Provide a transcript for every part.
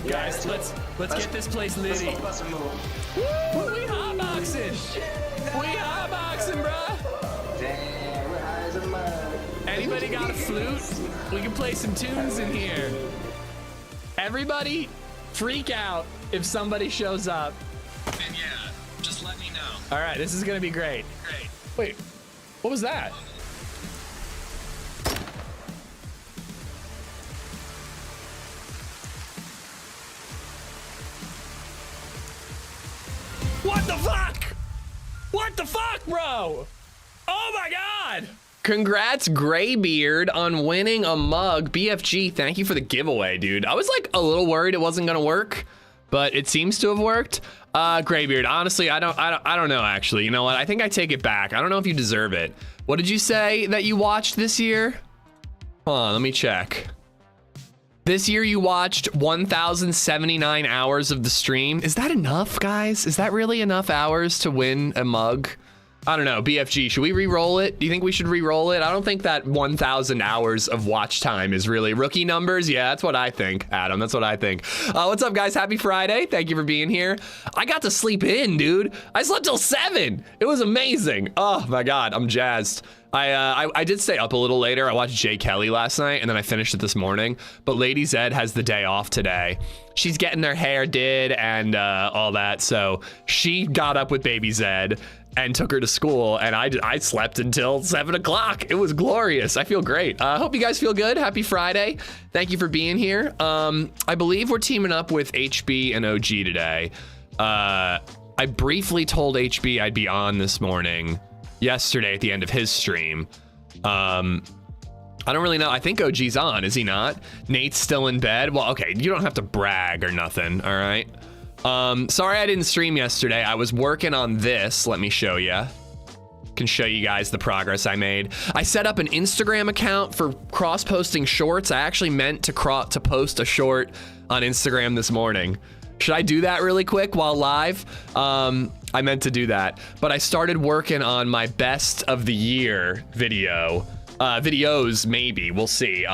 right, guys, let's get this place litty. Woo, we hotboxing. We hotboxing, bruh. Damn, we're high as a mug. Anybody got a flute? We can play some tunes in here. Everybody freak out if somebody shows up. And yeah, just let me know. All right, this is gonna be great. Great. Wait, what was that? What the fuck? What the fuck, bro? Oh my God. Congrats, Graybeard, on winning a mug. BFG, thank you for the giveaway, dude. I was like a little worried it wasn't gonna work, but it seems to have worked. Graybeard, honestly, I don't know actually. You know what? I think I take it back. I don't know if you deserve it. What did you say that you watched this year? Hold on, let me check. This year you watched 1,079 hours of the stream. Is that enough, guys? Is that really enough hours to win a mug? I don't know, BFG, should we re-roll it? Do you think we should re-roll it? I don't think that 1,000 hours of watch time is really rookie numbers. Yeah, that's what I think, Adam, that's what I think. What's up, guys? Happy Friday. Thank you for being here. I got to sleep in, dude. I slept till 7. It was amazing. Oh my God, I'm jazzed. I did stay up a little later. I watched Jay Kelly last night and then I finished it this morning, but LadyZed has the day off today. She's getting her hair did and all that, so she got up with baby Zed and took her to school, and I slept until 7 o'clock. It was glorious. I feel great. I hope you guys feel good. Happy Friday. Thank you for being here. I believe we're teaming up with HB and OG today. I briefly told HB I'd be on this morning, yesterday at the end of his stream. I don't really know. I think OG's on, is he not? Nate's still in bed. Well, okay, you don't have to brag or nothing, all right? Sorry I didn't stream yesterday. I was working on this. Let me show you. Can show you guys the progress I made. I set up an Instagram account for cross-posting shorts. I actually meant to post a short on Instagram this morning. Should I do that really quick while live? I meant to do that, but I started working on my best of the year video. Videos, maybe, we'll see.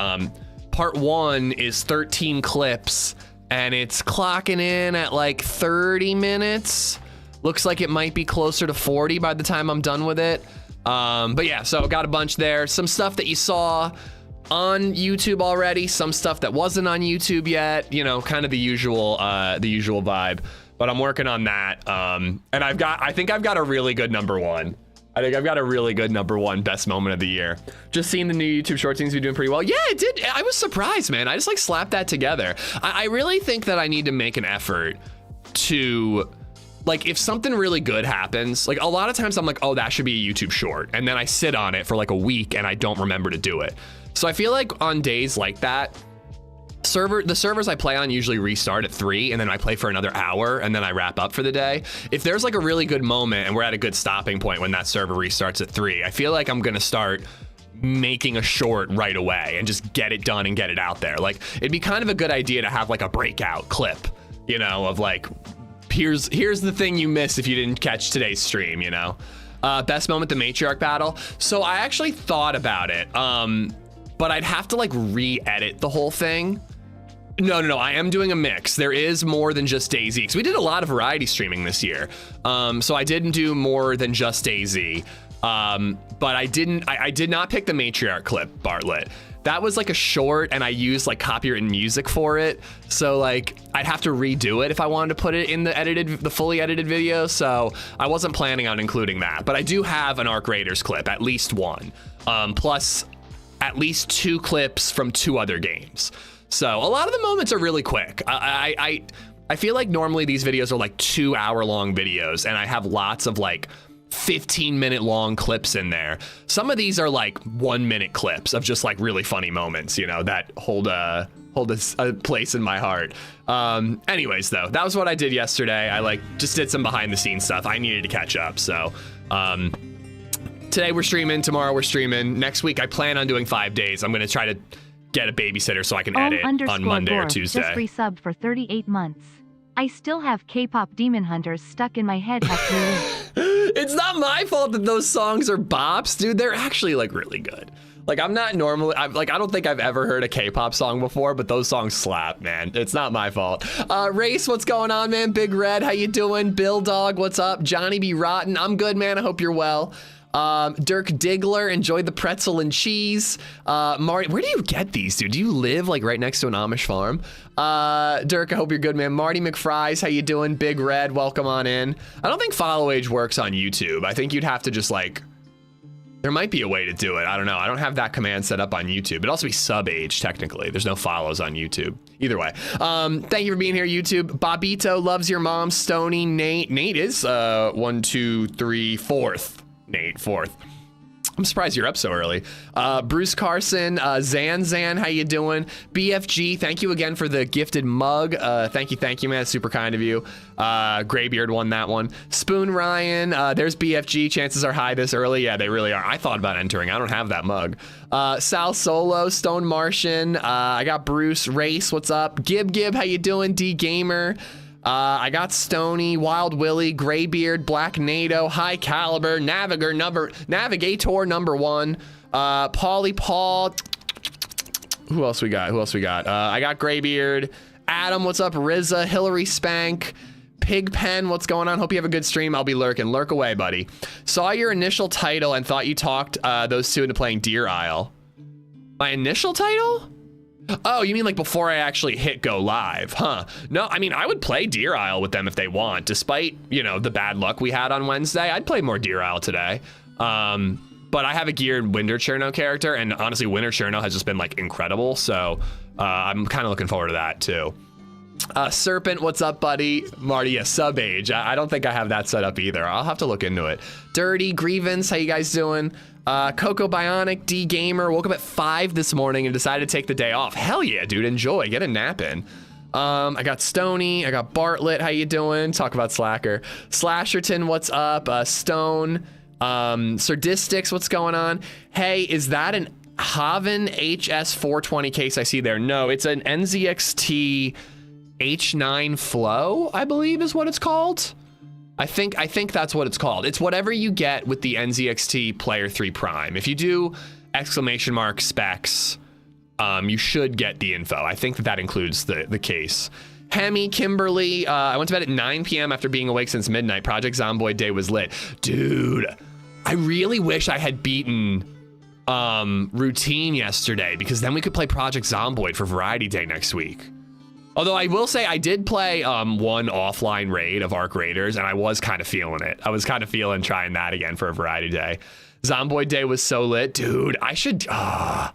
Part 1 is 13 clips and it's clocking in at like 30 minutes. Looks like it might be closer to 40 by the time I'm done with it. But yeah, so got a bunch there. Some stuff that you saw on YouTube already, some stuff that wasn't on YouTube yet, you know, kind of the usual vibe, but I'm working on that. And I think I've got a really good number one. I think I've got a really good number one best moment of the year. Just seeing the new YouTube short seems to be doing pretty well. Yeah, it did. I was surprised, man. I just like slapped that together. I really think that I need to make an effort to, like, if something really good happens, like a lot of times I'm like, oh, that should be a YouTube short. And then I sit on it for like a week and I don't remember to do it. So I feel like on days like that, the servers I play on usually restart at 3 and then I play for another hour and then I wrap up for the day. If there's like a really good moment and we're at a good stopping point when that server restarts at 3, I feel like I'm gonna start making a short right away and just get it done and get it out there. Like, it'd be kind of a good idea to have like a breakout clip, you know, of like, here's the thing you missed if you didn't catch today's stream, you know? Best moment, the matriarch battle. So I actually thought about it, but I'd have to like re-edit the whole thing. No, I am doing a mix. There is more than just DayZ, because we did a lot of variety streaming this year. So I didn't do more than just DayZ. But I did not pick the matriarch clip, Bartlett. That was like a short and I used like copywritten music for it. So like I'd have to redo it if I wanted to put it in the fully edited video. So I wasn't planning on including that, but I do have an ARC Raiders clip, at least one, plus at least 2 clips from 2 other games. So a lot of the moments are really quick. I feel like normally these videos are like 2-hour-long videos and I have lots of like 15-minute long clips in there. Some of these are like 1-minute clips of just like really funny moments, you know, that hold a place in my heart. Anyways, though, that was what I did yesterday. I like just did some behind the scenes stuff. I needed to catch up. So today we're streaming, tomorrow we're streaming. Next week I plan on doing 5 days. I'm gonna try to get a babysitter so I can edit on Monday or Tuesday. Just resub for 38 months. I still have K-pop Demon Hunters stuck in my head. It's not my fault that those songs are bops, dude. They're actually like really good. Like, I'm not normally, I don't think I've ever heard a K-pop song before, but those songs slap, man. It's not my fault. Race, what's going on, man? Big Red, how you doing? Bill Dog, what's up? Johnny B. Rotten, I'm good, man. I hope you're well. Dirk Diggler, enjoyed the pretzel and cheese. Marty, where do you get these, dude? Do you live like right next to an Amish farm? Dirk, I hope you're good, man. Marty McFries, how you doing? Big Red, welcome on in. I don't think follow age works on YouTube. I think you'd have to just like, there might be a way to do it. I don't know. I don't have that command set up on YouTube. It'd also be sub age technically. There's no follows on YouTube. Either way. Thank you for being here, YouTube. Bobito loves your mom. Stony, Nate. Nate is 1, 2, 3, 4th. Nate, 4th. I'm surprised you're up so early. Bruce Carson, Zan, how you doing? BFG, thank you again for the gifted mug. Thank you, man. Super kind of you. Graybeard won that one. Spoon Ryan, there's BFG. Chances are high this early. Yeah, they really are. I thought about entering. I don't have that mug. Sal Solo, Stone Martian. I got Bruce. Race, what's up? Gib, how you doing? D Gamer. I got Stony, Wild Willie, Graybeard, Black NATO, High Caliber, Navigator number 1, Pauly Paul. Who else we got? I got Graybeard, Adam, what's up? Rizza, Hillary Spank, Pigpen, what's going on? Hope you have a good stream. I'll be lurking. Lurk away, buddy. Saw your initial title and thought you talked those two into playing Deer Isle. My initial title? Oh, you mean like before I actually hit go live, huh? No, I mean, I would play Deer Isle with them if they want, despite, you know, the bad luck we had on Wednesday. I'd play more Deer Isle today. But I have a geared Winter Cherno character, and honestly, Winter Cherno has just been like incredible. So I'm kind of looking forward to that too. Serpent, what's up, buddy? Marty, yeah, sub age. I don't think I have that set up either. I'll have to look into it. Dirty Grievance, how you guys doing? Coco Bionic, D Gamer, woke up at 5 this morning and decided to take the day off. Hell yeah, dude, enjoy, get a nap in. I got Stony, I got Bartlett, how you doing? Talk about Slacker. Slasherton, what's up? Stone, Sardistics, what's going on? Hey, is that an Haven HS420 case I see there? No, it's an NZXT H9 Flow, I believe is what it's called. I think that's what it's called. It's whatever you get with the NZXT Player 3 Prime. If you do ! specs, you should get the info. I think that includes the case. Hemi, Kimberly, I went to bed at 9 p.m. after being awake since midnight. Project Zomboid Day was lit. Dude, I really wish I had beaten Routine yesterday, because then we could play Project Zomboid for Variety Day next week. Although I will say I did play one offline raid of ARC Raiders, and I was kind of feeling it. I was kind of feeling trying that again for a Variety Day. Zomboid Day was so lit. Dude, I should... I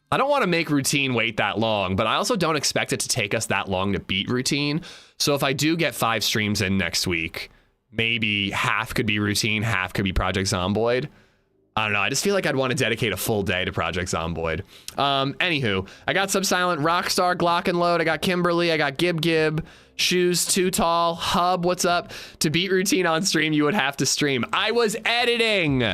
don't want to make Routine wait that long, but I also don't expect it to take us that long to beat Routine. So if I do get 5 streams in next week, maybe half could be Routine, half could be Project Zomboid. I don't know. I just feel like I'd want to dedicate a full day to Project Zomboid. Anywho, I got Subsilent, Rockstar, Glock and Load. I got Kimberly. I got Gib, Shoes, Too Tall, Hub. What's up? To beat Routine on stream, you would have to stream. I was editing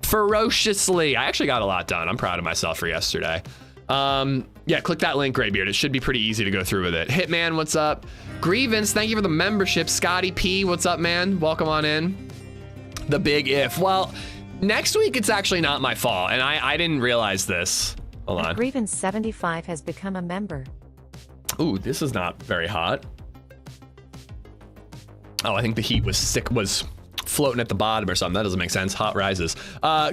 ferociously. I actually got a lot done. I'm proud of myself for yesterday. Yeah, click that link, Graybeard. It should be pretty easy to go through with it. Hitman, what's up? Grievance, thank you for the membership. Scotty P, what's up, man? Welcome on in. The Big If. Well, next week, it's actually not my fault, and I didn't realize this. Hold on. Grievance 75 has become a member. Ooh, this is not very hot. Oh, I think the heat was floating at the bottom or something. That doesn't make sense. Hot rises.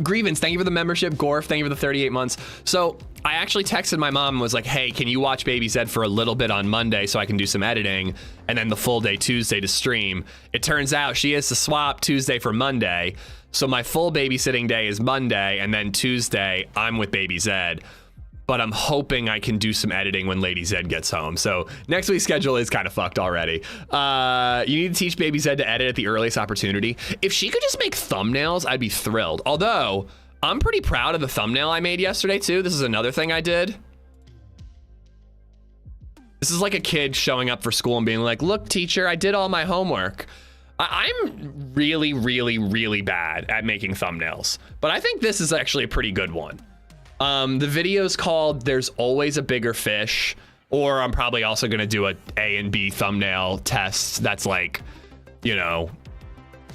Grievance, thank you for the membership. Gorf, thank you for the 38 months. So I actually texted my mom and was like, hey, can you watch LadyZed for a little bit on Monday so I can do some editing, and then the full day Tuesday to stream? It turns out she has to swap Tuesday for Monday. So my full babysitting day is Monday, and then Tuesday I'm with LadyZed. But I'm hoping I can do some editing when LadyZed gets home. So next week's schedule is kind of fucked already. You need to teach LadyZed to edit at the earliest opportunity. If she could just make thumbnails, I'd be thrilled. Although, I'm pretty proud of the thumbnail I made yesterday too. This is another thing I did. This is like a kid showing up for school and being like, look, teacher, I did all my homework. I'm really, really, really bad at making thumbnails, but I think this is actually a pretty good one. The video's called There's Always a Bigger Fish, or I'm probably also gonna do a and B thumbnail test that's like, you know,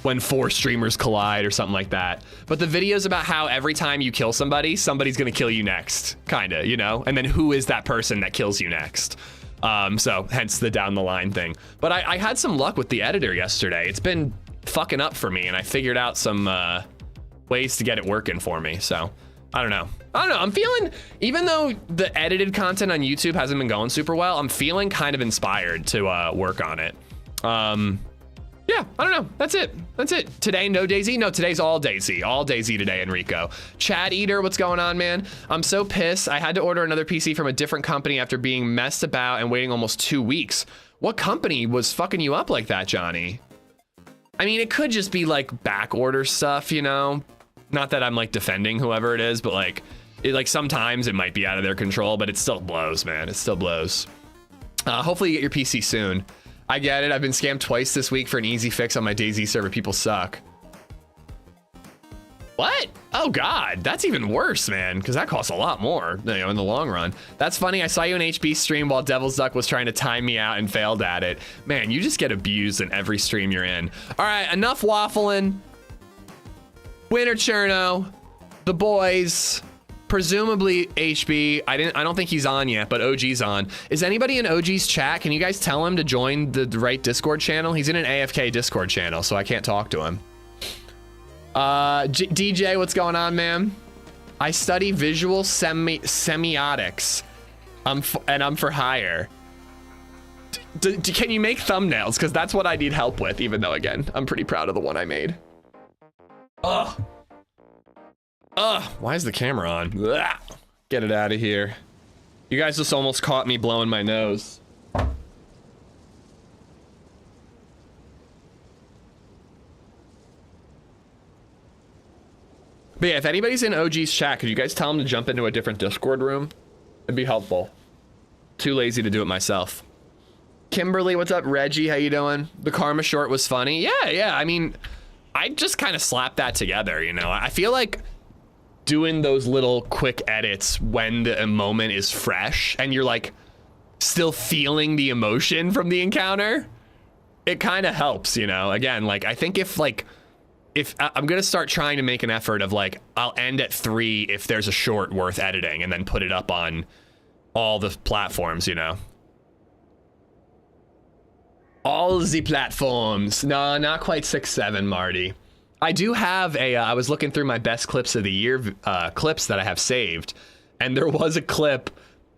when 4 streamers collide or something like that. But the video's about how every time you kill somebody, somebody's gonna kill you next, kinda, you know? And then who is that person that kills you next? So hence the down the line thing. But I had some luck with the editor yesterday. It's been fucking up for me, and I figured out some ways to get it working for me. So I don't know. I'm feeling, even though the edited content on YouTube hasn't been going super well, I'm feeling kind of inspired to work on it. Yeah, I don't know. That's it. Today, no DayZ? No, today's all DayZ. All DayZ today, Enrico. Chad Eater, what's going on, man? I'm so pissed. I had to order another PC from a different company after being messed about and waiting almost 2 weeks. What company was fucking you up like that, Johnny? I mean, it could just be like back order stuff, you know? Not that I'm like defending whoever it is, but like, sometimes it might be out of their control, but it still blows, man. It still blows. Hopefully you get your PC soon. I get it. I've been scammed twice this week for an easy fix on my DayZ server. People suck. What? Oh God, that's even worse, man. Because that costs a lot more, you know, in the long run. That's funny. I saw you in HB stream while Devil's Duck was trying to time me out and failed at it. Man, you just get abused in every stream you're in. All right, enough waffling. Winner Cherno, the boys. Presumably HB. I don't think he's on yet, but OG's on. Is anybody in OG's chat? Can you guys tell him to join the right Discord channel? He's in an AFK Discord channel, so I can't talk to him. DJ, what's going on, man? I study visual semiotics. And I'm for hire. Can you make thumbnails? Because that's what I need help with, even though, again, I'm pretty proud of the one I made. Ugh. Why is the camera on? Ugh. Get it out of here. You guys just almost caught me blowing my nose. But yeah, if anybody's in OG's chat, could you guys tell them to jump into a different Discord room? It'd be helpful. Too lazy to do it myself. Kimberly, what's up? Reggie, how you doing? The Karma short was funny. Yeah. I mean, I just kind of slapped that together, you know? I feel like doing those little quick edits when the moment is fresh and you're like still feeling the emotion from the encounter, it kind of helps, you know? Again, like, I think if I'm gonna start trying to make an effort of like, I'll end at 3 if there's a short worth editing and then put it up on all the platforms, you know? All the platforms. No, not quite 6-7, Marty. I do have I was looking through my best clips of the year clips that I have saved, and there was a clip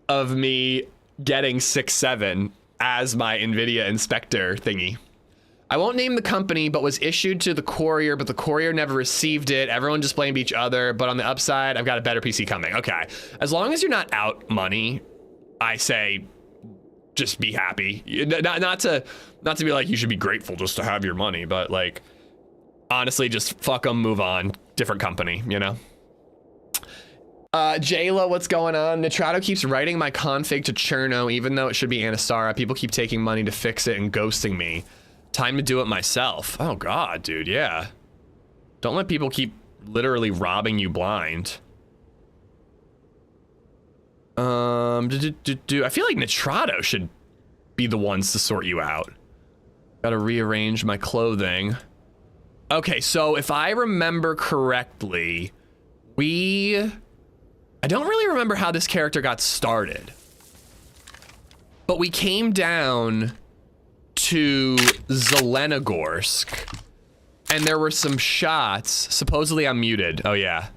of me getting 6-7 as my NVIDIA inspector thingy. I won't name the company, but was issued to the courier, but the courier never received it. Everyone just blamed each other, but on the upside, I've got a better PC coming. Okay, as long as you're not out money, I say just be happy. Not to be like, you should be grateful just to have your money, but like, honestly, just fuck them, move on. Different company, you know? Jayla, what's going on? Nitrato keeps writing my config to Cherno, even though it should be Anasara. People keep taking money to fix it and ghosting me. Time to do it myself. Oh God, dude, yeah. Don't let people keep literally robbing you blind. I feel like Nitrato should be the ones to sort you out. Gotta rearrange my clothing. Okay, so if I remember correctly, I don't really remember how this character got started, but we came down to Zelenogorsk and there were some shots. Supposedly I'm muted. Oh yeah.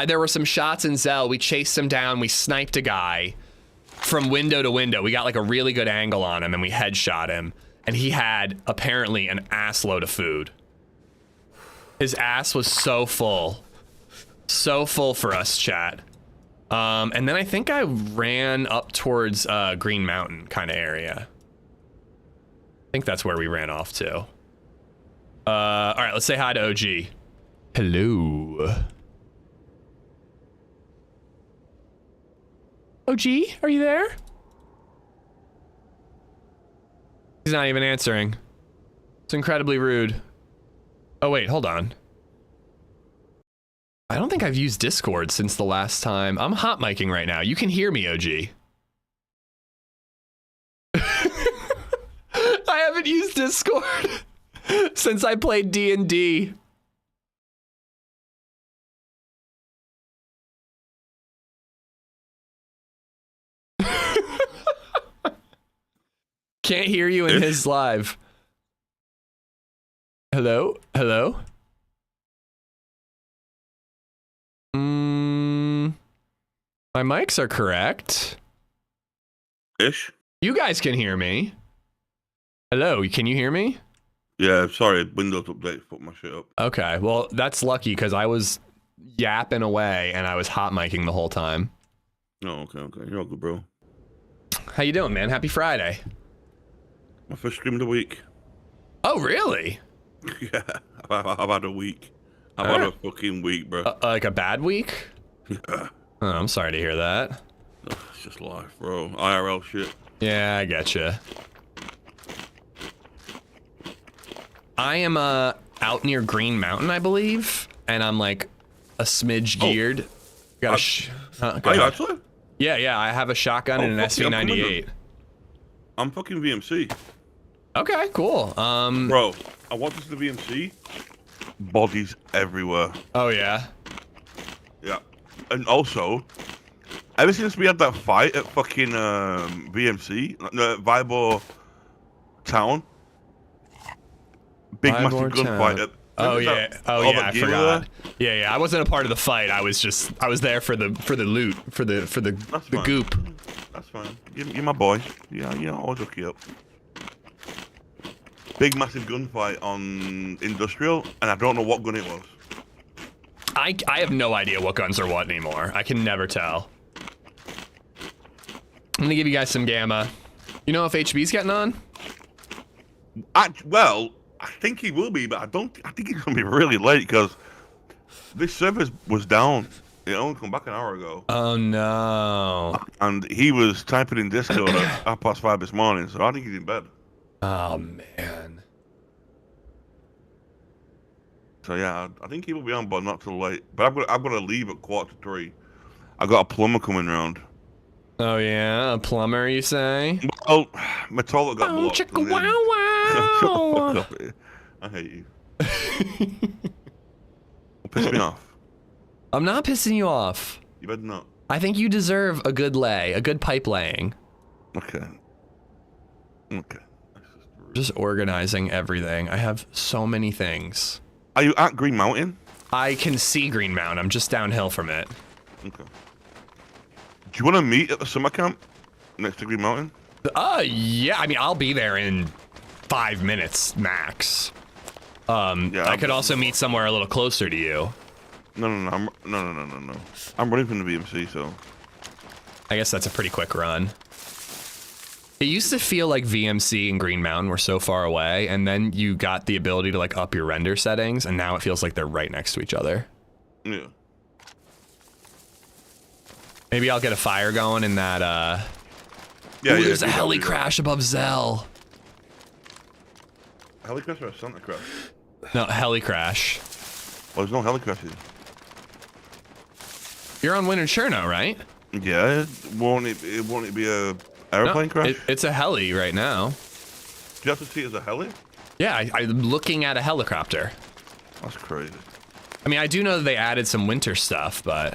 There were some shots in Zell. We chased him down. We sniped a guy from window to window. We got like a really good angle on him and we headshot him. And he had apparently an ass load of food. His ass was so full. So full for us, chat. And then I think I ran up towards Green Mountain kind of area. I think that's where we ran off to. All right, let's say hi to OG. Hello. OG, are you there? He's not even answering. It's incredibly rude. Oh wait, hold on. I don't think I've used Discord since the last time. I'm hot micing right now. You can hear me, OG. I haven't used Discord. since I played D&D. Can't hear you in his live. Hello? Hello? My mics are correct. Ish. You guys can hear me. Hello, can you hear me? Yeah, sorry, Windows update put my shit up. Okay, well, that's lucky because I was yapping away and I was hot micing the whole time. Oh, okay. You're all good, bro. How you doing, man? Happy Friday. My first stream of the week. Oh, really? Yeah, I've had a week. I've had a fucking week, bro. Like a bad week? Yeah. Oh, I'm sorry to hear that. It's just life, bro. IRL shit. Yeah, I getcha. I am out near Green Mountain, I believe, and I'm like a smidge geared. Got a Are you actually? Yeah, I have a shotgun and an SV98. I'm fucking VMC. Okay, cool. Bro, I want this to VMC. Bodies everywhere. Oh yeah. Yeah. And also, ever since we had that fight at fucking VMC, Vibor Town, big massive gunfight. Oh yeah, I forgot. Yeah, I wasn't a part of the fight. I was there for the loot, for the goop. That's fine. You're my boy. Yeah, I'll hook you up. Big massive gunfight on Industrial, and I don't know what gun it was. I have no idea what guns are what anymore. I can never tell. I'm gonna give you guys some gamma. You know if HB's getting on? Well, I think he will be, but I think he's gonna be really late because this server was down. It only come back an hour ago. Oh no. And he was typing in Discord at 5:30 this morning, so I think he's in bed. Oh man. So yeah, I think he will be on, but not till late. But I've got to leave at 2:45. I got a plumber coming round. Oh yeah, a plumber, you say? Well, my toilet got blocked. Chicka wow wow. I hate you. Piss me off. I'm not pissing you off. You better not. I think you deserve a good pipe laying. Okay. Just organizing everything. I have so many things. Are you at Green Mountain? I can see Green Mountain. I'm just downhill from it. Okay. Do you want to meet at the summer camp next to Green Mountain? Yeah. I mean, I'll be there in 5 minutes max. Yeah, I could also meet somewhere a little closer to you. No. I'm running from the VMC, so. I guess that's a pretty quick run. It used to feel like VMC and Green Mountain were so far away, and then you got the ability to like up your render settings, and now it feels like they're right next to each other. Yeah. Maybe I'll get a fire going in that, Yeah, ooh, there's a heli crash above Zell. Heli crash or a Santa crash? No, heli crash. Well, there's no heli crashes. You're on Winter Cherno, right? Yeah, won't it be a airplane crash? It's a heli right now. Do you have to see it as a heli? Yeah, I'm looking at a helicopter. That's crazy. I mean, I do know that they added some winter stuff, but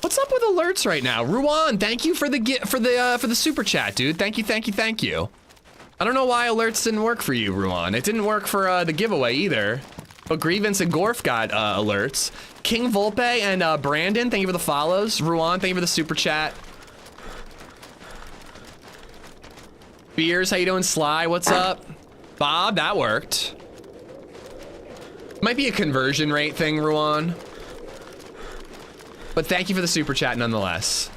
what's up with alerts right now? Ruan, thank you for the super chat, dude. Thank you. I don't know why alerts didn't work for you, Ruan. It didn't work for the giveaway either. But Grievance and Gorf got alerts. King Volpe and Brandon, thank you for the follows. Ruan, thank you for the super chat. Beers, how you doing? Sly, what's up? Bob, that worked. Might be a conversion rate thing, Ruan. But thank you for the super chat nonetheless.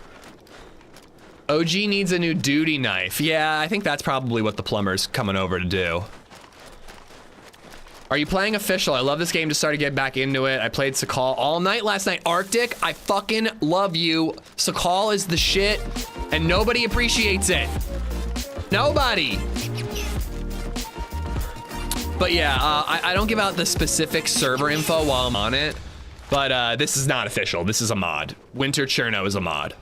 OG needs a new duty knife. Yeah, I think that's probably what the plumber's coming over to do. Are you playing official? I love this game. Just started getting back into it. I played Sakal all night last night. Arctic, I fucking love you. Sakal is the shit, and nobody appreciates it. Nobody. But yeah, I don't give out the specific server info while I'm on it, but this is not official. This is a mod. Winter Cherno is a mod.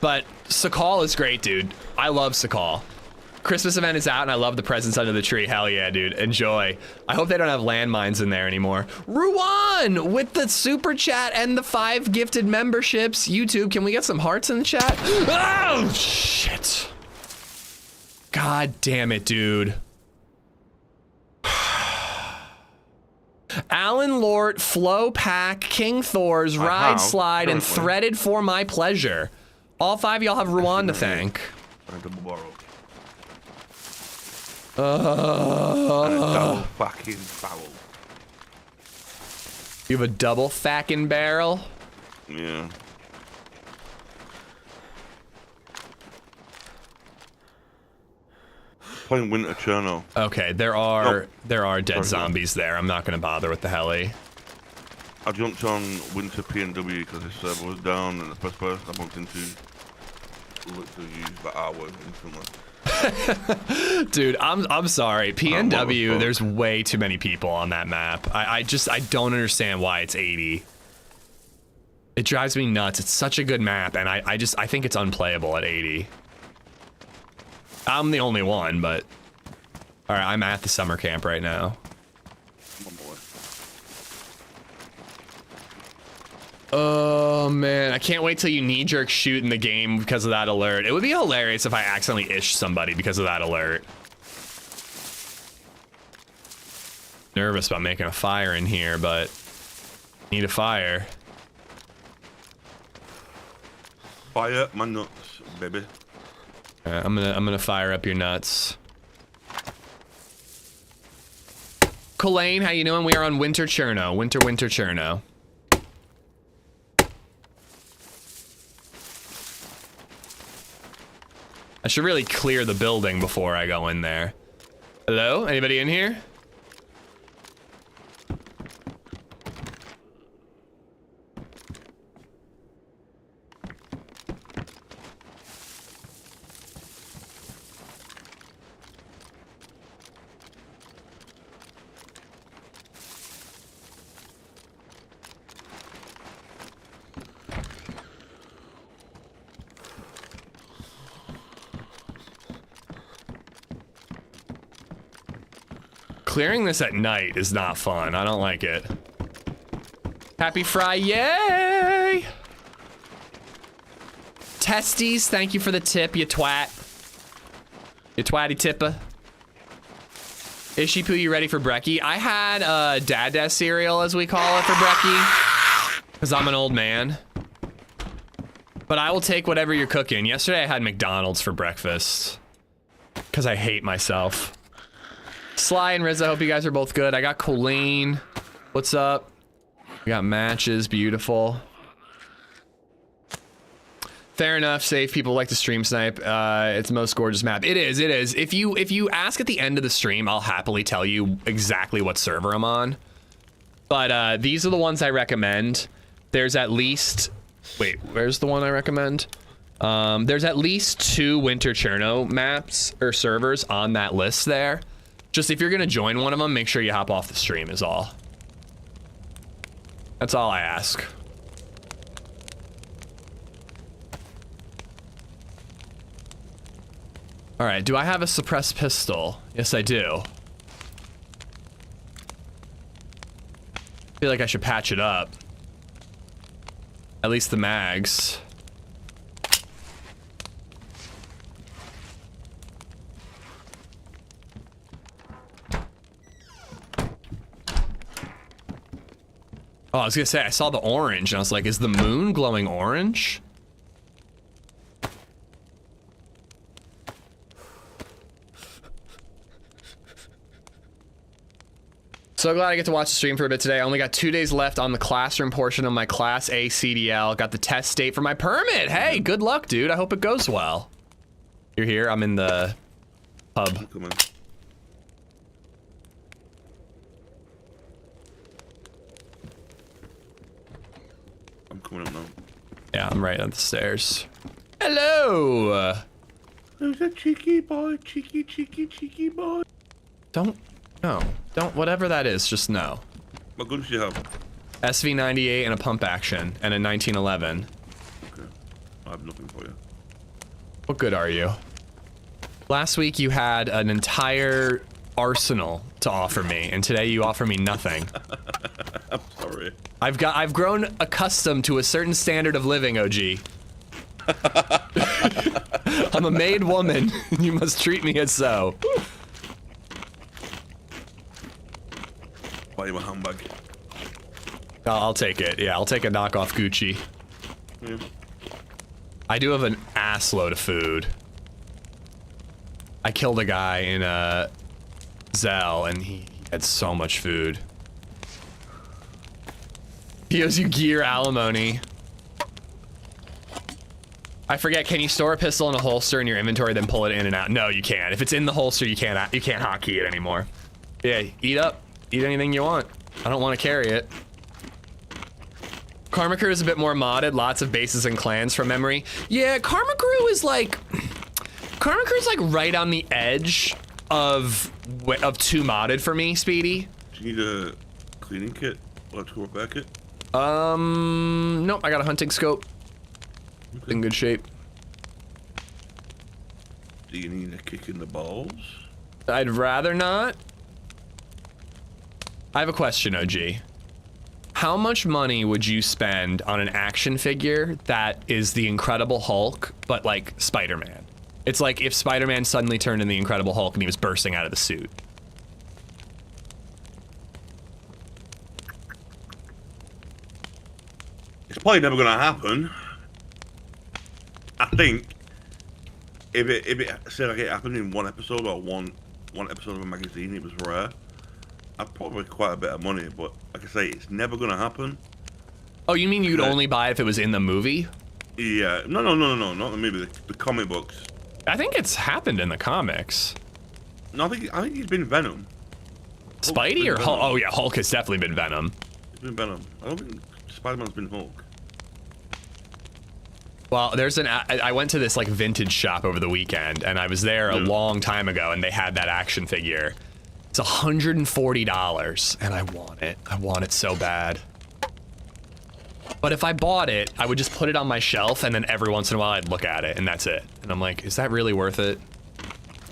But Sakal is great, dude. I love Sakal. Christmas event is out and I love the presents under the tree. Hell yeah, dude. Enjoy. I hope they don't have landmines in there anymore. Ruan with the super chat and the 5 gifted memberships. YouTube, can we get some hearts in the chat? Oh, shit. God damn it, dude. Alan Lort, Flow Pack, King Thor's, Ride Slide, and Threaded for my pleasure. All 5 of y'all have Ruan to thank. Double fucking barrel. You have a double fucking barrel? Yeah. Playing Winter Cherno. Okay, there are dead zombies there. I'm not gonna bother with the heli. I jumped on Winter PNW because this server was down, and the first person I bumped into literally used the R word instantly. Dude, I'm sorry. PNW, there's way too many people on that map. I don't understand why it's 80. It drives me nuts. It's such a good map, and I think it's unplayable at 80. I'm the only one, but all right, I'm at the summer camp right now. Oh man, I can't wait till you knee-jerk shoot in the game because of that alert. It would be hilarious if I accidentally ish somebody because of that alert. Nervous about making a fire in here, but need a fire. Fire my nuts, baby. I'm gonna fire up your nuts. Colleen, how you doing? We are on Winter Cherno. Winter Cherno. I should really clear the building before I go in there. Hello? Anybody in here? Clearing this at night is not fun. I don't like it. Happy Friday! Testes, thank you for the tip, you twat. You twatty tipper. Ishipu, you ready for brekkie? I had Dad cereal, as we call it, for brekkie. Because I'm an old man. But I will take whatever you're cooking. Yesterday I had McDonald's for breakfast. Because I hate myself. Sly and Riz, I hope you guys are both good. I got Colleen. What's up? We got matches, beautiful. Fair enough, safe. People like to stream snipe. It's the most gorgeous map. It is, it is. If you ask at the end of the stream, I'll happily tell you exactly what server I'm on. But these are the ones I recommend. There's at least, wait, where's the one I recommend? There's at least 2 Winter Cherno maps or servers on that list there. Just if you're gonna join one of them, make sure you hop off the stream is all. That's all I ask. All right, do I have a suppressed pistol? Yes, I do. I feel like I should patch it up. At least the mags. Oh, I was gonna say, I saw the orange, and I was like, is the moon glowing orange? So glad I get to watch the stream for a bit today. I only got 2 days left on the classroom portion of my Class A CDL. Got the test date for my permit. Hey, good luck, dude. I hope it goes well. You're here? I'm in the pub. Come on. I'm coming up now. Yeah, I'm right on the stairs. Hello! There's a cheeky boy, cheeky boy. Don't, no. Don't, whatever that is, just no. What guns do you have? SV98 and a pump action, and a 1911. Okay. I have nothing for you. What good are you? Last week you had an entire arsenal to offer me, and today you offer me nothing. I'm sorry. I've grown accustomed to a certain standard of living, OG. I'm a made woman. You must treat me as so. Buy you a handbag. I'll take it. Yeah, I'll take a knockoff Gucci. Yeah. I do have an ass load of food. I killed a guy in Zell, and he had so much food. He owes you gear alimony. I forget, can you store a pistol in a holster in your inventory, then pull it in and out? No, you can't. If it's in the holster, you can't hotkey it anymore. Yeah, eat up. Eat anything you want. I don't want to carry it. Karma Crew is a bit more modded, lots of bases and clans from memory. Yeah, Karma Crew is like right on the edge of too modded for me, Speedy. Do you need a cleaning kit? Or a repair kit? Nope, I got a hunting scope. Okay. In good shape. Do you need a kick in the balls? I'd rather not. I have a question, OG. How much money would you spend on an action figure that is the Incredible Hulk, but like Spider-Man? It's like if Spider-Man suddenly turned into the Incredible Hulk and he was bursting out of the suit. It's probably never gonna happen. I think if it said like it happened in one episode or one episode of a magazine, it was rare. I'd probably quite a bit of money, but like I say, it's never gonna happen. Oh, you mean you'd only buy it if it was in the movie? Yeah, no, not the movie, the comic books. I think it's happened in the comics. No, I think he's been Venom. Spidey or Hulk? Oh yeah, Hulk has definitely been Venom. He's been Venom. I don't think Spider-Man's been Hulk. Well, I went to this like vintage shop over the weekend, and I was there a long time ago, and they had that action figure. It's $140, and I want it. I want it so bad. But if I bought it, I would just put it on my shelf, and then every once in a while I'd look at it, and that's it. And I'm like, is that really worth it?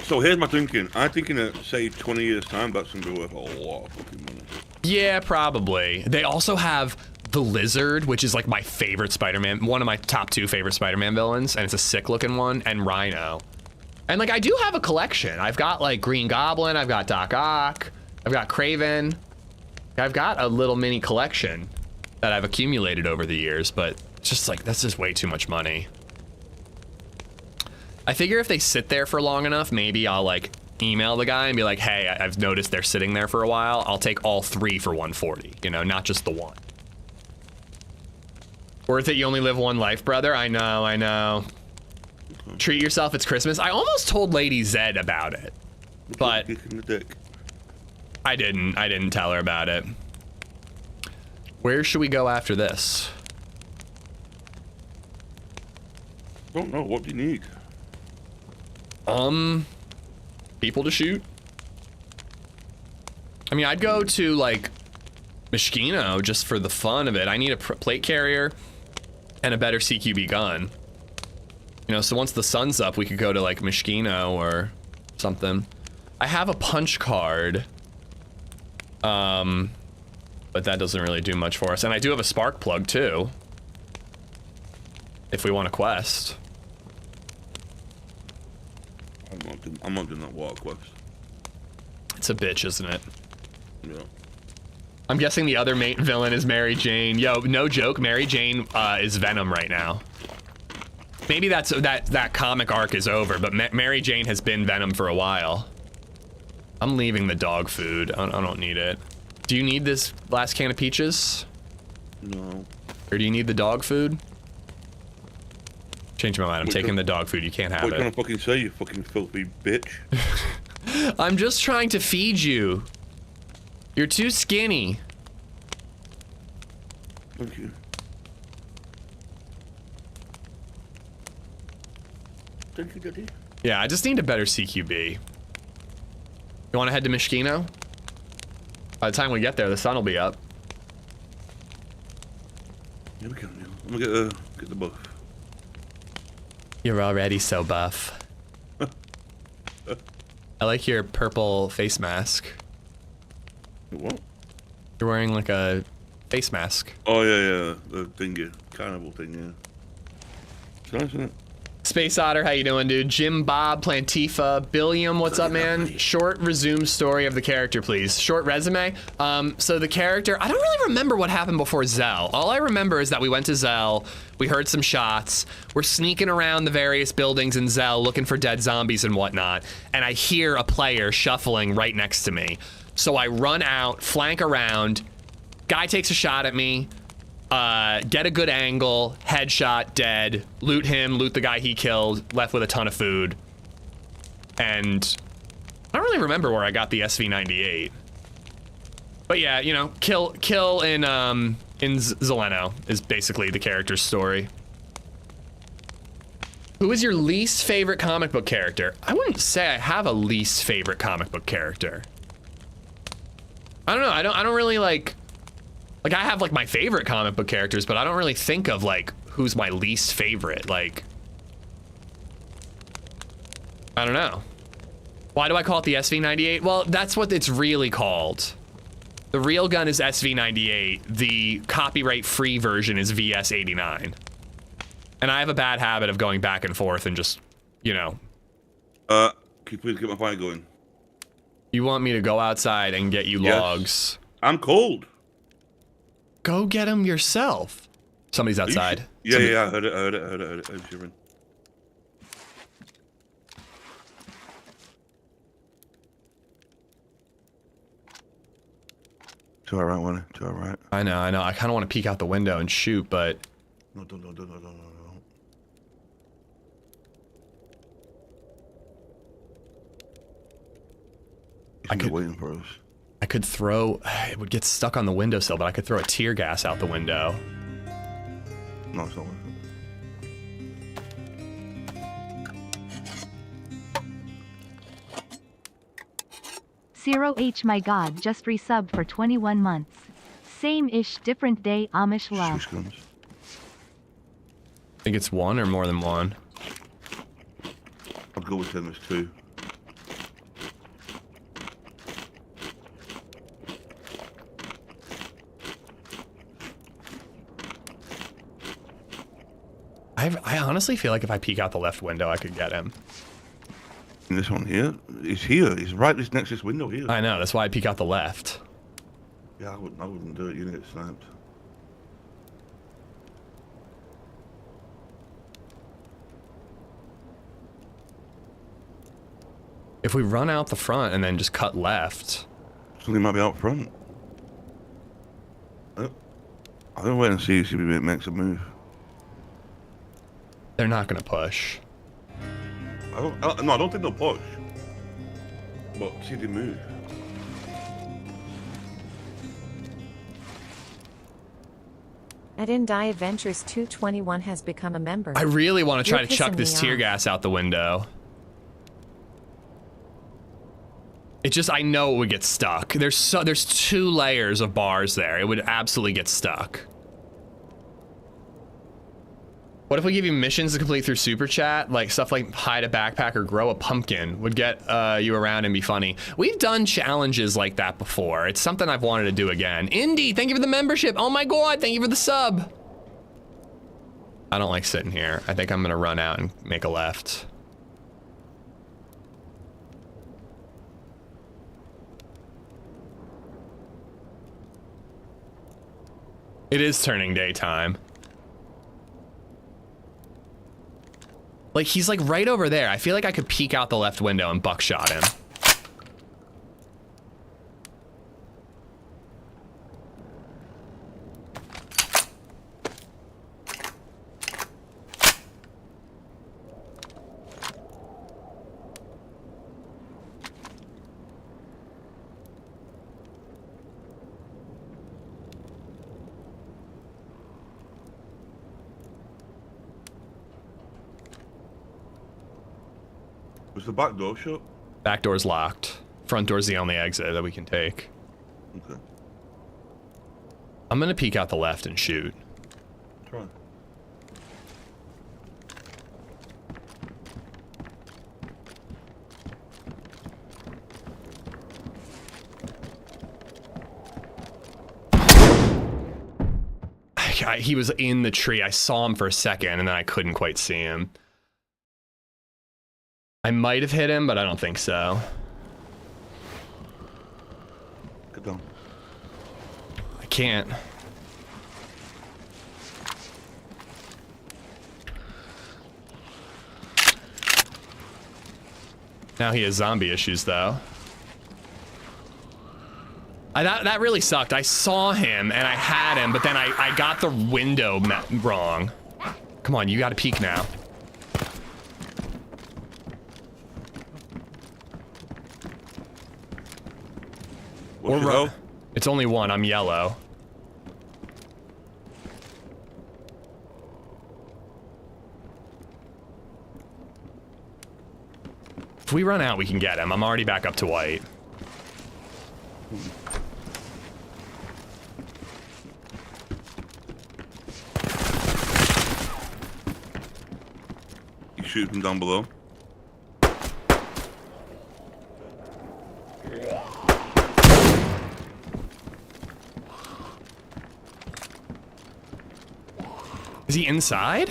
So here's my thinking. I'm thinking that, say, 20 years time, that's gonna be worth a lot of fucking money. Yeah, probably. They also have the Lizard, which is like my favorite Spider-Man, one of my top 2 favorite Spider-Man villains, and it's a sick looking one, and Rhino. And like, I do have a collection. I've got like Green Goblin, I've got Doc Ock, I've got Kraven. I've got a little mini collection that I've accumulated over the years, but it's just like, that's just way too much money. I figure if they sit there for long enough, maybe I'll like email the guy and be like, hey, I've noticed they're sitting there for a while. I'll take all 3 for 140, you know, not just the one. Worth it, you only live one life, brother. I know. Treat yourself, it's Christmas. I almost told LadyZed about it, but I didn't tell her about it. Where should we go after this? Don't know, what do you need? People to shoot. I mean, I'd go to like Mishkino just for the fun of it. I need a plate carrier and a better CQB gun. You know, so once the sun's up, we could go to like Mishkino or something. I have a punch card, but that doesn't really do much for us. And I do have a spark plug too, if we want a quest. I'm not doing that water quest. It's a bitch, isn't it? Yeah. I'm guessing the other main villain is Mary Jane. Yo, no joke, Mary Jane is Venom right now. Maybe that comic arc is over, but Mary Jane has been Venom for a while. I'm leaving the dog food. I don't need it. Do you need this last can of peaches? No. Or do you need the dog food? Change my mind. I'm taking the dog food. You can't have it. What are you trying to fucking say, you fucking filthy bitch? I'm just trying to feed you. You're too skinny. Thank you. Thank you, Daddy. Yeah, I just need a better CQB. You want to head to Mishkino? By the time we get there, the sun will be up. Yeah, we can. I'm gonna get the buff. You're already so buff. I like your purple face mask. What? You're wearing like a face mask. Oh yeah, the thingy, carnival thing, yeah. It's nice, isn't it? Space Otter, how you doing, dude? Jim Bob, Plantifa, Billiam, what's up, man? Short resume story of the character, please. Short resume. So the character, I don't really remember what happened before Zell. All I remember is that we went to Zell, we heard some shots, we're sneaking around the various buildings in Zell looking for dead zombies and whatnot, and I hear a player shuffling right next to me. So I run out, flank around, guy takes a shot at me, get a good angle, headshot, dead, loot him, loot the guy he killed, left with a ton of food. And I don't really remember where I got the SV98. But yeah, you know, kill in Zeleno is basically the character's story. Who is your least favorite comic book character? I wouldn't say I have a least favorite comic book character. I don't know, I don't really like I have like my favorite comic book characters, but I don't really think of like who's my least favorite. Like, I don't know. Why do I call it the SV98? Well, that's what it's really called. The real gun is SV98. The copyright free version is VS89. And I have a bad habit of going back and forth and just, you know. Can you please get my fire going? You want me to go outside and get you logs? I'm cold. Go get them yourself. Somebody's outside. Yeah, I heard it. I'm shivering. To our right, one. To our right. I know. I kind of want to peek out the window and shoot, but... No. I could waiting for us. I could throw, it would get stuck on the windowsill, but I could throw a tear gas out the window. No, it's not worth it. 0H my god just resubbed for 21 months. Same-ish, different day, Amish love. I think it's one or more than one. I'll go with him as two. I honestly feel like if I peek out the left window, I could get him. And this one here? He's here. He's right next to this window here. I know, that's why I peek out the left. Yeah, I wouldn't do it. You're gonna get sniped. If we run out the front and then just cut left. Something might be out front. I'm gonna wait and see if he makes a move. They're not gonna push. No, I don't think they'll push. But see if they move. At Die Adventures 221 has become a member. I really want to try You're to chuck pissing this me tear off. gas out the window. It just, I know it would get stuck. There's 2 layers of bars there. It would absolutely get stuck. What if we give you missions to complete through Super Chat? Like stuff like hide a backpack or grow a pumpkin would get you around and be funny. We've done challenges like that before. It's something I've wanted to do again. Indy, thank you for the membership. Oh my god, thank you for the sub. I don't like sitting here. I think I'm gonna run out and make a left. It is turning daytime. Like, he's like right over there. I feel like I could peek out the left window and buckshot him. Was the back door shut? Back door's locked. Front door's the only exit that we can take. Okay. I'm gonna peek out the left and shoot. Try. He was in the tree. I saw him for a second, and then I couldn't quite see him. I might have hit him, but I don't think so. Get down. I can't. Now he has zombie issues, though. That really sucked. I saw him, and I had him, but then I got the window wrong. Come on, you gotta peek now. What's your health? It's only one. I'm yellow. If we run out, we can get him. I'm already back up to white. You shoot from down below. Is he inside?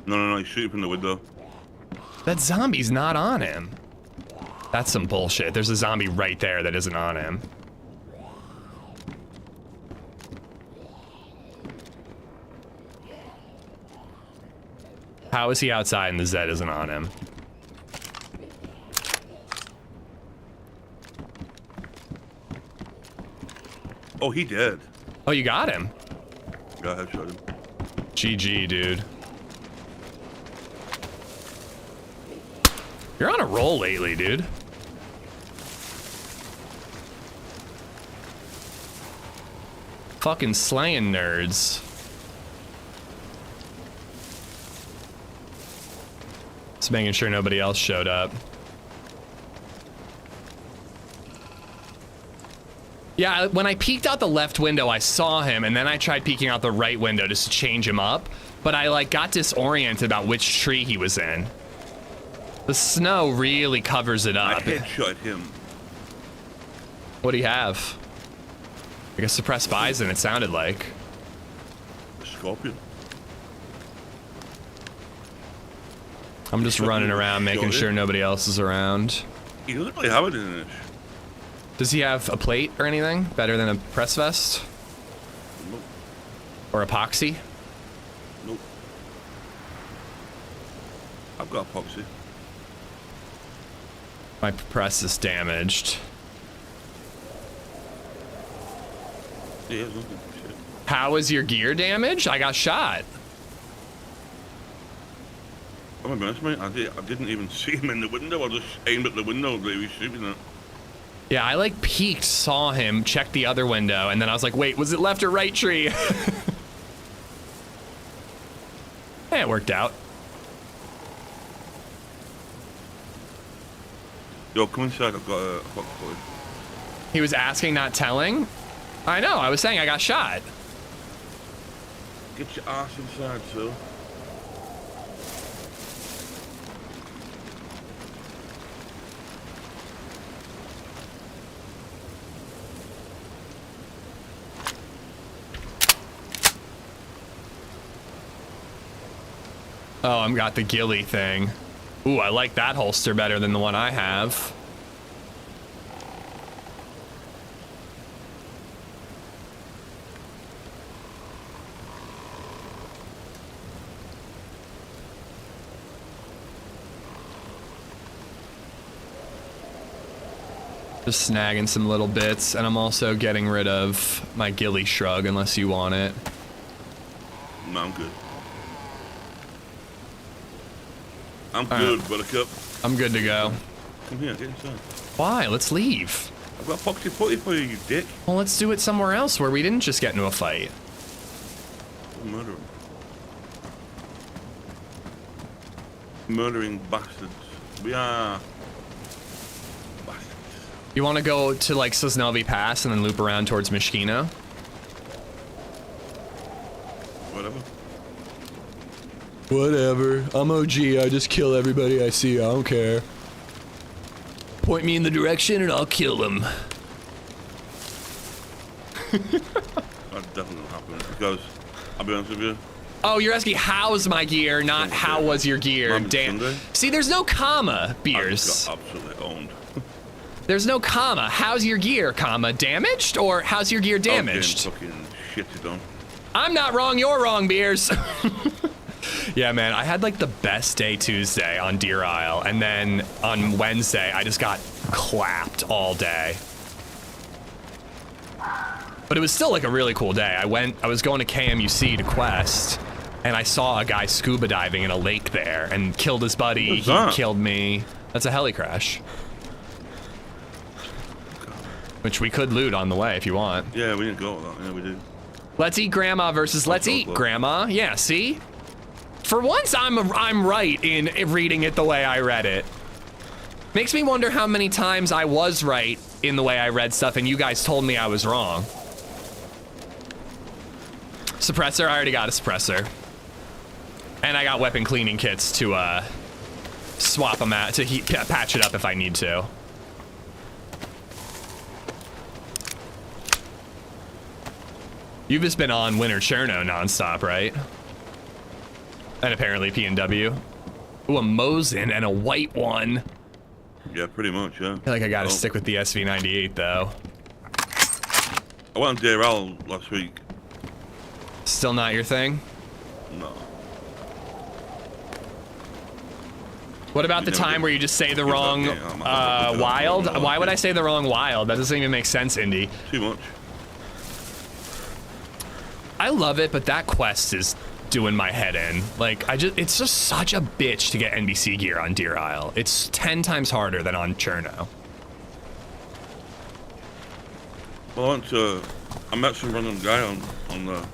No, you shoot from the window. That zombie's not on him. That's some bullshit. There's a zombie right there that isn't on him. How is he outside and the Zed isn't on him? Oh, he did. Oh, you got him. Go ahead, shot him. GG, dude. You're on a roll lately, dude. Fucking slaying nerds. Just making sure nobody else showed up. Yeah, when I peeked out the left window, I saw him, and then I tried peeking out the right window just to change him up, but I like got disoriented about which tree he was in. The snow really covers it up. I headshot him. What do you have? I guess suppressed bison, it sounded like. A scorpion. I'm just running around making sure nobody else is around. He doesn't really have it in this. Does he have a plate or anything? Better than a press vest? Nope. Or epoxy? Nope. I've got epoxy. My press is damaged. Yeah, it's nothing. Shit. How is your gear damaged? I got shot. I'm gonna be honest, mate. I didn't even see him in the window. I just aimed at the window that he was shooting at. Yeah, I like peeked, saw him, checked the other window, and then I was like, wait, was it left or right tree? Yeah, it worked out. Yo, come inside. I've got a box for you. He was asking, not telling? I know, I was saying I got shot. Get your ass inside, Phil. Oh, I've got the ghillie thing. Ooh, I like that holster better than the one I have. Just snagging some little bits, and I'm also getting rid of my ghillie shrug unless you want it. No, I'm good. I'm good, buttercup. I'm good to go. Come here, get inside. Why? Let's leave. I've got epoxy putty for you, you dick. Well, let's do it somewhere else where we didn't just get into a fight. Murder him. Murdering bastards. We are bastards. You want to go to like Sosnovi Pass and then loop around towards Mishkino? Whatever. Whatever. I'm OG. I just kill everybody I see. I don't care. Point me in the direction and I'll kill them. That definitely happened because I'll be honest with you. Oh, you're asking how's my gear, not how was your gear. Mine was Damn. Sunday. See, there's no comma, I Beers. just got absolutely owned. There's no comma. How's your gear, comma, damaged? Or how's your gear damaged? I was getting fucking shitted on. I'm not wrong, you're wrong, Beers. Yeah, man, I had like the best day Tuesday on Deer Isle, and then on Wednesday, I just got clapped all day. But it was still like a really cool day. I was going to KMUC to quest, and I saw a guy scuba diving in a lake there and killed his buddy. What's He that? killed me. That's a heli crash. Which we could loot on the way if you want. Yeah, we didn't go with that. Yeah, we did. Let's Eat Grandma versus Let's go, Eat go. Grandma. Yeah, see? For once, I'm right in reading it the way I read it. Makes me wonder how many times I was right in the way I read stuff and you guys told me I was wrong. Suppressor, I already got a suppressor. And I got weapon cleaning kits to swap them out, to patch it up if I need to. You've just been on Winter Cherno nonstop, right? And apparently P&W. Ooh, a Mosin and a white one. Yeah, pretty much, yeah. I feel like I gotta stick with the SV98 though. I went on DRL last week. Still not your thing? No. What about the You never time did. where you just say the Give wrong that game. I'm not wild? gonna Why would I say the wrong wild? That doesn't even make sense, Indy. Too much. I love it, but that quest is doing my head in. Like, it's just such a bitch to get NBC gear on Deer Isle. It's 10 times harder than on Cherno. Well, I met some random guy on the,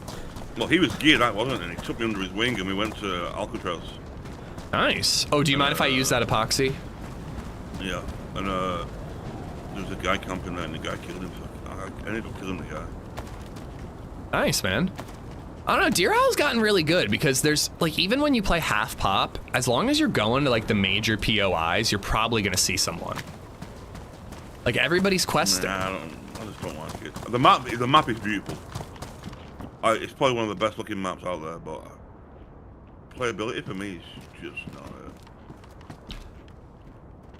well, he was geared out, wasn't he? And he took me under his wing and we went to Alcatraz. Nice. Oh, do you mind if I use that epoxy? Yeah. And there was a guy camping there and the guy killed him. So I ended up killing the guy. Nice, man. I don't know, Deer Isle's gotten really good because there's, like, even when you play half pop, as long as you're going to, like, the major POIs, you're probably gonna see someone. Like, everybody's questing. Nah, I just don't like it. The map is beautiful. It's probably one of the best looking maps out there, but playability for me is just not it.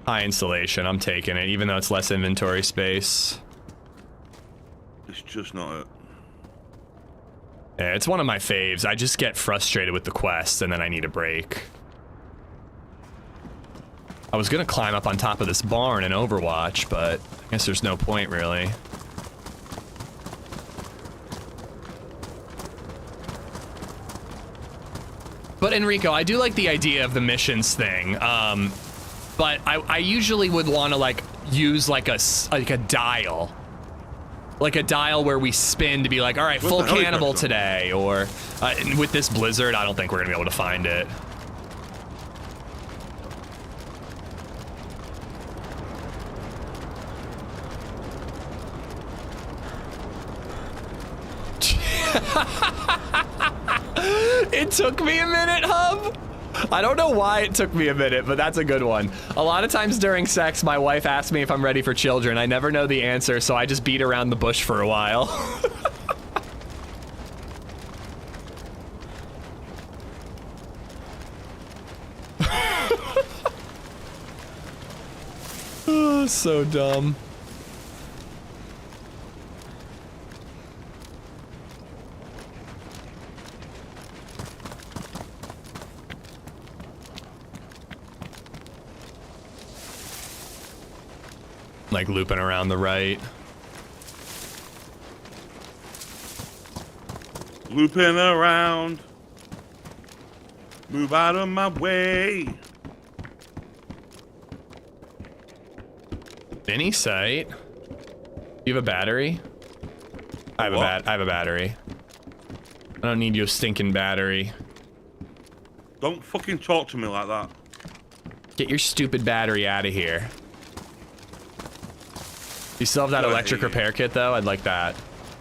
High installation, I'm taking it, even though it's less inventory space. It's just not it. Yeah, it's one of my faves. I just get frustrated with the quest and then I need a break. I was gonna climb up on top of this barn in Overwatch, but I guess there's no point really. But Enrico, I do like the idea of the missions thing. But I usually would want to like use like a dial. Like a dial where we spin to be like, all right, What full the hell is cannibal that? today, or with this blizzard, I don't think we're gonna be able to find it. It took me a minute, Hub. I don't know why it took me a minute, but that's a good one. A lot of times during sex, my wife asks me if I'm ready for children. I never know the answer, so I just beat around the bush for a while. Oh, so dumb. Like looping around the right. Looping around. Move out of my way. Mini sight. You have a battery? I have What? I have a battery. I don't need your stinking battery. Don't fucking talk to me like that. Get your stupid battery out of here. You still have that Yeah, I electric hate you. repair kit though? I'd like that.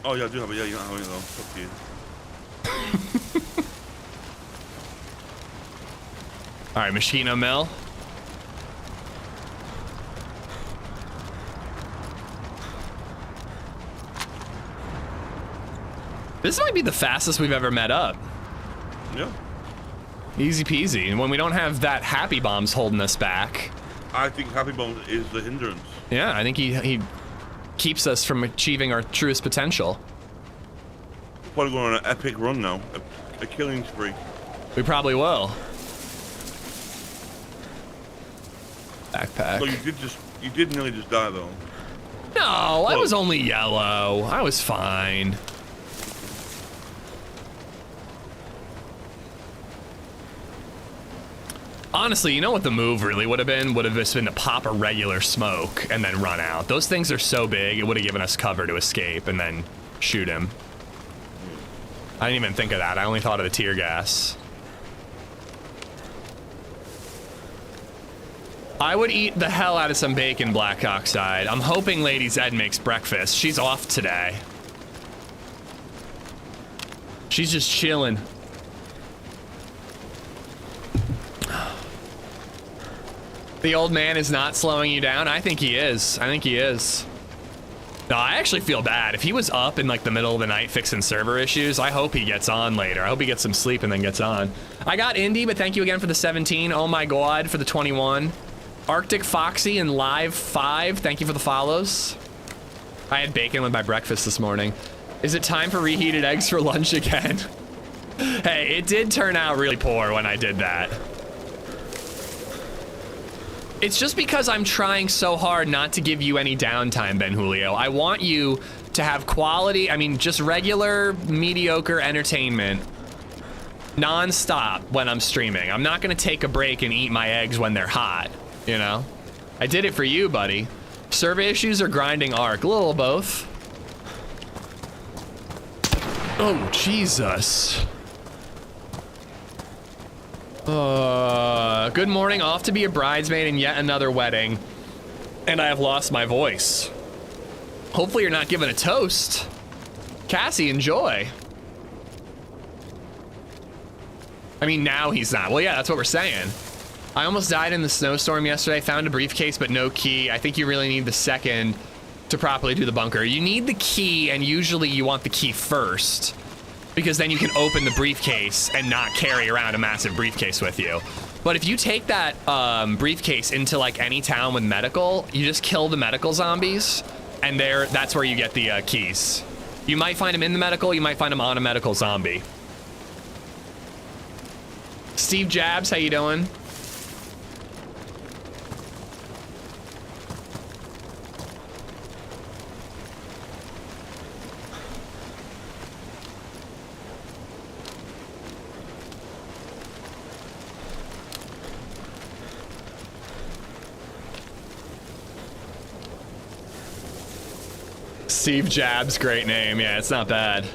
Oh yeah, I do have it. Yeah, you're not having it though. Fuck you. All right, Machino Mill. This might be the fastest we've ever met up. Yeah. Easy peasy. And when we don't have that happy bombs holding us back. I think Happy Bomb is the hindrance. Yeah, I think he keeps us from achieving our truest potential. Probably going on an epic run now. A killing spree. We probably will. Backpack. So you did nearly just die though. No, I was only yellow. I was fine. Honestly, you know what the move really would have been? Would have just been to pop a regular smoke and then run out. Those things are so big, it would have given us cover to escape and then shoot him. I didn't even think of that. I only thought of the tear gas. I would eat the hell out of some bacon, Black Oxide. I'm hoping LadyZed makes breakfast. She's off today. She's just chilling. The old man is not slowing you down? I think he is. I think he is. No, I actually feel bad. If he was up in like the middle of the night fixing server issues, I hope he gets on later. I hope he gets some sleep and then gets on. I got Indy, but thank you again for the 17. Oh my god, for the 21. Arctic Foxy and Live 5, thank you for the follows. I had bacon with my breakfast this morning. Is it time for reheated eggs for lunch again? Hey, it did turn out really poor when I did that. It's just because I'm trying so hard not to give you any downtime, Ben Julio. I want you to have quality, I mean, just regular, mediocre entertainment non-stop when I'm streaming. I'm not gonna take a break and eat my eggs when they're hot, you know? I did it for you, buddy. Server issues or grinding ARC? A little of both. Oh, Jesus. Good morning, off to be a bridesmaid in yet another wedding. And I have lost my voice. Hopefully you're not giving a toast. Cassie, enjoy. I mean, now he's not. Well, yeah, that's what we're saying. I almost died in the snowstorm yesterday. Found a briefcase, but no key. I think you really need the second to properly do the bunker. You need the key, and usually you want the key first, because then you can open the briefcase and not carry around a massive briefcase with you. But if you take that briefcase into like any town with medical, you just kill the medical zombies, and that's where you get the keys. You might find them in the medical, you might find them on a medical zombie. Steve Jabs, how you doing? Steve Jabs, great name. Yeah, it's not bad.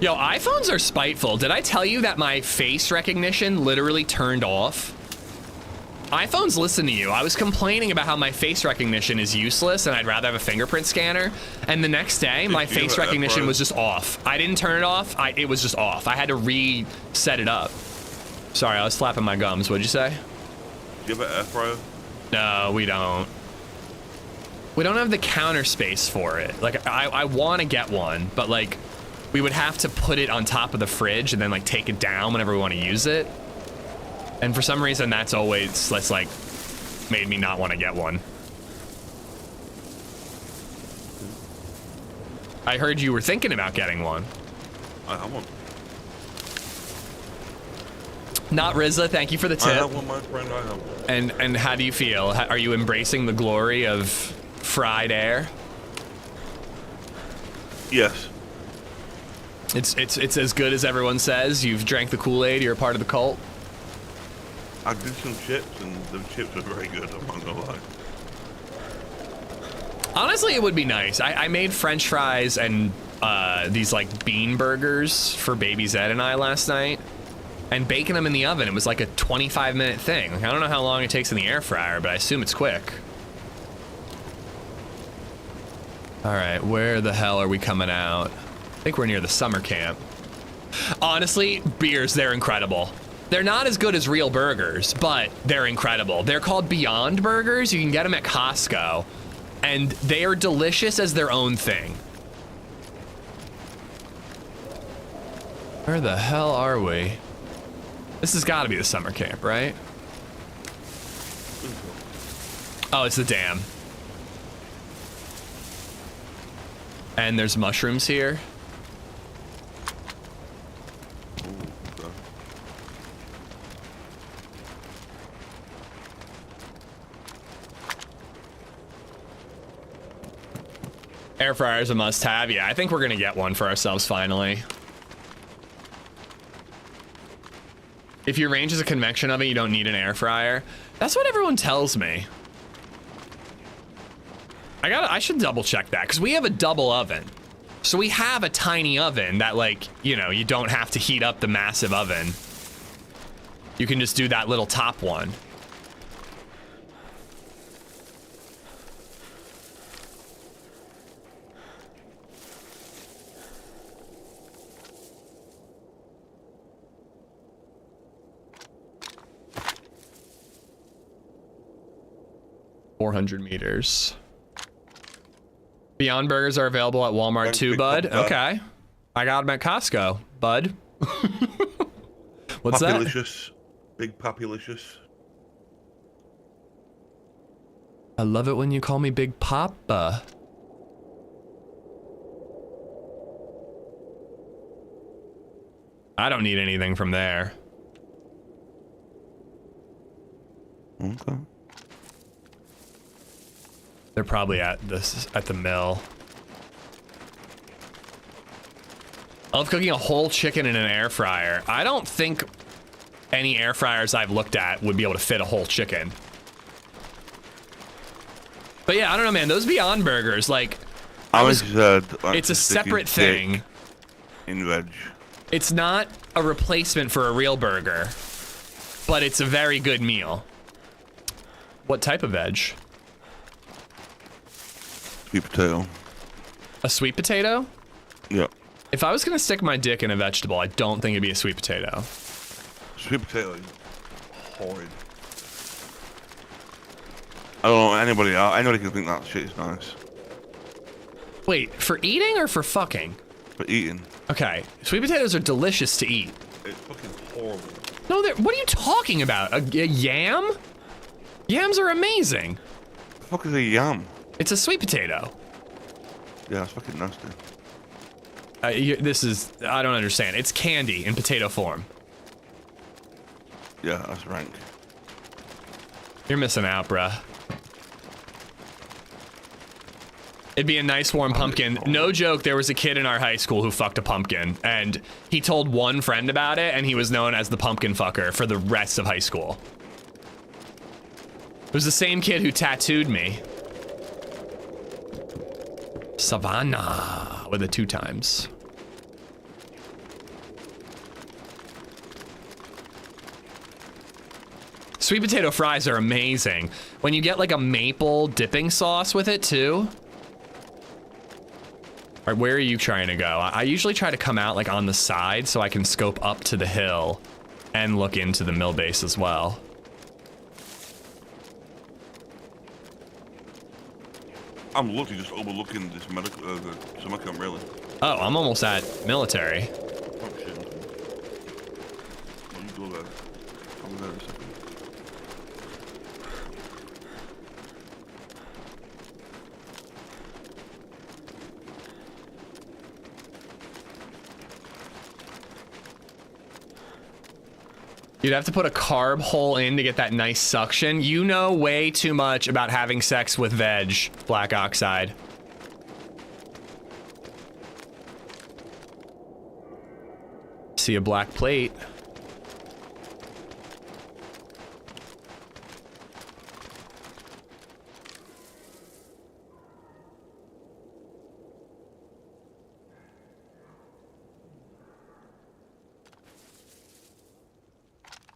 Yo, iPhones are spiteful. Did I tell you that my face recognition literally turned off? iPhones listen to you. I was complaining about how my face recognition is useless and I'd rather have a fingerprint scanner. And the next day, my face recognition was just off. I didn't turn it off. It was just off. I had to reset it up. Sorry, I was flapping my gums. What'd you say? Do you have an air fryer? No, we don't. We don't have the counter space for it. Like, I want to get one, but like, we would have to put it on top of the fridge and then like take it down whenever we want to use it. And for some reason, that's like made me not want to get one. I heard you were thinking about getting one. I have one. Not Rizza, thank you for the tip. I have one, my friend, I have one. And how do you feel? Are you embracing the glory of fried air? Yes. It's as good as everyone says. You've drank the Kool-Aid, you're a part of the cult. I did some chips and the chips are very good, I'm not gonna lie. Honestly, it would be nice. I made French fries and these like bean burgers for BabyZed and I last night. And baking them in the oven, it was like a 25-minute thing. Like, I don't know how long it takes in the air fryer, but I assume it's quick. All right, where the hell are we coming out? I think we're near the summer camp. Honestly, beers, they're incredible. They're not as good as real burgers, but they're incredible. They're called Beyond Burgers. You can get them at Costco. and they are delicious as their own thing. Where the hell are we? This has got to be the summer camp, right? Oh, it's the dam. And there's mushrooms here. Air fryer is a must-have. Yeah, I think we're gonna get one for ourselves finally. If your range is a convection oven, you don't need an air fryer. That's what everyone tells me. I should double check that because we have a double oven. So we have a tiny oven that, like, you know, you don't have to heat up the massive oven. You can just do that little top one. $400. Beyond Burgers are available at Walmart too, bud. Okay. I got them at Costco, bud. What's Papulicious. Big Papulicious. I love it when you call me Big Papa. I don't need anything from there. Okay. They're probably at the mill. I love cooking a whole chicken in an air fryer. I don't think any air fryers I've looked at would be able to fit a whole chicken. But yeah, I don't know, man. Those Beyond Burgers, like, it's a separate thing. In veg. It's not a replacement for a real burger, but it's a very good meal. What type of veg? Sweet potato. A sweet potato? Yeah. If I was gonna stick my dick in a vegetable, I don't think it'd be a sweet potato. Sweet potato is horrid. I don't know anybody else. Anybody can think that shit is nice. Wait, for eating or for fucking? For eating. Okay, sweet potatoes are delicious to eat. It's fucking horrible. No, what are you talking about? A yam? Yams are amazing. What the fuck is a yam? It's a sweet potato. Yeah, it's fucking nasty. I don't understand. It's candy in potato form. Yeah, that's rank. You're missing out, bruh. It'd be a nice warm pumpkin. No joke, there was a kid in our high school who fucked a pumpkin, and he told one friend about it, and he was known as the pumpkin fucker for the rest of high school. It was the same kid who tattooed me. Savannah with the 2 times. Sweet potato fries are amazing. When you get like a maple dipping sauce with it too. All right, where are you trying to go? I usually try to come out like on the side so I can scope up to the hill and look into the mill base as well. I'm literally just overlooking this medical, the summer camp, really. Oh, I'm almost at military. Oh shit. Well, you go there. I'll be there in a second. You'd have to put a carb hole in to get that nice suction. You know way too much about having sex with veg, Black Oxide. See a black plate.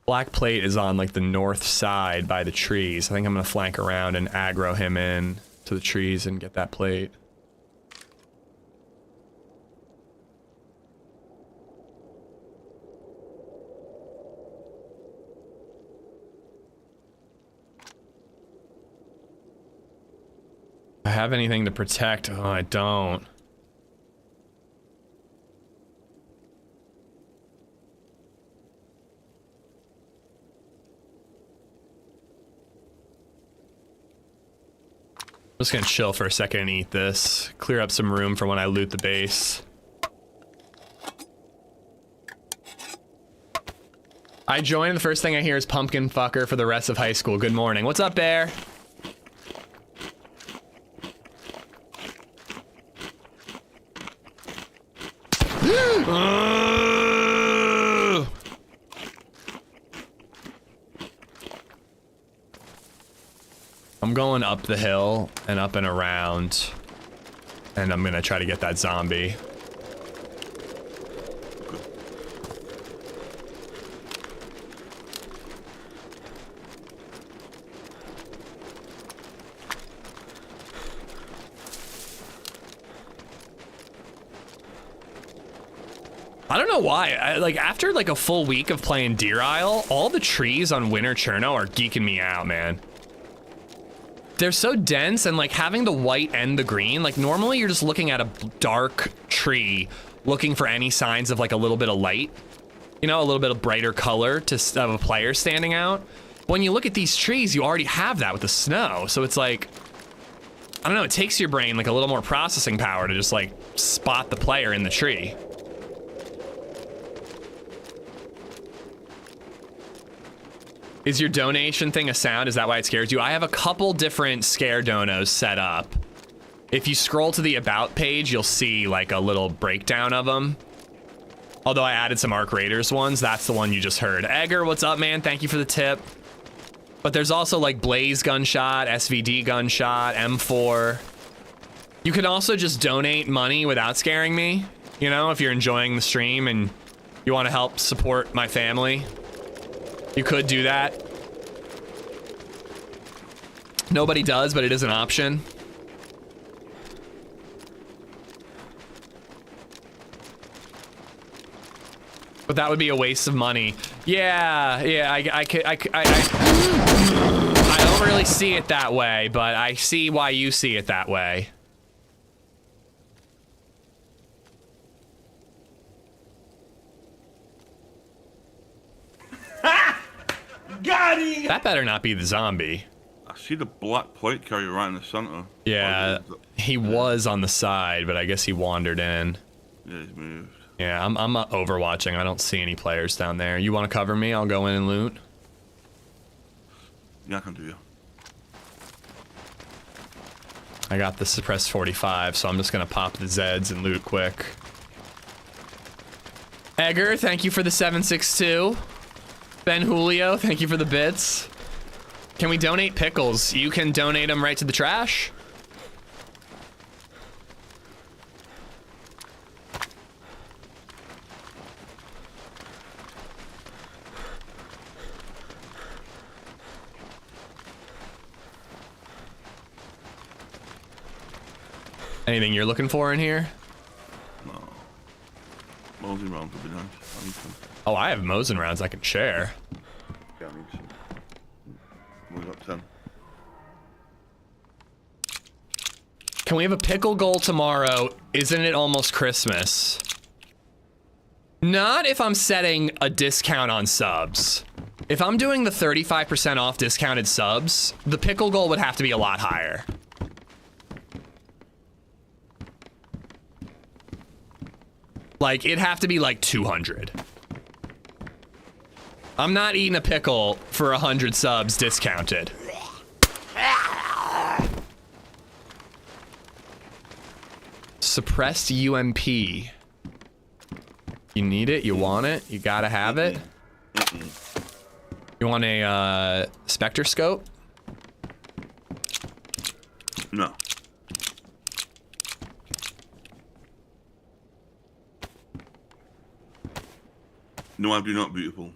Black plate is on like the north side by the trees. I think I'm gonna flank around and aggro him in to the trees and get that plate. I have anything to protect? Oh, I don't. I'm just gonna chill for a second and eat this. Clear up some room for when I loot the base. I joined, the first thing I hear is pumpkin fucker for the rest of high school. Good morning. What's up, Bear? I'm going up the hill and up and around, and I'm gonna try to get that zombie. I don't know why, like after like a full week of playing Deer Isle, all the trees on Winter Cherno are geeking me out, man. They're so dense, and like having the white and the green, like normally you're just looking at a dark tree looking for any signs of like a little bit of light, you know, a little bit of brighter color to of a player standing out. When you look at these trees, you already have that with the snow, so it's like, I don't know, it takes your brain like a little more processing power to just like spot the player in the tree. Is your donation thing a sound? Is that why it scares you? I have a couple different scare donos set up. If you scroll to the about page, you'll see like a little breakdown of them. Although I added some ARC Raiders ones, that's the one you just heard. Egger, what's up, man? Thank you for the tip. But there's also like Blaze gunshot, SVD gunshot, M4. You can also just donate money without scaring me. You know, if you're enjoying the stream and you want to help support my family. You could do that. Nobody does, but it is an option. But that would be a waste of money. Yeah, I don't really see it that way, but I see why you see it that way. Got him! That better not be the zombie. I see the black plate carrier right in the center. Yeah, he was on the side, but I guess he wandered in. Yeah, he's moved. Yeah, I'm overwatching. I don't see any players down there. You want to cover me? I'll go in and loot. Yeah, I can do you. I got the suppressed 45, so I'm just gonna pop the Zeds and loot quick. Egger, thank you for the 762. Ben Julio, thank you for the bits. Can we donate pickles? You can donate them right to the trash. Anything you're looking for in here? No. Mosin rounds would be nice. I need some. Oh, I have Mosin rounds I can share. Yeah, I need some. We got 10. Can we have a pickle goal tomorrow? Isn't it almost Christmas? Not if I'm setting a discount on subs. If I'm doing the 35% off discounted subs, the pickle goal would have to be a lot higher. Like, it'd have to be like 200. I'm not eating a pickle for 100 subs discounted. Suppressed UMP. You need it? You want it? You gotta have it? You want a Spectre scope? No. No, I do not, beautiful.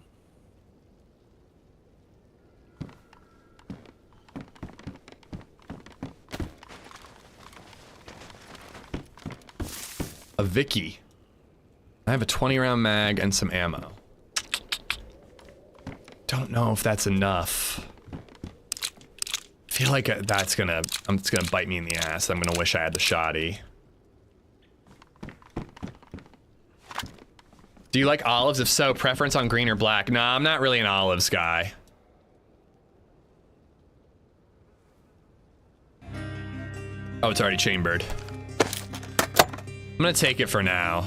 A Vicky. I have a 20-round mag and some ammo. Don't know if that's enough. feel like it's gonna bite me in the ass. I'm gonna wish I had the shoddy. Do you like olives? If so, preference on green or black? Nah, I'm not really an olives guy. Oh, it's already chambered. I'm gonna take it for now.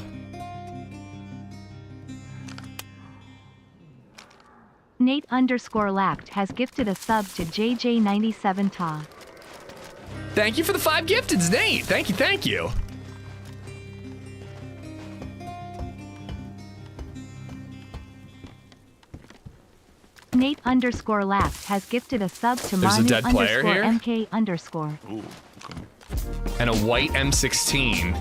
Nate_lacked has gifted a sub to JJ97 Ta. Thank you for the 5 gifteds, Nate. Thank you, thank you. Nate_lacked has gifted a sub to There's a dead player here? Marnie_MK_. Ooh, okay. And a white M16.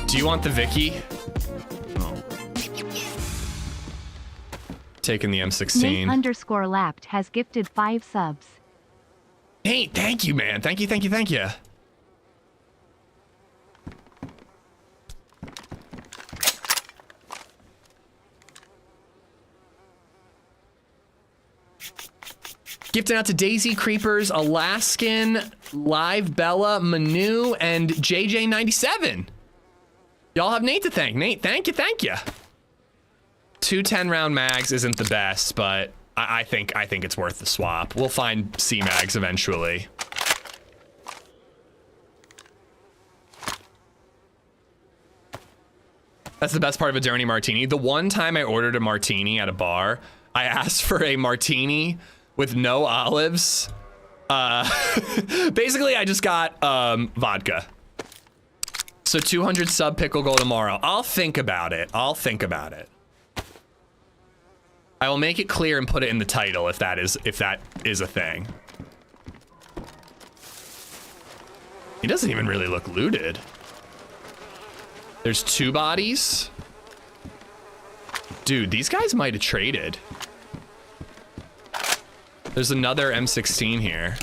Do you want the Vicky? No. Taking the M16. Nate_lacked has gifted 5 subs. Nate, thank you, man. Thank you, thank you, thank you. Gifting out to DayZ, Creepers, Alaskan, Live Bella, Manu, and JJ97. Y'all have Nate to thank. Nate, thank you, thank you. 2 10-round mags isn't the best, but I think it's worth the swap. We'll find C mags eventually. That's the best part of a dirty martini. The one time I ordered a martini at a bar, I asked for a martini with no olives. Basically, I just got vodka. So 200 sub pickle goal tomorrow. I'll think about it. I'll think about it. I will make it clear and put it in the title if that is a thing. He doesn't even really look looted. There's 2 bodies. Dude, these guys might have traded. There's another M16 here.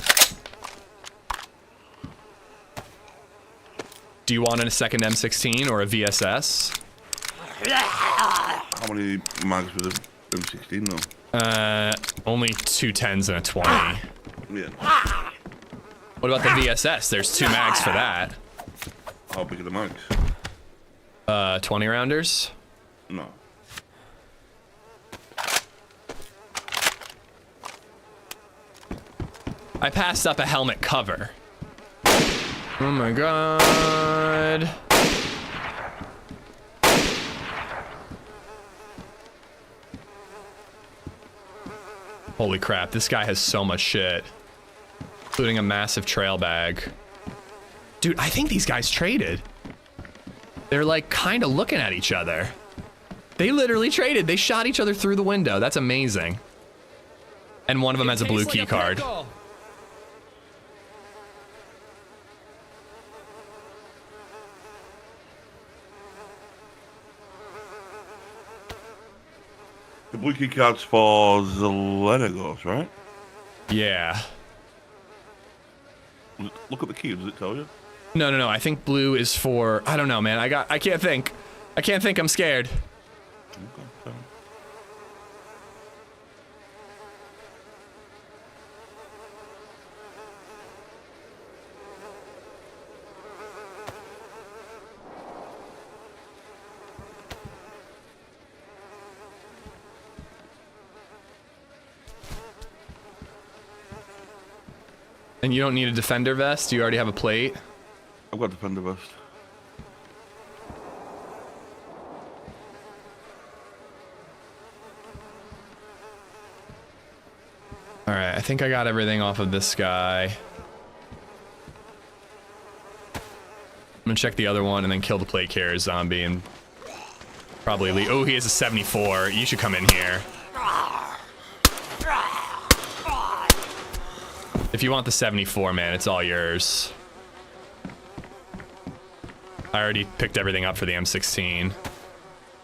Do you want a second M16 or a VSS? How many mags with the M16 though? Only 2 10s and a 20. Yeah. What about the VSS? There's 2 mags for that. How big are the mags? 20 rounders? No. I passed up a helmet cover. Oh my god. Holy crap, this guy has so much shit. Including a massive trail bag. Dude, I think these guys traded. They're like kind of looking at each other. They literally traded. They shot each other through the window. That's amazing. And one of them has a blue key card. The blue key card's for Zelenagos, right? Yeah. Look at the key, does it tell you? No. I think blue is for, I don't know, man. I can't think. I'm scared. Okay. And you don't need a defender vest? You already have a plate? I've got defender vest. Alright, I think I got everything off of this guy. I'm gonna check the other one and then kill the plate carrier zombie and probably leave. Oh, he has a 74. You should come in here. If you want the 74, man, it's all yours. I already picked everything up for the M16.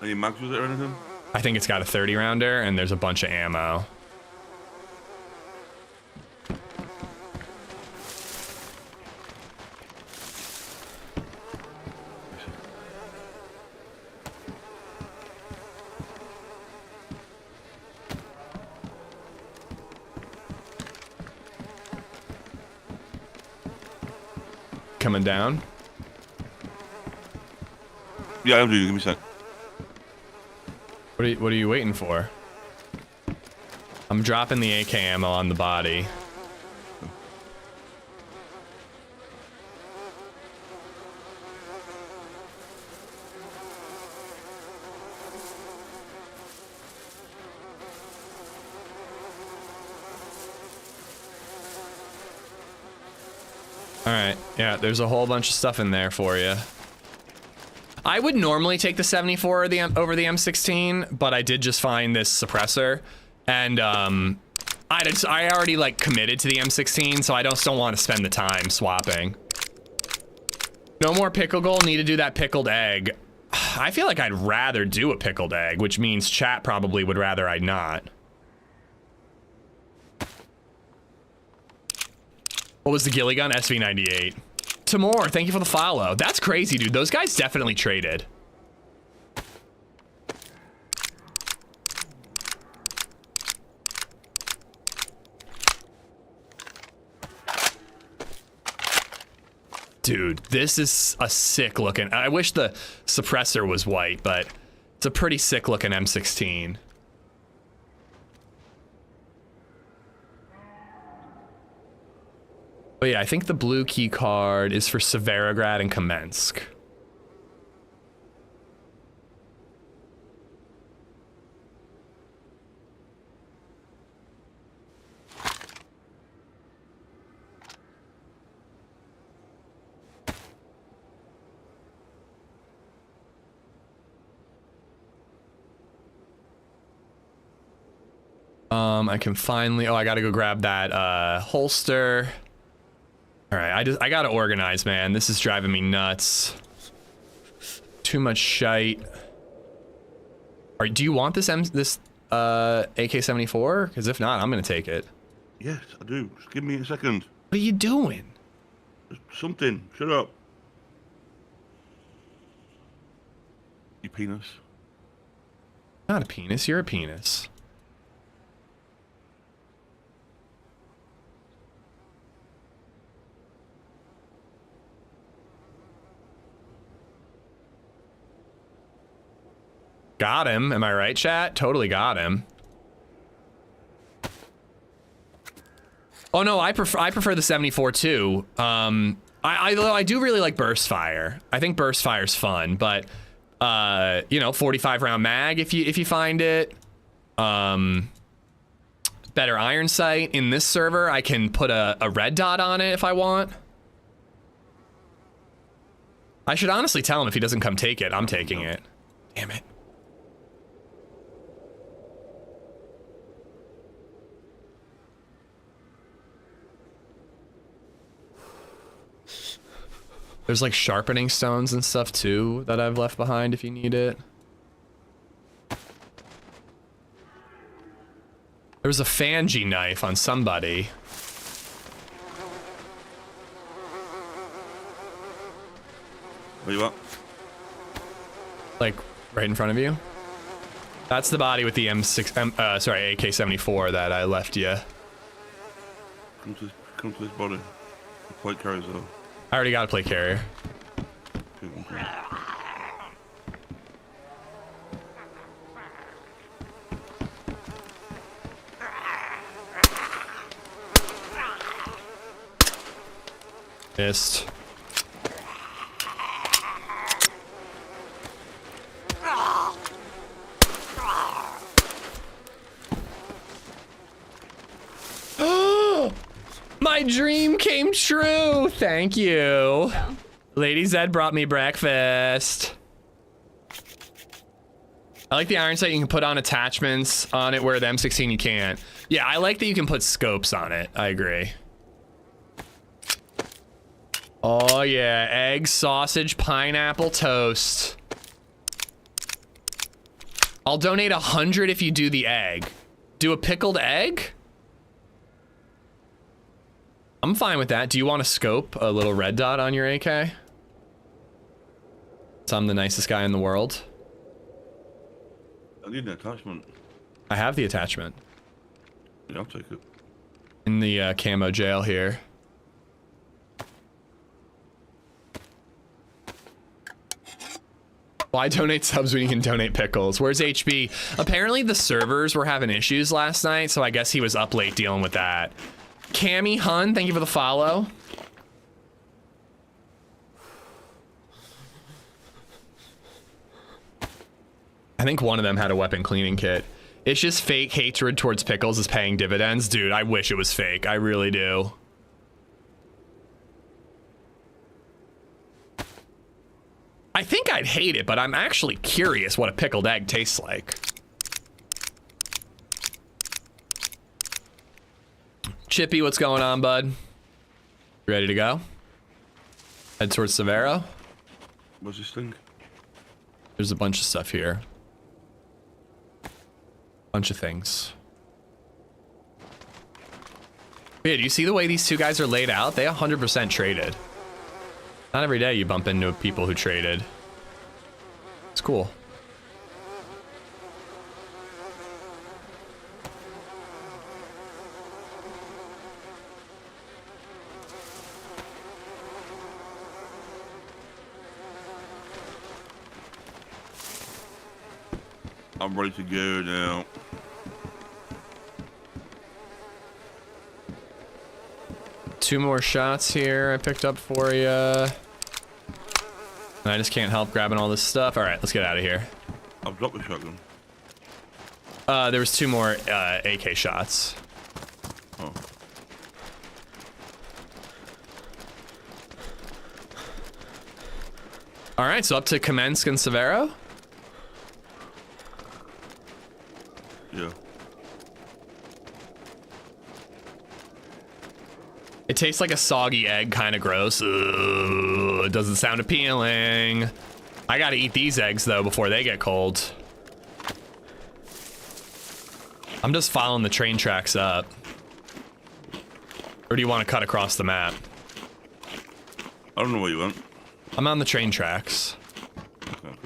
Any mags with it or anything? I think it's got a 30 rounder and there's a bunch of ammo. coming down? Yeah, I'll do. Give me a sec. What are you waiting for? I'm dropping the AK ammo on the body. Alright, yeah, there's a whole bunch of stuff in there for you. I would normally take the 74 over the M16, but I did just find this suppressor, and I already like committed to the M16, so I just don't want to spend the time swapping. No more pickle goal, need to do that pickled egg. I feel like I'd rather do a pickled egg, which means chat probably would rather I not. What was the ghillie gun? SV98. Timur, thank you for the follow. That's crazy, dude. Those guys definitely traded. Dude, this is a sick looking. I wish the suppressor was white, but it's a pretty sick looking M16. But yeah, I think the blue key card is for Severograd and Kamensk. I can finally, oh, I gotta go grab that holster. All right, I gotta organize, man. This is driving me nuts. Too much shite. All right, do you want this AK-74? Because if not, I'm gonna take it. Yes, I do. Just give me a second. What are you doing? Something. Shut up. You penis. Not a penis, you're a penis. Got him, am I right, chat? Totally got him. Oh no, I prefer the 74 too. I do really like burst fire. I think burst fire's fun, but you know, 45 round mag if you find it. Better iron sight. In this server, I can put a red dot on it if I want. I should honestly tell him if he doesn't come take it, I'm taking it. Damn it. There's like sharpening stones and stuff too that I've left behind if you need it. There was a Fangi knife on somebody. Where you at? Like right in front of you. That's the body with the sorry, AK-74 that I left you. Come to this body. The plate carries though. I already got a plate carrier. Okay. Missed. My dream came true. Thank you. LadyZed brought me breakfast. I like the iron sight. You can put on attachments on it where the M16 you can't. Yeah, I like that you can put scopes on it. I agree. Oh yeah, egg, sausage, pineapple, toast. I'll donate 100 if you do the egg. Do a pickled egg? I'm fine with that. Do you want to scope a little red dot on your AK? So I'm the nicest guy in the world. I need an attachment. I have the attachment. Yeah, I'll take it. In the camo jail here. Why donate subs when you can donate pickles? Where's HB? Apparently the servers were having issues last night, so I guess he was up late dealing with that. Cammy Hun, thank you for the follow. I think one of them had a weapon cleaning kit. It's just fake hatred towards pickles is paying dividends. Dude, I wish it was fake. I really do. I think I'd hate it, but I'm actually curious what a pickled egg tastes like. Chippy, what's going on, bud? Ready to go? Head towards Severo. What's this thing? There's a bunch of stuff here. Bunch of things. Yeah, do you see the way these two guys are laid out? They 100% traded. Not every day you bump into people who traded. It's cool. I'm ready to go now. Two more shots here I picked up for you. And I just can't help grabbing all this stuff. All right, let's get out of here. I've dropped the shotgun. There was two more AK shots. Oh. All right, so up to Kamensk and Severo. Yeah. It tastes like a soggy egg, kind of gross. Ugh, it doesn't sound appealing. I gotta eat these eggs though before they get cold. I'm just following the train tracks up. Or do you want to cut across the map? I don't know where you went. I'm on the train tracks. Okay, okay.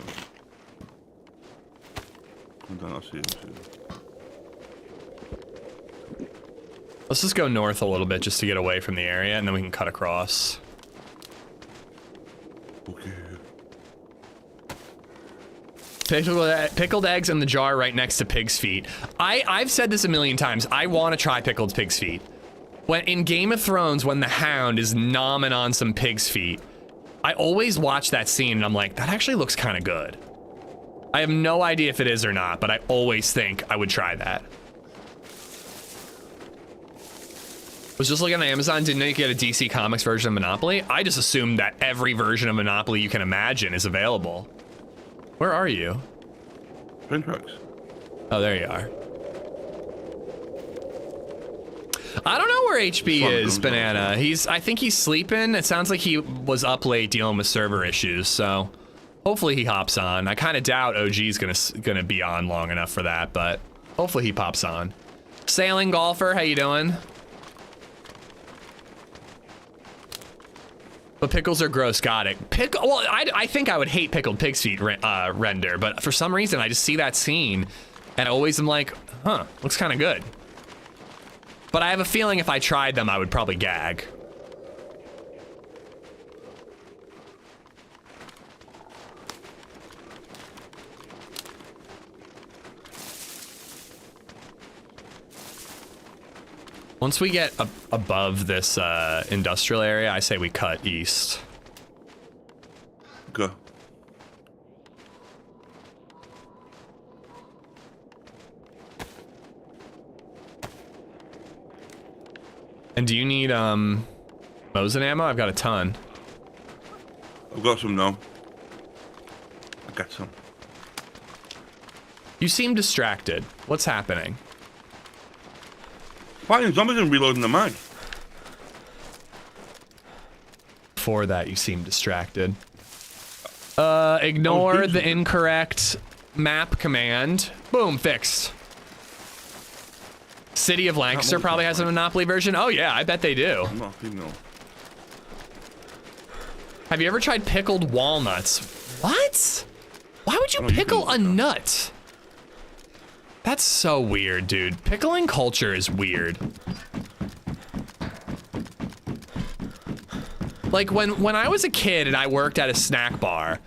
Come down, I see it. Let's just go north a little bit just to get away from the area, and then we can cut across. Okay. Pickled eggs in the jar right next to pig's feet. I've said this a million times. I want to try pickled pig's feet. When in Game of Thrones, when the Hound is nomming on some pig's feet, I always watch that scene and I'm like, that actually looks kind of good. I have no idea if it is or not, but I always think I would try that. Was just looking on Amazon, didn't know you could get a DC Comics version of Monopoly. I just assumed that every version of Monopoly you can imagine is available. Where are you? Train tracks. Oh, there you are. I don't know where HB is, Banana. I think he's sleeping. It sounds like he was up late dealing with server issues, so hopefully he hops on. I kind of doubt OG's gonna be on long enough for that, but hopefully he pops on. Sailing Golfer, how you doing? But pickles are gross, got it. Well, I think I would hate pickled pig's feet render, but for some reason I just see that scene and I always am like, huh, looks kind of good. But I have a feeling if I tried them, I would probably gag. Once we get above this industrial area, I say we cut east. Go. And do you need Mosin ammo? I've got a ton. I've got some now. I got some. You seem distracted. What's happening? Fighting zombies and reloading the mag. Before that, you seem distracted. Ignore the incorrect map command. Boom, fixed. City of Lancaster probably has a Monopoly version. Oh yeah, I bet they do. I'm not a female. Have you ever tried pickled walnuts? What? Why would you pickle a nut? That's so weird, dude. Pickling culture is weird. Like when I was a kid and I worked at a snack bar,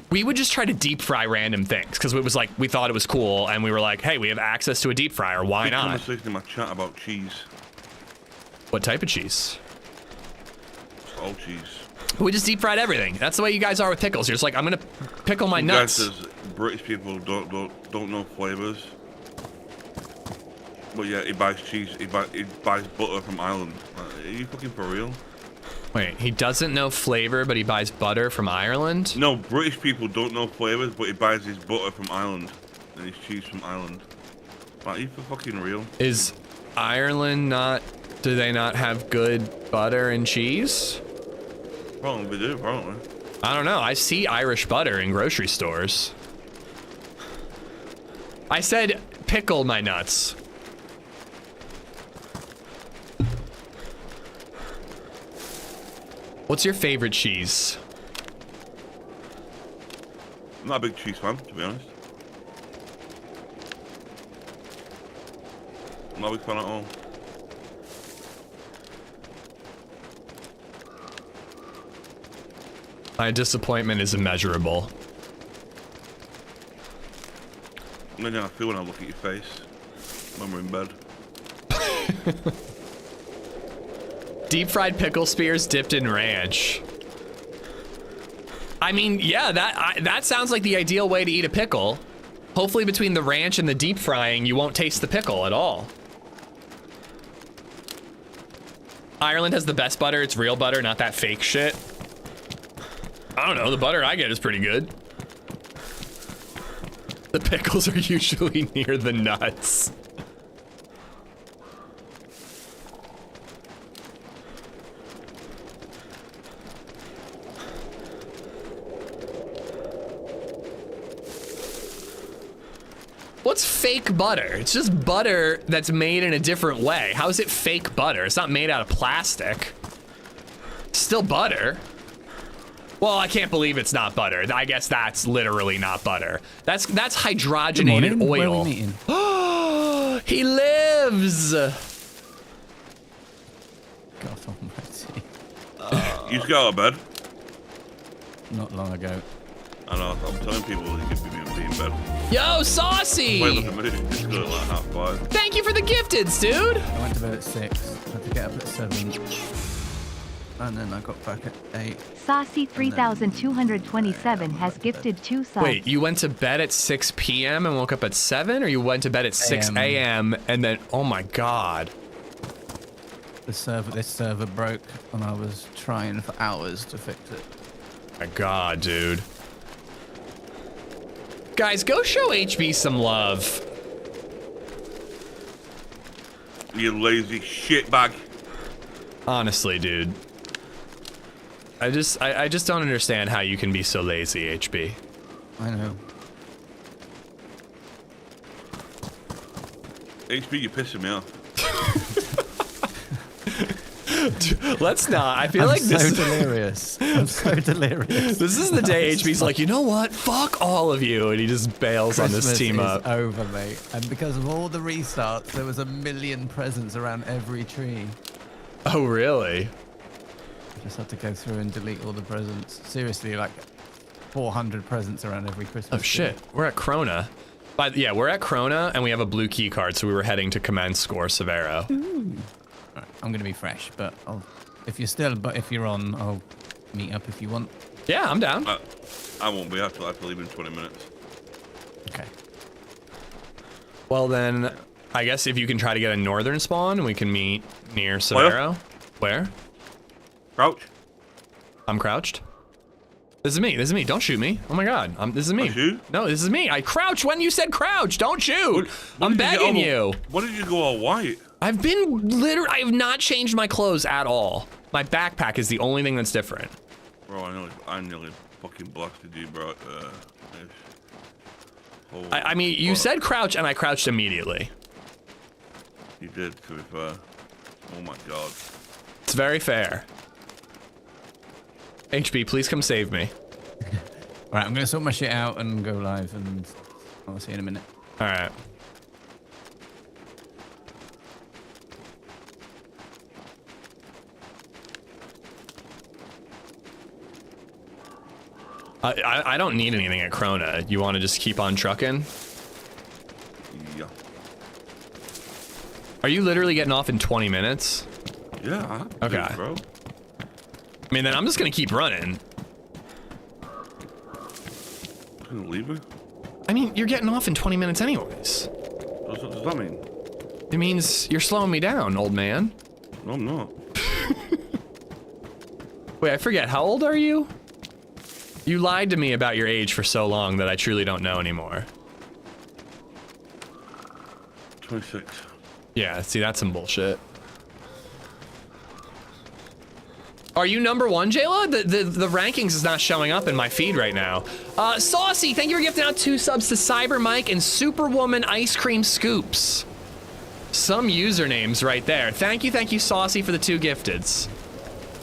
we would just try to deep fry random things because it was like we thought it was cool, and we were like, hey, we have access to a deep fryer. Why not? Conversation in my chat about cheese. What type of cheese? All cheese. We just deep fried everything. That's the way you guys are with pickles. You're just like, I'm gonna pickle my nuts. Guys says British people don't know flavors. But yeah, he buys cheese. He buys butter from Ireland. Are you fucking for real? Wait, he doesn't know flavor, but he buys butter from Ireland? No, British people don't know flavors, but he buys his butter from Ireland and his cheese from Ireland. Are you for fucking real? Is Ireland not? Do they not have good butter and cheese? Probably they do, probably. I don't know. I see Irish butter in grocery stores. I said pickle my nuts. What's your favorite cheese? I'm not a big cheese fan, to be honest. I'm not a big fan at all. My disappointment is immeasurable. I know how I feel when I look at your face when we're in bed. Deep fried pickle spears dipped in ranch. I mean, yeah, that sounds like the ideal way to eat a pickle. Hopefully between the ranch and the deep frying, you won't taste the pickle at all. Ireland has the best butter. It's real butter, not that fake shit. I don't know, the butter I get is pretty good. The pickles are usually near the nuts. What's fake butter? It's just butter that's made in a different way. How is it fake butter? It's not made out of plastic. It's still butter. Well, I can't believe it's not butter. I guess that's literally not butter. That's hydrogenated oil. Where are we meeting? He lives. God almighty. You just got out of bed? Not long ago. I know, I'm telling people you could be in bed. Yo, Saucy! Wait, look at me. It's good at like 5:30. Thank you for the gifteds, dude. I went to bed at 6. Had to get up at 7. And then I got back at 8. Saucy 3227 has gifted 2 subs. Wait, you went to bed at 6 p.m. and woke up at 7, or you went to bed at 6 a.m. and then, oh my God. This server broke, and I was trying for hours to fix it. My God, dude. Guys, go show HB some love. You lazy shitbag. Honestly, dude. I just don't understand how you can be so lazy, HB. I know. HB, you're pissing me off. Dude, let's not. I feel I'm like so this is delirious. I'm so delirious. this is the day HB's like, you know what? Fuck all of you, and he just bails on this Christmas team is up. over, mate. And because of all the restarts, there was 1 million presents around every tree. Oh, really? I just had to go through and delete all the presents. Seriously, like 400 presents around every Christmas Oh shit, tree. we're at Krona. But yeah, we're at Krona, and we have a blue key card, so we were heading to commence score Severo. Right, I'm gonna be fresh, but if you're on, I'll meet up if you want. Yeah, I'm down. I won't be. I have to leave in 20 minutes. Okay. Well then, I guess if you can try to get a northern spawn, we can meet near Severo. Where? Crouch. I'm crouched. This is me. Don't shoot me. Oh my God. This is me. You? No, this is me. I crouched when you said crouch. Don't shoot. I'm begging you. What did you go all white? I have not changed my clothes at all. My backpack is the only thing that's different. Bro, I nearly fucking blasted you, bro. I mean, you said crouch and I crouched immediately. You did, to be fair. Oh my God. It's very fair. HB, please come save me. Alright, I'm gonna sort my shit out and go live, and I'll see you in a minute. All right. I don't need anything at Krona. You want to just keep on trucking? Yeah. Are you literally getting off in 20 minutes? Yeah. Okay. Bro. I mean, then I'm just gonna keep running. Gonna leave me? I mean, you're getting off in 20 minutes anyways. What does that mean? It means you're slowing me down, old man. No, I'm not. Wait, I forget. How old are you? You lied to me about your age for so long that I truly don't know anymore. 26. Yeah, see, that's some bullshit. Are you number one, Jayla? The rankings is not showing up in my feed right now. Saucy, thank you for gifting out 2 subs to Cyber Mike and Superwoman Ice Cream Scoops. Some usernames right there. Thank you, Saucy, for the 2 gifteds.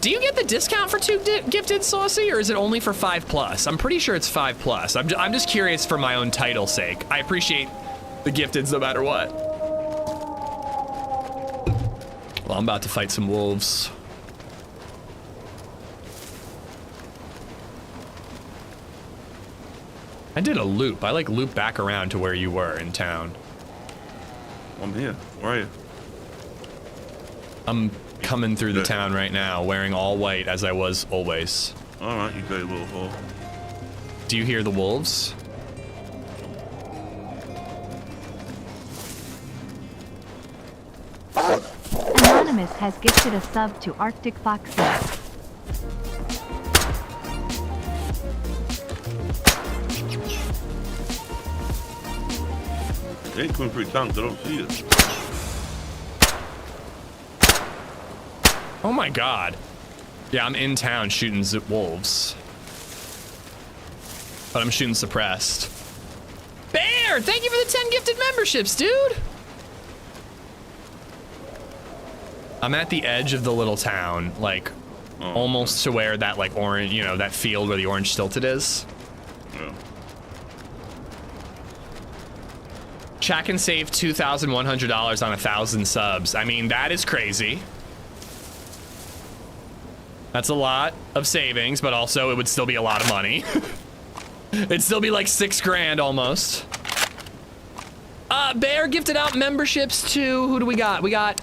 Do you get the discount for 2 gifted, Saucy, or is it only for 5+? I'm pretty sure it's 5+. I'm just curious for my own title's sake. I appreciate the gifteds no matter what. Well, I'm about to fight some wolves. I did a loop. I like loop back around to where you were in town. I'm here. Where are you? I'm coming through the town right now, wearing all white as I was always. Alright, you go, you little whore. Do you hear the wolves? Anonymous has gifted a sub to Arctic Foxy. They ain't coming through town, they don't see you. Oh my god. Yeah, I'm in town shooting wolves. But I'm shooting suppressed. Bear, thank you for the 10 gifted memberships, dude. I'm at the edge of the little town, like almost to where that like orange, you know, that field where the orange stilted is. Yeah. Chat can save $2,100 on 1,000 subs. I mean, that is crazy. That's a lot of savings, but also it would still be a lot of money. It'd still be like 6 grand almost. Bear gifted out memberships to, who do we got? We got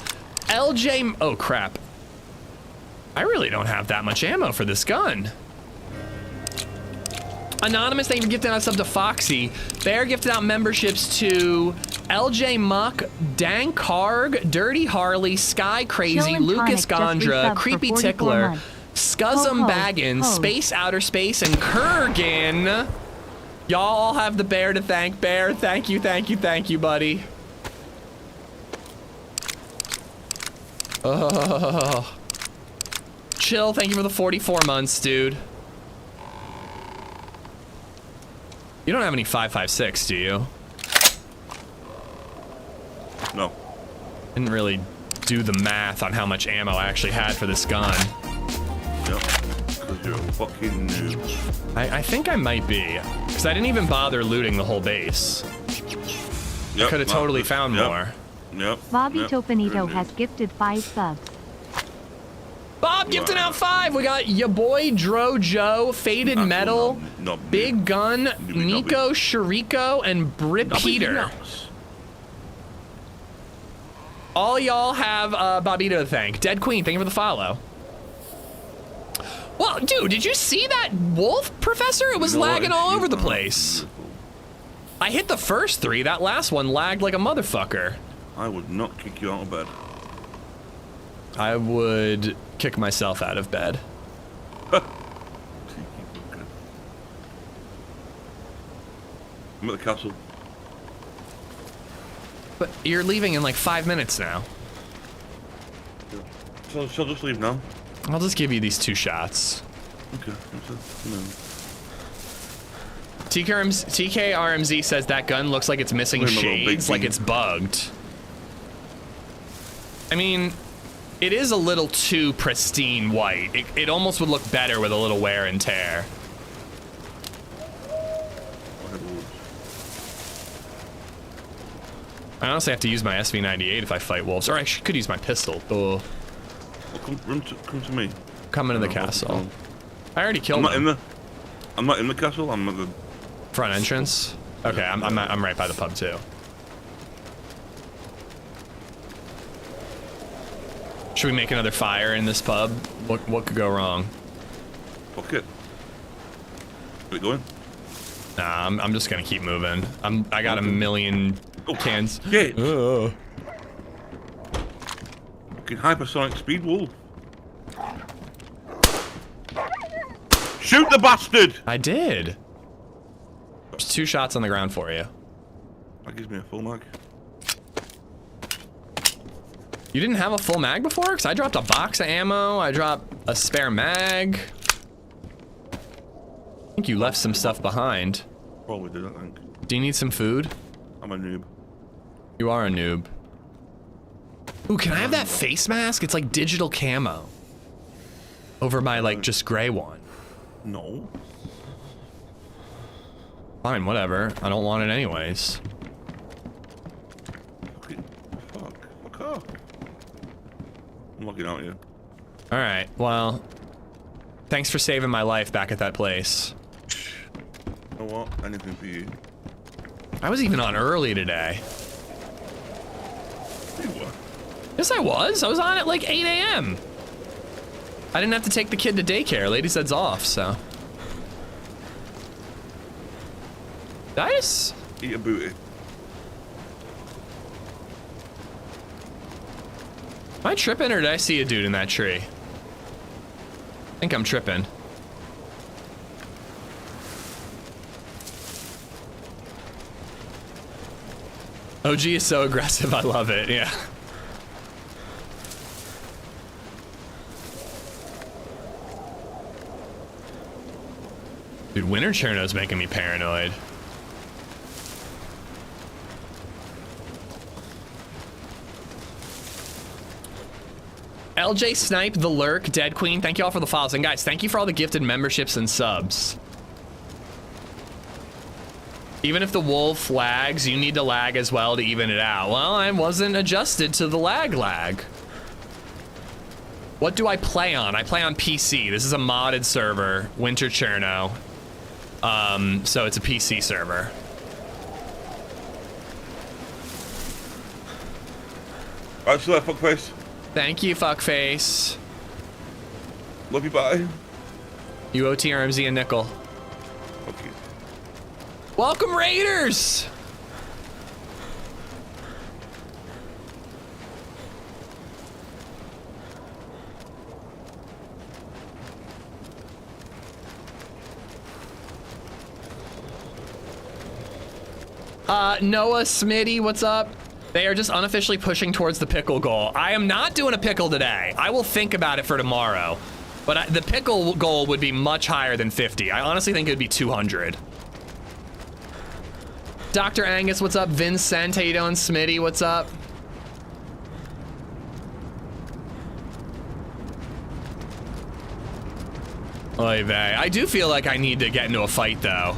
LJ, oh crap. I really don't have that much ammo for this gun. Anonymous, thank you for gifting out a sub to Foxy. Bear gifted out memberships to LJ Muck, Dankarg, Dirty Harley, Sky Crazy, Chillin' Lucas Tonic just Gondra, resubbed for Creepy 44 Tickler, months. Scuzzum Ho, ho, Baggins, ho. Space Outer Space, and Kurgan. Y'all all have the bear to thank. Bear, thank you, buddy. Chill, thank you for the 44 months, dude. You don't have any 5.56, do you? No. Didn't really do the math on how much ammo I actually had for this gun. Yep. Because you're a fucking noob. I think I might be, because I didn't even bother looting the whole base. Yep, Could have totally found more. Yep. Bobby yep. Topanito You're a has noob. gifted 5 subs. Bob gifting out 5. We got ya boy Dro Joe, Faded Not Metal, not me. Big Gun, me. Nico Shiriko, and Brit Not me, Peter. nuts. All y'all have Bobito to thank. Dead Queen, thank you for the follow. Well, dude, did you see that wolf, Professor? It was You know what? lagging all It's over the beautiful. place. I hit the first 3. That last one lagged like a motherfucker. I would not kick you out of bed. I would kick myself out of bed. I'm at the castle. But you're leaving in like 5 minutes now. So shall I just leave now? I'll just give you these 2 shots. Okay. TKRMZ says that gun looks like it's missing Look at my little big shades, like bean. it's bugged. I mean, it is a little too pristine white. It almost would look better with a little wear and tear. I honestly have to use my SV98 if I fight wolves, or I could use my pistol. Oh, Well, come to me. come into the No, castle. no. I already I'm killed not in him. I'm not in the castle. I'm at the front entrance. Okay, I'm right by the pub too. Should we make another fire in this pub? What could go wrong? Fuck it. Get it going. Nah, I'm just gonna keep moving. I got a million cans. Shit. Fucking hypersonic speed wolf. Shoot the bastard! I did. There's 2 shots on the ground for you. That gives me a full mag. You didn't have a full mag before? Because I dropped a box of ammo. I dropped a spare mag. I think you left some stuff behind. Probably did, I think. Do you need some food? I'm a noob. You are a noob. Ooh, can I have that face mask? It's like digital camo. Over my like just gray one. No. Fine, whatever. I don't want it anyways. Fuck off. I'm looking out here. All right, well, thanks for saving my life back at that place. You know what? Anything for you. I was even on early today. You were. Yes, I was. I was on at like 8 a.m. I didn't have to take the kid to daycare. LadyZed's off, so. Nice. Eat a booty. Am I tripping or did I see a dude in that tree? I think I'm tripping. OG is so aggressive, I love it, yeah. Dude, Winter Chernarus making me paranoid. LJ Snipe, The Lurk, Dead Queen, thank you all for the follows. And guys, thank you for all the gifted memberships and subs. Even if the wolf lags, you need to lag as well to even it out. Well, I wasn't adjusted to the lag. What do I play on? I play on PC. This is a modded server, Winter Cherno. So it's a PC server. Alright, so that fuckface. Thank you, fuckface. Love you, bye. UOT, RMZ, and Nickel. Fuck you. Welcome, Raiders! Noah Smitty, what's up? They are just unofficially pushing towards the pickle goal. I am not doing a pickle today. I will think about it for tomorrow. But the pickle goal would be much higher than 50. I honestly think it would be 200. Dr. Angus, what's up? Vincent, how you doing? Smitty, what's up? Oy vey. I do feel like I need to get into a fight, though.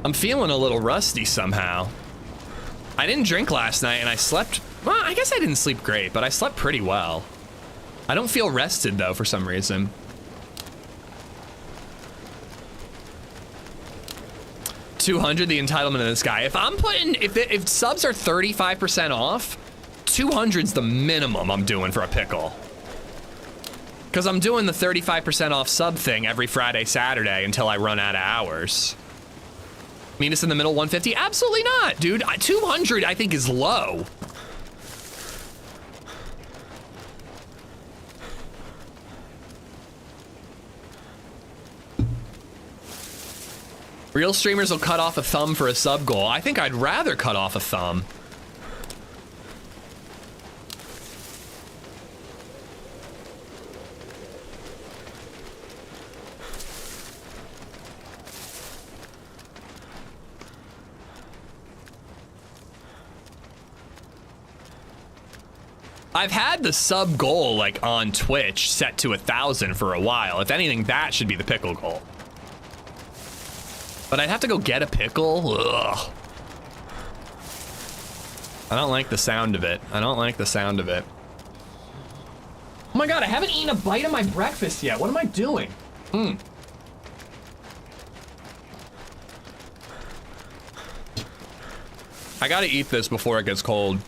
I'm feeling a little rusty somehow. I didn't drink last night and I slept, well, I guess I didn't sleep great, but I slept pretty well. I don't feel rested though for some reason. $200, the entitlement of this guy. If I'm putting, if subs are 35% off, 200's the minimum I'm doing for a pickle. Because I'm doing the 35% off sub thing every Friday, Saturday until I run out of hours. Meet us in the middle, 150? Absolutely not, dude. 200 I think is low. Real streamers will cut off a thumb for a sub goal. I think I'd rather cut off a thumb. I've had the sub goal like on Twitch set to 1,000 for a while. If anything, that should be the pickle goal. But I'd have to go get a pickle. Ugh. I don't like the sound of it. I don't like the sound of it. Oh my God, I haven't eaten a bite of my breakfast yet. What am I doing? I gotta eat this before it gets cold.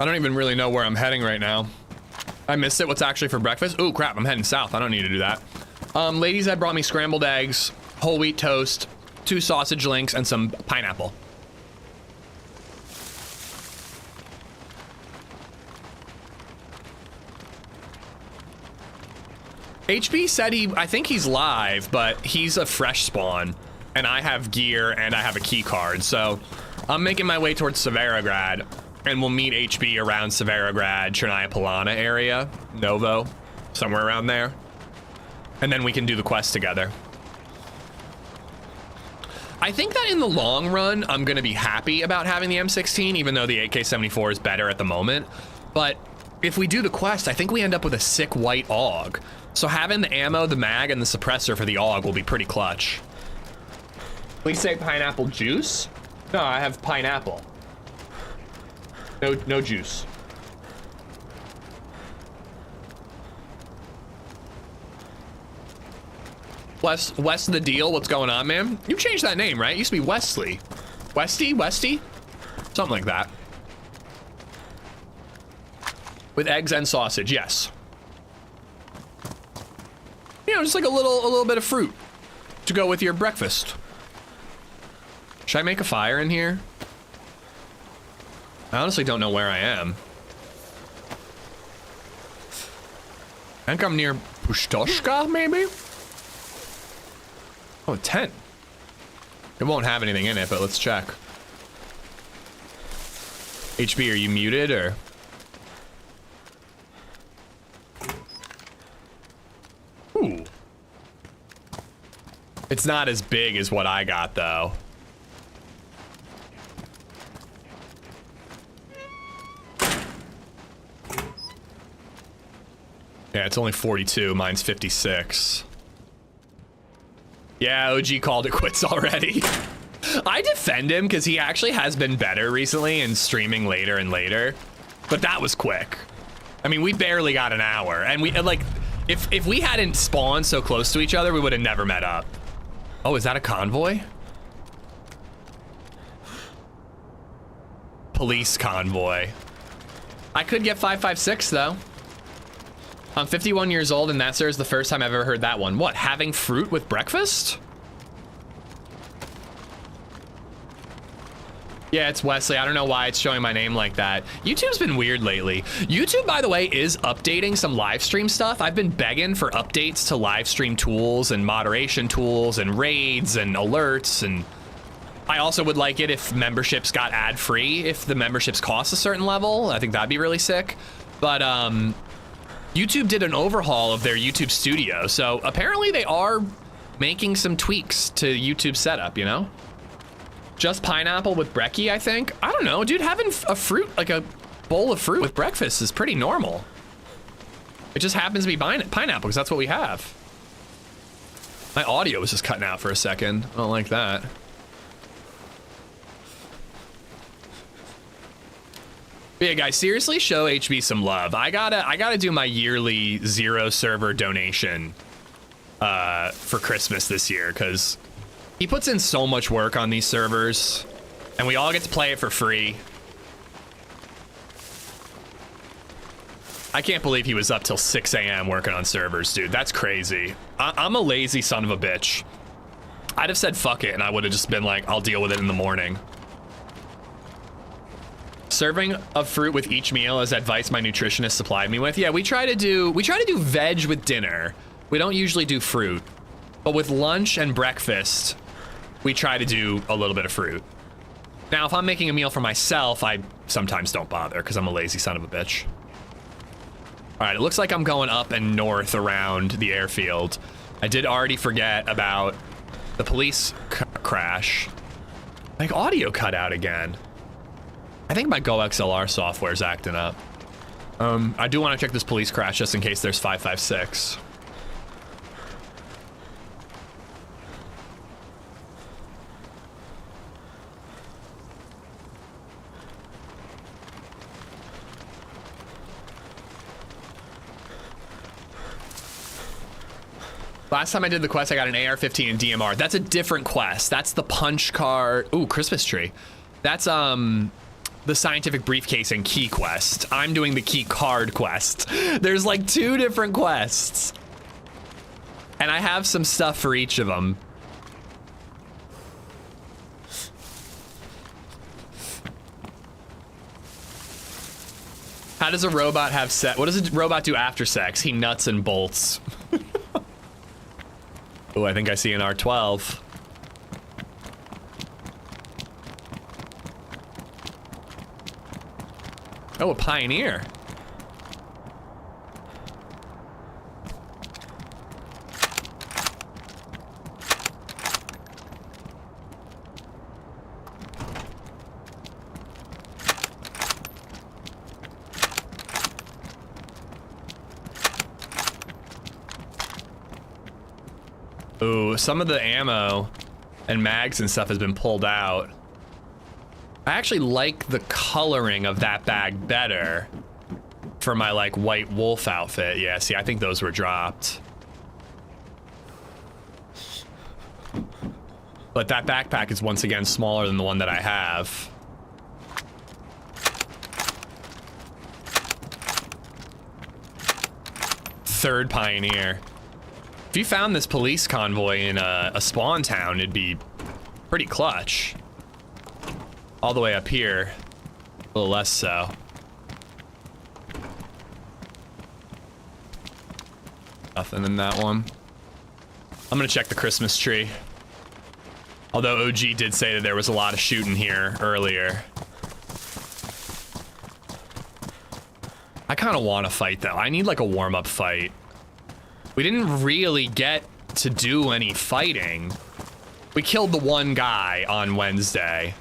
I don't even really know where I'm heading right now. I missed it. What's actually for breakfast? Oh crap, I'm heading south. I don't need to do that. LadyZed brought me scrambled eggs, whole wheat toast, 2 sausage links, and some pineapple. HB said I think he's live, but he's a fresh spawn, and I have gear and I have a key card, so I'm making my way towards Severograd. And we'll meet HB around Severograd, Chernarus area, Novo, somewhere around there. And then we can do the quest together. I think that in the long run, I'm gonna be happy about having the M16, even though the AK-74 is better at the moment. But if we do the quest, I think we end up with a sick white AUG. So having the ammo, the mag, and the suppressor for the AUG will be pretty clutch. Please say pineapple juice? No, I have pineapple. No juice. West of the deal, what's going on, man? You changed that name, right? It used to be Wesley. Westy? Something like that. With eggs and sausage, yes. You know, just like a little bit of fruit to go with your breakfast. Should I make a fire in here? I honestly don't know where I am. I think I'm near Pushtoshka, maybe? Oh, a tent. It won't have anything in it, but let's check. HB, are you muted, or? Ooh. It's not as big as what I got, though. Yeah, it's only 42. Mine's 56. Yeah, OG called it quits already. I defend him because he actually has been better recently and streaming later and later. But that was quick. I mean, we barely got an hour. And we, like, if we hadn't spawned so close to each other, we would have never met up. Oh, is that a convoy? Police convoy. I could get 556 though. I'm 51 years old, and that, sir, is the first time I've ever heard that one. What, having fruit with breakfast? Yeah, it's Wesley. I don't know why it's showing my name like that. YouTube's been weird lately. YouTube, by the way, is updating some live stream stuff. I've been begging for updates to live stream tools and moderation tools and raids and alerts, and I also would like it if memberships got ad-free, if the memberships cost a certain level. I think that'd be really sick. But, YouTube did an overhaul of their YouTube studio, so apparently they are making some tweaks to YouTube setup, you know? Just pineapple with brekkie, I think. I don't know, dude, having a fruit, like a bowl of fruit with breakfast is pretty normal. It just happens to be pineapple, because that's what we have. My audio was just cutting out for a second. I don't like that. But yeah, guys, seriously, show HB some love. I gotta do my yearly 0 server donation for Christmas this year, because he puts in so much work on these servers, and we all get to play it for free. I can't believe he was up till 6 a.m. working on servers, dude. That's crazy. I'm a lazy son of a bitch. I'd have said fuck it, and I would have just been like, I'll deal with it in the morning. Serving of fruit with each meal is advice my nutritionist supplied me with. Yeah, we try to do veg with dinner. We don't usually do fruit, but with lunch and breakfast, we try to do a little bit of fruit. Now, if I'm making a meal for myself, I sometimes don't bother because I'm a lazy son of a bitch. All right, it looks like I'm going up and north around the airfield. I did already forget about the police crash. Like, audio cut out again. I think my GoXLR software's acting up. I do want to check this police crash just in case there's 556. Last time I did the quest, I got an AR-15 and DMR. That's a different quest. That's the punch card. Ooh, Christmas tree. That's the scientific briefcase and key quest. I'm doing the key card quest. There's like 2 different quests. And I have some stuff for each of them. How does a robot have sex? What does a robot do after sex? He nuts and bolts. Oh, I think I see an R12. Oh, a Pioneer. Ooh, some of the ammo and mags and stuff has been pulled out. I actually like the coloring of that bag better for my like white wolf outfit. Yeah, see, I think those were dropped. But that backpack is once again smaller than the one that I have. Third Pioneer. If you found this police convoy in a spawn town, it'd be pretty clutch. All the way up here, a little less so. Nothing in that one. I'm gonna check the Christmas tree. Although OG did say that there was a lot of shooting here earlier. I kind of want to fight though. I need like a warm-up fight. We didn't really get to do any fighting. We killed the one guy on Wednesday.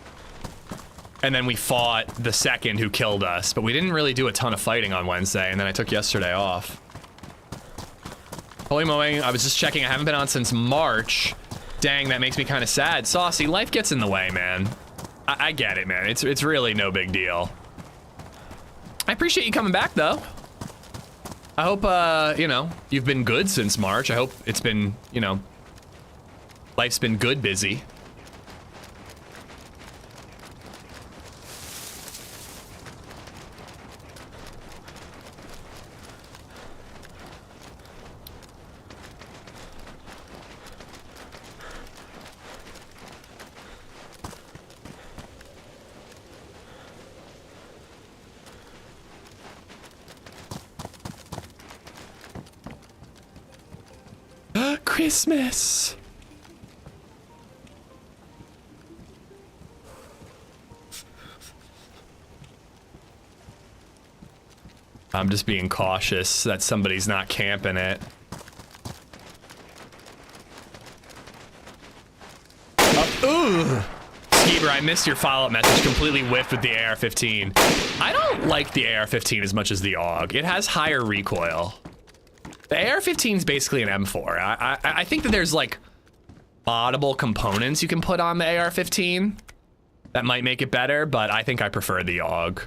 And then we fought the second who killed us, but we didn't really do a ton of fighting on Wednesday, and then I took yesterday off. Holy moly, I was just checking, I haven't been on since March. Dang, that makes me kind of sad. Saucy, life gets in the way, man. I get it, man. It's really no big deal. I appreciate you coming back, though. I hope, you know, you've been good since March. I hope it's been, you know, life's been good busy. Christmas. I'm just being cautious that somebody's not camping it. Ooh! Skeever, I missed your follow-up message. Completely whiffed with the AR-15. I don't like the AR-15 as much as the AUG. It has higher recoil. The AR-15 is basically an M4. I think that there's like moddable components you can put on the AR-15 that might make it better, but I think I prefer the AUG.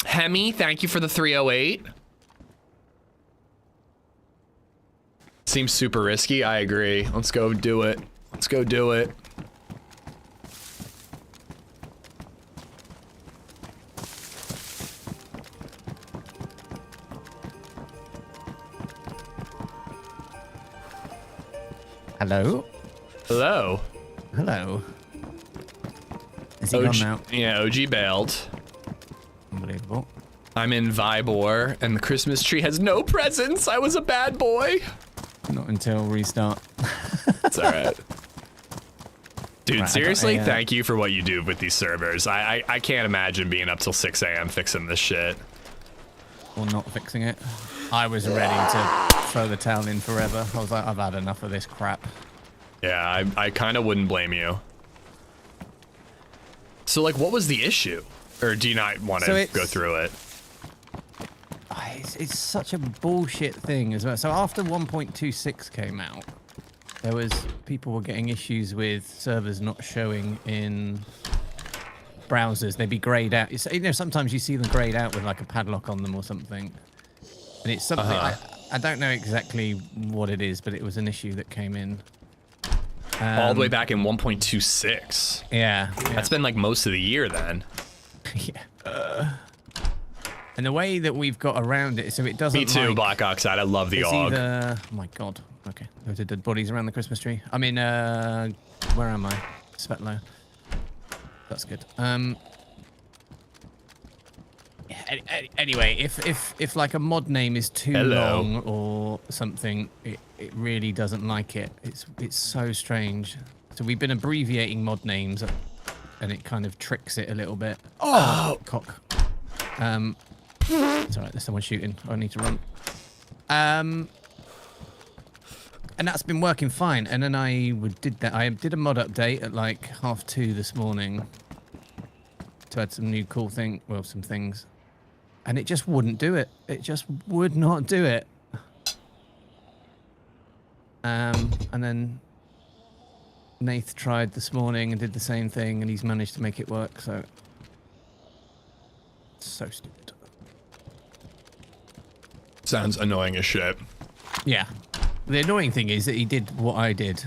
Hemi, thank you for the 308. Seems super risky. I agree. Let's go do it. Let's go do it. Hello? Hello. Hello. Is he OG, gone now? yeah, OG bailed. Unbelievable. I'm in Vibor, and the Christmas tree has no presents. I was a bad boy. Not until restart. It's all right. Dude, Right, seriously, thank you for what you do with these servers. I can't imagine being up till 6 a.m. fixing this shit. people not fixing it. I was ready to throw the towel in forever. I was like, I've had enough of this crap. Yeah, I kind of wouldn't blame you. So, like, what was the issue? Or do you not want to go through it? It's such a bullshit thing as well. So after 1.26 came out, there was people were getting issues with servers not showing in browsers. They'd be grayed out. You know, sometimes you see them grayed out with like a padlock on them or something. And it's something I don't know exactly what it is, but it was an issue that came in. All the way back in 1.26. Yeah. That's been like most of the year then. Yeah. And the way that we've got around it, so it doesn't. Me too, like, Black Oxide. I love the it's AUG. Either, oh my god. Okay. Those are dead bodies around the Christmas tree. I mean, where am I? Svetlo. That's good. Anyway, if like a mod name is too long or something, it really doesn't like it. It's so strange. So we've been abbreviating mod names, and it kind of tricks it a little bit. Oh, cock. It's alright. There's someone shooting. I need to run. And that's been working fine. And then I did a mod update at like 2:30 this morning to add some new cool some things. And it just wouldn't do it. It just would not do it. And then Nath tried this morning and did the same thing, and he's managed to make it work, so stupid. Sounds annoying as shit. Yeah. The annoying thing is that he did what I did.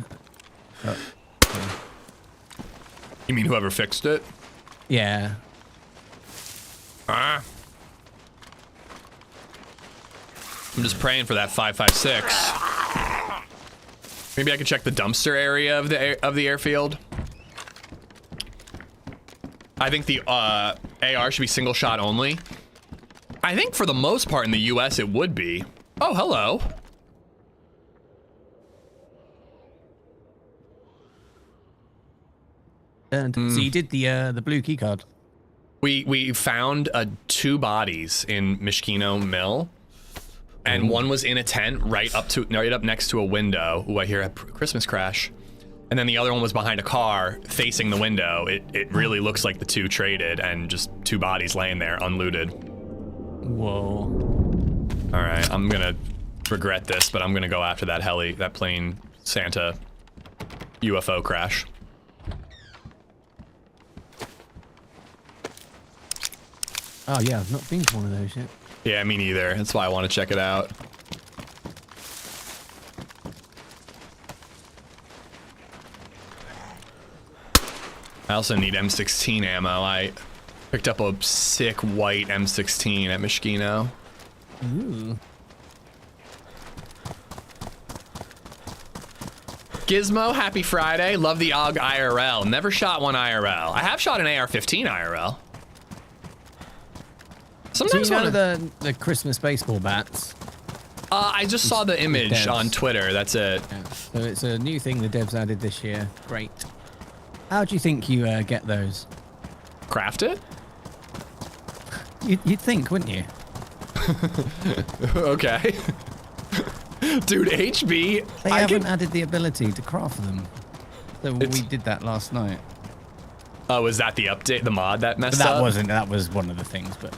You mean whoever fixed it? Yeah. I'm just praying for that 556. Maybe I could check the dumpster area of the airfield. I think the AR should be single shot only. I think for the most part in the US it would be. Oh, hello. And so you did the blue key card. We found 2 bodies in Mishkino Mill, and one was in a tent right up next to a window. Ooh, I hear a Christmas crash. And then the other one was behind a car facing the window. It really looks like the 2 traded, and just 2 bodies laying there unlooted. Whoa. All right, I'm gonna regret this, but I'm gonna go after that plane Santa UFO crash. Oh yeah, I've not been to one of those yet. Yeah, me neither. That's why I want to check it out. I also need M16 ammo. I picked up a sick white M16 at Mishkino. Ooh. Gizmo, happy Friday. Love the AUG IRL. Never shot one IRL. I have shot an AR-15 IRL. Sometimes so you know the Christmas baseball bats? I just saw the image on Twitter. That's it. Yeah. So it's a new thing the devs added this year. Great. How do you think you get those? Craft it? You'd think, wouldn't you? Okay. Dude, HB. They haven't added the ability to craft them. So we did that last night. Oh, was that the update, the mod that messed But up? that was one of the things, but...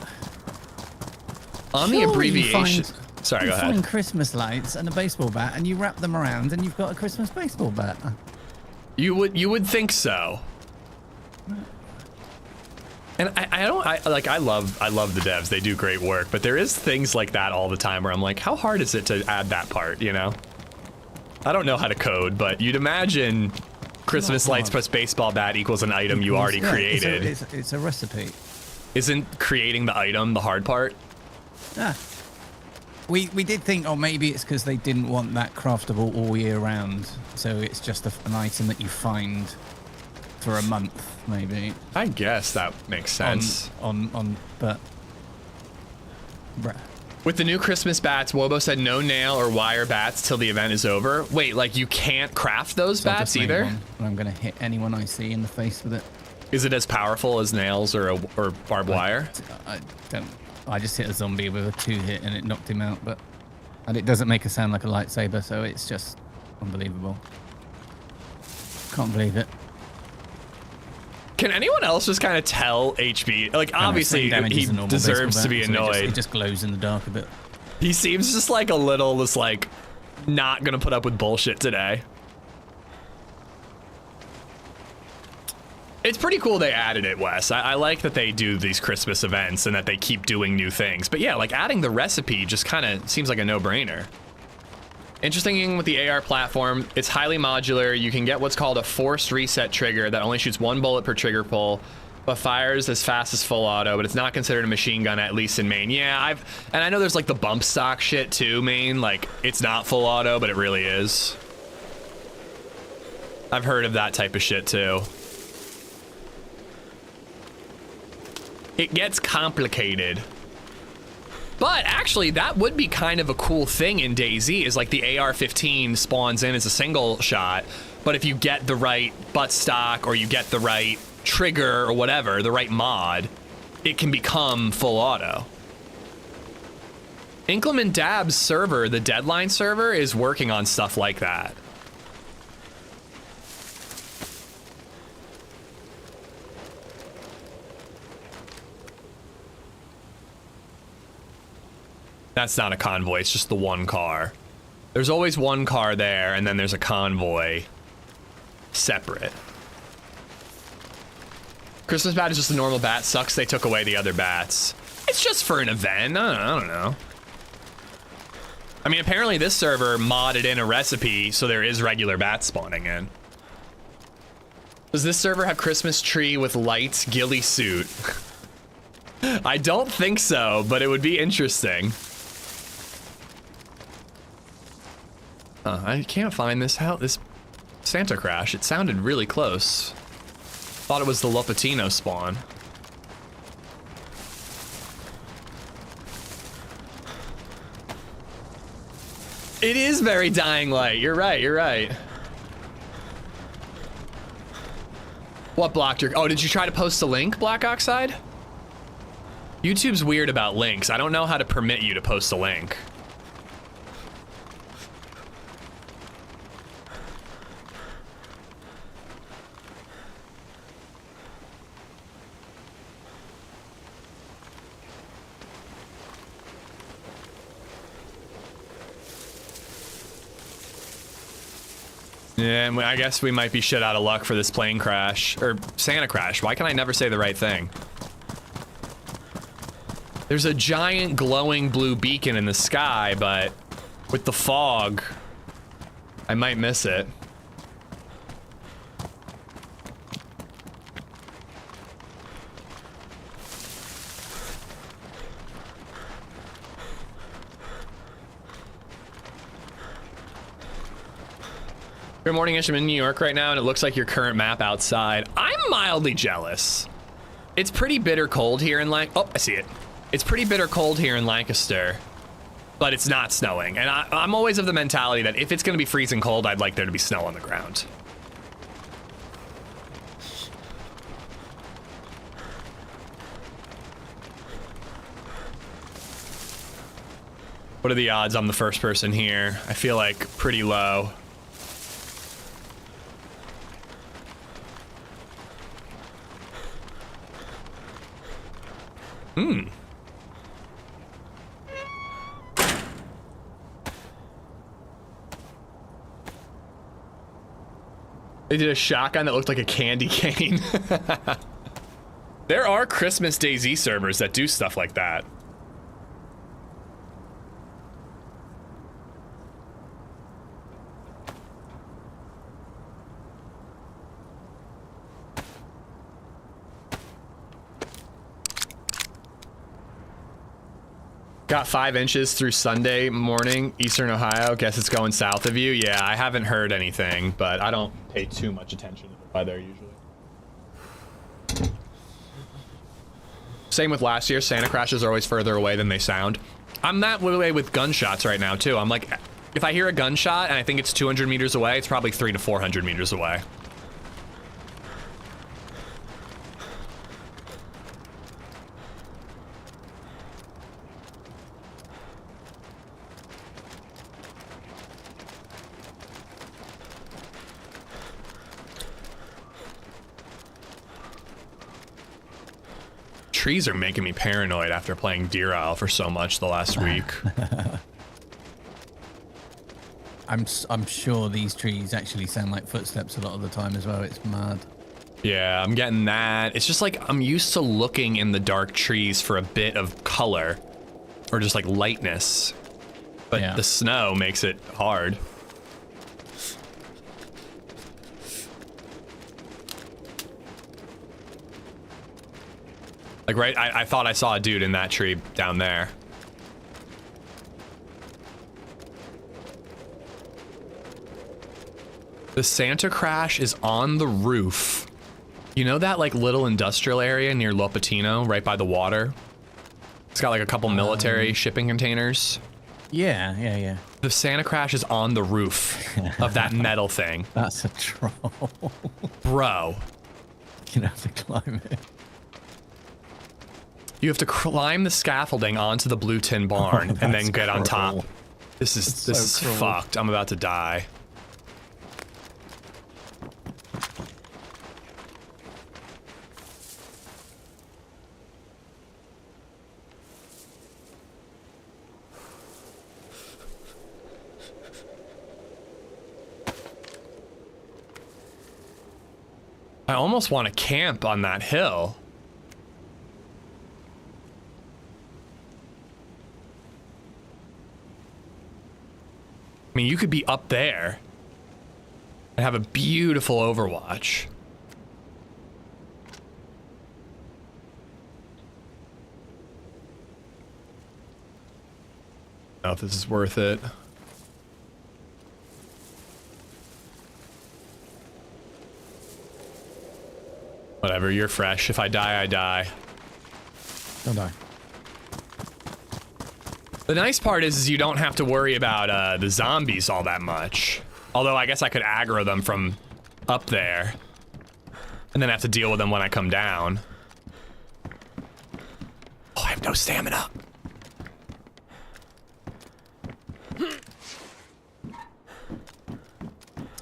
On the abbreviation... Sorry, go ahead. You find Christmas lights and a baseball bat, and you wrap them around, and you've got a Christmas baseball bat. You would think so. And I love the devs. They do great work, but there is things like that all the time where I'm like, how hard is it to add that part, you know? I don't know how to code, but you'd imagine Christmas lights plus baseball bat equals an item you already created. It's a recipe. Isn't creating the item the hard part? Ah. We did think, oh, maybe it's because they didn't want that craftable all year round. So it's just an item that you find for a month, maybe. I guess that makes sense. But... Bruh. With the new Christmas bats, Wobo said no nail or wire bats till the event is over. Wait, like you can't craft those bats either? I'm going to hit anyone I see in the face with it. Is it as powerful as nails or barbed wire? I just hit a zombie with a 2-hit and it knocked him out, and it doesn't make a sound like a lightsaber, so it's just unbelievable. Can't believe it. Can anyone else just kind of tell HB? Like, obviously, he deserves to be annoyed. It just glows in the dark a bit. He seems just like a little, just like, not gonna put up with bullshit today. It's pretty cool they added it, Wes. I like that they do these Christmas events and that they keep doing new things. But yeah, like adding the recipe just kind of seems like a no-brainer. Interesting thing with the AR platform, it's highly modular. You can get what's called a forced reset trigger that only shoots 1 bullet per trigger pull, but fires as fast as full auto, but it's not considered a machine gun, at least in main. Yeah, and I know there's like the bump stock shit too, main. Like, it's not full auto, but it really is. I've heard of that type of shit too. It gets complicated. But actually, that would be kind of a cool thing in DayZ, is like the AR-15 spawns in as a single shot, but if you get the right butt stock or you get the right trigger or whatever, the right mod, it can become full auto. Inclement Dab's server, the Deadline server, is working on stuff like that. That's not a convoy, it's just the one car. There's always one car there, and then there's a convoy separate. Christmas bat is just a normal bat. Sucks they took away the other bats. It's just for an event. I don't know. I mean, apparently this server modded in a recipe, so there is regular bats spawning in. Does this server have Christmas tree with lights ghillie suit? I don't think so, but it would be interesting. I can't find this Santa crash. It sounded really close. Thought it was the Lupatino spawn. It is very Dying Light. You're right, you're right. What blocked your... Oh, did you try to post a link, Black Oxide? YouTube's weird about links. I don't know how to permit you to post a link. Yeah, and I guess we might be shit out of luck for this plane crash, or Santa crash. Why can I never say the right thing? There's a giant glowing blue beacon in the sky, but with the fog, I might miss it. Good morning, Ish. I'm in New York right now, and it looks like your current map outside. I'm mildly jealous. It's pretty bitter cold here in Oh, I see it. It's pretty bitter cold here in Lancaster, but it's not snowing. And I'm always of the mentality that if it's going to be freezing cold, I'd like there to be snow on the ground. What are the odds I'm the first person here? I feel like pretty low. They did a shotgun that looked like a candy cane. There are Christmas DayZ servers that do stuff like that. Got 5 inches through Sunday morning, Eastern Ohio. Guess it's going south of you. Yeah, I haven't heard anything, but I don't pay too much attention by there usually. Same with last year. Santa crashes are always further away than they sound. I'm that way with gunshots right now too. I'm like, if I hear a gunshot and I think it's 200 meters away, it's probably 300 to 400 meters away. trees are making me paranoid after playing Deer Isle for so much the last week. I'm sure these trees actually sound like footsteps a lot of the time as well. It's mad. Yeah, I'm getting that. It's just like I'm used to looking in the dark trees for a bit of color or just like lightness. But yeah. The snow makes it hard. Like, right, I thought I saw a dude in that tree down there. The Santa crash is on the roof. You know that like little industrial area near Lopatino, right by the water? It's got like a couple military shipping containers. Yeah. The Santa crash is on the roof of that metal thing. That's a troll. Bro. You have to climb it. You have to climb the scaffolding onto the blue tin barn and then get on top. This is fucked. I'm about to die. I almost want to camp on that hill. I mean, you could be up there and have a beautiful overwatch. I don't know if this is worth it. Whatever, you're fresh. If I die, I die. Don't die. The nice part is you don't have to worry about the zombies all that much. Although I guess I could aggro them from up there. And then have to deal with them when I come down. Oh, I have no stamina.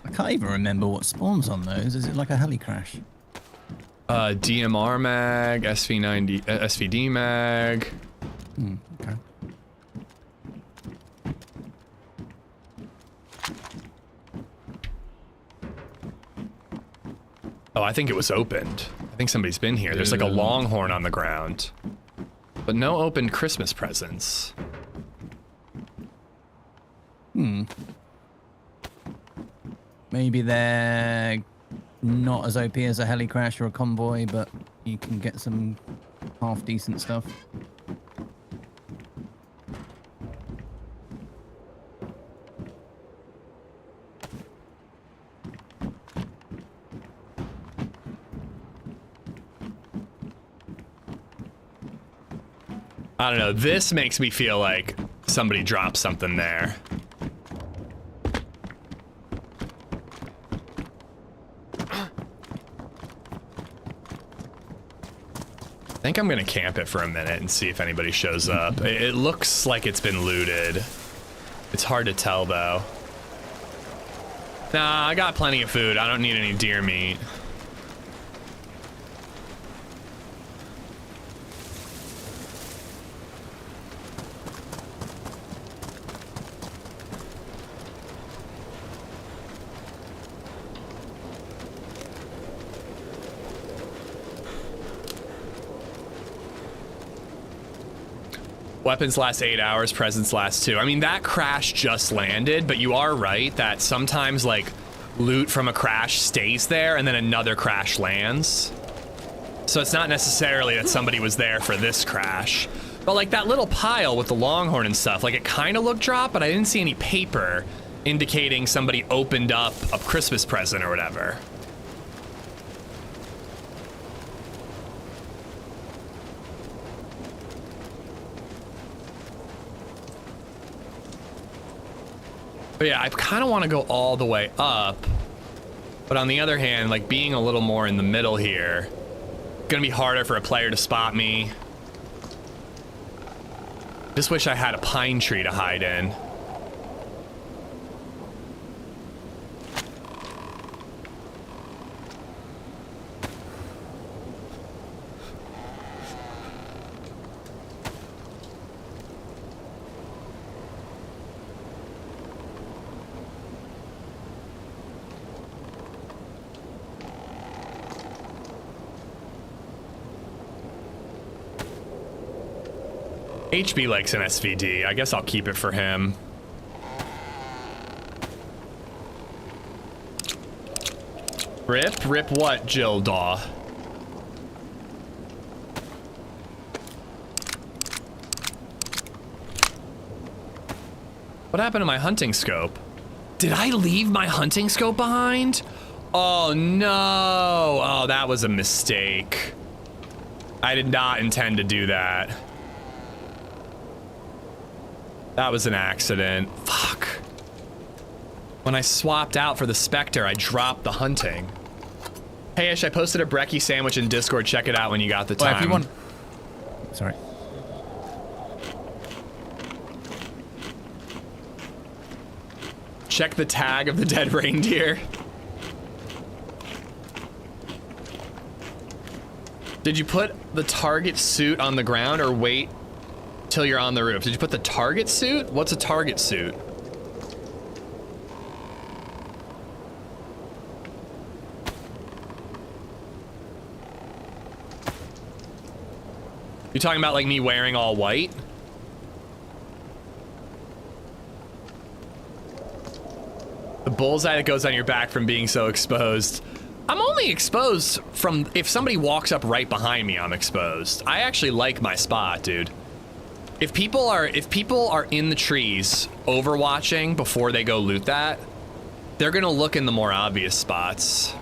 I can't even remember what spawns on those. Is it like a heli crash? DMR mag, SV90, SVD mag. Okay. Oh, I think it was opened. I think somebody's been here. There's like a longhorn on the ground. But no open Christmas presents. Maybe they're not as OP as a heli crash or a convoy, but you can get some half decent stuff. I don't know. This makes me feel like somebody dropped something there. I think I'm gonna camp it for a minute and see if anybody shows up. It looks like it's been looted. It's hard to tell though. Nah, I got plenty of food. I don't need any deer meat. Weapons last 8 hours, presents last 2. I mean, that crash just landed, but you are right that sometimes, like, loot from a crash stays there and then another crash lands. So it's not necessarily that somebody was there for this crash. But, like, that little pile with the longhorn and stuff, like, it kind of looked dropped, but I didn't see any paper indicating somebody opened up a Christmas present or whatever. But yeah, I kind of want to go all the way up. But on the other hand, like being a little more in the middle here, gonna be harder for a player to spot me. Just wish I had a pine tree to hide in. HB likes an SVD. I guess I'll keep it for him. Rip what, Jill Daw? What happened to my hunting scope? Did I leave my hunting scope behind? Oh no, oh that was a mistake. I did not intend to do that. That was an accident, fuck. When I swapped out for the Spectre, I dropped the hunting. Hey Ish, I posted a brekkie sandwich in Discord, check it out when you got the time. Well, if you want... Sorry. Check the tag of the dead reindeer. Did you put the target suit on the ground or wait till you're on the roof? Did you put the target suit? What's a target suit? You talking about like me wearing all white? The bullseye that goes on your back from being so exposed. I'm only exposed from if somebody walks up right behind me, I'm exposed. I actually like my spot, dude. If people are in the trees overwatching before they go loot that, they're gonna look in the more obvious spots.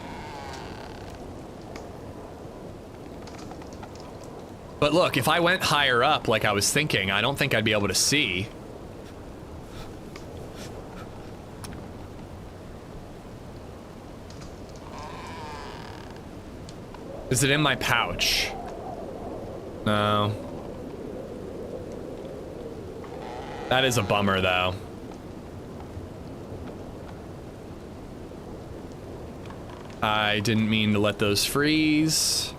But look, if I went higher up like I was thinking, I don't think I'd be able to see. Is it in my pouch? No. That is a bummer, though. I didn't mean to let those freeze.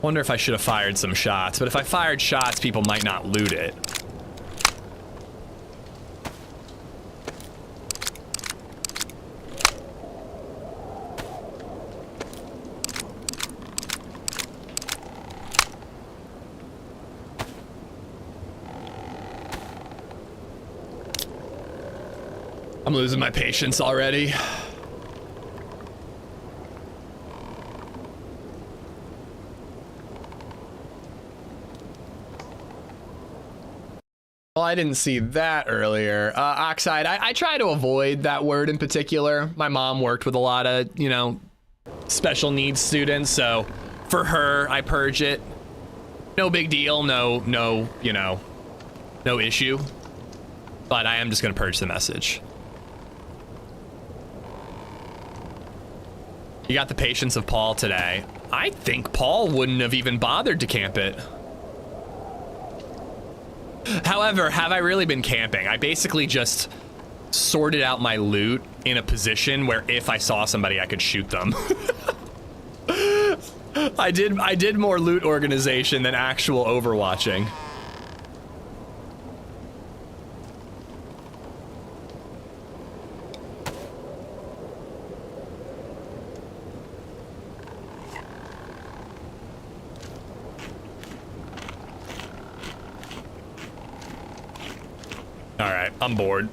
Wonder if I should have fired some shots, but if I fired shots, people might not loot it. I'm losing my patience already. Well, I didn't see that earlier. Oxide, I try to avoid that word in particular. My mom worked with a lot of, you know, special needs students, so for her, I purge it. No big deal, no, you know, no issue. But I am just gonna purge the message. You got the patience of Paul today. I think Paul wouldn't have even bothered to camp it. However, have I really been camping? I basically just sorted out my loot in a position where if I saw somebody, I could shoot them. I did more loot organization than actual overwatching. All right, I'm bored.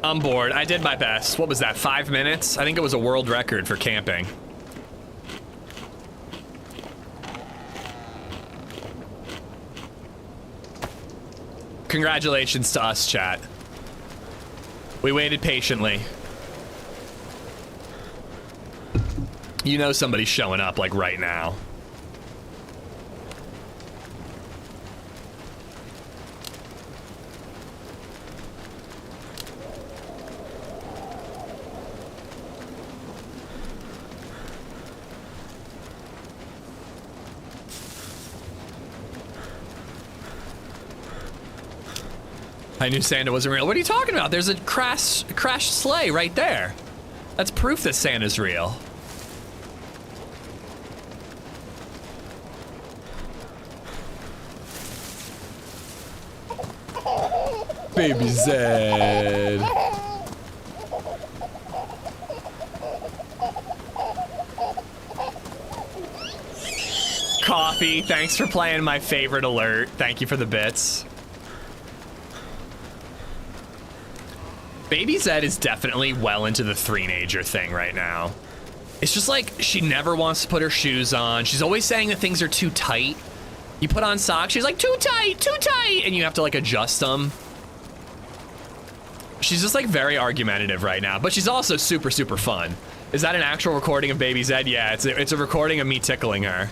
I'm bored. I did my best. What was that, 5 minutes? I think it was a world record for camping. Congratulations to us, chat. We waited patiently. You know somebody's showing up like right now. I knew Santa wasn't real. What are you talking about? There's a crashed sleigh right there. That's proof that Santa's real. Baby Zed. Coffee, thanks for playing my favorite alert. Thank you for the bits. LadyZed is definitely well into the three-nager thing right now. It's just like she never wants to put her shoes on. She's always saying that things are too tight. You put on socks, she's like, too tight, and you have to like adjust them. She's just like very argumentative right now, but she's also super, super fun. Is that an actual recording of LadyZed? Yeah, it's a recording of me tickling her.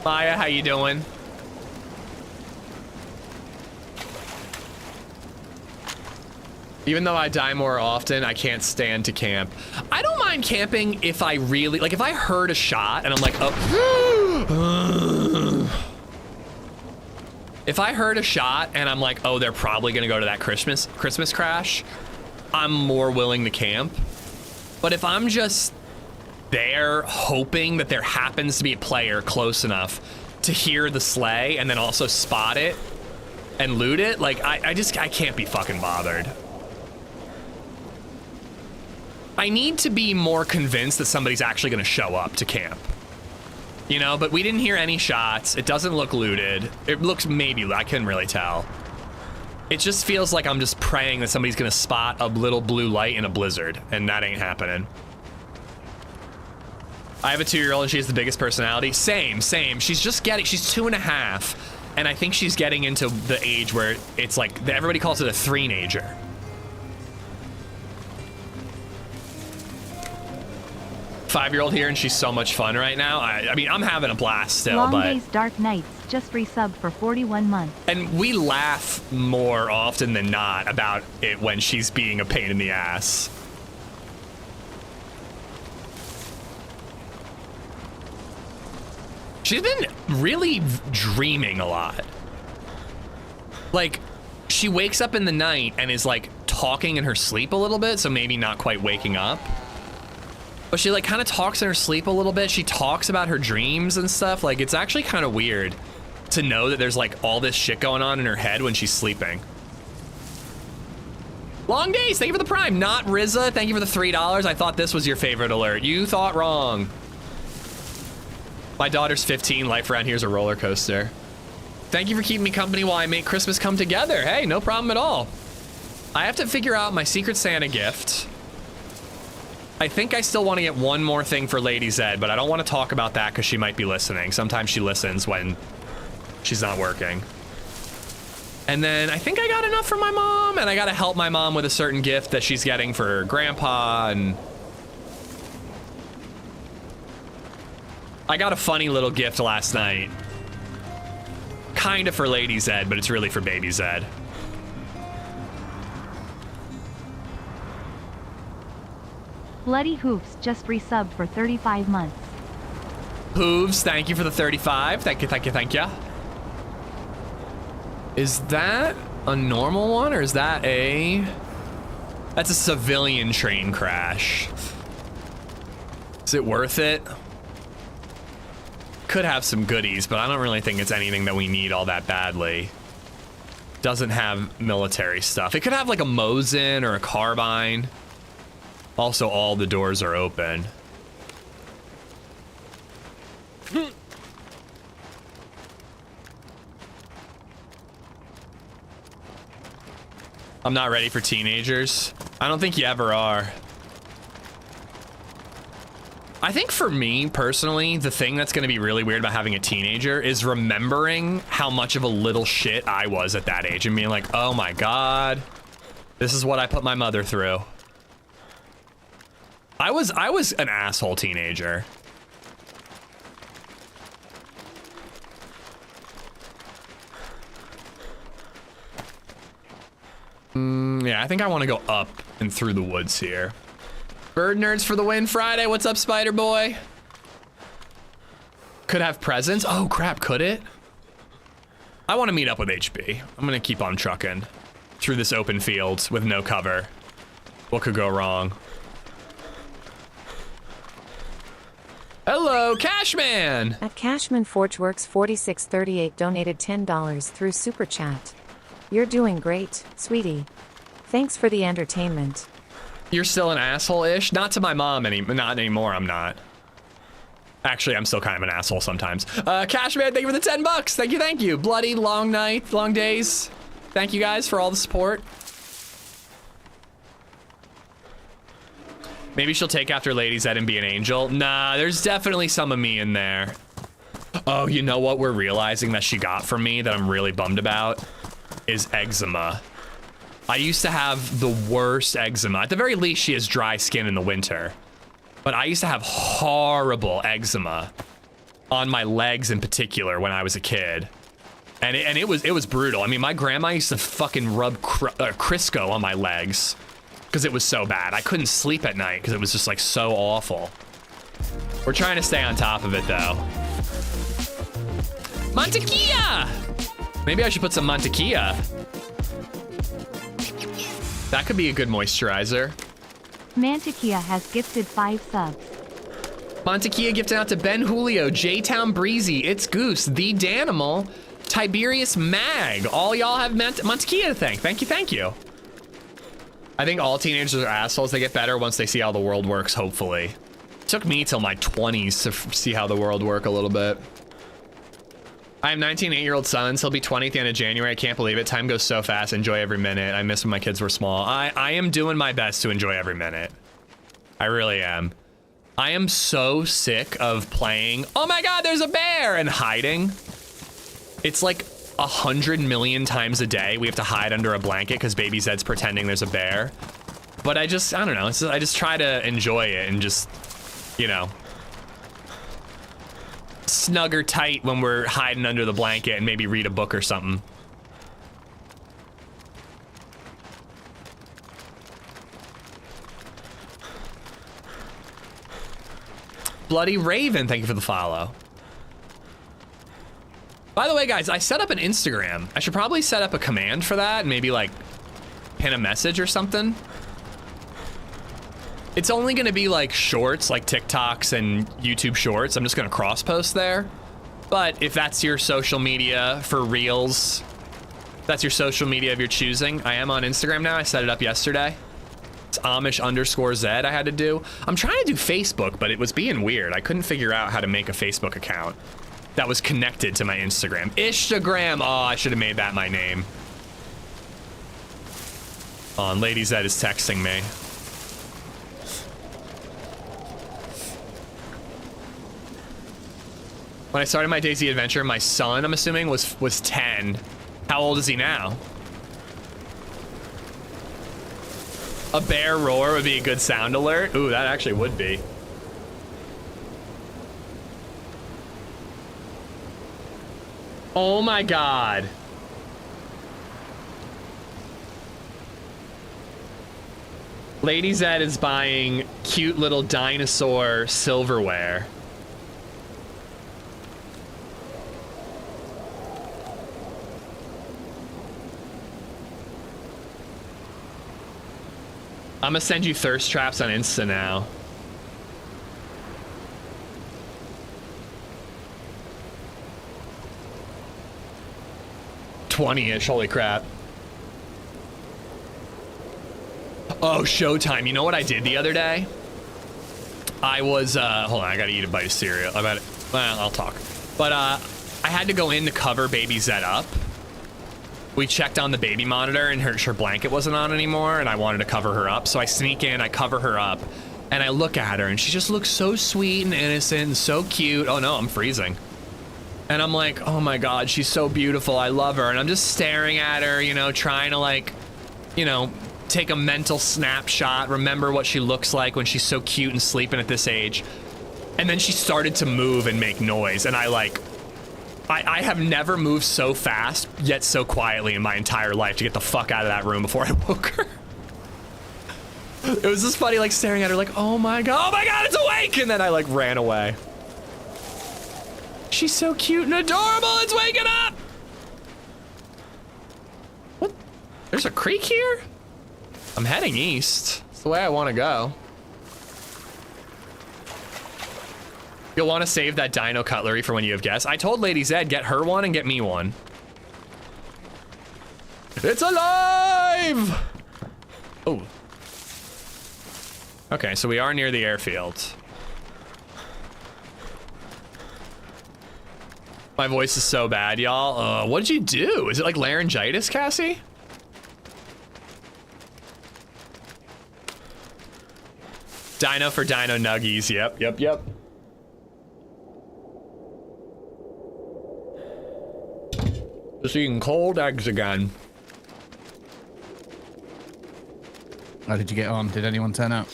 Maya, how you doing? Even though I die more often, I can't stand to camp. I don't mind camping if I really, like if I heard a shot and I'm like, oh. If I heard a shot and I'm like, oh, they're probably gonna go to that Christmas crash, I'm more willing to camp. But if I'm just there hoping that there happens to be a player close enough to hear the sleigh and then also spot it and loot it, like I can't be fucking bothered. I need to be more convinced that somebody's actually gonna show up to camp. You know, but we didn't hear any shots. It doesn't look looted. It looks maybe, I couldn't really tell. It just feels like I'm just praying that somebody's gonna spot a little blue light in a blizzard, and that ain't happening. I have a 2-year-old and she has the biggest personality. Same. She's just getting, she's 2.5, and I think she's getting into the age where it's like, everybody calls it a three-nager. Five-year-old here and she's so much fun right now. I mean, I'm having a blast still, Long but... Days, Dark Nights, just resubbed for 41 months. And we laugh more often than not about it when she's being a pain in the ass. She's been really dreaming a lot. Like, she wakes up in the night and is like talking in her sleep a little bit, so maybe not quite waking up. But she like kind of talks in her sleep a little bit. She talks about her dreams and stuff. Like, it's actually kind of weird to know that there's like all this shit going on in her head when she's sleeping. Long Days, thank you for the Prime. Not Rizza, thank you for the $3. I thought this was your favorite alert. You thought wrong. My daughter's 15. Life around here is a roller coaster. Thank you for keeping me company while I make Christmas come together. Hey, no problem at all. I have to figure out my Secret Santa gift. I think I still want to get one more thing for LadyZed, but I don't want to talk about that because she might be listening. Sometimes she listens when she's not working. And then I think I got enough for my mom, and I got to help my mom with a certain gift that she's getting for her grandpa, and I got a funny little gift last night. Kind of for LadyZed, but it's really for BabyZed. Bloody Hoops just resubbed for 35 months. Hooves, thank you for the 35. Thank you. Is that a normal one, or is that a... That's a civilian train crash. Is it worth it? Could have some goodies, but I don't really think it's anything that we need all that badly. Doesn't have military stuff. It could have like a Mosin or a carbine. Also, all the doors are open. I'm not ready for teenagers. I don't think you ever are. I think for me, personally, the thing that's gonna be really weird about having a teenager is remembering how much of a little shit I was at that age and being like, oh my God, this is what I put my mother through. I was an asshole teenager. Yeah, I think I want to go up and through the woods here. Bird Nerds for the win Friday. What's up, Spider Boy? Could have presents. Oh crap, could it? I want to meet up with HB. I'm gonna keep on trucking through this open field with no cover. What could go wrong? Hello, Cashman! At Cashman Forgeworks 4638 donated $10 through Super Chat. You're doing great, sweetie. Thanks for the entertainment. You're still an asshole-ish? Not to my mom not anymore, I'm not. Actually, I'm still kind of an asshole sometimes. Cashman, thank you for the 10 bucks. Thank you. Bloody, long night, long days. Thank you guys for all the support. Maybe she'll take after LadyZed and be an angel. Nah, there's definitely some of me in there. Oh, you know what we're realizing that she got from me that I'm really bummed about? Is eczema. I used to have the worst eczema. At the very least, she has dry skin in the winter. But I used to have horrible eczema on my legs in particular when I was a kid. And it was brutal. I mean, my grandma used to fucking rub Crisco on my legs because it was so bad. I couldn't sleep at night because it was just like so awful. We're trying to stay on top of it though. Mantequilla! Maybe I should put some mantequilla. That could be a good moisturizer. Mantequilla has gifted 5 subs. Mantequilla gifted out to Ben Julio, J-Town Breezy, It's Goose, The Danimal, Tiberius Mag. All y'all have Mantequilla to thank. Thank you. I think all teenagers are assholes. They get better once they see how the world works, hopefully. It took me till my 20s to see how the world work a little bit. I have 19 8-year-old sons. He'll be 20 at the end of January. I can't believe it. Time goes so fast. Enjoy every minute. I miss when my kids were small. I am doing my best to enjoy every minute. I really am. I am so sick of playing, oh my God, there's a bear, and hiding. It's like 100 million times a day we have to hide under a blanket because Baby Zed's pretending there's a bear. But I don't know. I just try to enjoy it and just, you know, snug or tight when we're hiding under the blanket and maybe read a book or something. Bloody Raven, thank you for the follow. By the way, guys, I set up an Instagram. I should probably set up a command for that, maybe like pin a message or something. It's only gonna be like shorts, like TikToks and YouTube shorts. I'm just gonna cross post there. But if that's your social media for reels, that's your social media of your choosing. I am on Instagram now. I set it up yesterday. It's Amish_Zed I had to do. I'm trying to do Facebook, but it was being weird. I couldn't figure out how to make a Facebook account that was connected to my Instagram. Ishtagram, oh, I should have made that my name. Oh, and LadyZed is texting me. When I started my DayZ adventure, my son, I'm assuming, was 10. How old is he now? A bear roar would be a good sound alert. Ooh, that actually would be. Oh my God. LadyZed is buying cute little dinosaur silverware. I'm gonna send you thirst traps on Insta now. $20-ish, holy crap. Oh, Showtime. You know what I did the other day? I was, hold on, I gotta eat a bite of cereal. Well, I'll talk. But I had to go in to cover Baby Zed up. We checked on the baby monitor and her blanket wasn't on anymore and I wanted to cover her up. So I sneak in, I cover her up and I look at her and she just looks so sweet and innocent and so cute. Oh no, I'm freezing. And I'm like, oh my God, she's so beautiful. I love her. And I'm just staring at her, you know, trying to like, you know, take a mental snapshot, remember what she looks like when she's so cute and sleeping at this age. And then she started to move and make noise. And I have never moved so fast, yet so quietly in my entire life to get the fuck out of that room before I woke her. It was just funny, like staring at her like, oh my God, it's awake! And then I like ran away. She's so cute and adorable, it's waking up! What? There's a creek here? I'm heading east. It's the way I want to go. You'll want to save that dino cutlery for when you have guests. I told LadyZed, get her one and get me one. It's alive! Oh. Okay, so we are near the airfield. My voice is so bad, y'all. What did you do? Is it like laryngitis, Cassie? Dino for Dino Nuggies. Yep. Just eating cold eggs again. How did you get on? Did anyone turn up?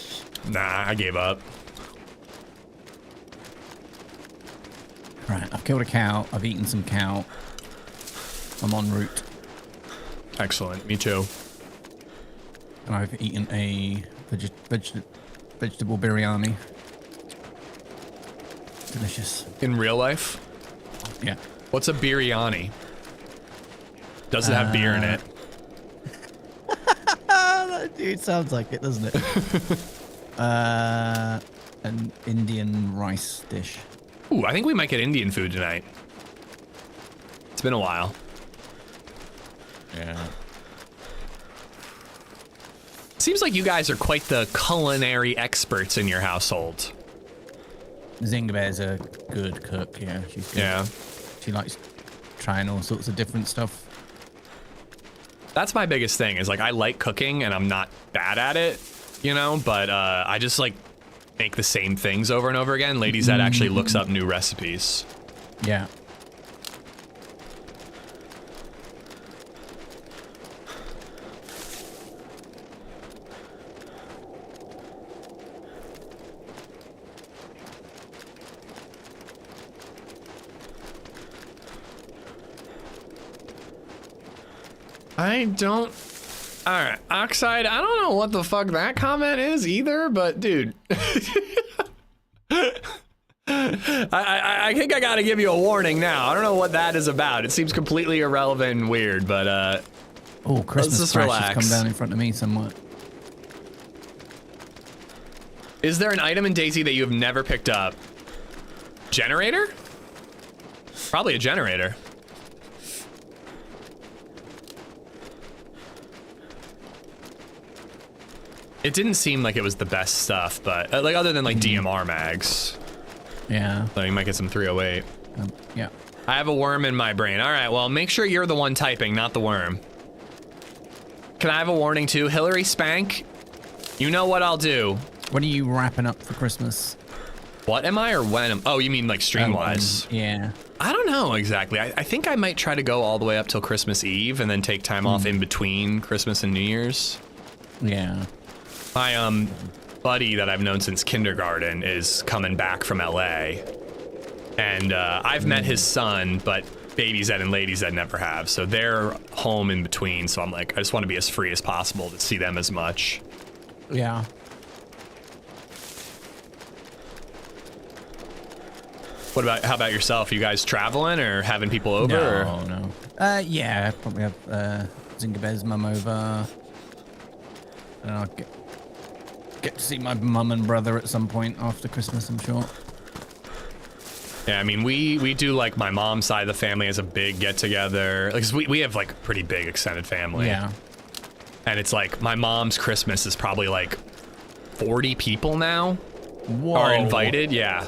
Nah, I gave up. Right, I've killed a cow. I've eaten some cow. I'm en route. Excellent. Me too. And I've eaten a vegetable biryani. Delicious. In real life? Yeah. What's a biryani? Does it have beer in it? It sounds like it, doesn't it? An Indian rice dish. Ooh, I think we might get Indian food tonight. It's been a while. Yeah. Seems like you guys are quite the culinary experts in your household. Zingabear's a good cook, yeah. She's good. Yeah. She likes trying all sorts of different stuff. That's my biggest thing is like I like cooking and I'm not bad at it, you know, but I just like make the same things over and over again. LadyZed actually looks up new recipes. Yeah. I don't... Alright, Oxide, I don't know what the fuck that comment is either, but dude. I think I gotta give you a warning now. I don't know what that is about. It seems completely irrelevant and weird, but oh, Christmas just crash relax. has come down in front of me somewhat. Is there an item in DayZ that you have never picked up? Generator? Probably a generator. It didn't seem like it was the best stuff, but like other than like DMR mags. Yeah. So you might get some 308. Yeah. I have a worm in my brain. All right, well, make sure you're the one typing, not the worm. Can I have a warning too? Hillary Spank, you know what I'll do. When are you wrapping up for Christmas? What am I or when am... Oh, you mean like stream-wise? Yeah. I don't know exactly. I think I might try to go all the way up till Christmas Eve and then take time off in between Christmas and New Year's. Yeah. My buddy that I've known since kindergarten is coming back from LA. And I've met his son, but BabyZed and LadyZed never have. So they're home in between. So I'm like, I just want to be as free as possible to see them as much. Yeah. What about, how about yourself? You guys traveling or having people over? No. Yeah, probably have Zingabear's mum over. And I'll get to see my mum and brother at some point after Christmas, I'm sure. Yeah, I mean, we do like my mom's side of the family has a big get together. Like, 'cause we have like a pretty big extended family. Yeah. And it's like my mom's Christmas is probably like 40 people now. Whoa. Are invited. Yeah.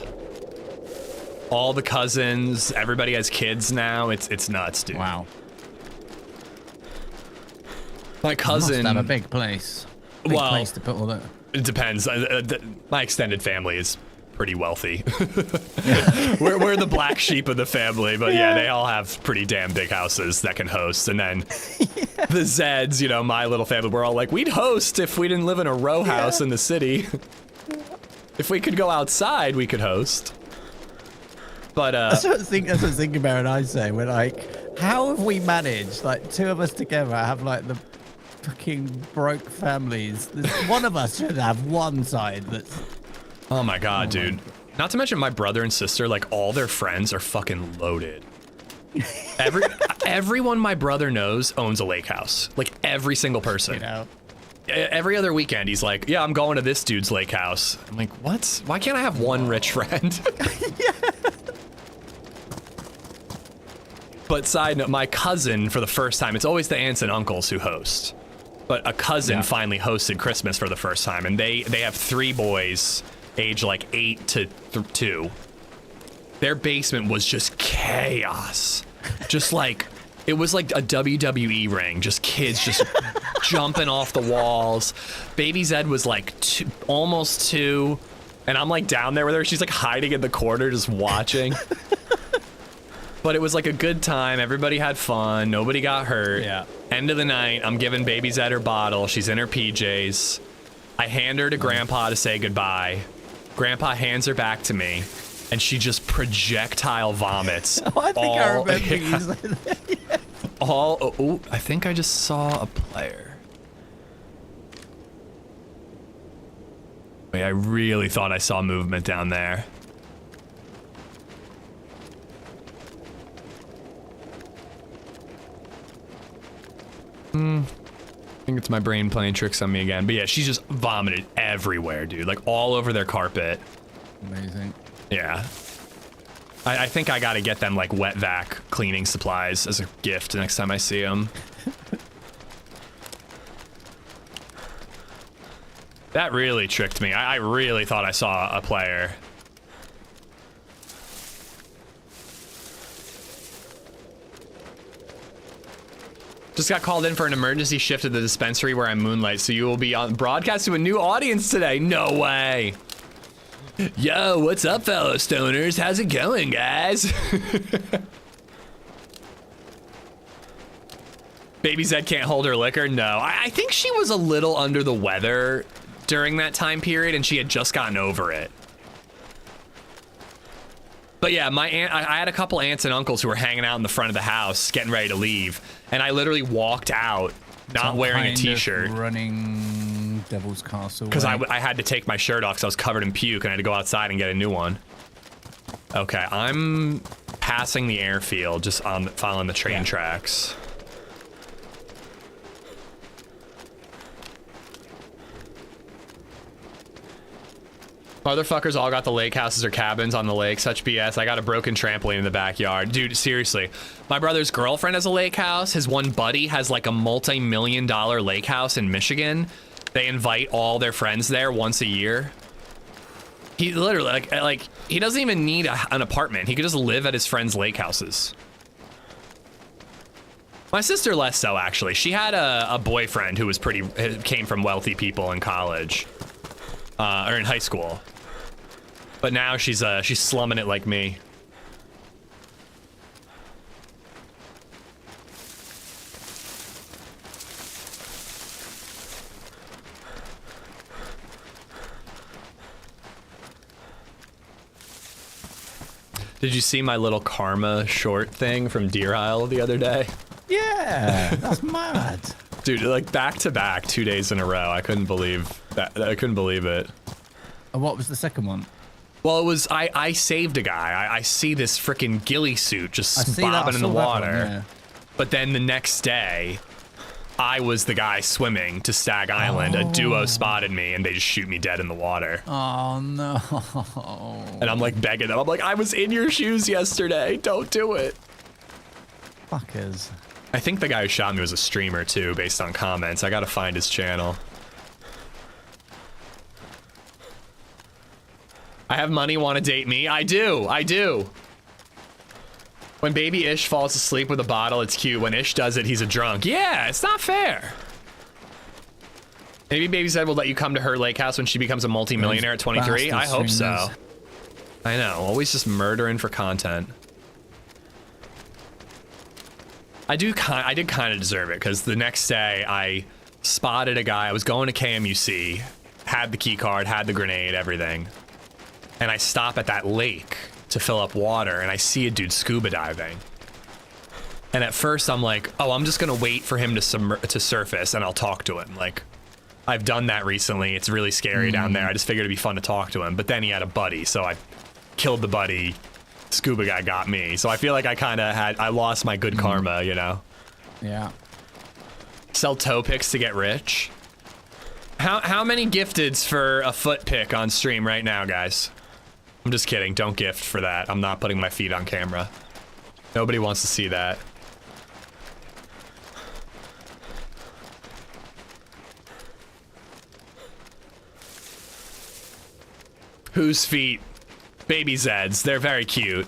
All the cousins, everybody has kids now. It's nuts, dude. Wow. My cousin. Must have a big place. Big place to put all that. It depends. My extended family is pretty wealthy. we're the black sheep of the family, but yeah, they all have pretty damn big houses that can host. And then the Zeds, you know, my little family, we're all like, we'd host if we didn't live in a row house in the city. If we could go outside, we could host. But that's what I was thinking about, and I say, we're like, how have we managed, like, two of us together have like the fucking broke families? One of us should have one side that's... Oh my god, dude. Not to mention my brother and sister, like all their friends are fucking loaded. Everyone my brother knows owns a lake house. Like every single person. You know? Every other weekend he's like, yeah, I'm going to this dude's lake house. I'm like, what? Why can't I have one rich friend? But side note, my cousin, for the first time, it's always the aunts and uncles who host. but a cousin finally hosted Christmas for the first time, and they have 3 boys, aged like 8 to 2. Their basement was just chaos. Just like, it was like a WWE ring, just kids just jumping off the walls. Baby Zed was like almost 2, and I'm like down there with her. She's like hiding in the corner just watching. But it was like a good time. Everybody had fun. Nobody got hurt. Yeah. End of the night, I'm giving Baby Zed her bottle. She's in her PJs. I hand her to Grandpa to say goodbye. Grandpa hands her back to me, and she just projectile vomits. Oh, I think I remember you said that. I think I just saw a player. Wait, I really thought I saw movement down there. I think it's my brain playing tricks on me again. But yeah, she's just vomited everywhere, dude. Like all over their carpet. Amazing. Yeah. I think I gotta get them like wet vac cleaning supplies as a gift next time I see them. That really tricked me. I really thought I saw a player. Just got called in for an emergency shift at the dispensary where I moonlight, so you will be on broadcast to a new audience today. No way. Yo, what's up, fellow stoners? How's it going, guys? Baby Zed can't hold her liquor? No. I think she was a little under the weather during that time period, and she had just gotten over it. But yeah, my aunt, I had a couple aunts and uncles who were hanging out in the front of the house, getting ready to leave, and I literally walked out, not wearing a t-shirt. Running Devil's Castle. Because I had to take my shirt off because I was covered in puke, and I had to go outside and get a new one. Okay, I'm passing the airfield, just on following the train tracks. Motherfuckers all got the lake houses or cabins on the lake. Such BS. I got a broken trampoline in the backyard. Dude, seriously. My brother's girlfriend has a lake house. His one buddy has like a multi-million-dollar lake house in Michigan. They invite all their friends there once a year. He literally, like he doesn't even need an apartment. He could just live at his friends' lake houses. My sister less so, actually. She had a boyfriend who was came from wealthy people in college. Or in high school. But now she's slumming it like me. Did you see my little karma short thing from Deer Isle the other day? Yeah, that's mad. Dude, like back to back, 2 days in a row. I couldn't believe that. I couldn't believe it. And what was the second one? Well, it was I saved a guy. I see this freaking ghillie suit just bobbing in the water. One, yeah. But then the next day, I was the guy swimming to Stag Island. A duo spotted me and they just shoot me dead in the water. Oh no. And I'm like begging them. I'm like, I was in your shoes yesterday. Don't do it. Fuckers. I think the guy who shot me was a streamer too, based on comments. I gotta find his channel. I have money, wanna date me? I do. When baby Ish falls asleep with a bottle, it's cute. When Ish does it, he's a drunk. Yeah, it's not fair. Maybe Baby Zed will let you come to her lake house when she becomes a multi-millionaire at 23. I hope so. I know, always just murdering for content. I did kind of deserve it, because the next day I spotted a guy. I was going to KMUC, had the key card, had the grenade, everything. And I stop at that lake to fill up water, and I see a dude scuba diving. And at first I'm like, oh, I'm just gonna wait for him to surface and I'll talk to him. Like, I've done that recently. It's really scary down there. I just figured it'd be fun to talk to him. But then he had a buddy, so I killed the buddy. Scuba guy got me. So I feel like I lost my good karma, you know? Yeah. Sell toe picks to get rich. How many gifteds for a foot pick on stream right now, guys? I'm just kidding. Don't gift for that. I'm not putting my feet on camera. Nobody wants to see that. Whose feet? Baby Zeds. They're very cute.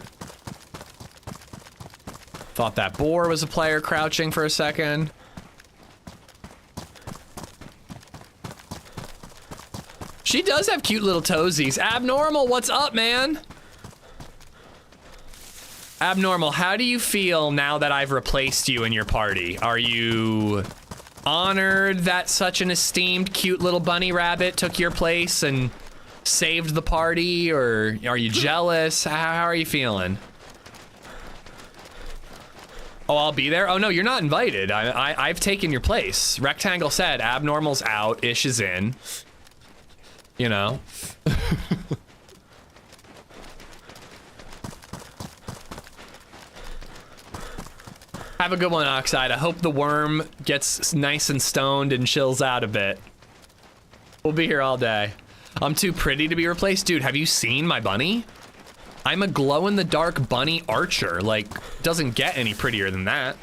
Thought that boar was a player crouching for a second. She does have cute little toesies. Abnormal, what's up, man? Abnormal, how do you feel now that I've replaced you in your party? Are you honored that such an esteemed, cute little bunny rabbit took your place and saved the party, or are you jealous? How are you feeling? Oh, I'll be there? Oh, no, you're not invited. I've taken your place. Rectangle said, Abnormal's out, Ish is in. You know? Have a good one, Oxide. I hope the worm gets nice and stoned and chills out a bit. We'll be here all day. I'm too pretty to be replaced. Dude, have you seen my bunny? I'm a glow-in-the-dark bunny archer. Like, doesn't get any prettier than that.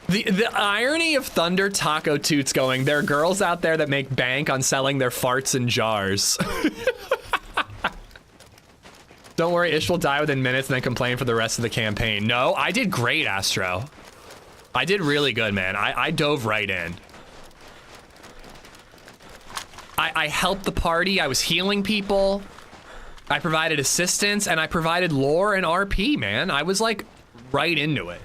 The irony of Thunder Taco Toots going, there are girls out there that make bank on selling their farts in jars. Don't worry, Ish will die within minutes and then complain for the rest of the campaign. No, I did great, Astro. I did really good, man. I dove right in. I helped the party. I was healing people. I provided assistance, and I provided lore and RP, man. I was, like, right into it.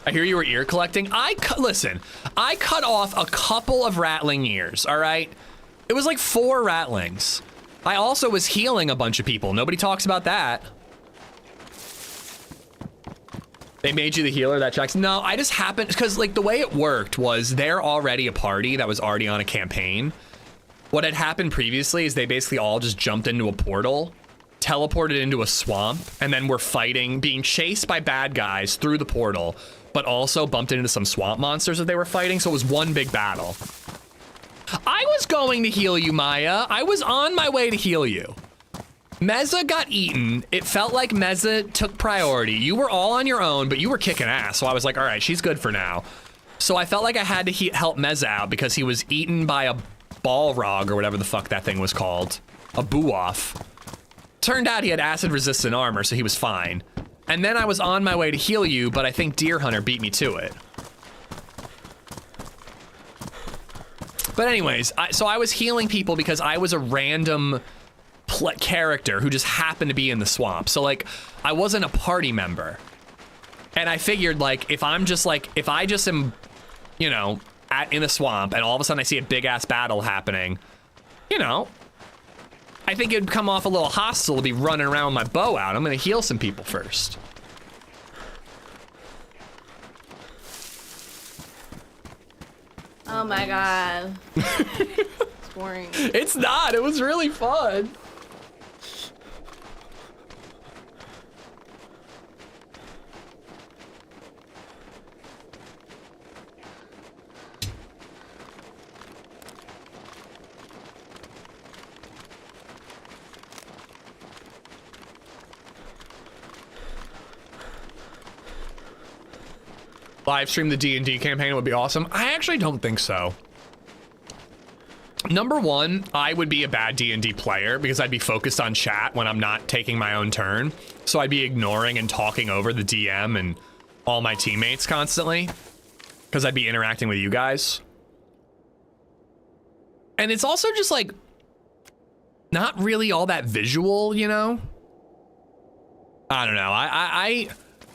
I hear you were ear collecting. Listen, I cut off a couple of rattling ears, all right? It was like 4 rattlings. I also was healing a bunch of people. Nobody talks about that. They made you the healer, that checks. No, I just happened, because like the way it worked was they're already a party that was already on a campaign. What had happened previously is they basically all just jumped into a portal, teleported into a swamp, and then were fighting, being chased by bad guys through the portal, but also bumped into some swamp monsters that they were fighting, so it was one big battle. I was going to heal you, Maya. I was on my way to heal you. Meza got eaten. It felt like Meza took priority. You were all on your own, but you were kicking ass, so I was like, all right, she's good for now. So I felt like I had to help Meza out because he was eaten by a Balrog or whatever the fuck that thing was called. A Bois. Turned out he had acid-resistant armor, so he was fine. And then I was on my way to heal you, but I think Deer Hunter beat me to it. But anyways, so I was healing people because I was a random character who just happened to be in the swamp. So like, I wasn't a party member. And I figured like, if I just am, you know, in a swamp and all of a sudden I see a big ass battle happening, you know, I think it'd come off a little hostile to be running around with my bow out. I'm gonna heal some people first. Oh my god. It's boring. It's not, it was really fun. Live stream the D&D campaign would be awesome. I actually don't think so. Number one, I would be a bad D&D player because I'd be focused on chat when I'm not taking my own turn. So I'd be ignoring and talking over the DM and all my teammates constantly because I'd be interacting with you guys. And it's also just like not really all that visual, you know? I don't know.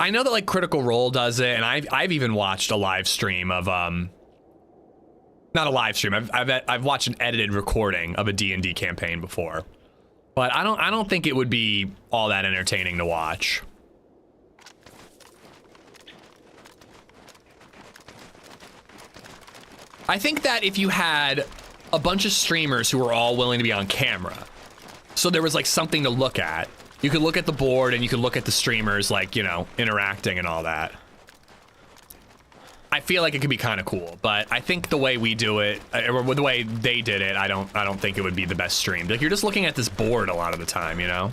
I know that like Critical Role does it, and I've even watched a live stream of not a live stream. I've watched an edited recording of a D&D campaign before, but I don't think it would be all that entertaining to watch. I think that if you had a bunch of streamers who were all willing to be on camera, so there was like something to look at. You could look at the board and you could look at the streamers, like, you know, interacting and all that. I feel like it could be kind of cool, but I think the way we do it, or the way they did it, I don't think it would be the best stream. Like, you're just looking at this board a lot of the time, you know?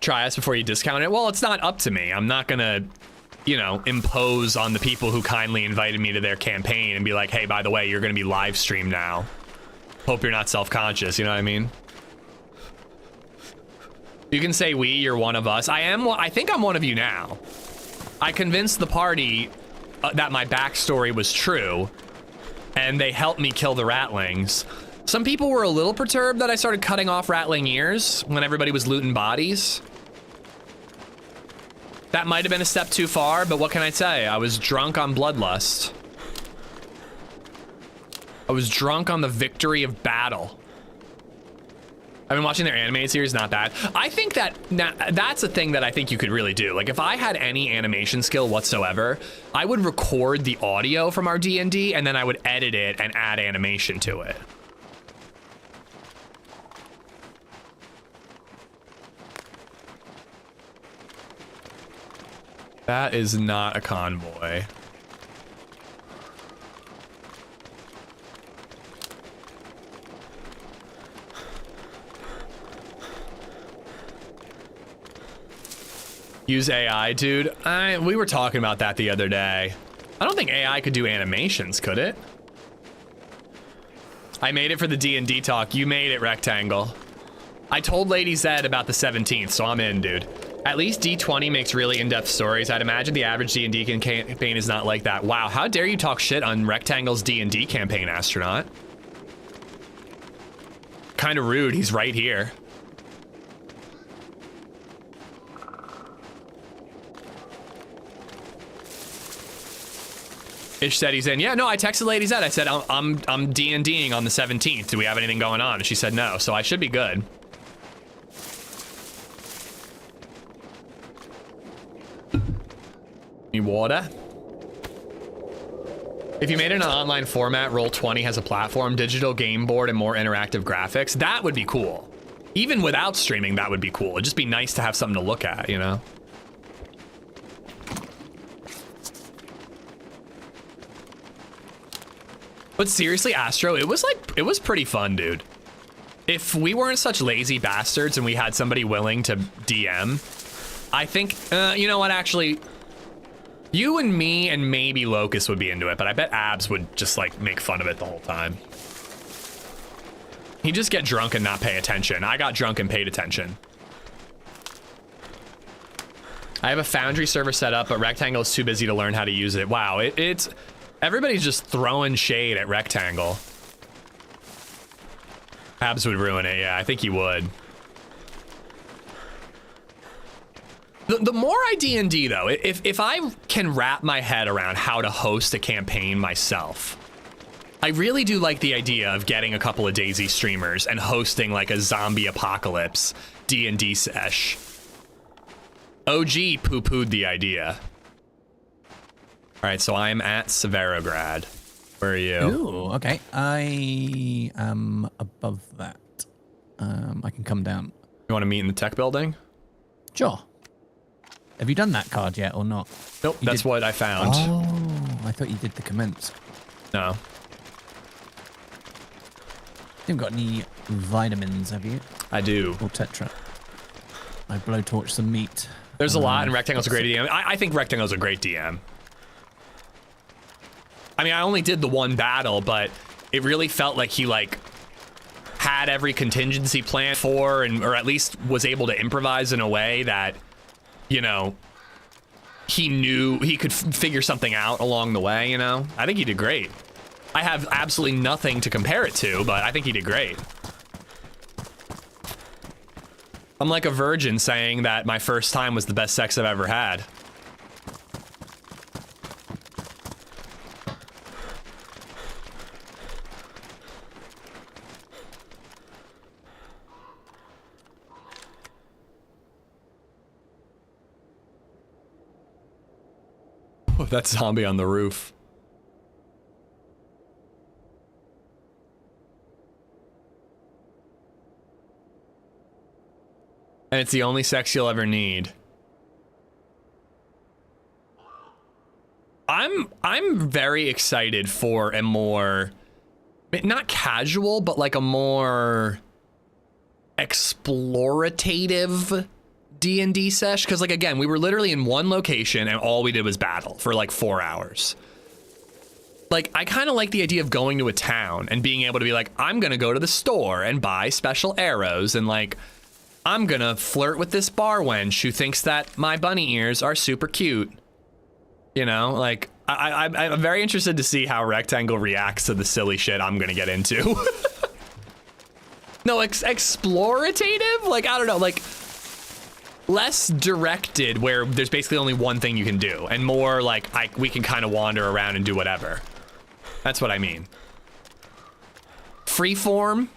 try us before you discount it. Well, it's not up to me. I'm not gonna, you know, impose on the people who kindly invited me to their campaign and be like, hey, by the way, you're gonna be live streamed now. Hope you're not self-conscious, you know what I mean? You can say we, you're one of us. I think I'm one of you now. I convinced the party that my backstory was true, and they helped me kill the ratlings. Some people were a little perturbed that I started cutting off ratling ears when everybody was looting bodies. That might have been a step too far, but what can I say? I was drunk on bloodlust. I was drunk on the victory of battle. I've been watching their animated series, not bad. I think that that's a thing that I think you could really do. Like if I had any animation skill whatsoever, I would record the audio from our D&D and then I would edit it and add animation to it. That is not a convoy. Use AI, dude. We were talking about that the other day. I don't think AI could do animations, could it? I made it for the D&D talk. You made it, Rectangle. I told LadyZed about the 17th, so I'm in, dude. At least D20 makes really in-depth stories. I'd imagine the average D&D campaign is not like that. Wow, how dare you talk shit on Rectangle's D&D campaign, astronaut? Kind of rude, he's right here. Ish said he's in. Yeah, no, I texted LadyZed. I said, I'm D&Ding on the 17th. Do we have anything going on? And she said no, so I should be good. Need water? If you made it in an online format, Roll20 has a platform, digital game board, and more interactive graphics. That would be cool. Even without streaming, that would be cool. It'd just be nice to have something to look at, you know? But seriously, Astro, it was pretty fun, dude. If we weren't such lazy bastards and we had somebody willing to DM, I think, you know what, actually, you and me and maybe Locust would be into it, but I bet Abs would just like make fun of it the whole time. He'd just get drunk and not pay attention. I got drunk and paid attention. I have a Foundry server set up, but Rectangle is too busy to learn how to use it. Wow, it's... Everybody's just throwing shade at Rectangle. Abs would ruin it, yeah, I think he would. The more I D&D though, if I can wrap my head around how to host a campaign myself, I really do like the idea of getting a couple of DayZ streamers and hosting like a zombie apocalypse D&D sesh. OG poo-pooed the idea. All right, so I'm at Severograd. Where are you? Ooh, okay. I am above that. I can come down. You want to meet in the tech building? Sure. Have you done that card yet or not? Nope, that's what I found. Oh, I thought you did the commence. No. You haven't got any vitamins, have you? I do. Or Tetra. I blowtorch some meat. There's a lot, and Rectangle's a great DM. I think Rectangle's a great DM. I mean, I only did the one battle, but it really felt like he like had every contingency planned for, or at least was able to improvise in a way that, you know, he knew he could figure something out along the way, you know? I think he did great. I have absolutely nothing to compare it to, but I think he did great. I'm like a virgin saying that my first time was the best sex I've ever had. Oh, that zombie on the roof. And it's the only sex you'll ever need. I'm very excited for a more, not casual, but like a more explorative D&D sesh, because like again, we were literally in one location and all we did was battle for like 4 hours. Like, I kind of like the idea of going to a town and being able to be like, I'm gonna go to the store and buy special arrows, and like, I'm gonna flirt with this bar wench who thinks that my bunny ears are super cute. You know, like, I'm very interested to see how Rectangle reacts to the silly shit I'm gonna get into. No, explorative? Like, I don't know, like, less directed where there's basically only one thing you can do, and more like, we can kind of wander around and do whatever. That's what I mean. Freeform.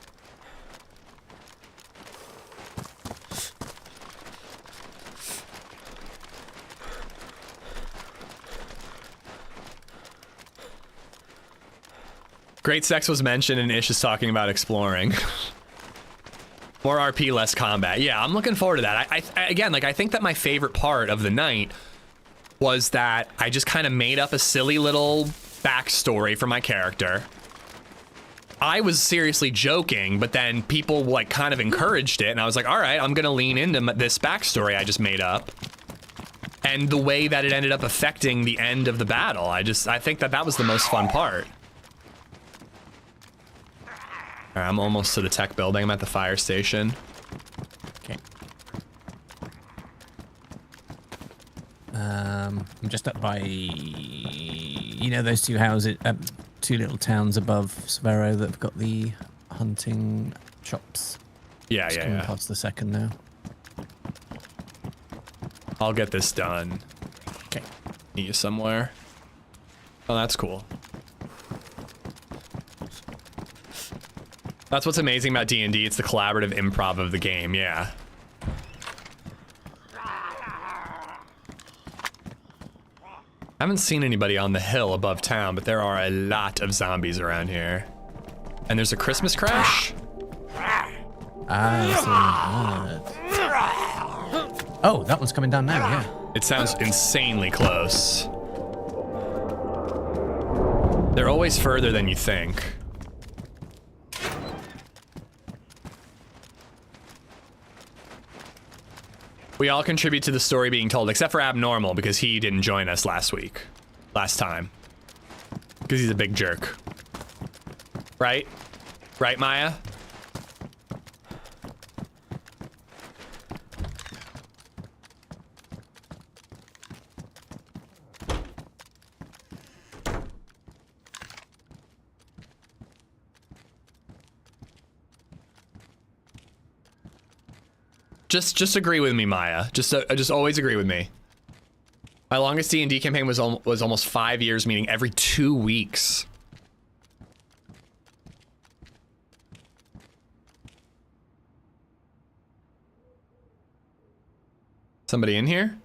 Great sex was mentioned and Ish is talking about exploring. More RP, less combat. Yeah, I'm looking forward to that. Again, like, I think that my favorite part of the night was that I just kind of made up a silly little backstory for my character. I was seriously joking, but then people like kind of encouraged it, and I was like, all right, I'm gonna lean into this backstory I just made up. And the way that it ended up affecting the end of the battle, I think that was the most fun part. All right, I'm almost to the tech building. I'm at the fire station. Okay. I'm just up by, you know, those two houses, two little towns above Severo that have got the hunting shops. Yeah, just yeah, coming yeah. past the second now. I'll get this done. Okay. Meet you somewhere. Oh, that's cool. That's what's amazing about D&D. It's the collaborative improv of the game, yeah. I haven't seen anybody on the hill above town, but there are a lot of zombies around here. And there's a Christmas crash? Oh, that one's coming down now, yeah. It sounds insanely close. They're always further than you think. We all contribute to the story being told, except for Abnormal, because he didn't join us last time. Because he's a big jerk. Right? Right, Maya? Just agree with me, Maya. Just always agree with me. My longest D&D campaign was almost 5 years, meaning every 2 weeks. Somebody in here?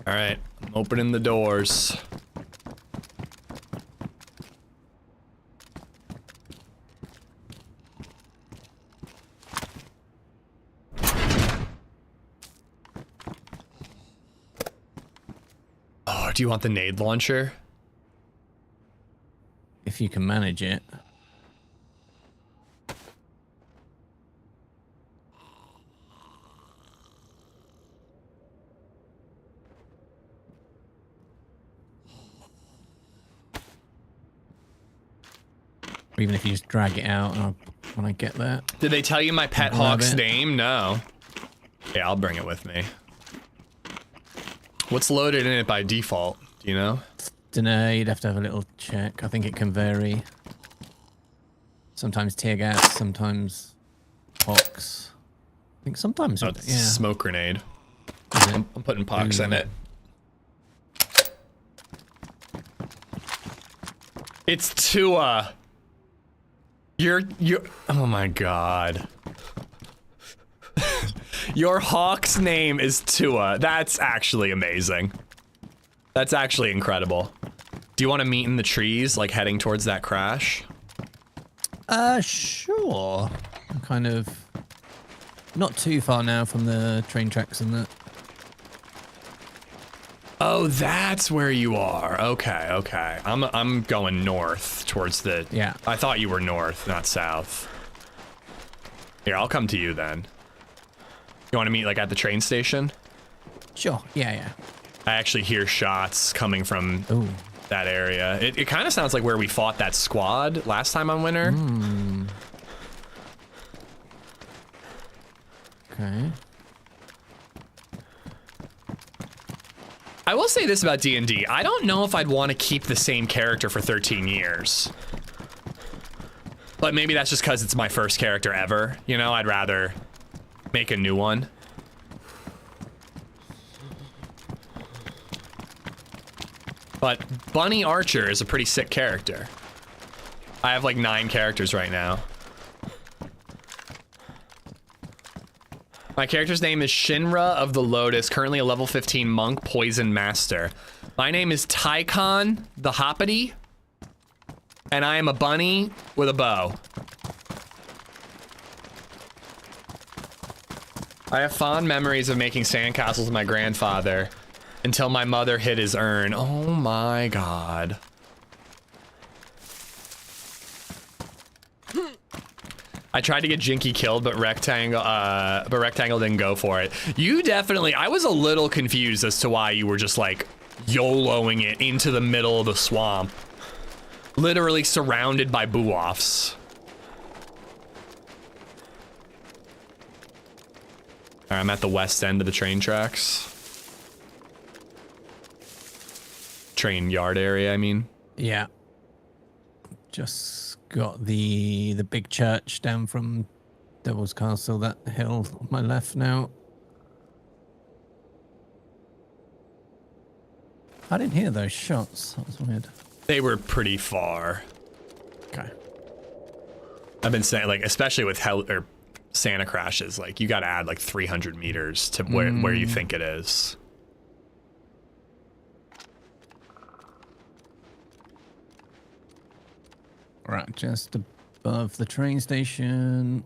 All right, I'm opening the doors. Oh, do you want the nade launcher? If you can manage it. Or even if you just drag it out when I get there. Did they tell you my pet hawk's name? No. Yeah, I'll bring it with me. What's loaded in it by default? Do you know? Dunno, you'd have to have a little check. I think it can vary. Sometimes tear gas, sometimes pox. I think sometimes, it's yeah. Smoke grenade. I'm putting pox in it. It's Tua. You're, oh my God. Your hawk's name is Tua. That's actually amazing. That's actually incredible. Do you want to meet in the trees, like heading towards that crash? Sure. I'm kind of not too far now from the train tracks and that. Oh, that's where you are. Okay, okay. I'm going north towards the... Yeah. I thought you were north, not south. Here, I'll come to you then. You want to meet like at the train station? Sure. Yeah, yeah. I actually hear shots coming from Ooh. that area. It kind of sounds like where we fought that squad last time on Winter. Okay. I will say this about D&D. I don't know if I'd want to keep the same character for 13 years. But maybe that's just because it's my first character ever. You know, I'd rather make a new one. But Bunny Archer is a pretty sick character. I have like 9 characters right now. My character's name is Shinra of the Lotus, currently a level 15 monk, poison master. My name is Tycon the Hoppity, and I am a bunny with a bow. I have fond memories of making sandcastles with my grandfather until my mother hit his urn. Oh my God. I tried to get Jinky killed, but Rectangle didn't go for it. You definitely, I was a little confused as to why you were just like YOLOing it into the middle of the swamp. Literally surrounded by Bois. All right, I'm at the west end of the train tracks. Train yard area, I mean. Yeah. Just got the big church down from Devil's Castle, that hill on my left now. I didn't hear those shots. That was weird. They were pretty far. Okay. I've been saying, like, especially with Santa crashes, like, you gotta add like 300 meters to where you think it is. Right, just above the train station.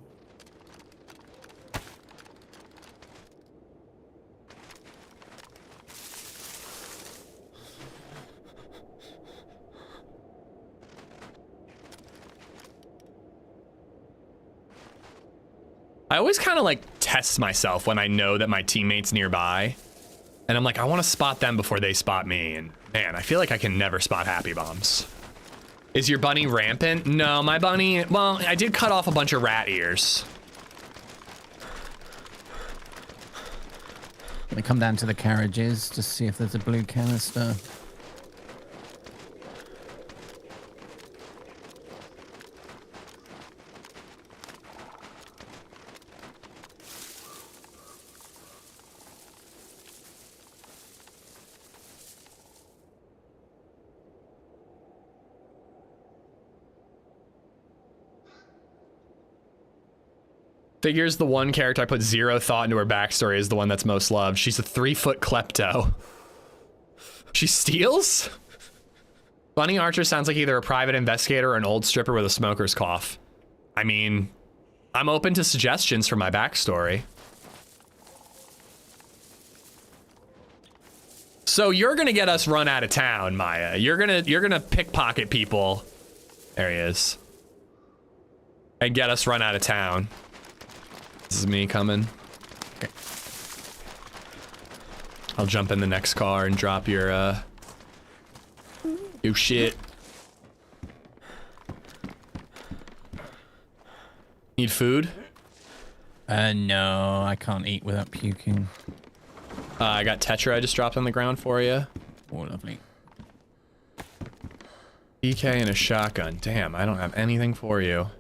I always kind of like test myself when I know that my teammate's nearby. And I'm like, I want to spot them before they spot me. And man, I feel like I can never spot happy bombs. Is your bunny rampant? No, my bunny, well, I did cut off a bunch of rat ears. Gonna come down to the carriages to see if there's a blue canister. Figures the one character I put 0 thought into her backstory is the one that's most loved. She's a 3-foot klepto. She steals? Bunny Archer sounds like either a private investigator or an old stripper with a smoker's cough. I mean, I'm open to suggestions for my backstory. So you're gonna get us run out of town, Maya. You're gonna pickpocket people. There he is. And get us run out of town. This is me coming. Okay. I'll jump in the next car and drop your shit. Need food? No, I can't eat without puking. I got Tetra I just dropped on the ground for you. Oh, lovely. EK and a shotgun. Damn, I don't have anything for you.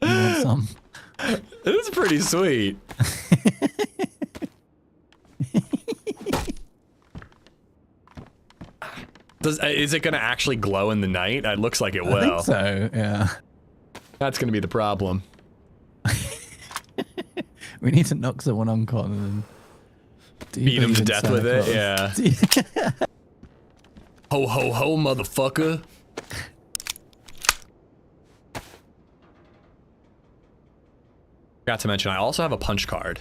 You want some? It is pretty sweet. Is it going to actually glow in the night? It looks like it will. I think so, yeah. That's going to be the problem. We need to knock someone unconscious and beat him to death with it, yeah. Ho, ho, ho, motherfucker. Forgot to mention, I also have a punch card.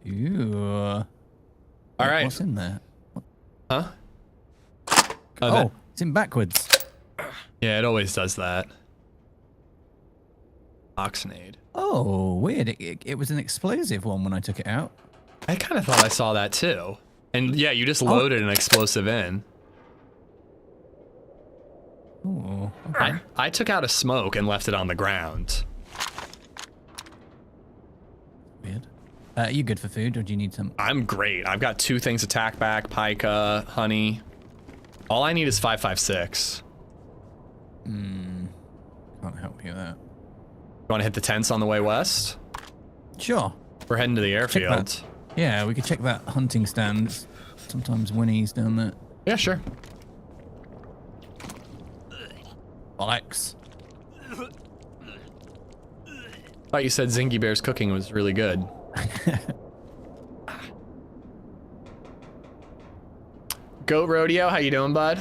Ooh. All right. What's in there? Huh? Oh, it's in backwards. Yeah, it always does that. Oxnade. Oh, weird. It was an explosive one when I took it out. I kind of thought I saw that too. And yeah, you just loaded an explosive in. Ooh, okay. I took out a smoke and left it on the ground. Weird. Are you good for food, or do you need some? I'm great. I've got 2 things: attack back, pica, honey. All I need is 556. Can't help you with that. You want to hit the tents on the way west? Sure. We're heading to the airfield. Yeah, we could check that hunting stand. Sometimes Winnie's down there. Yeah, sure. Bollocks. Thought you said Zingy Bear's cooking was really good. Goat Rodeo, how you doing, bud?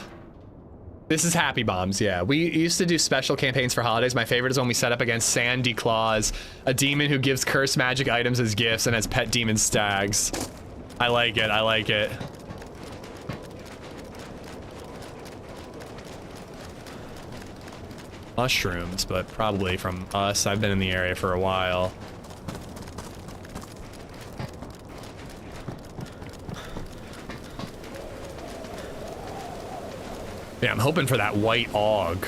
This is Happy Bombs, yeah. We used to do special campaigns for holidays. My favorite is when we set up against Sandy Claus, a demon who gives cursed magic items as gifts and has pet demon stags. I like it, I like it. Mushrooms, but probably from us. I've been in the area for a while. Yeah, I'm hoping for that white AUG.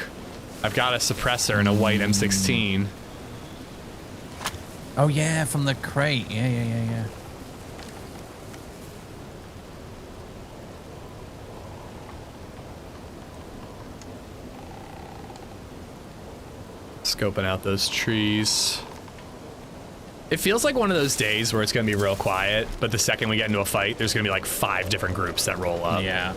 I've got a suppressor and a white M16. Oh yeah, from the crate. Yeah. Scoping out those trees. It feels like one of those days where it's gonna be real quiet, but the second we get into a fight, there's gonna be like 5 different groups that roll up. Yeah.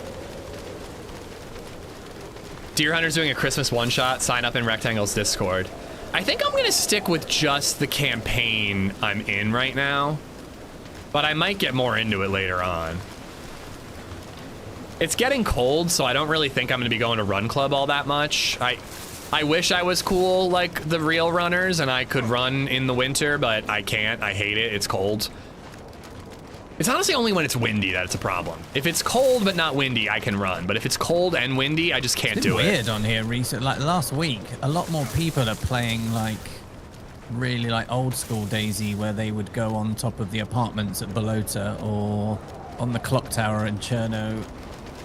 Deer Hunter's doing a Christmas one-shot. Sign up in Rectangle's Discord. I think I'm gonna stick with just the campaign I'm in right now, but I might get more into it later on. It's getting cold, so I don't really think I'm gonna be going to Run Club all that much. I wish I was cool like the real runners and I could run in the winter, but I can't. I hate it. It's cold. It's honestly only when it's windy that it's a problem. If it's cold but not windy, I can run. But if it's cold and windy, I just can't do it. It's weird on here recently. Like last week, a lot more people are playing like really like old school DayZ, where they would go on top of the apartments at Balota or on the clock tower in Cherno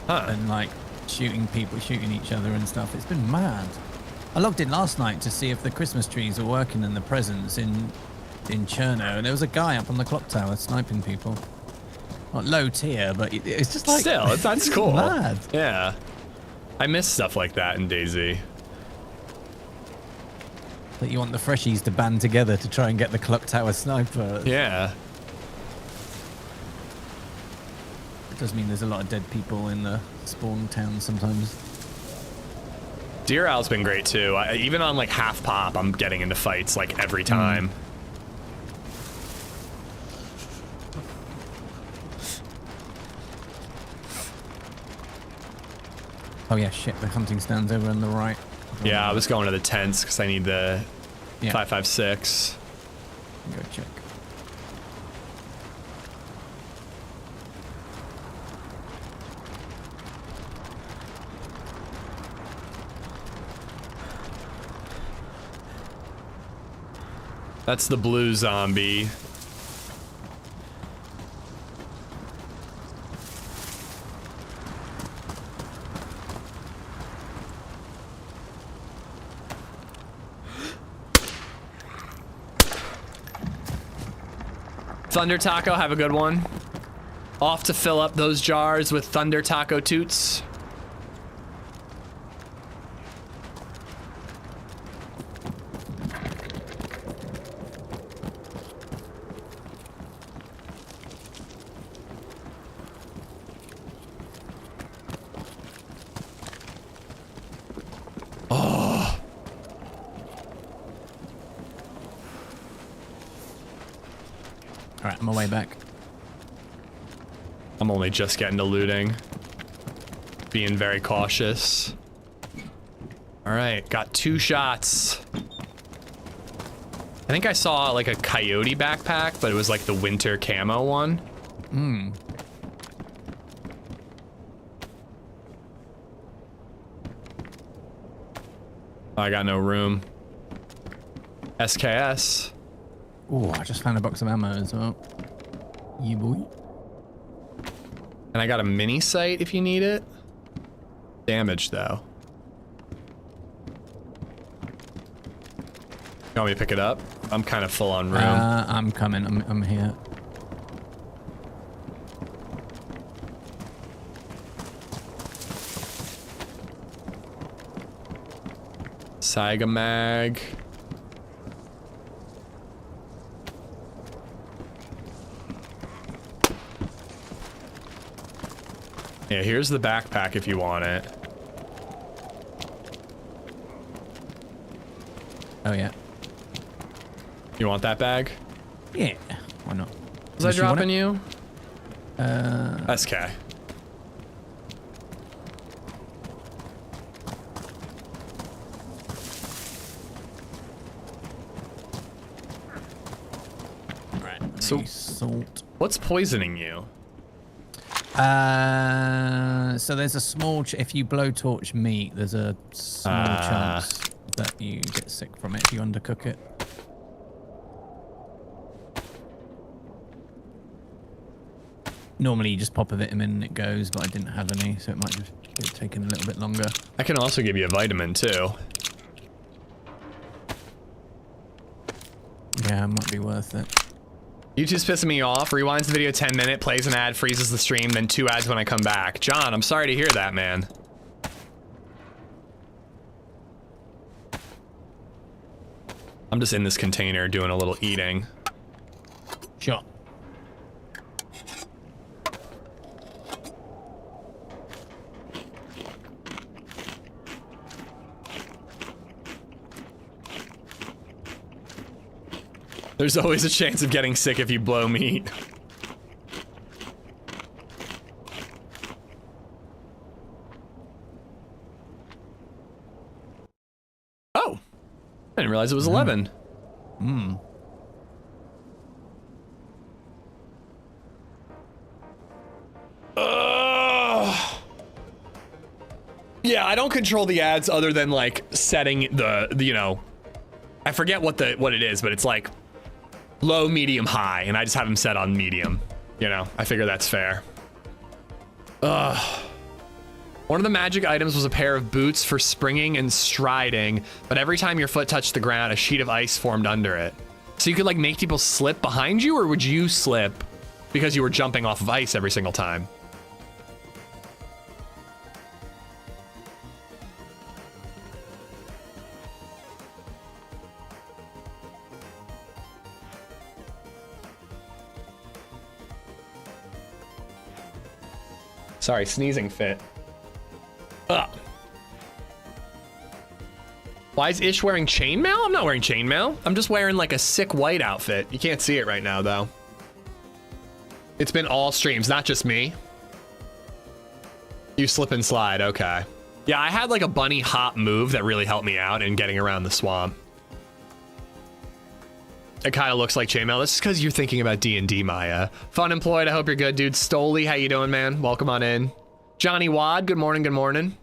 and like shooting each other and stuff. It's been mad. I logged in last night to see if the Christmas trees were working and the presents in Cherno, and there was a guy up on the clock tower sniping people. Not low tier, but it's just like... Still, that's cool. Mad. Yeah. I miss stuff like that in DayZ. That you want the freshies to band together to try and get the clock tower sniper. Yeah. It does mean there's a lot of dead people in the spawn town sometimes. Deer Owl's been great too. Even on like half pop, I'm getting into fights like every time. Oh yeah, shit, the hunting stand's over on the right. Yeah, I was going to the tents because I need the 556. Go check. That's the blue zombie. Thunder Taco, have a good one. Off to fill up those jars with Thunder Taco toots. On my way back. I'm only just getting to looting. Being very cautious. All right, got 2 shots. I think I saw like a coyote backpack, but it was like the winter camo one. I got no room. SKS. Oh, I just found a box of ammo as well. You boy. And I got a mini sight if you need it. Damage though. You want me to pick it up? I'm kind of full on room. I'm coming. I'm here. Saiga mag. Yeah, here's the backpack if you want it. Oh yeah. You want that bag? Yeah. Why not? Was I dropping you? SK. Right. So, salt. What's poisoning you? So there's a small. If you blowtorch meat, there's a small chance that you get sick from it if you undercook it. Normally you just pop a vitamin and it goes, but I didn't have any, so it might just get taken a little bit longer. I can also give you a vitamin too. Yeah, it might be worth it. YouTube's pissing me off. Rewinds the video 10 minutes, plays an ad, freezes the stream, then 2 ads when I come back. John, I'm sorry to hear that, man. I'm just in this container doing a little eating. Sure. There's always a chance of getting sick if you blow meat. Oh, I didn't realize it was 11. Yeah, I don't control the ads other than like setting the you know, I forget what it is, but it's like low, medium, high, and I just have them set on medium. You know, I figure that's fair. One of the magic items was a pair of boots for springing and striding, but every time your foot touched the ground, a sheet of ice formed under it. So you could like make people slip behind you, or would you slip because you were jumping off of ice every single time? Sorry, sneezing fit. Ugh. Why is Ish wearing chainmail? I'm not wearing chainmail. I'm just wearing like a sick white outfit. You can't see it right now though. It's been all streams, not just me. You slip and slide, okay. Yeah, I had like a bunny hop move that really helped me out in getting around the swamp. It kind of looks like chainmail. That's just because you're thinking about D&D, Maya. Fun employed, I hope you're good, dude. Stoli, how you doing, man? Welcome on in. Johnny Wad, good morning, good morning.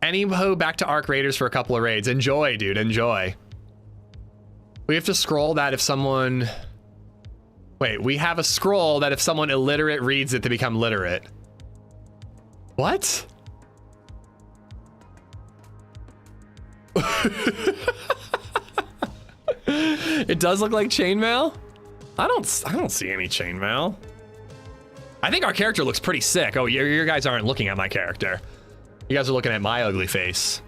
Anyhow, back to ARC Raiders for a couple of raids. Enjoy, dude, enjoy. We have to scroll that if someone... Wait, we have a scroll that if someone illiterate reads it, they become literate. What? It does look like chainmail. I don't see any chainmail. I think our character looks pretty sick. Oh, your guys aren't looking at my character. You guys are looking at my ugly face.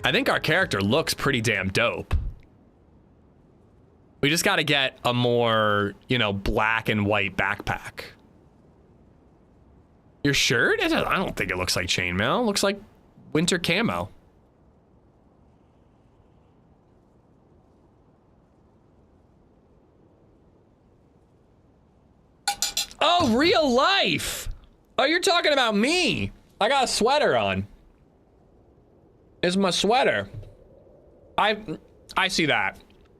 I think our character looks pretty damn dope. We just got to get a more, you know, black and white backpack. Your shirt? I don't think it looks like chainmail. It looks like winter camo. the life. Oh, you're talking about me. I got a sweater on. It's my sweater. I see that.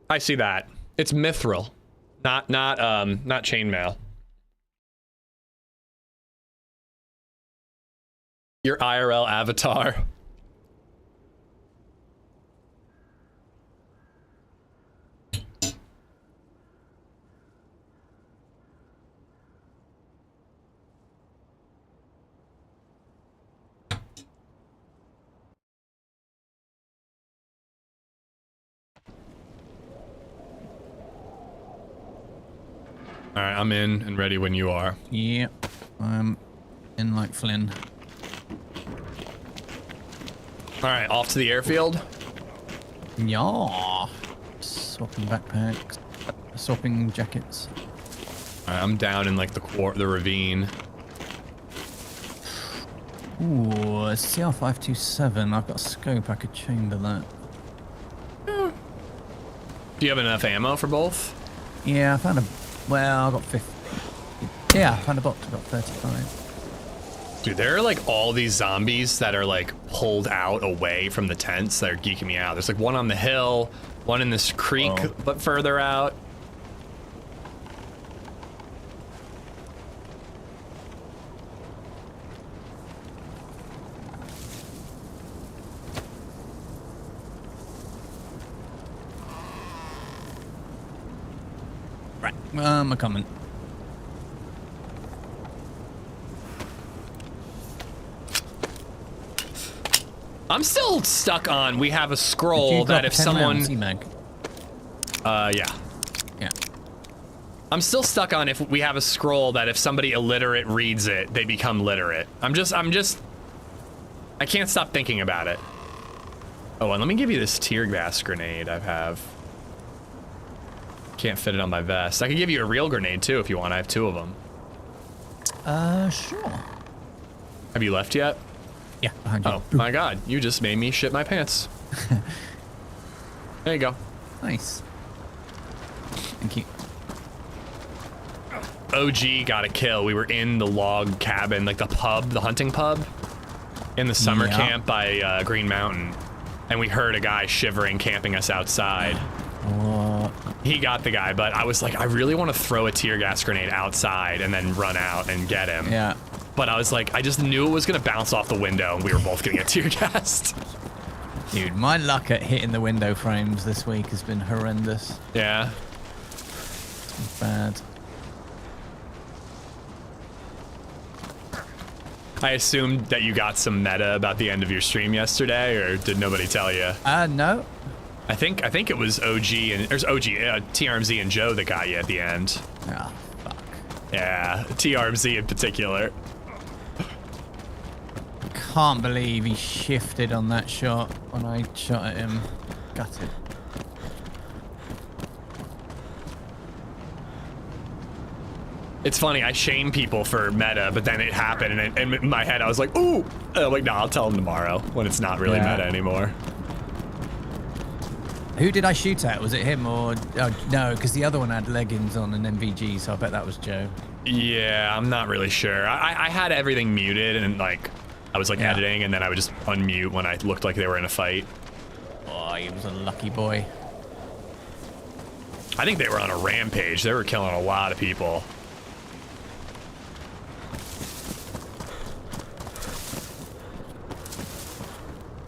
I see that. It's mithril, not chainmail. Your IRL avatar. All right, I'm in and ready when you are. Yep, I'm in like Flynn. All right, off to the airfield. Yeah. Swapping backpacks, swapping jackets. All right, I'm down in like the ravine. Ooh, a CR527. I've got a scope. I could chamber that. Do you have enough ammo for both? Yeah, I found a. Well, I got 50. Yeah, I found a box. I got 35. Dude, there are like all these zombies that are like pulled out away from the tents that are geeking me out. There's like one on the hill, one in this creek, but further out. Right, I'm coming. I'm still stuck on, we have a scroll that if someone... Yeah. Yeah. I'm still stuck on if we have a scroll that if somebody illiterate reads it, they become literate. I can't stop thinking about it. Oh, and let me give you this tear gas grenade I have. Can't fit it on my vest. I can give you a real grenade too if you want. I have 2 of them. Sure. Have you left yet? Yeah, behind you. Oh my god, you just made me shit my pants. There you go. Nice. Thank you. OG got a kill. We were in the log cabin, like the pub, the hunting pub, in the summer camp by Green Mountain. And we heard a guy shivering, camping us outside. He got the guy, but I was like, I really want to throw a tear gas grenade outside and then run out and get him. Yeah. But I was like, I just knew it was going to bounce off the window and we were both going to get tear gassed. Dude, my luck at hitting the window frames this week has been horrendous. Yeah. It's been bad. I assumed that you got some meta about the end of your stream yesterday, or did nobody tell you? No. I think it was OG and there's OG, TRMZ and Joe that got you at the end. Ah, fuck. Yeah, TRMZ in particular. Can't believe he shifted on that shot when I shot at him. Gutted. It's funny, I shame people for meta, but then it happened, and in my head I was like, ooh! And I'm like, no, I'll tell them tomorrow when it's not really meta anymore. Who did I shoot at? Was it him or... Oh, no, because the other one had leggings on and MVG, so I bet that was Joe. Yeah, I'm not really sure. I had everything muted, and like, I was like editing, and then I would just unmute when I looked like they were in a fight. Oh, he was a lucky boy. I think they were on a rampage. They were killing a lot of people.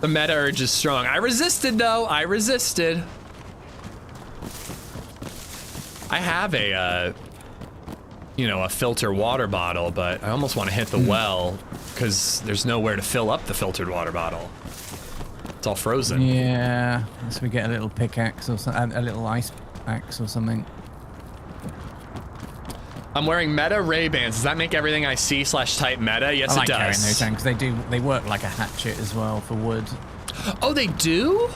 The meta urge is strong. I resisted though. I resisted. I have a, you know, a filter water bottle, but I almost want to hit the well because there's nowhere to fill up the filtered water bottle. It's all frozen. Yeah, unless we get a little pickaxe or something, a little ice axe or something. I'm wearing meta Ray-Bans. Does that make everything I see / type meta? Yes, I like it does. carrying those because they work like a hatchet as well for wood. Oh, they do?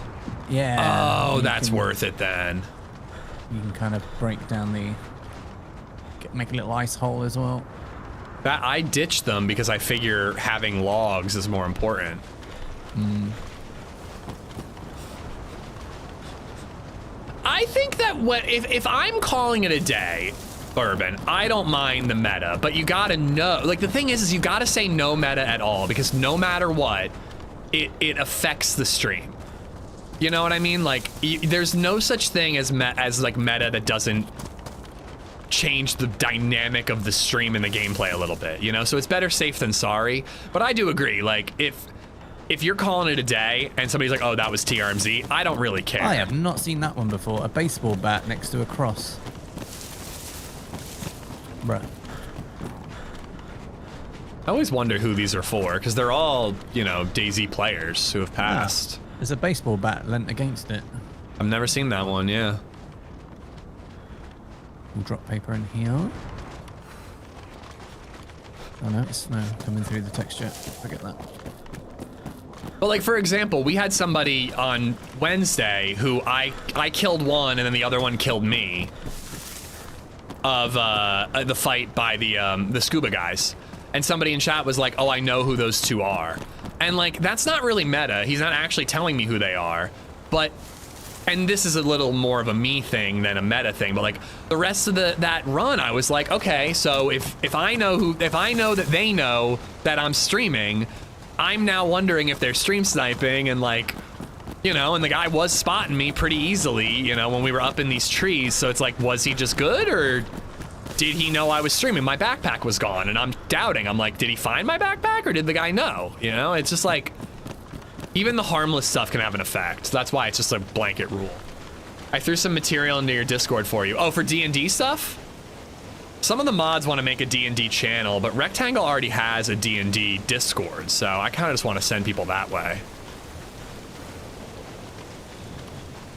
Yeah. Oh, that's worth it then. You can kind of break down make a little ice hole as well. That I ditched them because I figure having logs is more important. I think that if I'm calling it a day, Urban, I don't mind the meta, but you gotta know, like the thing is you gotta say no meta at all, because no matter what, it affects the stream. You know what I mean? Like, there's no such thing as like meta that doesn't change the dynamic of the stream and the gameplay a little bit, you know? So it's better safe than sorry. But I do agree, like, if you're calling it a day and somebody's like, oh, that was TRMZ, I don't really care. I have not seen that one before. A baseball bat next to a cross. Bruh. I always wonder who these are for, because they're all, you know, DayZ players who have passed. Yeah. There's a baseball bat lent against it. I've never seen that one, yeah. We'll drop paper in here. Oh no, it's snow coming through the texture. Forget that. But like, for example, we had somebody on Wednesday who I killed one and then the other one killed me of the fight by the scuba guys. And somebody in chat was like, oh, I know who those two are. And like, that's not really meta. He's not actually telling me who they are. But, and this is a little more of a me thing than a meta thing, but like the rest of that run, I was like, okay, so if I know that they know that I'm streaming, I'm now wondering if they're stream sniping, and like, you know, and the guy was spotting me pretty easily, you know, when we were up in these trees. So it's like, was he just good, or did he know I was streaming? My backpack was gone, and I'm doubting. I'm like, did he find my backpack, or did the guy know? You know, it's just like, even the harmless stuff can have an effect. That's why it's just a blanket rule. I threw some material into your Discord for you. Oh, for D&D stuff? Some of the mods want to make a D&D channel, but Rectangle already has a D&D Discord, so I kind of just want to send people that way.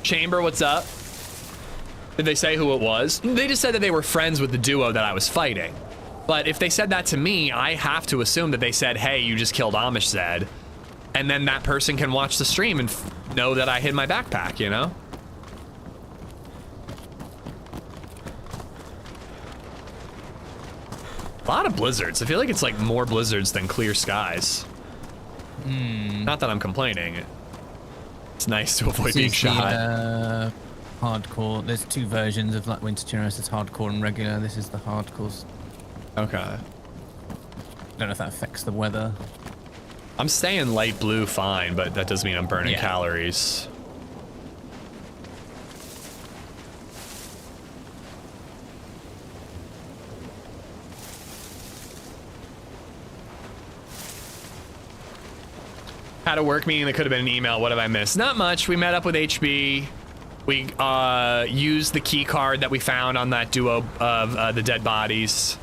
Chamber, what's up? Did they say who it was? They just said that they were friends with the duo that I was fighting. But if they said that to me, I have to assume that they said, hey, you just killed AmishZed. And then that person can watch the stream and know that I hid my backpack, you know? A lot of blizzards. I feel like it's like more blizzards than clear skies. Not that I'm complaining. It's nice to avoid being shot. Hardcore. There's two versions of like Winter Chernarus. It's hardcore and regular. This is the hardcore. Okay. Don't know if that affects the weather. I'm staying light blue fine, but that does mean I'm burning calories. Had a work meeting that could have been an email. What have I missed? Not much. We met up with HB. We used the key card that we found on that duo of the dead bodies.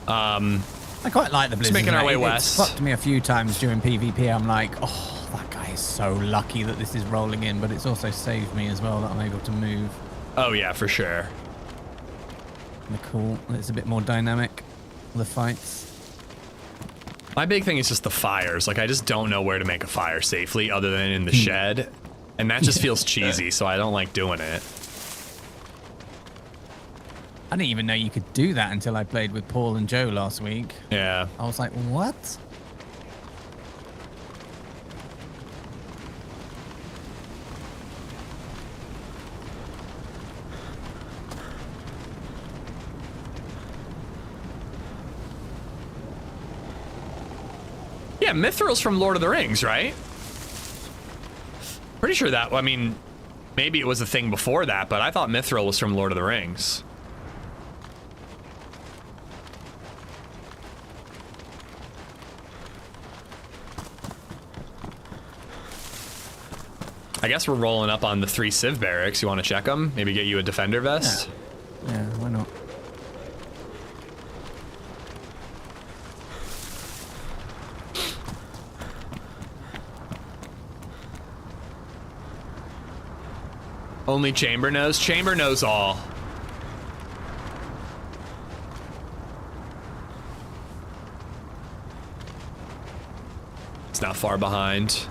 I quite like the blizzard. Just making our way west. It's fucked me a few times during PvP. I'm like, oh, that guy is so lucky that this is rolling in, but it's also saved me as well that I'm able to move. Oh yeah, for sure. And cool. It's a bit more dynamic, the fights. My big thing is just the fires. Like, I just don't know where to make a fire safely other than in the shed. And that just feels cheesy, so I don't like doing it. I didn't even know you could do that until I played with Paul and Joe last week. Yeah. I was like, what? Yeah, Mithril's from Lord of the Rings, right? Pretty sure that, I mean, maybe it was a thing before that, but I thought Mithril was from Lord of the Rings. I guess we're rolling up on the 3 Civ barracks. You want to check them? Maybe get you a defender vest? Yeah, why not? Only Chamber knows? Chamber knows all. It's not far behind.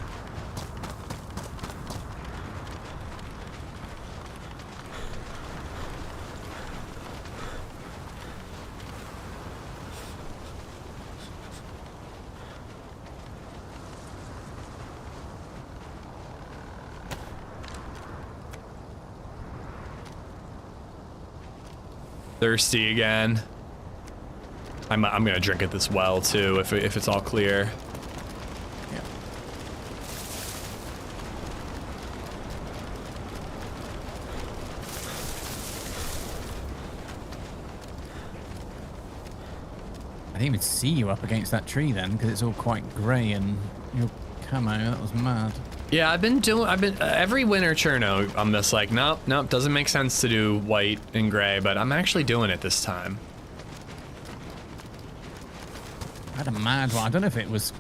Thirsty again. I'm gonna drink at this well too if it's all clear. Yeah. I didn't even see you up against that tree then, because it's all quite grey and your camo. That was mad. Yeah, I've been every winter Cherno, I'm just like, nope, doesn't make sense to do white and gray, but I'm actually doing it this time. I had a mad one. I don't know if it was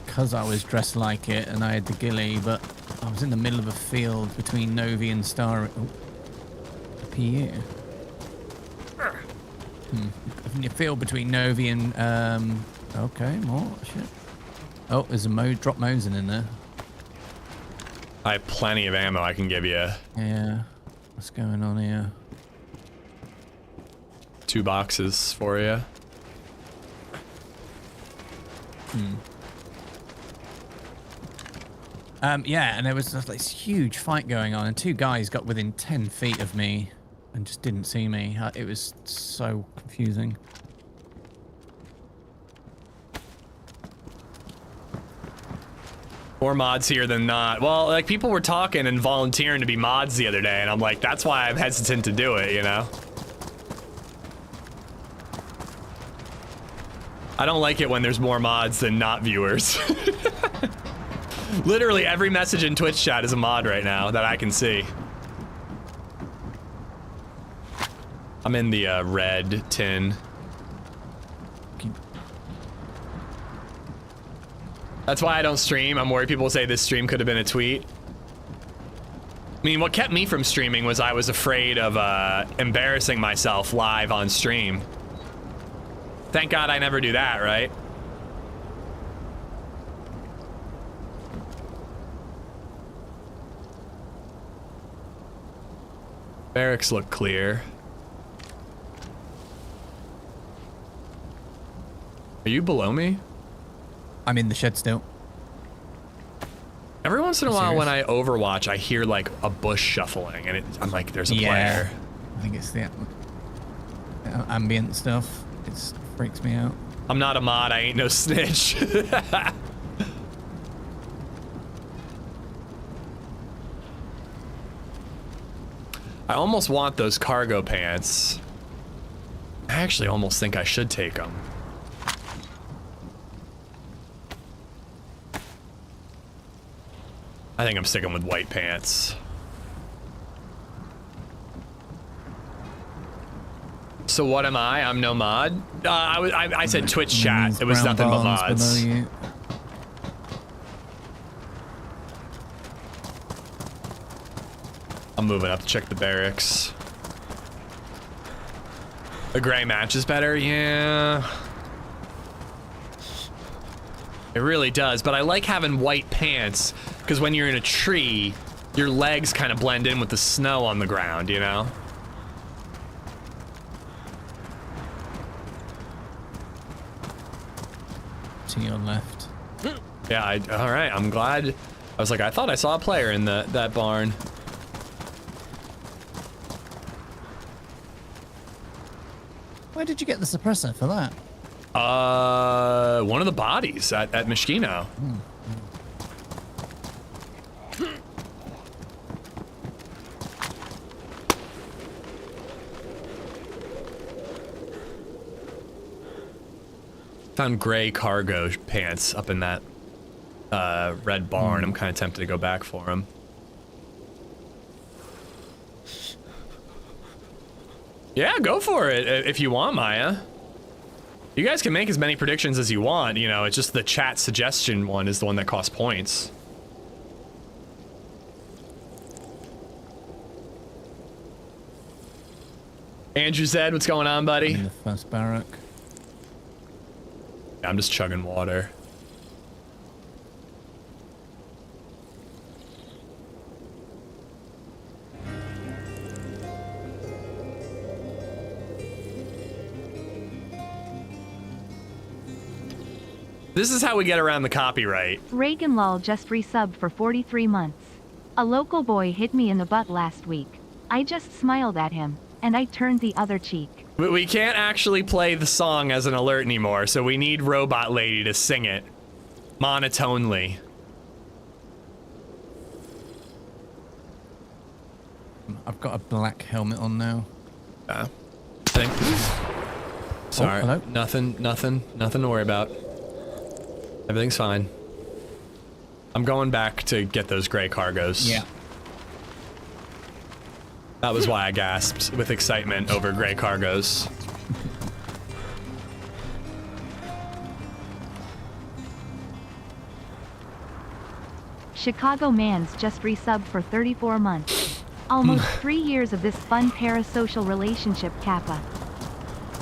because I was dressed like it and I had the ghillie, but I was in the middle of a field between Novi and Star. Oh, PU. In a field between Novi and okay, more shit. Oh, there's a drop Mosin in there. I have plenty of ammo I can give you. Yeah. What's going on here? 2 boxes for you. Yeah, and there was this huge fight going on, and 2 guys got within 10 feet of me and just didn't see me. It was so confusing. More mods here than not. Well, like, people were talking and volunteering to be mods the other day, and I'm like, that's why I'm hesitant to do it, you know? I don't like it when there's more mods than not viewers. Literally every message in Twitch chat is a mod right now that I can see. I'm in the red tin. That's why I don't stream. I'm worried people will say this stream could have been a tweet. I mean, what kept me from streaming was I was afraid of embarrassing myself live on stream. Thank God I never do that, right? Barracks look clear. Are you below me? I'm in the shed still. Every once in a while when I Overwatch, I hear like a bush shuffling, and I'm like, there's a player. I think it's the ambient stuff. It freaks me out. I'm not a mod, I ain't no snitch. I almost want those cargo pants. I actually almost think I should take them. I think I'm sticking with white pants. So what am I? I'm no mod? I said Twitch chat. It was nothing but mods. I'm moving up to check the barracks. The gray match is better? Yeah. It really does, but I like having white pants because when you're in a tree, your legs kind of blend in with the snow on the ground, you know? To your left. Yeah, all right, I'm glad. I was like, I thought I saw a player in that barn. Where did you get the suppressor for that? One of the bodies at Mishkino. Found gray cargo pants up in that red barn. I'm kind of tempted to go back for them. Yeah, go for it if you want, Maya. You guys can make as many predictions as you want, you know, it's just the chat suggestion one is the one that costs points. AmishZed, what's going on, buddy? In the first barrack. I'm just chugging water. This is how we get around the copyright. Reagan Lol just resubbed for 43 months. A local boy hit me in the butt last week. I just smiled at him. and I turned the other cheek. We can't actually play the song as an alert anymore, so we need Robot Lady to sing it monotonely. I've got a black helmet on now. Sorry. Hello? Nothing to worry about. Everything's fine. I'm going back to get those gray cargos. Yeah. That was why I gasped with excitement over gray cargos. Chicago Man's just resubbed for 34 months. Almost 3 years of this fun parasocial relationship, Kappa.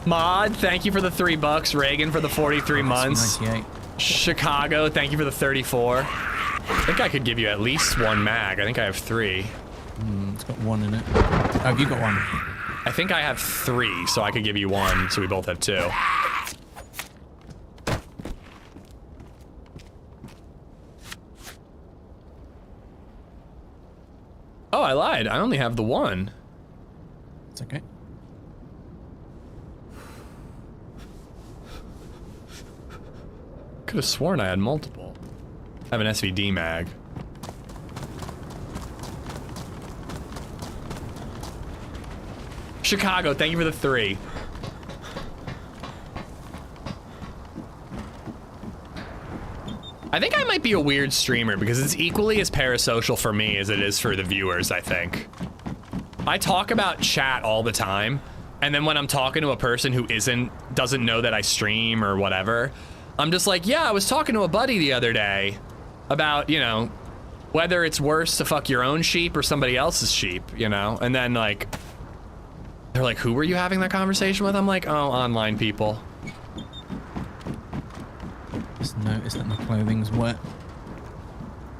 Mod, thank you for the $3. Reagan for the 43 months. 98. Chicago, thank you for the 34. I think I could give you at least one mag. I think I have 3. It's got 1 in it. Oh, have you got 1? I think I have 3, so I could give you 1, so we both have 2. Oh, I lied. I only have the 1. It's okay. Could have sworn I had multiple. I have an SVD mag. Chicago, thank you for the 3. I think I might be a weird streamer because it's equally as parasocial for me as it is for the viewers, I think. I talk about chat all the time, and then when I'm talking to a person who doesn't know that I stream or whatever, I'm just like, yeah, I was talking to a buddy the other day about, you know, whether it's worse to fuck your own sheep or somebody else's sheep, you know? And then like, they're like, who were you having that conversation with? I'm like, oh, online people. Just noticed that my clothing's wet.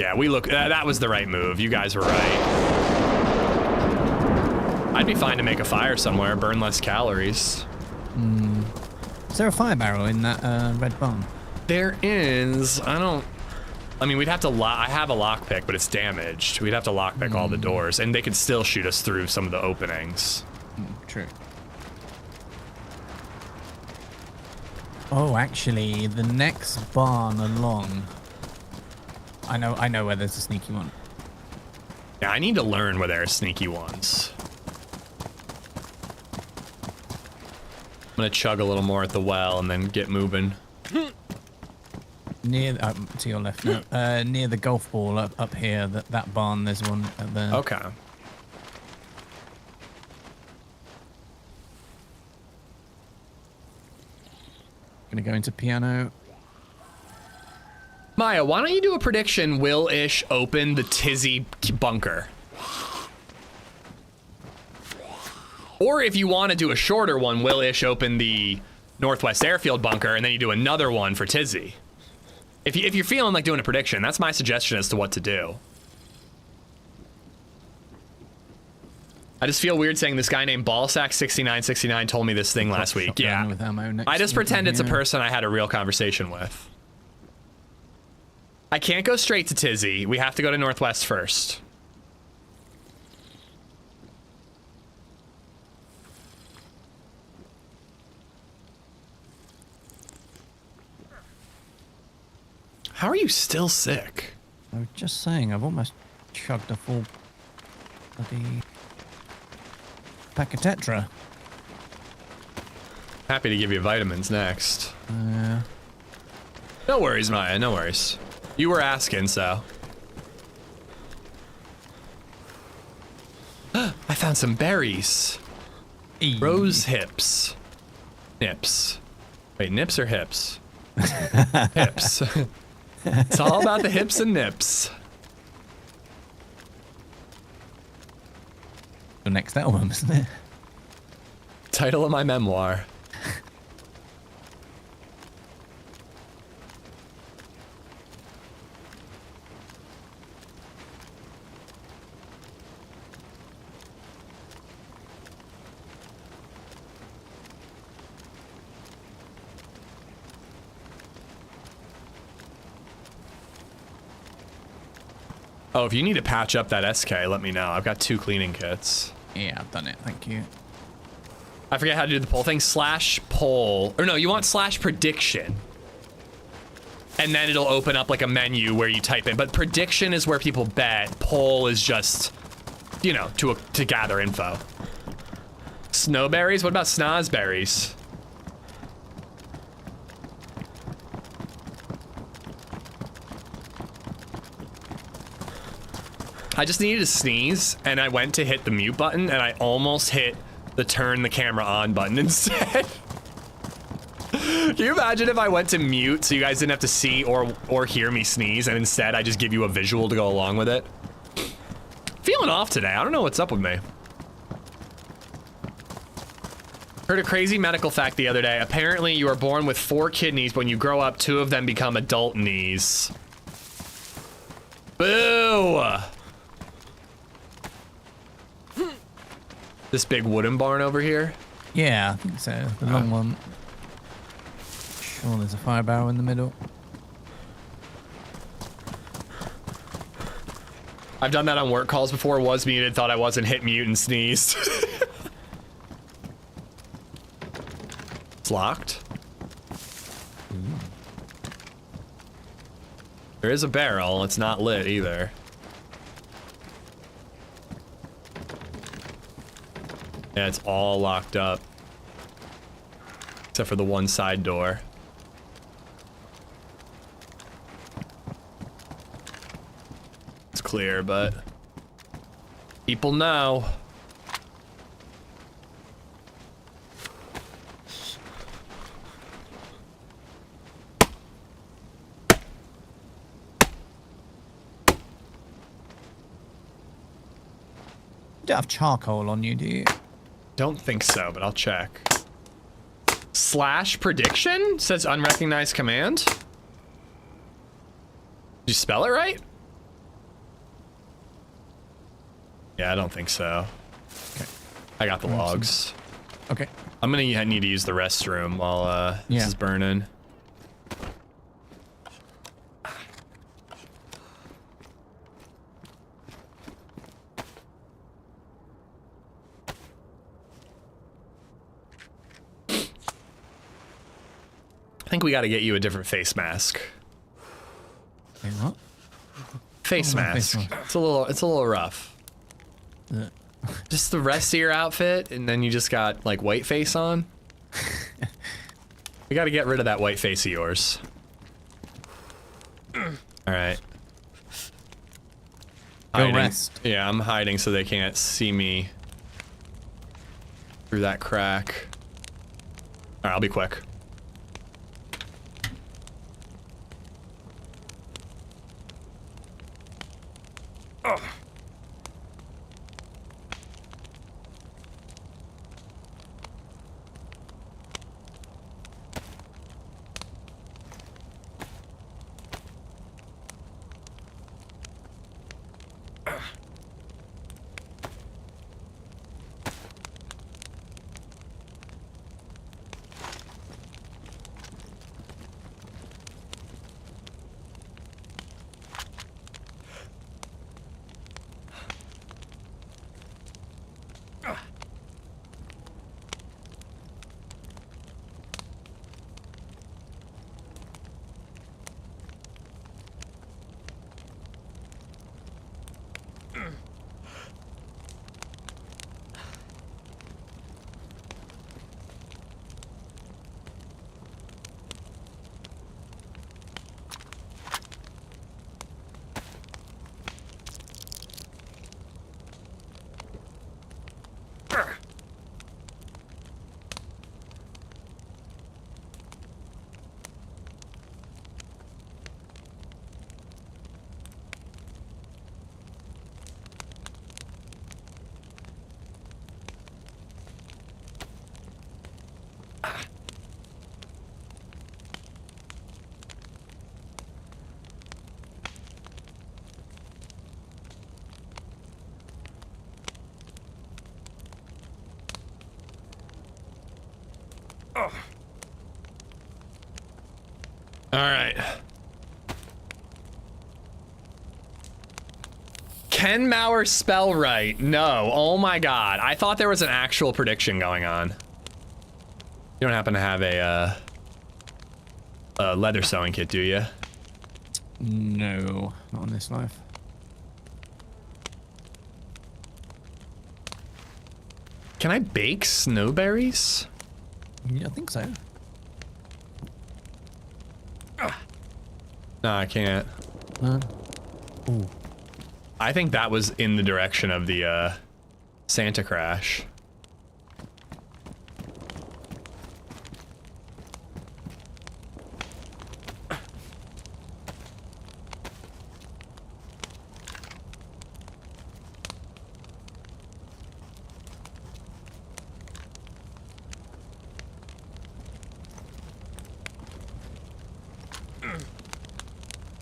Yeah, that was the right move. You guys were right. I'd be fine to make a fire somewhere, burn less calories. Is there a fire barrel in that red barn? There is. I mean, we'd have to I have a lockpick, but it's damaged. We'd have to lockpick all the doors, and they could still shoot us through some of the openings. True. Oh, actually, the next barn along. I know where there's a sneaky one. Yeah, I need to learn where there are sneaky ones. I'm gonna chug a little more at the well and then get moving. Near, to your left now. Near the golf ball up here, that barn, there's one there. Okay. Gonna go into piano. Maya, why don't you do a prediction? Will Ish open the Tizzy bunker? Or if you want to do a shorter one, will Ish open the Northwest Airfield bunker and then you do another one for Tizzy? If you're feeling like doing a prediction, that's my suggestion as to what to do. I just feel weird saying this guy named Ballsack6969 told me this thing last week. Yeah. With ammo next I just to pretend it's a here. person I had a real conversation with. I can't go straight to Tizzy. We have to go to Northwest first. How are you still sick? I was just saying, I've almost chugged a full bloody pack of Tetra. Happy to give you vitamins next. Yeah. No worries, Maya, no worries. You were asking, so. I found some berries. Rose hips. Nips. Wait, nips or hips? Hips. It's all about the hips and nips. The next album, isn't it? Title of my memoir. Oh, if you need to patch up that SK, let me know. I've got 2 cleaning kits. Yeah, I've done it, thank you. I forget how to do the poll thing. Slash poll. Or no, you want slash prediction. And then it'll open up like a menu where you type in. But prediction is where people bet. Poll is just, you know, to gather info. Snowberries? What about snozberries? I just needed to sneeze, and I went to hit the mute button, and I almost hit the turn the camera on button instead. Can you imagine if I went to mute so you guys didn't have to see or hear me sneeze, and instead I just give you a visual to go along with it? Feeling off today. I don't know what's up with me. Heard a crazy medical fact the other day. Apparently you are born with 4 kidneys, but when you grow up, 2 of them become adult knees. Boo! This big wooden barn over here? Yeah, I think so. The long one. Oh, there's a fire barrel in the middle. I've done that on work calls before, was muted, thought I wasn't, hit mute and sneezed. It's locked. There is a barrel, it's not lit either. Yeah, it's all locked up. Except for the one side door. It's clear, but people know. You don't have charcoal on you, do you? Don't think so, but I'll check. Slash prediction? Says unrecognized command? Did you spell it right? Yeah, I don't think so. Okay. I got the logs. Okay. I'm gonna need to use the restroom while this is burning. I think we got to get you a different face mask. Wait, what? Face mask. It's a little rough. Just the rest of your outfit, and then you just got like white face on. We got to get rid of that white face of yours. All right. Go rest. Yeah, I'm hiding so they can't see me through that crack. All right, I'll be quick. All right. Can Mauer spell right? No. Oh my god. I thought there was an actual prediction going on. You don't happen to have a leather sewing kit, do you? No, not on this life. Can I bake snowberries? Yeah, I think so. No, I can't. Ooh. I think that was in the direction of the Santa crash.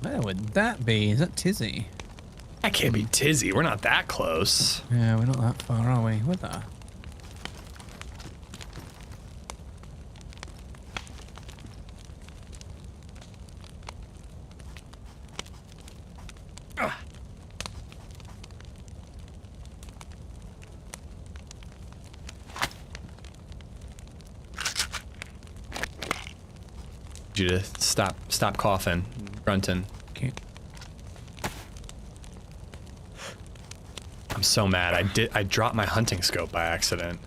Where would that be? Is that Tizzy? That can't be Tizzy. We're not that close. Yeah, we're not that far, are we? Where the? You to stop coughing, grunting. Okay. I'm so mad. I dropped my hunting scope by accident.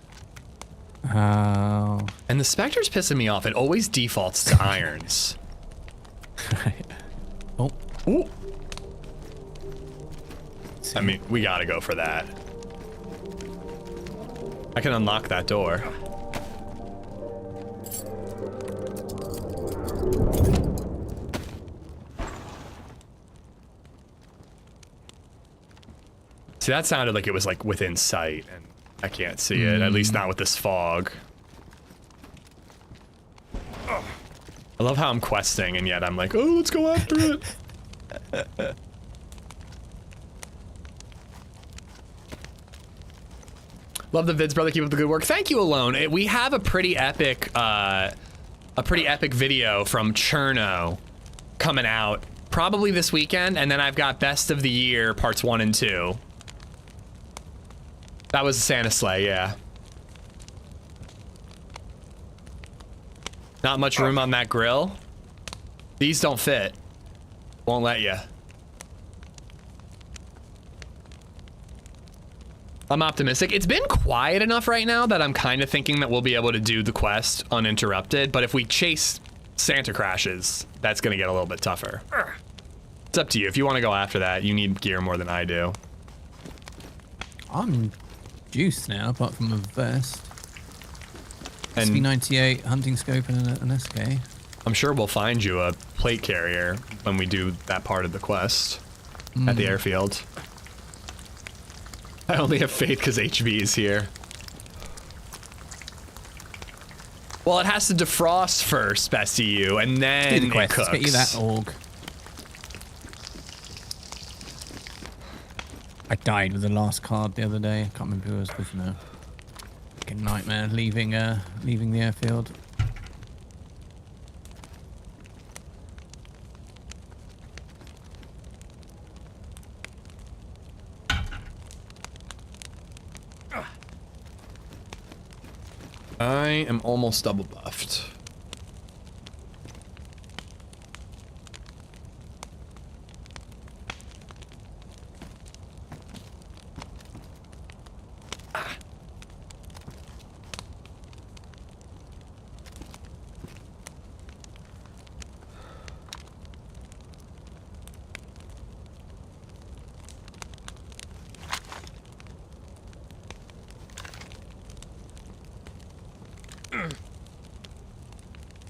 Oh. And the Spectre's pissing me off. It always defaults to irons. Right. Oh. Ooh. I mean, we gotta go for that. I can unlock that door. See, that sounded like it was like within sight, and I can't see it, at least not with this fog. I love how I'm questing, and yet I'm like, oh, let's go after it. Love the vids, brother. Keep up the good work. Thank you, Alone. We have a pretty epic video from Cherno coming out probably this weekend, and then I've got Best of the Year parts 1 and 2. That was a Santa sleigh, yeah. Not much room on that grill. These don't fit. Won't let you. I'm optimistic. It's been quiet enough right now that I'm kind of thinking that we'll be able to do the quest uninterrupted, but if we chase Santa crashes, that's gonna get a little bit tougher. It's up to you. If you want to go after that, you need gear more than I do. I'm juiced now, apart from a vest. And SV98, hunting scope, and an SK. I'm sure we'll find you a plate carrier when we do that part of the quest at the airfield. I only have faith because HV is here. Well, it has to defrost first, best to you, and then Do the quest. it cooks. Get you that org. I died with the last card the other day. I can't remember who I was with now. Fucking nightmare leaving the airfield. I am almost double buffed.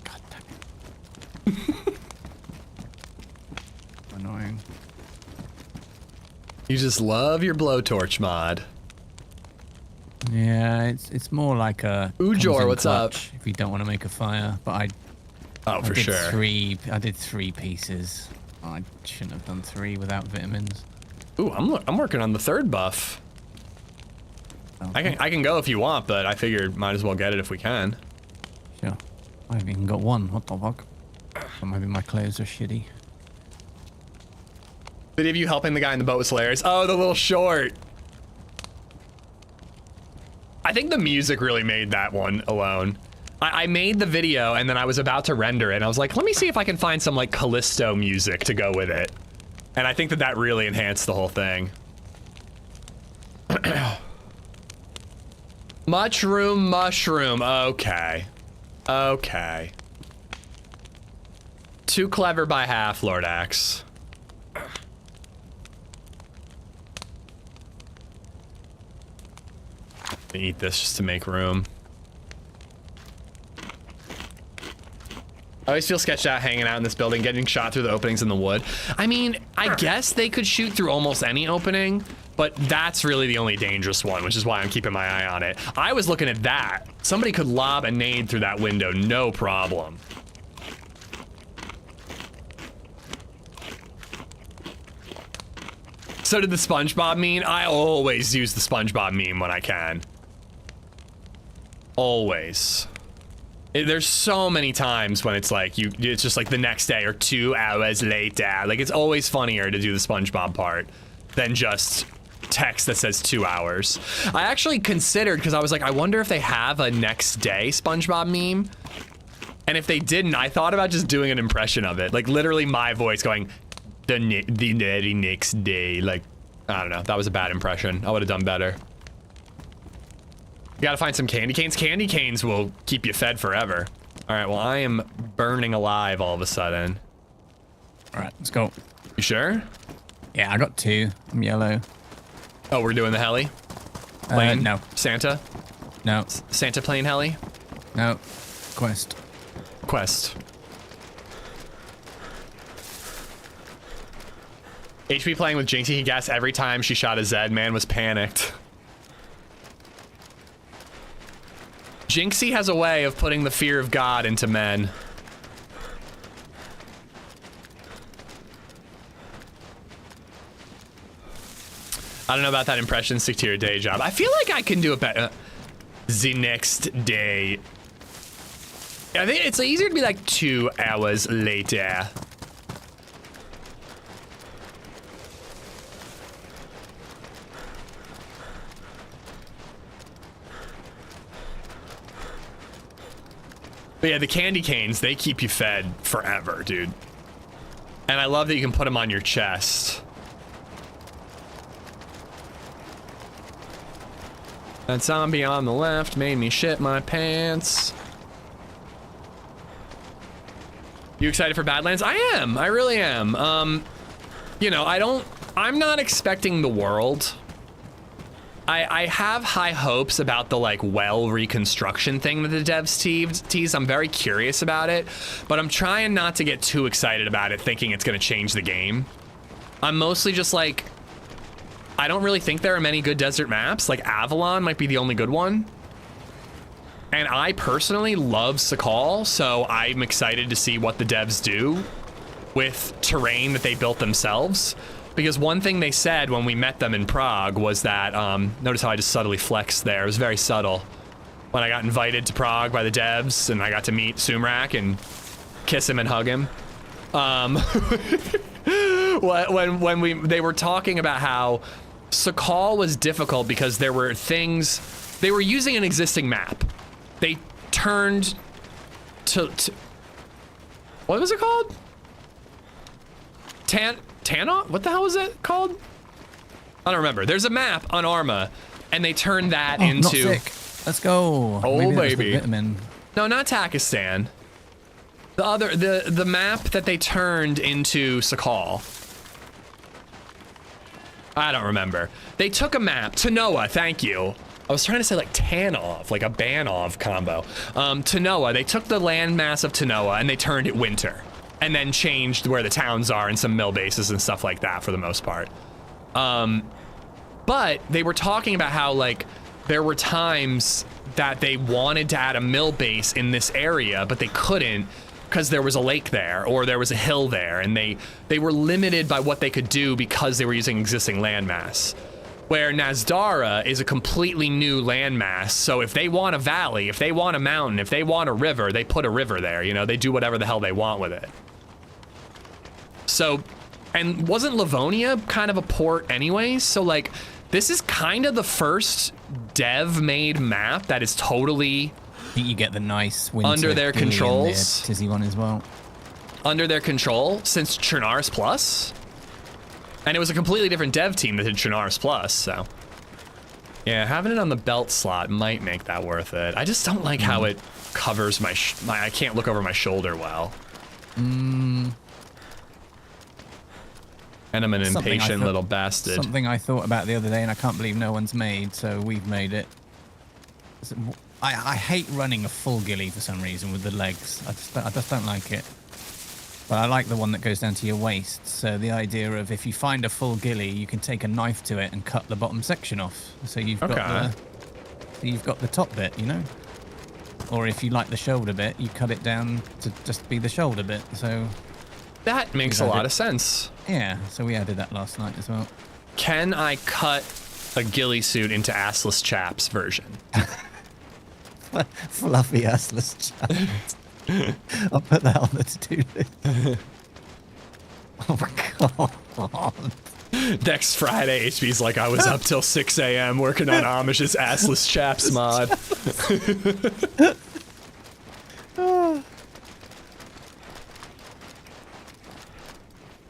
God damn it. Annoying. You just love your blowtorch mod. Yeah, it's more like a Ujor, comes in what's up? clutch if you don't want to make a fire. But Oh, for sure. I did 3 pieces. I shouldn't have done 3 without vitamins. Ooh, I'm working on the 3rd buff. Okay. I can go if you want, but I figured might as well get it if we can. Sure. I haven't even got 1. What the fuck? Or maybe my clothes are shitty. Video of you helping the guy in the boat was hilarious. Oh, the little short. I think the music really made that one alone. I made the video and then I was about to render it and I was like, let me see if I can find some like Callisto music to go with it. And I think that that really enhanced the whole thing. Mushroom. Okay. Okay. Too clever by half, Lord Axe. Eat this just to make room. I always feel sketched out hanging out in this building, getting shot through the openings in the wood. I mean, I guess they could shoot through almost any opening, but that's really the only dangerous one, which is why I'm keeping my eye on it. I was looking at that. Somebody could lob a nade through that window, no problem. So did the SpongeBob meme. I always use the SpongeBob meme when I can. Always. There's so many times when it's like it's just like the next day or 2 hours later. Like it's always funnier to do the SpongeBob part than just text that says 2 hours. I actually considered, because I was like, I wonder if they have a next day SpongeBob meme. And if they didn't, I thought about just doing an impression of it. Like literally my voice going, the very next day. Like, I don't know. That was a bad impression. I would have done better. You gotta find some candy canes. Candy canes will keep you fed forever. All right, well, I am burning alive all of a sudden. All right, let's go. You sure? Yeah, I got 2. I'm yellow. Oh, we're doing the heli? Plane? No. Santa? No. Santa plane heli? No. Quest. Quest. HP playing with Jinxie, he gasped every time she shot a Zed. Man was panicked. Jinxie has a way of putting the fear of God into men. I don't know about that impression. Stick to your day job. I feel like I can do it better. The next day. I think it's easier to be like 2 hours later. But yeah, the candy canes, they keep you fed forever, dude. And I love that you can put them on your chest. That zombie on the left made me shit my pants. You excited for Badlands? I am, I really am. You know, I'm not expecting the world. I have high hopes about the like well reconstruction thing that the devs teased. I'm very curious about it, but I'm trying not to get too excited about it thinking it's gonna change the game. I'm mostly just like, I don't really think there are many good desert maps. Like Avalon might be the only good one. And I personally love Sakal, so I'm excited to see what the devs do with terrain that they built themselves. Because one thing they said when we met them in Prague was that, notice how I just subtly flexed there. It was very subtle. When I got invited to Prague by the devs and I got to meet Sumrak and kiss him and hug him. When they were talking about how Sakal was difficult because there were things, they were using an existing map. They turned to what was it called? Tannoff? What the hell was it called? I don't remember. There's a map on Arma, and they turned that into. Not sick. Let's go. Oh, maybe baby. Vitamin. No, not Takistan. The map that they turned into Sakal. I don't remember. They took a map. Tanoa, thank you. I was trying to say like Tanov, like a Banov combo. Tanoa, they took the landmass of Tanoa and they turned it winter. And then changed where the towns are and some mill bases and stuff like that for the most part. But they were talking about how like there were times that they wanted to add a mill base in this area, but they couldn't because there was a lake there or there was a hill there, and they were limited by what they could do because they were using existing landmass. Where Nasdara is a completely new landmass, so if they want a valley, if they want a mountain, if they want a river, they put a river there, you know, they do whatever the hell they want with it. So, and wasn't Livonia kind of a port anyways? So like, this is kind of the first dev-made map that is totally I think you get the nice winter under their ghillie in controls. the Tizzy one as well. Under their control since Chernarus Plus. And it was a completely different dev team that did Chernarus Plus, so. Yeah, having it on the belt slot might make that worth it. I just don't like how it covers my I can't look over my shoulder well. And I'm an impatient little bastard. Something I thought about the other day, and I can't believe no one's made, so we've made it. I hate running a full ghillie for some reason with the legs. I just don't like it. But I like the one that goes down to your waist. So the idea of if you find a full ghillie, you can take a knife to it and cut the bottom section off. So you've got the top bit, you know. Or if you like the shoulder bit, you cut it down to just be the shoulder bit. So that makes a lot of sense. Yeah. So we added that last night as well. Can I cut a ghillie suit into assless chaps version? Fluffy assless chaps. I'll put that on the to-do list. Oh my god. Next Friday, HB's like, I was up till 6 a.m. working on Amish's assless chaps mod.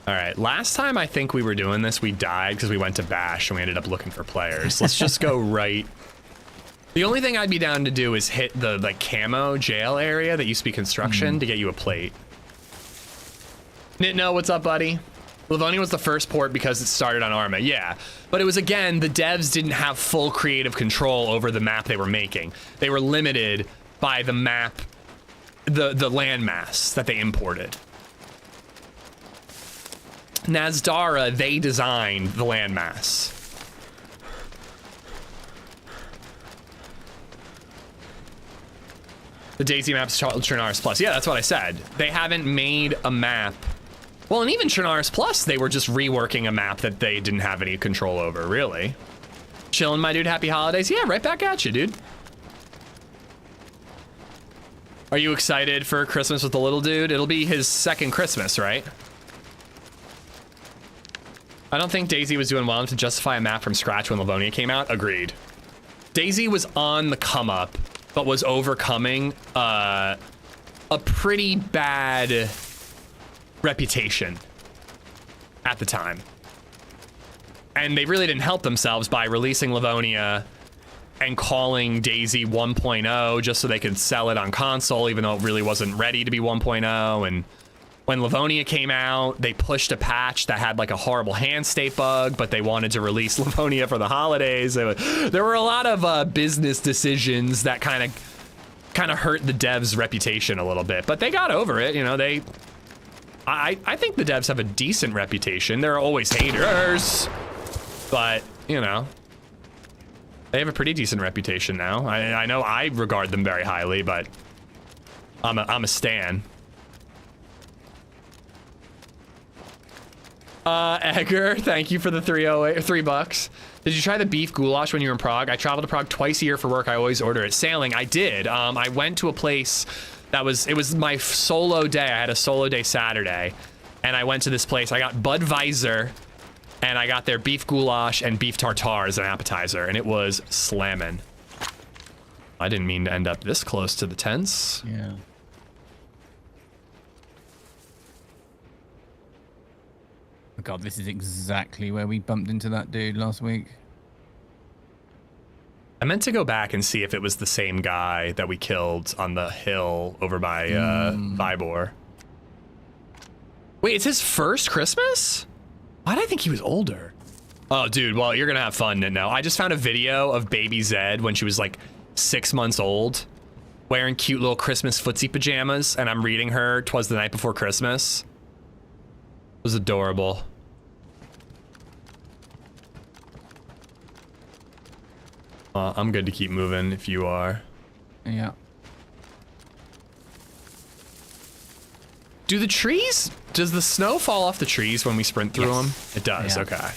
Alright, last time I think we were doing this, we died because we went to Bash and we ended up looking for players. Let's just go right. The only thing I'd be down to do is hit the like camo jail area that used to be construction to get you a plate. Nitno, what's up, buddy? Livonia was the first port because it started on Arma, yeah. But it was, again, the devs didn't have full creative control over the map they were making. They were limited by the map, the landmass that they imported. Nazdara, they designed the landmass. The DayZ map's Chernarus Plus. Yeah, that's what I said. They haven't made a map. Well, and even Chernarus Plus, they were just reworking a map that they didn't have any control over, really. Chillin', my dude. Happy holidays. Yeah, right back at you, dude. Are you excited for Christmas with the little dude? It'll be his second Christmas, right? I don't think DayZ was doing well enough to justify a map from scratch when Livonia came out. Agreed. DayZ was on the come up, but was overcoming a pretty bad reputation at the time. And they really didn't help themselves by releasing Livonia and calling DayZ 1.0 just so they could sell it on console, even though it really wasn't ready to be 1.0. And when Livonia came out, they pushed a patch that had like a horrible hand state bug, but they wanted to release Livonia for the holidays. There were a lot of business decisions that kind of hurt the devs' reputation a little bit, but they got over it. You know, I think the devs have a decent reputation. There are always haters, but you know, they have a pretty decent reputation now. I know I regard them very highly, but I'm a stan. Edgar, thank you for the $3. Did you try the beef goulash when you were in Prague? I travel to Prague twice a year for work. I always order it. Sailing, I did. I went to a place it was my solo day. I had a solo day Saturday, and I went to this place. I got Budweiser, and I got their beef goulash and beef tartare as an appetizer, and it was slamming. I didn't mean to end up this close to the tents. Yeah. Oh God, this is exactly where we bumped into that dude last week. I meant to go back and see if it was the same guy that we killed on the hill over by Vibor. Wait, it's his first Christmas? Why did I think he was older? Oh, dude, well, you're gonna have fun now. I just found a video of baby Zed when she was like 6 months old, wearing cute little Christmas footsie pajamas, and I'm reading her "'Twas the Night Before Christmas." It was adorable. I'm good to keep moving if you are. Yeah. Does the snow fall off the trees when we sprint through them? It does, yeah. Okay.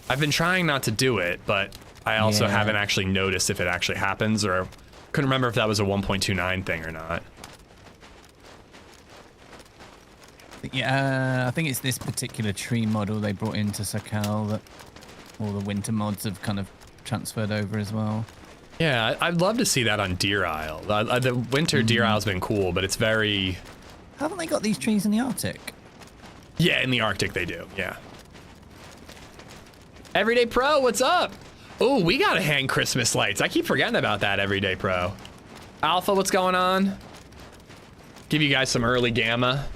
I've been trying not to do it, but I also haven't actually noticed if it actually happens, or couldn't remember if that was a 1.29 thing or not. Yeah, I think it's this particular tree model they brought into Sakal that all the winter mods have kind of transferred over as well. Yeah, I'd love to see that on Deer Isle. The winter Deer Isle's been cool, but it's very... Haven't they got these trees in the Arctic? Yeah, in the Arctic they do, yeah. Everyday Pro, what's up? Oh, we gotta hang Christmas lights. I keep forgetting about that, Everyday Pro. Alpha, what's going on? Give you guys some early gamma.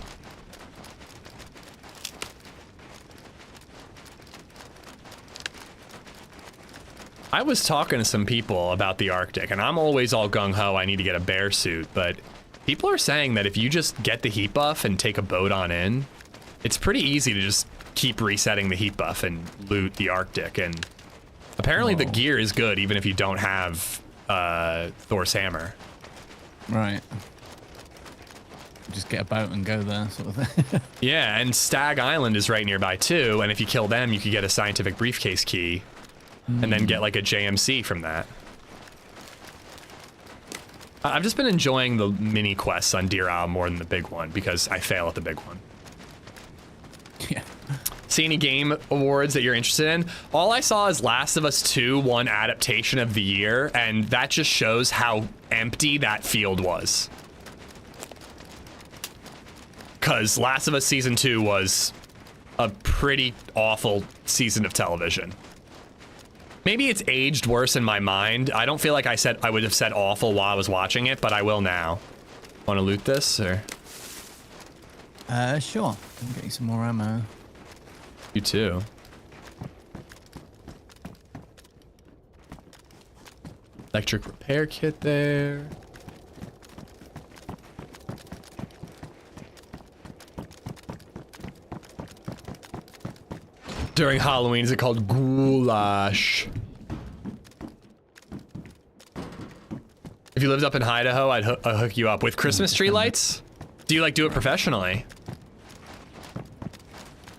I was talking to some people about the Arctic, and I'm always all gung-ho, I need to get a bear suit, but people are saying that if you just get the heat buff and take a boat on in, it's pretty easy to just keep resetting the heat buff and loot the Arctic, and apparently the gear is good even if you don't have Thor's hammer. Right. Just get a boat and go there, sort of thing. Yeah, and Stag Island is right nearby too, and if you kill them, you could get a scientific briefcase key, and then get like a JMC from that. I've just been enjoying the mini quests on Deer Isle more than the big one because I fail at the big one. Yeah. See any game awards that you're interested in? All I saw is Last of Us 2 won Adaptation of the Year, and that just shows how empty that field was. Because Last of Us Season 2 was a pretty awful season of television. Maybe it's aged worse in my mind. I don't feel like I would have said awful while I was watching it, but I will now. Want to loot this, or? Sure. I'll get you some more ammo. You too. Electric repair kit there. During Halloween, is it called goulash? If you lived up in Idaho, I'd hook you up with Christmas tree lights. Do you like do it professionally?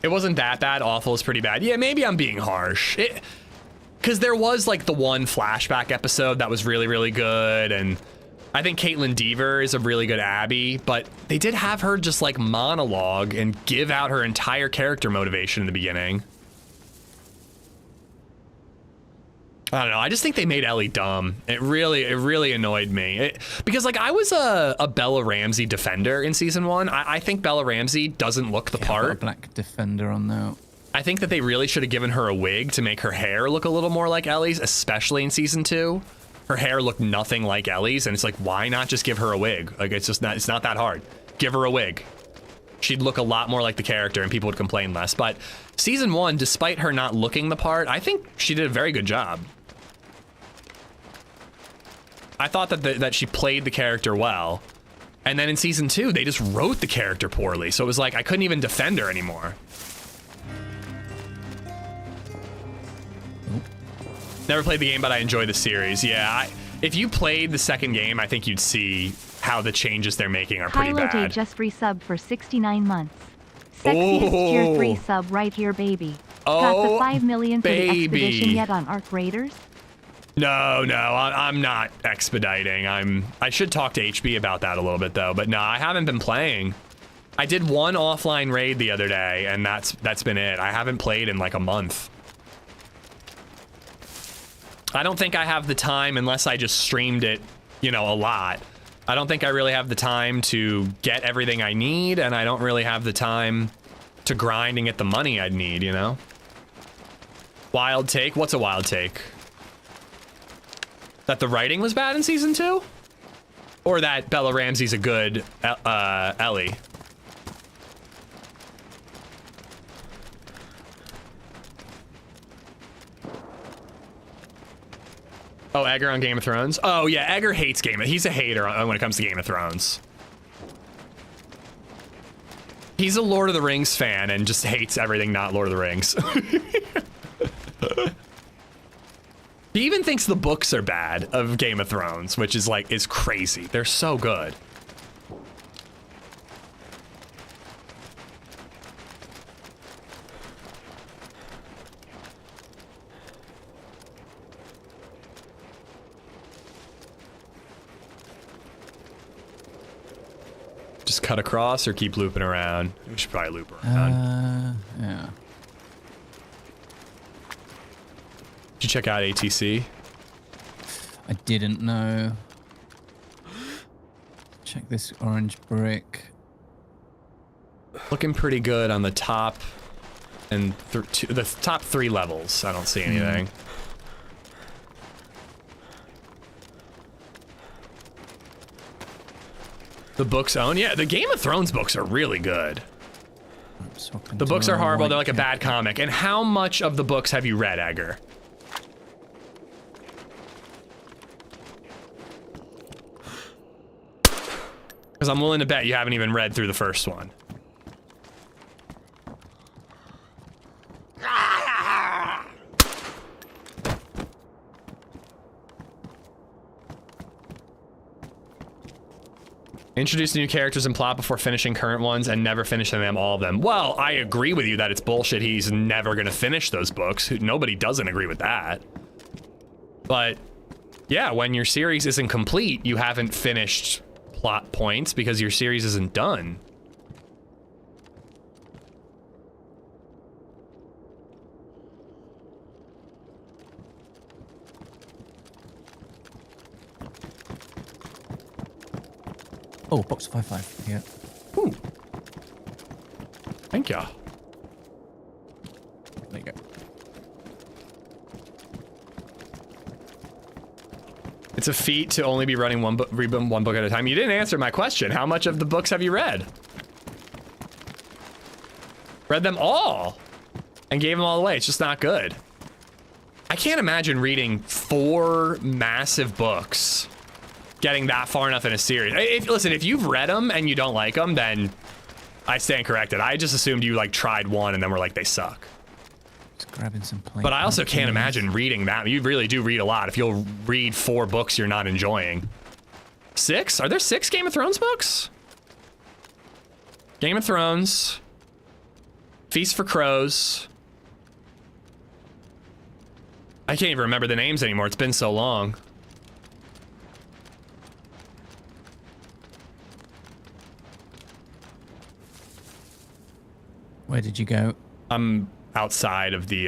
It wasn't that bad. Awful is pretty bad. Yeah, maybe I'm being harsh. Because there was like the one flashback episode that was really, really good, and I think Caitlin Deaver is a really good Abby, but they did have her just like monologue and give out her entire character motivation in the beginning. I don't know. I just think they made Ellie dumb. It really annoyed me. Because like I was a Bella Ramsey defender in season 1. I think Bella Ramsey doesn't look the part. I've got a black defender on that. I think that they really should have given her a wig to make her hair look a little more like Ellie's, especially in season 2. Her hair looked nothing like Ellie's, and it's like, why not just give her a wig? Like it's not that hard. Give her a wig. She'd look a lot more like the character and people would complain less. But season 1, despite her not looking the part, I think she did a very good job. I thought that she played the character well. And then in season 2, they just wrote the character poorly. So it was like, I couldn't even defend her anymore. Never played the game, but I enjoy the series. Yeah, if you played the second game, I think you'd see how the changes they're making are pretty Kylo bad. Day just resubbed for 69 months. Sexiest tier 3 sub right here, baby. Got the 5 million for the expedition yet on ARC Raiders? No, I'm not expediting. I should talk to HB about that a little bit though, but no, I haven't been playing. I did one offline raid the other day, and that's been it. I haven't played in like a month. I don't think I have the time unless I just streamed it, you know, a lot. I don't think I really have the time to get everything I need, and I don't really have the time to grind and get the money I'd need, you know? Wild take? What's a wild take? That the writing was bad in season 2? Or that Bella Ramsey's a good Ellie? Oh, Egger on Game of Thrones? Oh yeah, Egger hates he's a hater when it comes to Game of Thrones. He's a Lord of the Rings fan and just hates everything not Lord of the Rings. He even thinks the books are bad of Game of Thrones, which is like, is crazy. They're so good. Just cut across or keep looping around? We should probably loop around. Yeah. Did you check out ATC? I didn't know. Check this orange brick. Looking pretty good on the top and the top 3 levels. I don't see anything. The books own? Yeah, the Game of Thrones books are really good. The books are horrible. They're like a bad comic. And how much of the books have you read, Edgar? Because I'm willing to bet you haven't even read through the first one. Introduce new characters and plot before finishing current ones and never finishing them, all of them. Well, I agree with you that it's bullshit. He's never going to finish those books. Nobody doesn't agree with that. But yeah, when your series isn't complete, you haven't finished plot points because your series isn't done. Oh, box 5-5, yeah. Ooh. Thank ya. There you go. It's a feat to only be running one book at a time. You didn't answer my question. How much of the books have you read? Read them all and gave them all away. It's just not good. I can't imagine reading 4 massive books, getting that far enough in a series. Listen, if you've read them and you don't like them, then I stand corrected. I just assumed you like tried one and then were like, they suck. Just grabbing some plates. But I also can't imagine reading that. You really do read a lot if you'll read 4 books you're not enjoying. 6? Are there 6 Game of Thrones books? Game of Thrones, Feast for Crows. I can't even remember the names anymore. It's been so long. Where did you go? I'm outside of the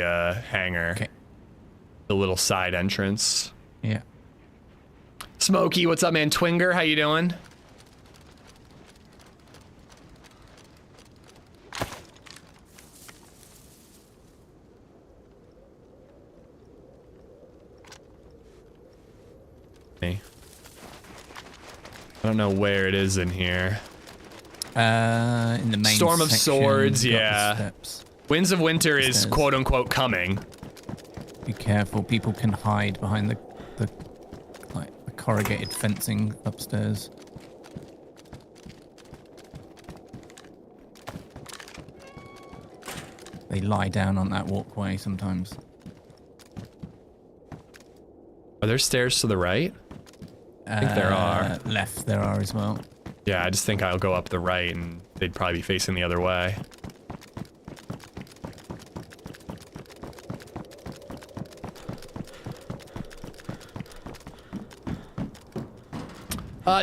hangar. Okay. The little side entrance. Yeah. Smokey, what's up, man? Twinger, how you doing? Hey. I don't know where it is in here. In the main Storm of section, Swords, you've got the yeah. steps. Winds of Winter is Stairs. quote unquote coming. Be careful, people can hide behind the corrugated fencing upstairs. They lie down on that walkway sometimes. Are there stairs to the right? I think there are. Left there are as well. Yeah, I just think I'll go up the right and they'd probably be facing the other way.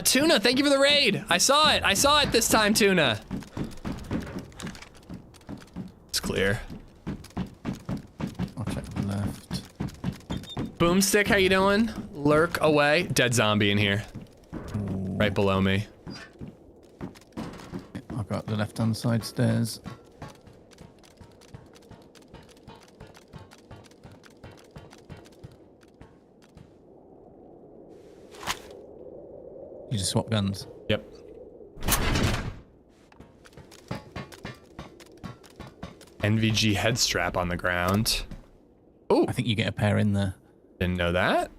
Tuna, thank you for the raid. I saw it. I saw it this time, Tuna. It's clear. I'll check the left. Boomstick, how you doing? Lurk away. Dead zombie in here. Right below me. I've got the left-hand side stairs. You just swap guns? Yep. NVG head strap on the ground. Oh, I think you get a pair in there. didn't know that.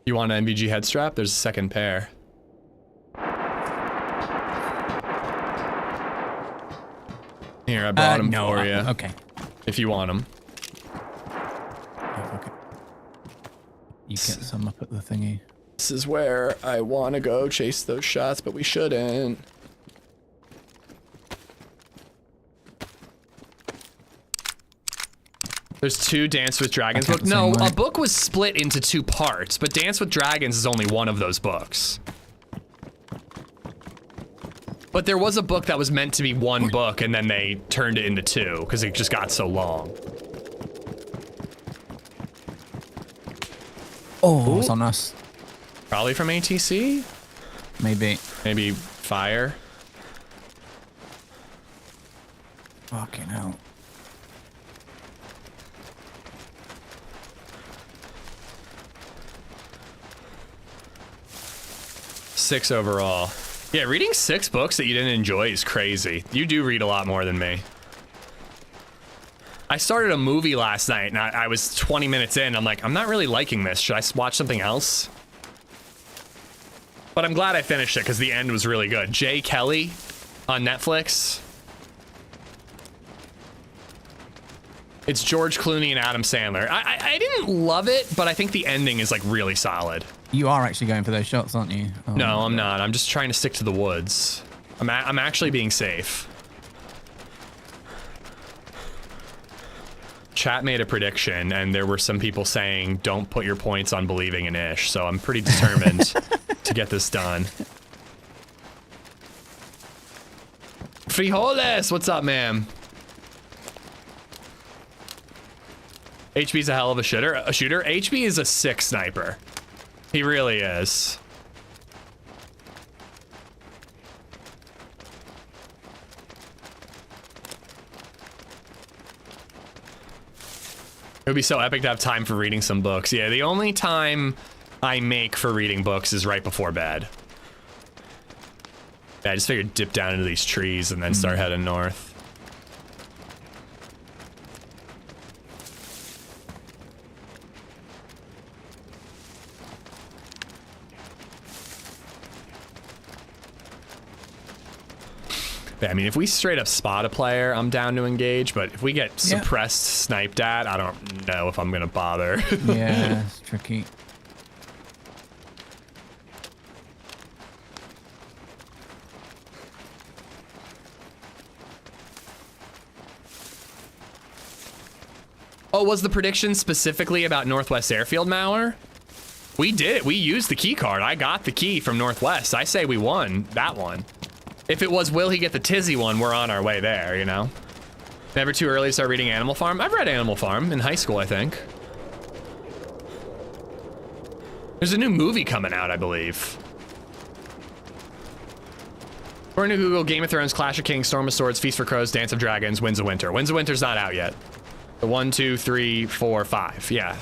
You want an NVG head strap? There's a second pair. Here, I brought them for you. Okay. If you want them. Oh, okay. You get some up at the thingy. This is where I want to go chase those shots, but we shouldn't. There's 2 Dance with Dragons books. No, a book was split into 2 parts, but Dance with Dragons is only one of those books. But there was a book that was meant to be one book, and then they turned it into two because it just got so long. Oh, it's on us. Probably from ATC? Maybe. Maybe fire. Fucking hell. Six overall. Yeah, reading 6 books that you didn't enjoy is crazy. You do read a lot more than me. I started a movie last night and I was 20 minutes in. I'm like, I'm not really liking this. Should I watch something else? But I'm glad I finished it because the end was really good. Jay Kelly on Netflix. It's George Clooney and Adam Sandler. I didn't love it, but I think the ending is like really solid. You are actually going for those shots, aren't you? Oh, no, I'm not. I'm just trying to stick to the woods. I'm actually being safe. Chat made a prediction, and there were some people saying, don't put your points on believing in Ish, so I'm pretty determined to get this done. Frijoles, what's up, ma'am? HB's a hell of a shooter. HB is a sick sniper. He really is. It would be so epic to have time for reading some books. Yeah, the only time I make for reading books is right before bed. Yeah, I just figured dip down into these trees and then start heading north. Yeah, I mean, if we straight up spot a player, I'm down to engage, but if we get suppressed, sniped at, I don't know if I'm gonna bother. Yeah, it's tricky. Oh, was the prediction specifically about Northwest Airfield malware? We did it. We used the key card. I got the key from Northwest. I say we won that one. If it was, will he get the Tizzy one, we're on our way there, you know? Never too early to start reading Animal Farm. I've read Animal Farm in high school, I think. There's a new movie coming out, I believe. According to Google, Game of Thrones, Clash of Kings, Storm of Swords, Feast for Crows, Dance of Dragons, Winds of Winter. Winds of Winter's not out yet. The 1, 2, 3, 4, 5, yeah.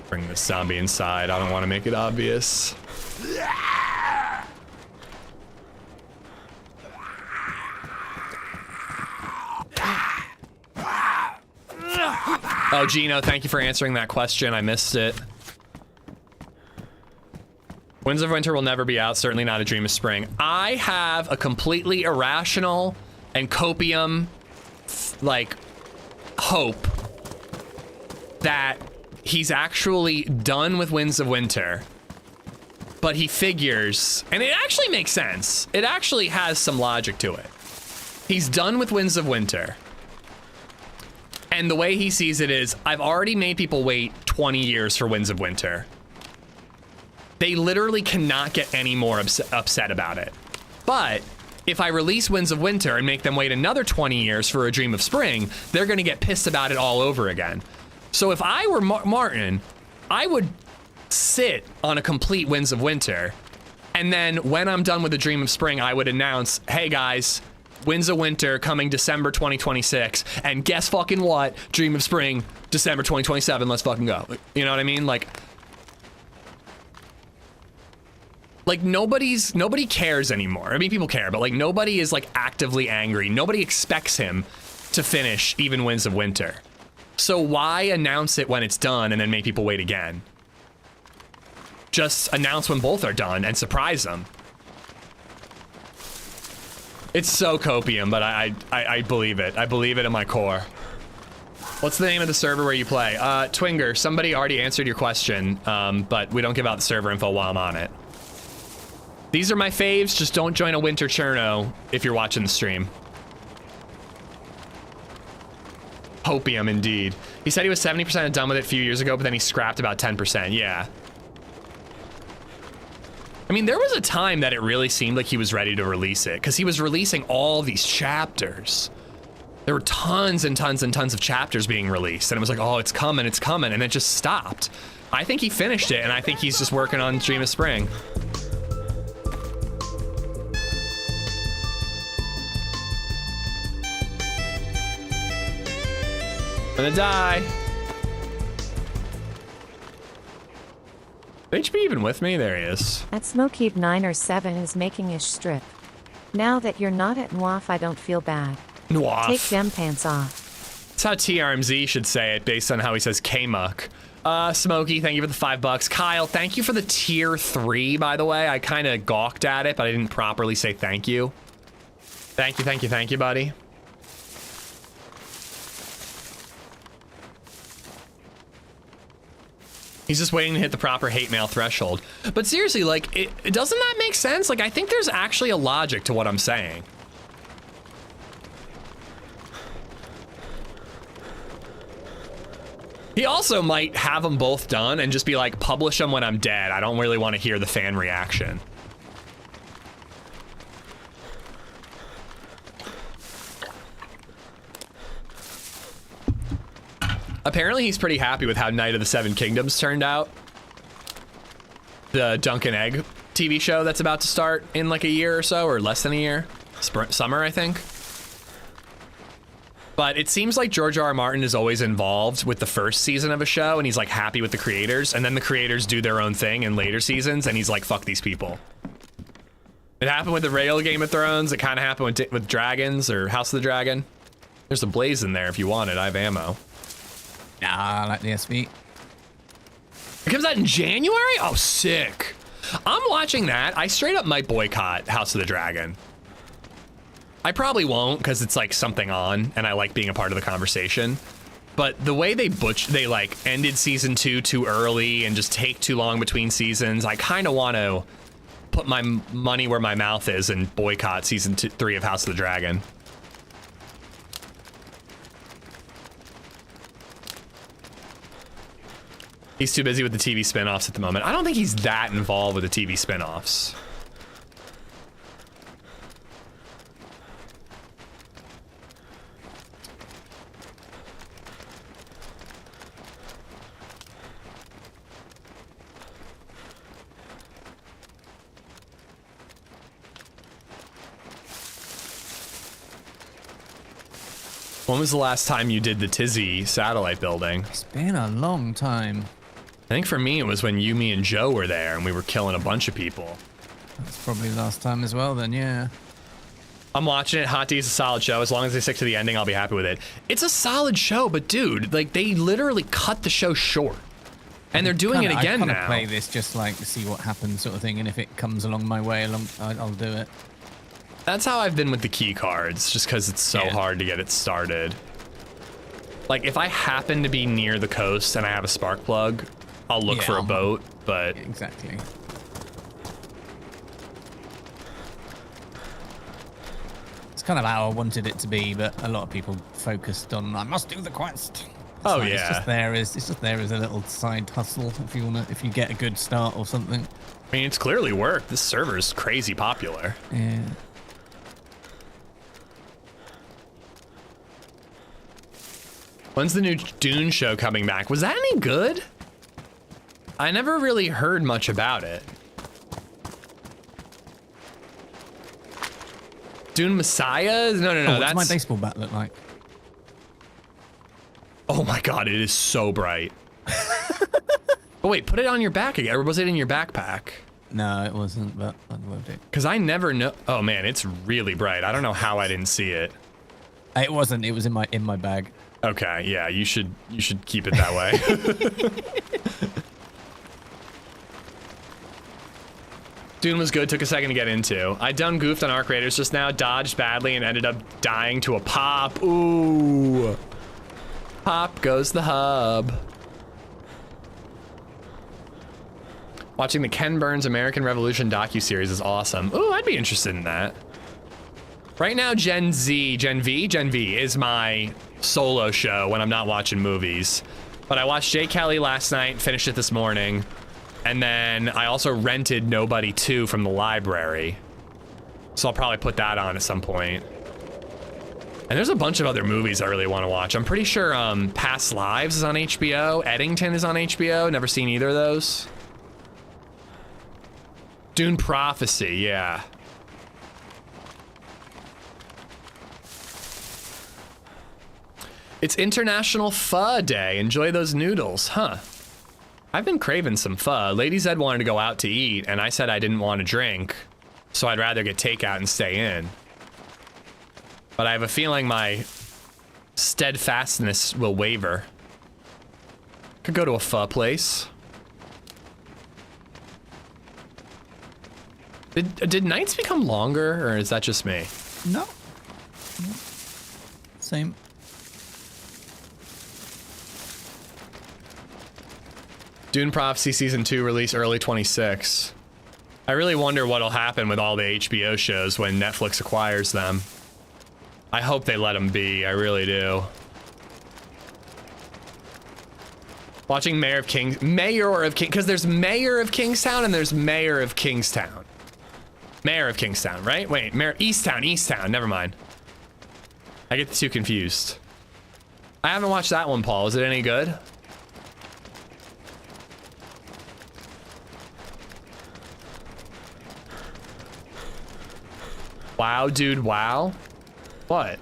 Bring this zombie inside. I don't want to make it obvious. Oh, Gino, thank you for answering that question. I missed it. Winds of Winter will never be out. Certainly not A Dream of Spring. I have a completely irrational and copium, like, hope that he's actually done with Winds of Winter. But he figures, and it actually makes sense. It actually has some logic to it. He's done with Winds of Winter. And the way he sees it is, I've already made people wait 20 years for Winds of Winter. They literally cannot get any more upset about it. But if I release Winds of Winter and make them wait another 20 years for A Dream of Spring, they're gonna get pissed about it all over again. So if I were Martin, I would sit on a complete Winds of Winter. And then when I'm done with A Dream of Spring, I would announce, hey guys, Winds of Winter coming December 2026, and guess fucking what? Dream of Spring, December 2027, let's fucking go. You know what I mean? Like nobody cares anymore. I mean, people care, but like nobody is like actively angry. Nobody expects him to finish even Winds of Winter. So why announce it when it's done and then make people wait again? Just announce when both are done and surprise them. It's so copium, but I believe it. I believe it in my core. What's the name of the server where you play? Twinger, somebody already answered your question, but we don't give out the server info while I'm on it. These are my faves, just don't join a winter cherno if you're watching the stream. Hopium, indeed. He said he was 70% done with it a few years ago, but then he scrapped about 10%, yeah. I I mean, there was a time that it really seemed like he was ready to release it because he was releasing all these chapters. There were tons and tons and tons of chapters being released, and it was like, oh, it's coming, and it just stopped. I think he finished it, and I think he's just working on Dream of Spring. I'm gonna die. HP even with me? There he is. At Smokeheap 9 or 7 is making ish strip. Now that you're not at Nwaf, I don't feel bad. Nwaf. Take them pants off. That's how TRMZ should say it based on how he says K-Muck. Smokey, thank you for the $5. Kyle, thank you for the tier 3, by the way. I kind of gawked at it, but I didn't properly say thank you. Thank you, buddy. He's just waiting to hit the proper hate mail threshold. But seriously, like, doesn't that make sense? Like, I think there's actually a logic to what I'm saying. He also might have them both done and just be like, publish them when I'm dead. I don't really want to hear the fan reaction. Apparently he's pretty happy with how Night of the Seven Kingdoms turned out. The Dunk and Egg TV show that's about to start in like a year or so, or less than a year. Summer, I think. But it seems like George R.R. Martin is always involved with the first season of a show, and he's like happy with the creators, and then the creators do their own thing in later seasons, and he's like, fuck these people. It happened with the real Game of Thrones. It kind of happened with Dragons or House of the Dragon. There's a Blaze in there if you want it. I have ammo. Nah, I like the SV. It comes out in January? Oh, sick. I'm watching that. I straight up might boycott House of the Dragon. I probably won't because it's like something on and I like being a part of the conversation. But the way they like ended season 2 too early and just take too long between seasons, I kind of want to put my money where my mouth is and boycott season 3 of House of the Dragon. He's too busy with the TV spinoffs at the moment. I don't think he's that involved with the TV spinoffs. When was the last time you did the Tizzy satellite building? It's been a long time. I think for me it was when you, me, and Joe were there and we were killing a bunch of people. That's probably the last time as well then, yeah. I'm watching it. Hot D is a solid show. As long as they stick to the ending, I'll be happy with it. It's a solid show, but dude, like they literally cut the show short. And they're doing it again now. I play this just like to see what happens sort of thing, and if it comes along my way, I'll do it. That's how I've been with the key cards, just because it's so hard to get it started. Like, if I happen to be near the coast and I have a spark plug, I'll look for a boat, but... Exactly. It's kind of how I wanted it to be, but a lot of people focused on, I must do the quest. Oh, like, yeah. It's just there as a little side hustle if you get a good start or something. I mean, it's clearly worked. This server is crazy popular. Yeah. When's the new Dune show coming back? Was that any good? I never really heard much about it. Dune Messiah? No, that's... What's my baseball bat look like? Oh my god, it is so bright. Oh wait, put it on your back again, or was it in your backpack? No, it wasn't, but I loved it. Because I never know... Oh man, it's really bright. I don't know how I didn't see it. It wasn't, it was in my bag. Okay, yeah, you should keep it that way. Dune was good, took a second to get into. I done goofed on Arc Raiders just now, dodged badly, and ended up dying to a pop. Ooh. Pop goes the hub. Watching the Ken Burns American Revolution docuseries is awesome. Ooh, I'd be interested in that. Right now, Gen V is my solo show when I'm not watching movies. But I watched Jay Kelly last night, finished it this morning. And then I also rented Nobody 2 from the library. So I'll probably put that on at some point. And there's a bunch of other movies I really want to watch. I'm pretty sure Past Lives is on HBO. Eddington is on HBO. Never seen either of those. Dune Prophecy, yeah. It's International Pho Day. Enjoy those noodles, huh? I've been craving some pho. LadyZed wanted to go out to eat, and I said I didn't want to drink, so I'd rather get takeout and stay in. But I have a feeling my steadfastness will waver. Could go to a pho place. Did nights become longer, or is that just me? No. Same. Dune Prophecy Season 2 release early 26. I really wonder what'll happen with all the HBO shows when Netflix acquires them. I hope they let them be, I really do. Watching because there's Mayor of Kingstown and there's Mayor of Kingstown. Mayor of Kingstown, right? Wait, Easttown, never mind. I get the two confused. I haven't watched that one, Paul. Is it any good? Wow, dude, wow. What?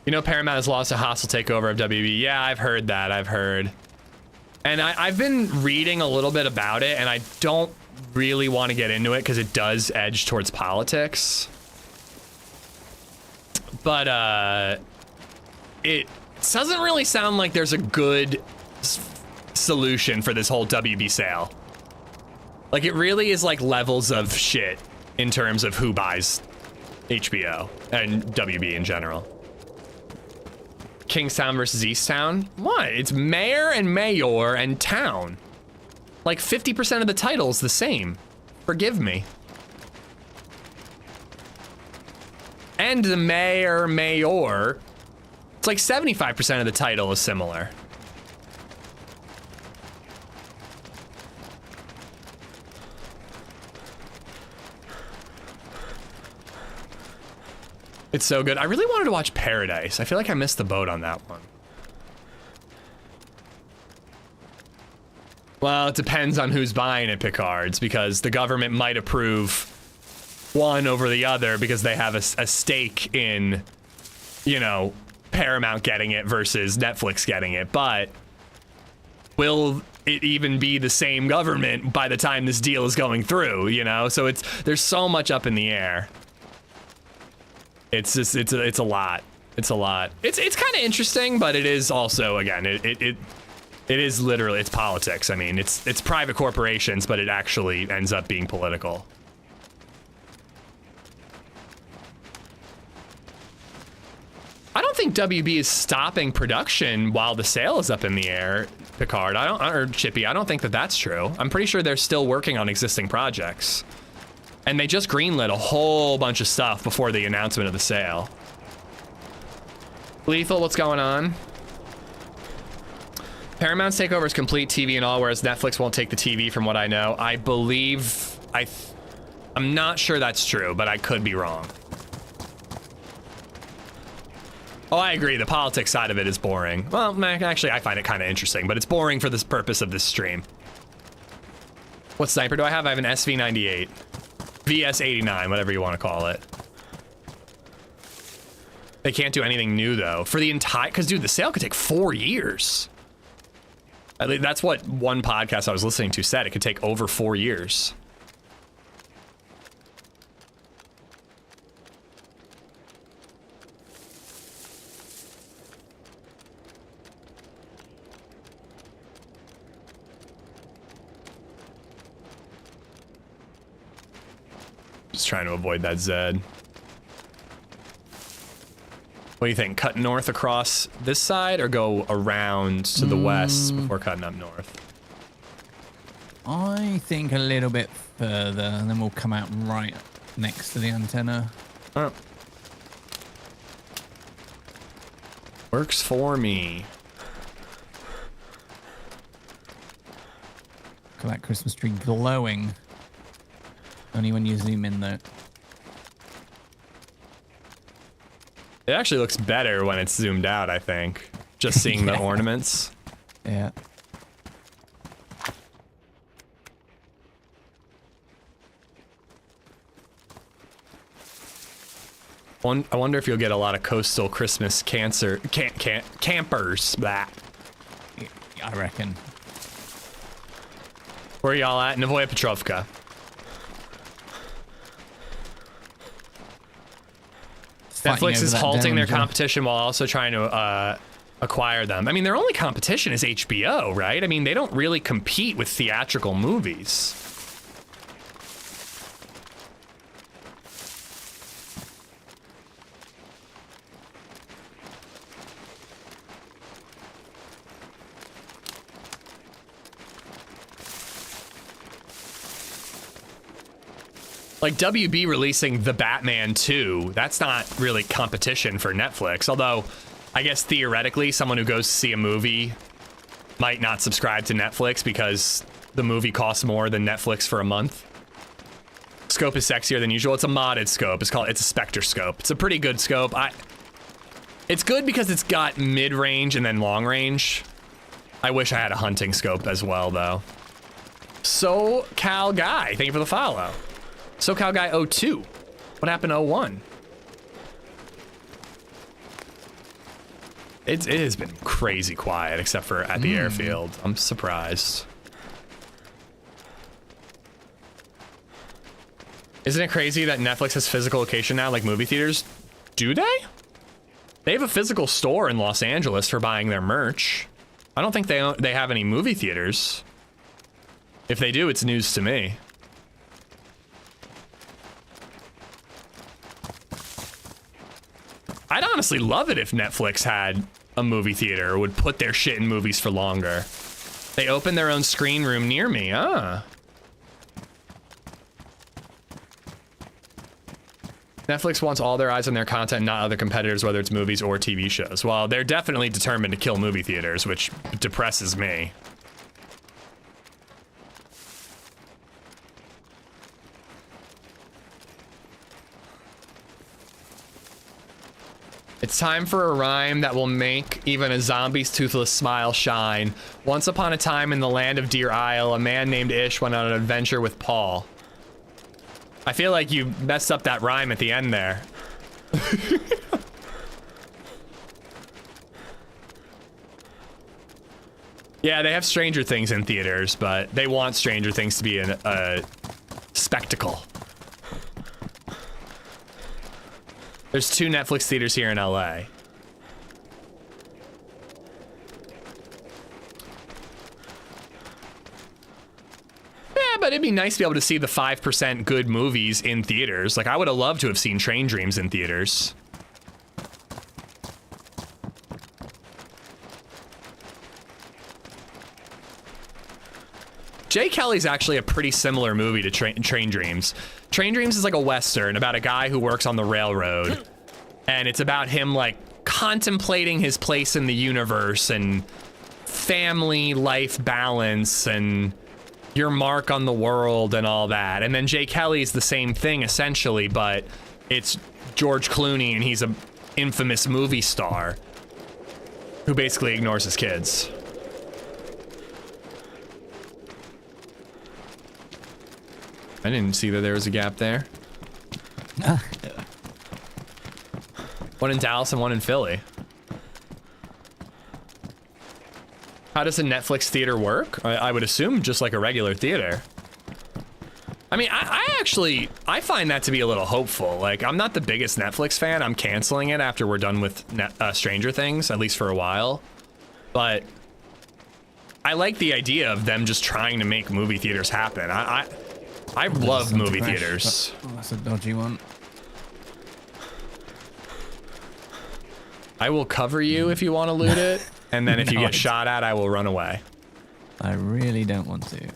You know Paramount has lost a hostile takeover of WB. Yeah, I've heard that, I've heard. And I've been reading a little bit about it, and I don't really want to get into it because it does edge towards politics. But it doesn't really sound like there's a good solution for this whole WB sale. Like, it really is like levels of shit in terms of who buys HBO and WB in general. Kingstown versus Easttown? What? It's mayor and town. Like 50% of the title's the same. Forgive me. And the mayor, it's like 75% of the title is similar. It's so good. I really wanted to watch Paradise. I feel like I missed the boat on that one. Well, it depends on who's buying it, Picards, because the government might approve one over the other because they have a stake in, you know, Paramount getting it versus Netflix getting it. But will it even be the same government by the time this deal is going through, you know? So there's so much up in the air. It's just, it's a lot. It's a lot. It's kind of interesting, but it is also, again, it is literally, it's politics. I mean, it's private corporations, but it actually ends up being political. I don't think WB is stopping production while the sale is up in the air, Picard. Or Chippy, I don't think that that's true. I'm pretty sure they're still working on existing projects. And they just greenlit a whole bunch of stuff before the announcement of the sale. Lethal, what's going on? Paramount's takeover is complete TV and all, whereas Netflix won't take the TV from what I know. I believe, I'm not sure that's true, but I could be wrong. Oh, I agree, the politics side of it is boring. Well, actually, I find it kind of interesting, but it's boring for this purpose of this stream. What sniper do I have? I have an SV98. VS89, whatever you want to call it. They can't do anything new, though. For the entire, because, dude, the sale could take 4 years. That's what one podcast I was listening to said. It could take over 4 years. Just trying to avoid that Zed. What do you think? Cut north across this side or go around to the west before cutting up north? I think a little bit further and then we'll come out right next to the antenna. Oh. Works for me. Look at that Christmas tree glowing. Only when you zoom in, though. It actually looks better when it's zoomed out, I think. Just seeing the ornaments. Yeah. I wonder if you'll get a lot of coastal Christmas campers. Blah. I reckon. Where are y'all at? Novoya Petrovka. Netflix is halting their competition while also trying to acquire them. I mean, their only competition is HBO, right? I mean, they don't really compete with theatrical movies. Like WB releasing The Batman 2, that's not really competition for Netflix. Although, I guess theoretically, someone who goes to see a movie might not subscribe to Netflix because the movie costs more than Netflix for a month. Scope is sexier than usual. It's a modded scope. It's a Spectre scope. It's a pretty good scope. It's good because it's got mid-range and then long-range. I wish I had a hunting scope as well, though. SoCal Guy, thank you for the follow. SoCal Guy 02. What happened to 01? It has been crazy quiet, except for at the airfield. I'm surprised. Isn't it crazy that Netflix has physical location now, like movie theaters? Do they? They have a physical store in Los Angeles for buying their merch. I don't think they have any movie theaters. If they do, it's news to me. I'd honestly love it if Netflix had a movie theater or would put their shit in movies for longer. They opened their own screen room near me, Netflix wants all their eyes on their content, not other competitors, whether it's movies or TV shows. Well, they're definitely determined to kill movie theaters, which depresses me. It's time for a rhyme that will make even a zombie's toothless smile shine. Once upon a time in the land of Deer Isle, a man named Ish went on an adventure with Paul. I feel like you messed up that rhyme at the end there. Yeah, they have Stranger Things in theaters, but they want Stranger Things to be a spectacle. There's 2 Netflix theaters here in LA. Yeah, but it'd be nice to be able to see the 5% good movies in theaters. Like, I would have loved to have seen Train Dreams in theaters. Jay Kelly's actually a pretty similar movie to Train Dreams. Train Dreams is like a Western about a guy who works on the railroad. And it's about him, like, contemplating his place in the universe and family life balance and your mark on the world and all that. And then Jay Kelly's the same thing, essentially, but it's George Clooney and he's an infamous movie star who basically ignores his kids. I didn't see that there was a gap there. One in Dallas and one in Philly. How does a Netflix theater work? I would assume just like a regular theater. I mean, I find that to be a little hopeful. Like, I'm not the biggest Netflix fan. I'm canceling it after we're done with Stranger Things, at least for a while. But I like the idea of them just trying to make movie theaters happen. I love movie theaters. That's a dodgy one. I will cover you if you want to loot it, and then if you get shot at, I will run away. I really don't want to.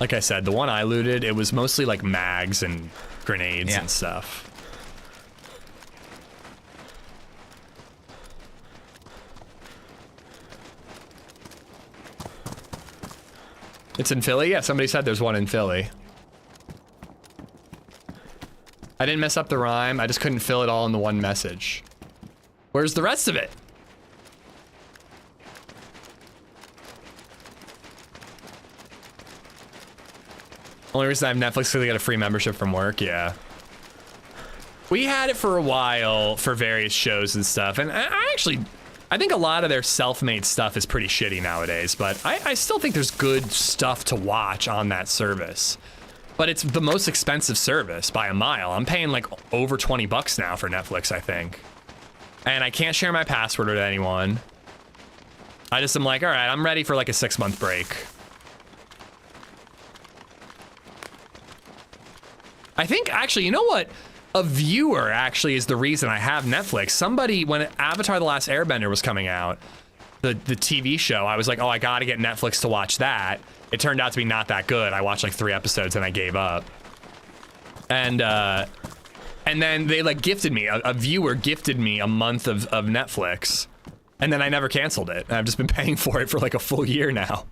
Like I said, the one I looted, it was mostly like mags and grenades and stuff. It's in Philly? Yeah, somebody said there's one in Philly. I didn't mess up the rhyme. I just couldn't fill it all in the one message. Where's the rest of it? Only reason I have Netflix is because I got a free membership from work, yeah. We had it for a while for various shows and stuff, and I think a lot of their self-made stuff is pretty shitty nowadays, but I still think there's good stuff to watch on that service. But it's the most expensive service by a mile. I'm paying like over 20 bucks now for Netflix, I think. And I can't share my password with anyone. I just am like, all right, I'm ready for like a 6-month break. I think, actually, you know what? A viewer actually is the reason I have Netflix. Somebody, when Avatar: The Last Airbender was coming out, the TV show, I was like, oh, I gotta get Netflix to watch that. It turned out to be not that good. I watched like 3 episodes and I gave up. And then they like gifted me, a viewer gifted me a month of Netflix. And then I never canceled it. I've just been paying for it for like a full year now.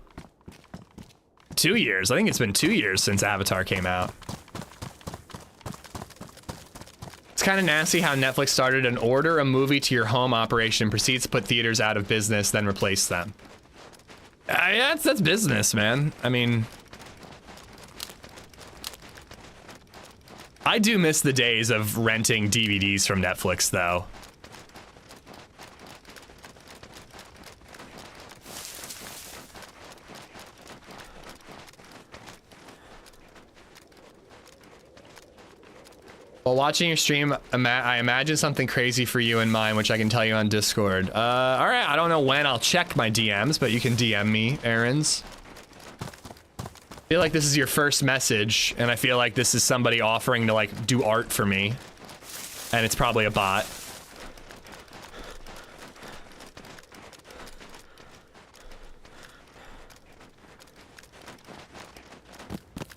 2 years, I think it's been 2 years since Avatar came out. It's kind of nasty how Netflix started an order a movie to your home operation, proceeds to put theaters out of business, then replace them. Yeah, that's business, man. I mean, I do miss the days of renting DVDs from Netflix, though. While watching your stream, I imagine something crazy for you in mind, which I can tell you on Discord. All right, I don't know when I'll check my DMs, but you can DM me, Aaron's. I feel like this is your first message, and I feel like this is somebody offering to, like, do art for me. And it's probably a bot.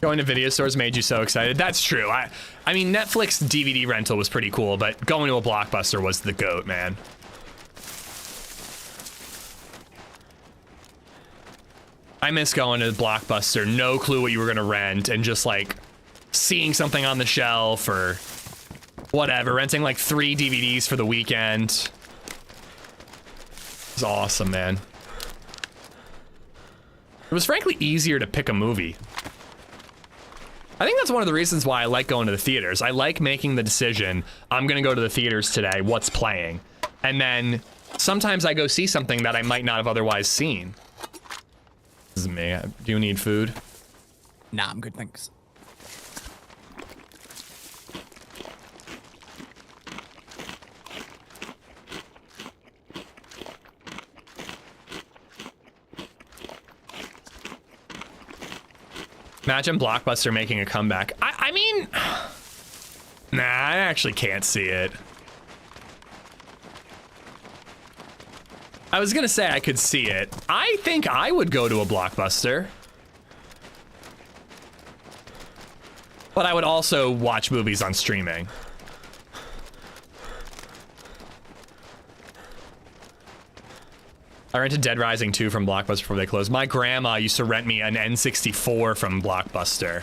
Going to video stores made you so excited. That's true. I mean, Netflix DVD rental was pretty cool, but going to a Blockbuster was the GOAT, man. I miss going to the Blockbuster, no clue what you were gonna rent, and just like seeing something on the shelf or whatever, renting like 3 DVDs for the weekend. It was awesome, man. It was frankly easier to pick a movie. I think that's one of the reasons why I like going to the theaters. I like making the decision, I'm gonna go to the theaters today, what's playing? And then sometimes I go see something that I might not have otherwise seen. This is me. Do you need food? Nah, I'm good, thanks. Imagine Blockbuster making a comeback. I mean, nah, I actually can't see it. I was gonna say I could see it. I think I would go to a Blockbuster. But I would also watch movies on streaming. I rented Dead Rising 2 from Blockbuster before they closed. My grandma used to rent me an N64 from Blockbuster.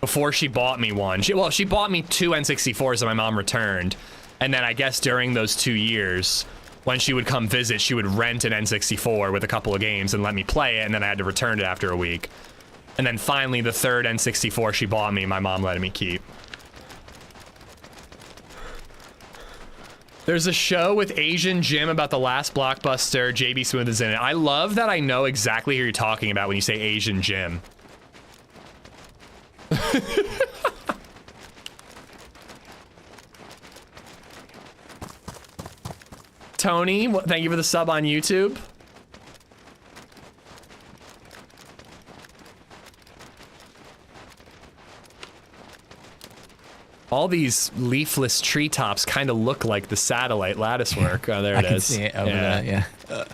Before she bought me one. She bought me 2 N64s that my mom returned. And then I guess during those 2 years, when she would come visit, she would rent an N64 with a couple of games and let me play it, and then I had to return it after a week. And then finally, the 3rd N64 she bought me, my mom let me keep. There's a show with Asian Jim about the last Blockbuster. JB Smooth is in it. I love that I know exactly who you're talking about when you say Asian Jim. Tony, thank you for the sub on YouTube. All these leafless treetops kind of look like the satellite lattice work. Oh, there it is. I can see it over there, yeah.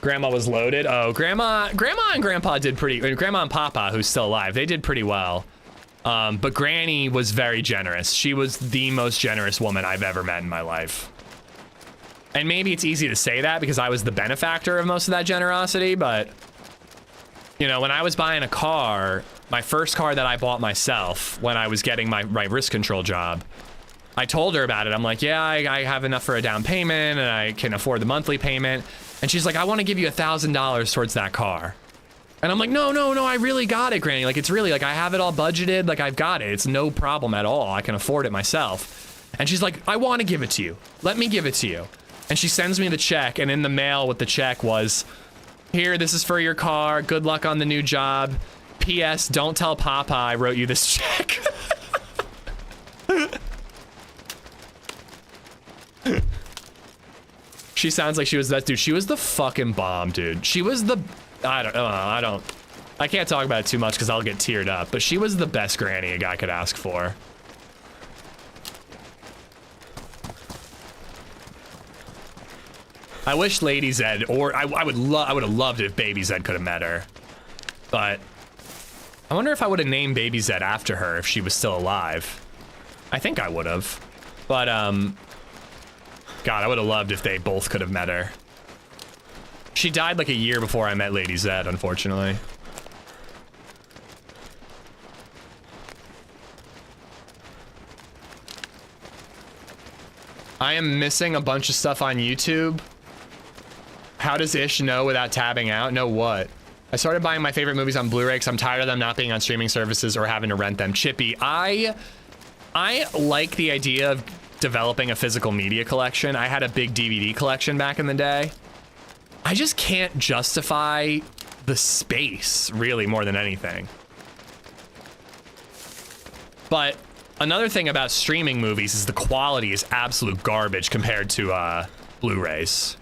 Grandma was loaded. Oh, Grandma and Grandpa did pretty, Grandma and Papa, who's still alive, they did pretty well. But Granny was very generous. She was the most generous woman I've ever met in my life. And maybe it's easy to say that because I was the benefactor of most of that generosity, but You know, when I was buying a car, my first car that I bought myself when I was getting my risk control job, I told her about it. I'm like, yeah, I have enough for a down payment and I can afford the monthly payment. And she's like, I want to give you $1,000 towards that car. And I'm like, no, I really got it, Granny. Like, it's really like, I have it all budgeted. Like, I've got it. It's no problem at all. I can afford it myself. And she's like, I want to give it to you. Let me give it to you. And she sends me the check. And in the mail with the check was, here, this is for your car. Good luck on the new job. P.S. Don't tell Papa I wrote you this check. She sounds like she was that dude. She was the fucking bomb, dude. She was the, I can't talk about it too much because I'll get teared up, but she was the best granny a guy could ask for. I wish LadyZed, or I would have loved it if BabyZed could have met her. But I wonder if I would have named BabyZed after her if she was still alive. I think I would have. But God, I would have loved if they both could have met her. She died like a year before I met LadyZed, unfortunately. I am missing a bunch of stuff on YouTube. How does Ish know without tabbing out? Know what? I started buying my favorite movies on Blu-ray because I'm tired of them not being on streaming services or having to rent them. Chippy, I like the idea of developing a physical media collection. I had a big DVD collection back in the day. I just can't justify the space, really, more than anything. But another thing about streaming movies is the quality is absolute garbage compared to Blu-rays.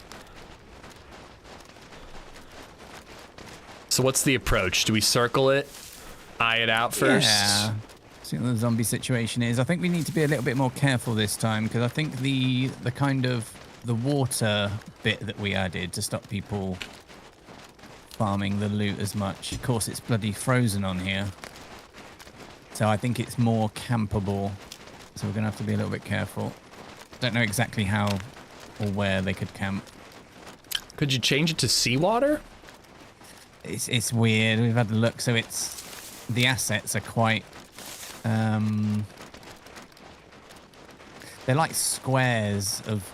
So what's the approach? Do we circle it? Eye it out first? Yeah. See what the zombie situation is. I think we need to be a little bit more careful this time because I think the kind of the water bit that we added to stop people farming the loot as much. Of course, it's bloody frozen on here. So I think it's more campable. So we're going to have to be a little bit careful. Don't know exactly how or where they could camp. Could you change it to seawater? It's weird. We've had a look. So it's the assets are quite they're like squares of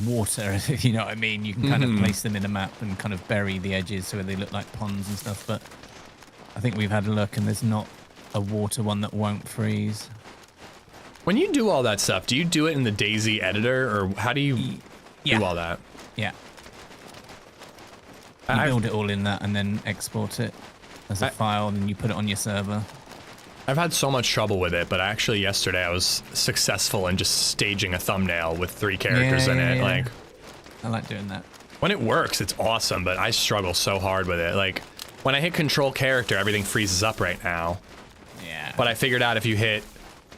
water, if you know what I mean. You can kind of place them in a map and kind of bury the edges so they look like ponds and stuff. But I think we've had a look and there's not a water one that won't freeze. When you do all that stuff, do you do it in the DayZ editor or how do you do all that? Yeah. You build it all in that and then export it as a file and then you put it on your server. I've had so much trouble with it, but actually yesterday I was successful in just staging a thumbnail with 3 characters in it. Like, I like doing that. When it works, it's awesome, but I struggle so hard with it. Like, when I hit control character, everything freezes up right now. Yeah. But I figured out if you hit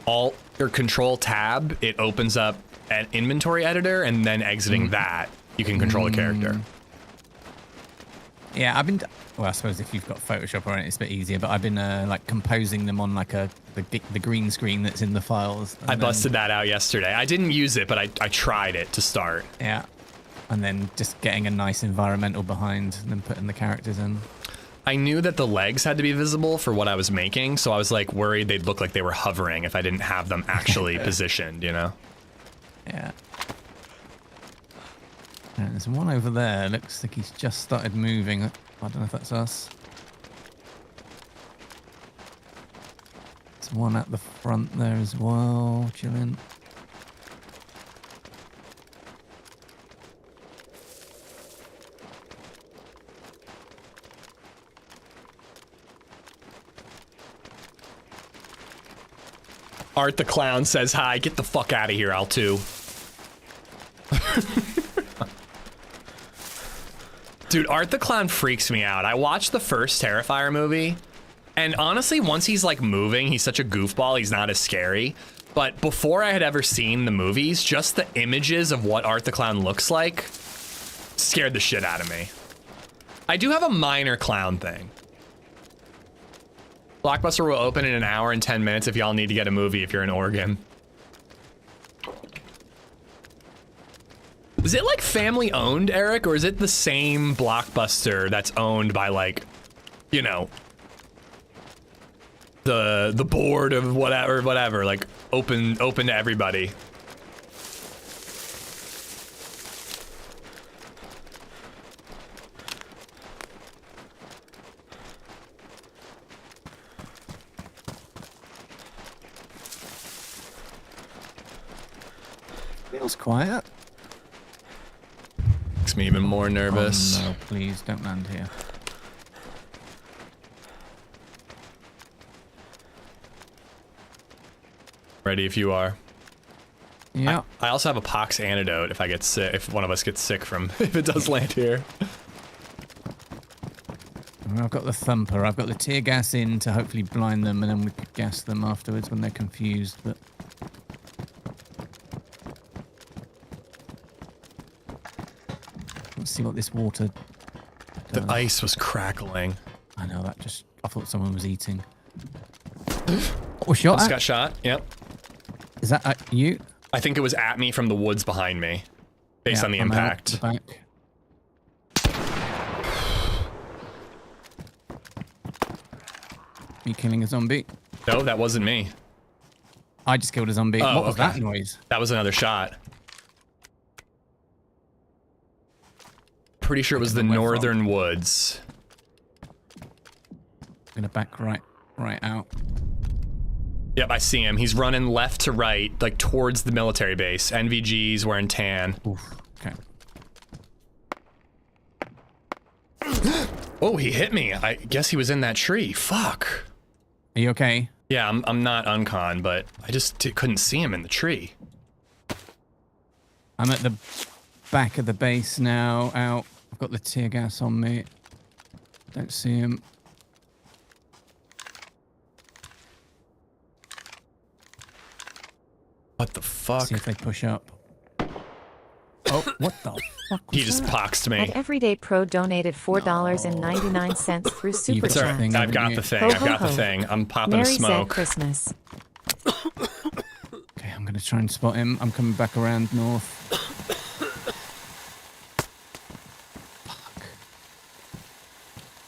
Alt or Control Tab, it opens up an inventory editor, and then exiting that, you can control the character. Yeah, I've been. Well, I suppose if you've got Photoshop on it, it's a bit easier. But I've been like composing them on like the green screen that's in the files. I busted that out yesterday. I didn't use it, but I tried it to start. Yeah, and then just getting a nice environmental behind, and then putting the characters in. I knew that the legs had to be visible for what I was making, so I was like worried they'd look like they were hovering if I didn't have them actually positioned. You know? Yeah. Yeah, there's one over there. Looks like he's just started moving. I don't know if that's us. There's one at the front there as well, chilling. Art the Clown says hi. Get the fuck out of here, L2. Dude, Art the Clown freaks me out. I watched the first Terrifier movie, and honestly, once he's like moving, he's such a goofball, he's not as scary. But before I had ever seen the movies, just the images of what Art the Clown looks like scared the shit out of me. I do have a minor clown thing. Blockbuster will open in an hour and 10 minutes if y'all need to get a movie if you're in Oregon. Is it like family owned, Eric, or is it the same Blockbuster that's owned by like you know, the board of whatever, like open to everybody. Feels quiet. Makes me even more nervous. Oh, no, please don't land here. Ready if you are. Yeah. I also have a pox antidote if I get sick, if one of us gets sick from, if it does land here. I've got the thumper. I've got the tear gas in to hopefully blind them, and then we could gas them afterwards when they're confused. But let's see what this water does. The ice was crackling. I know that just. I thought someone was eating. Oh, shot. Just got shot. Yep. Is that you? I think it was at me from the woods behind me, based on the I'm impact. out the back. Me killing a zombie. No, that wasn't me. I just killed a zombie. Oh, What was okay. that noise? That was another shot. Pretty sure it was the Where from? northern woods. I'm gonna back right out. Yep, I see him. He's running left to right, like towards the military base. NVG's wearing tan. Oof. Okay. Oh, he hit me. I guess he was in that tree. Fuck. Are you okay? Yeah, I'm not uncon, but I just couldn't see him in the tree. I'm at the back of the base now. Out. I've got the tear gas on me. Don't see him. What the fuck? See if they push up. Oh, what the fuck was He just that? poxed me. And Everyday Pro donated $4.99 through Super It's alright. Chat. I've got the thing. I've got the thing. I'm popping a Merry Zed smoke. Christmas. Okay, I'm gonna try and spot him. I'm coming back around north. Fuck.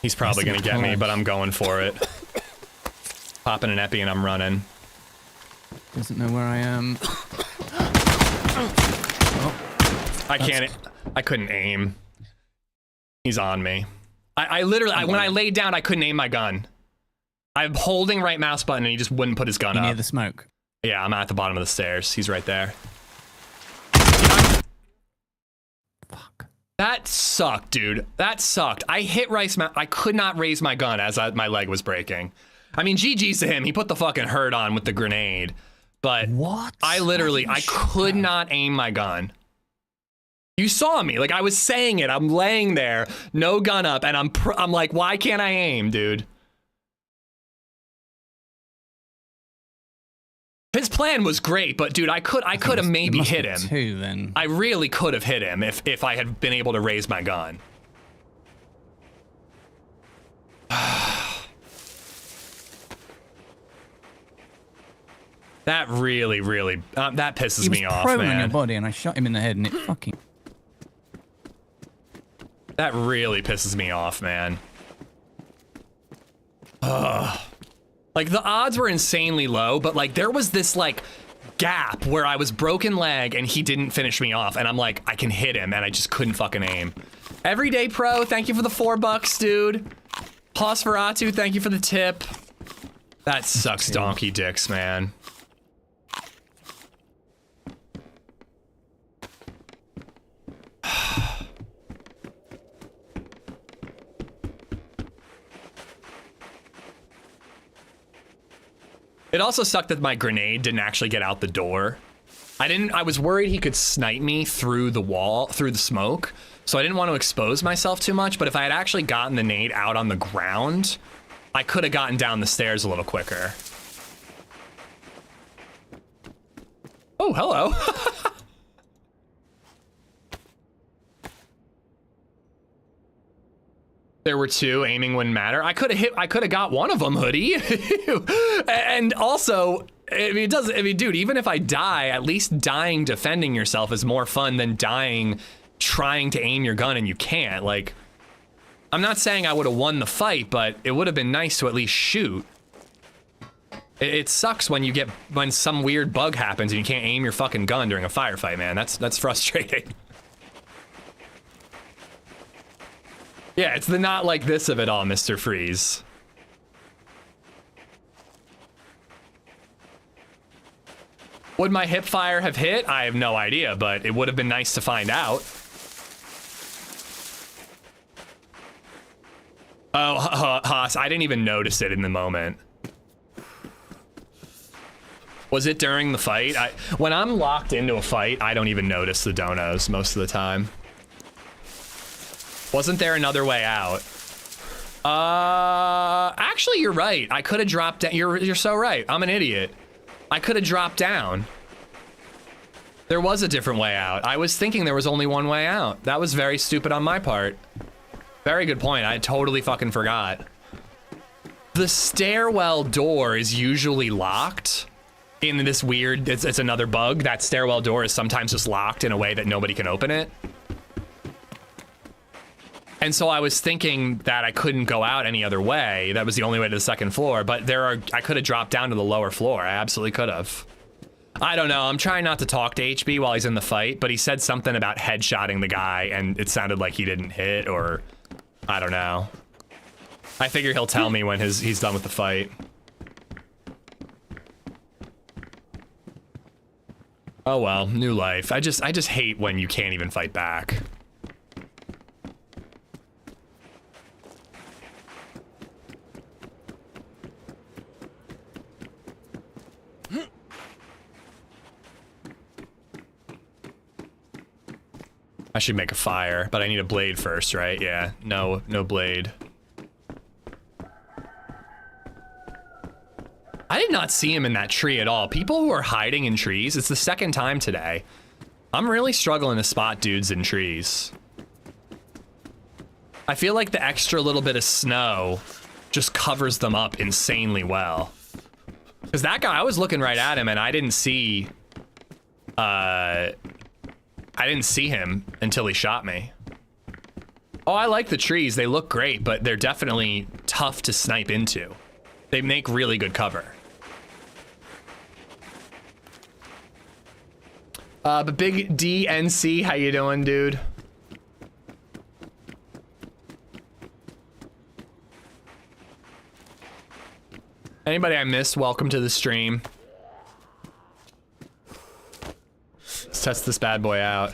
He's probably Missing gonna a get me, collage. but I'm going for it. Popping an epi and I'm running. Doesn't know where I am. I can't. I couldn't aim. He's on me. I literally, when I laid down, I couldn't aim my gun. I'm holding right mouse button and he just wouldn't put his gun You up. near the smoke. Yeah, I'm at the bottom of the stairs. He's right there. Fuck. That sucked, dude. That sucked. I hit I could not raise my gun as my leg was breaking. I mean, GG's to him. He put the fucking hurt on with the grenade. But What? I could not aim my gun. You saw me. Like, I was saying it. I'm laying there, no gun up, and I'm like, why can't I aim, dude? His plan was great, but dude, I could have maybe hit him. Two then. I really could have hit him if I had been able to raise my gun. That really, that pisses He was me off, prone on your man. body, and I shot him in the head, and it fucking. That really pisses me off, man. Ugh. Like, the odds were insanely low, but, like, there was this, like, gap where I was broken leg and he didn't finish me off, and I'm like, I can hit him, and I just couldn't fucking aim. Everyday Pro, thank you for the $4, dude. Posferatu, thank you for the tip. That sucks donkey dicks, man. It also sucked that my grenade didn't actually get out the door. I was worried he could snipe me through the wall, through the smoke, so I didn't want to expose myself too much, but if I had actually gotten the nade out on the ground, I could have gotten down the stairs a little quicker. Oh, hello. There were two, aiming wouldn't matter. I could have got one of them, hoodie. And also, dude, even if I die, at least dying defending yourself is more fun than dying trying to aim your gun and you can't. Like, I'm not saying I would have won the fight, but it would have been nice to at least shoot. It sucks when some weird bug happens and you can't aim your fucking gun during a firefight, man. That's frustrating. Yeah, it's the not like this of it all, Mr. Freeze. Would my hip fire have hit? I have no idea, but it would have been nice to find out. Oh, Haas, I didn't even notice it in the moment. Was it during the fight? When I'm locked into a fight, I don't even notice the donos most of the time. Wasn't there another way out? Actually, you're right. I could have dropped down. You're so right. I'm an idiot. I could have dropped down. There was a different way out. I was thinking there was only one way out. That was very stupid on my part. Very good point. I totally fucking forgot. The stairwell door is usually locked in this weird, it's another bug. That stairwell door is sometimes just locked in a way that nobody can open it. And so I was thinking that I couldn't go out any other way. That was the only way to the second floor, but I could have dropped down to the lower floor. I absolutely could have. I don't know, I'm trying not to talk to HB while he's in the fight, but he said something about headshotting the guy and it sounded like he didn't hit, or I don't know. I figure he'll tell me when he's done with the fight. Oh well, new life. I just hate when you can't even fight back. I should make a fire, but I need a blade first, right? Yeah, no blade. I did not see him in that tree at all. People who are hiding in trees, it's the second time today. I'm really struggling to spot dudes in trees. I feel like the extra little bit of snow just covers them up insanely well. Because that guy, I was looking right at him and I didn't see him until he shot me. Oh, I like the trees. They look great, but they're definitely tough to snipe into. They make really good cover. But Big DNC, how you doing, dude? Anybody I missed, welcome to the stream. Let's test this bad boy out.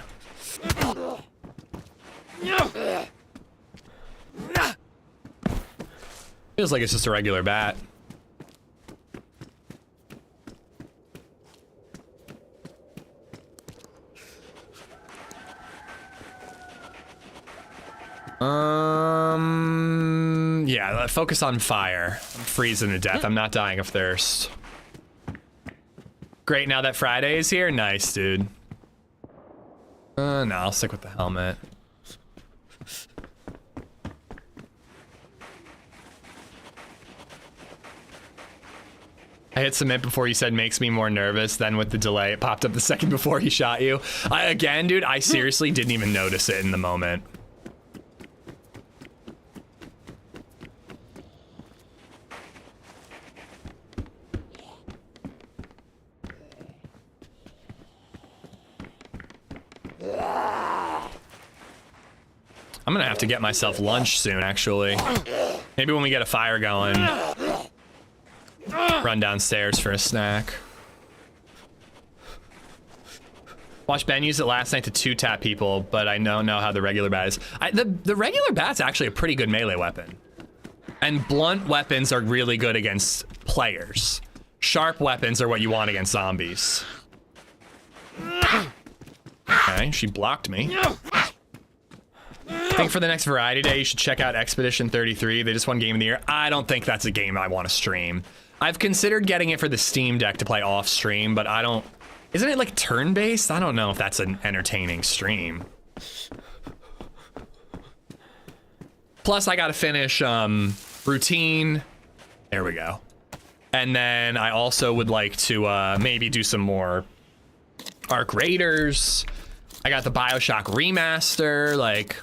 Feels like it's just a regular bat. Yeah, focus on fire. I'm freezing to death. I'm not dying of thirst. Great, now that Friday is here? Nice, dude. No, I'll stick with the helmet. I hit submit before you said makes me more nervous. Then with the delay, it popped up the second before he shot you. Again, dude, I seriously didn't even notice it in the moment. I'm gonna have to get myself lunch soon, actually. Maybe when we get a fire going, run downstairs for a snack. Watched Ben use it last night to two-tap people, but I don't know how the regular bat is. The regular bat's actually a pretty good melee weapon. And blunt weapons are really good against players. Sharp weapons are what you want against zombies. Okay, she blocked me. I think for the next Variety Day, you should check out Expedition 33. They just won Game of the Year. I don't think that's a game I want to stream. I've considered getting it for the Steam Deck to play off stream, but I don't... Isn't it like turn-based? I don't know if that's an entertaining stream. Plus, I gotta finish Routine. There we go. And then I also would like to maybe do some more ARC Raiders. I got the BioShock remaster, like...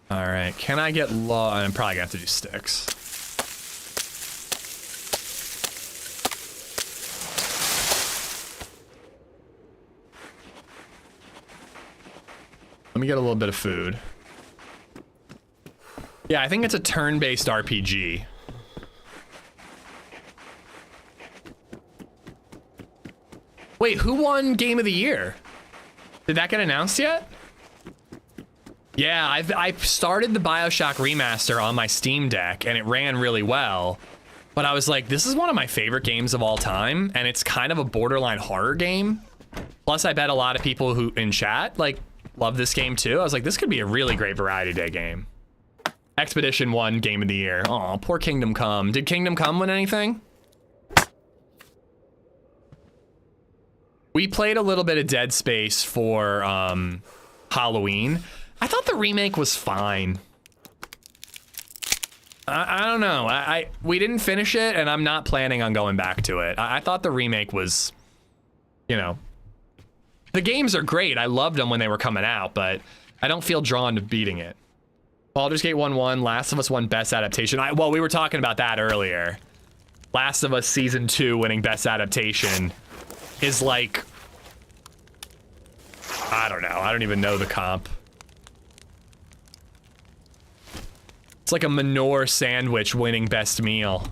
All right, can I get low? I'm probably gonna have to do sticks. Let me get a little bit of food. Yeah, I think it's a turn-based RPG. Wait, who won Game of the Year? Did that get announced yet? Yeah, I started the BioShock remaster on my Steam Deck and it ran really well. But I was like, this is one of my favorite games of all time, and it's kind of a borderline horror game. Plus, I bet a lot of people who in chat like love this game too. I was like, this could be a really great Variety Day game. Expedition won Game of the Year. Aw, poor Kingdom Come. Did Kingdom Come win anything? We played a little bit of Dead Space for Halloween. I thought the remake was fine. I don't know. We didn't finish it, and I'm not planning on going back to it. I thought the remake was, you know, the games are great. I loved them when they were coming out, but I don't feel drawn to beating it. Baldur's Gate 1 Last of Us 1 Best Adaptation. Well, we were talking about that earlier. Last of Us Season 2 winning Best Adaptation is like, I don't know. I don't even know the comp. It's like a manure sandwich winning Best Meal.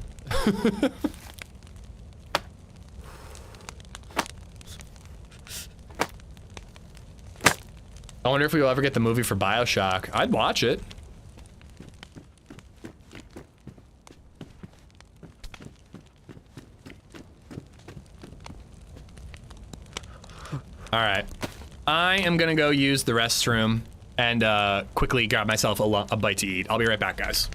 I wonder if we'll ever get the movie for BioShock. I'd watch it. All right, I am gonna go use the restroom and quickly grab myself a bite to eat. I'll be right back, guys.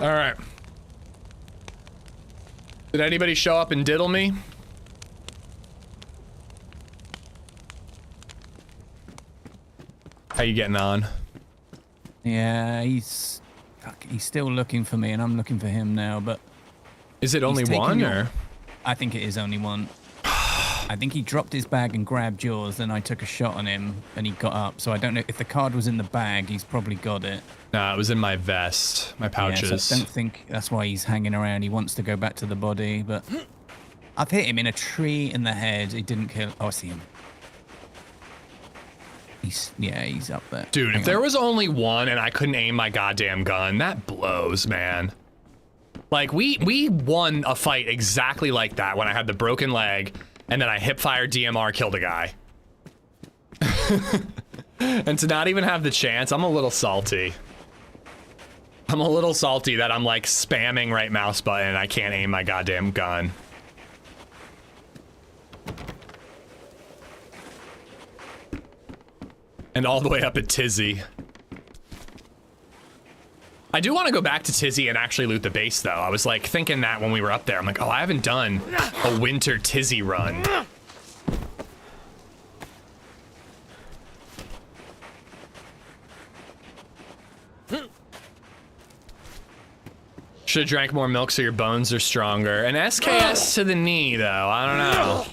All right. Did anybody show up and diddle me? How you getting on? Yeah, he's still looking for me, and I'm looking for him now. But is it only one, or? I think it is only one. I think he dropped his bag and grabbed yours, then I took a shot on him, and he got up. So I don't know if the card was in the bag. He's probably got it. Nah, it was in my vest, my pouches. Yeah, so I don't think that's why he's hanging around. He wants to go back to the body, but I've hit him in a tree in the head. He didn't kill. Oh, I see him. He's up there. Dude, if there was only one and I couldn't aim my goddamn gun, that blows, man. Like, we won a fight exactly like that when I had the broken leg and then I hip-fired DMR, killed a guy. And to not even have the chance, I'm a little salty. I'm a little salty that I'm like spamming right mouse button and I can't aim my goddamn gun. And all the way up at Tizzy. I do want to go back to Tizzy and actually loot the base, though. I was like thinking that when we were up there. I'm like, oh, I haven't done a winter Tizzy run. Should have drank more milk so your bones are stronger. An SKS to the knee, though. I don't know.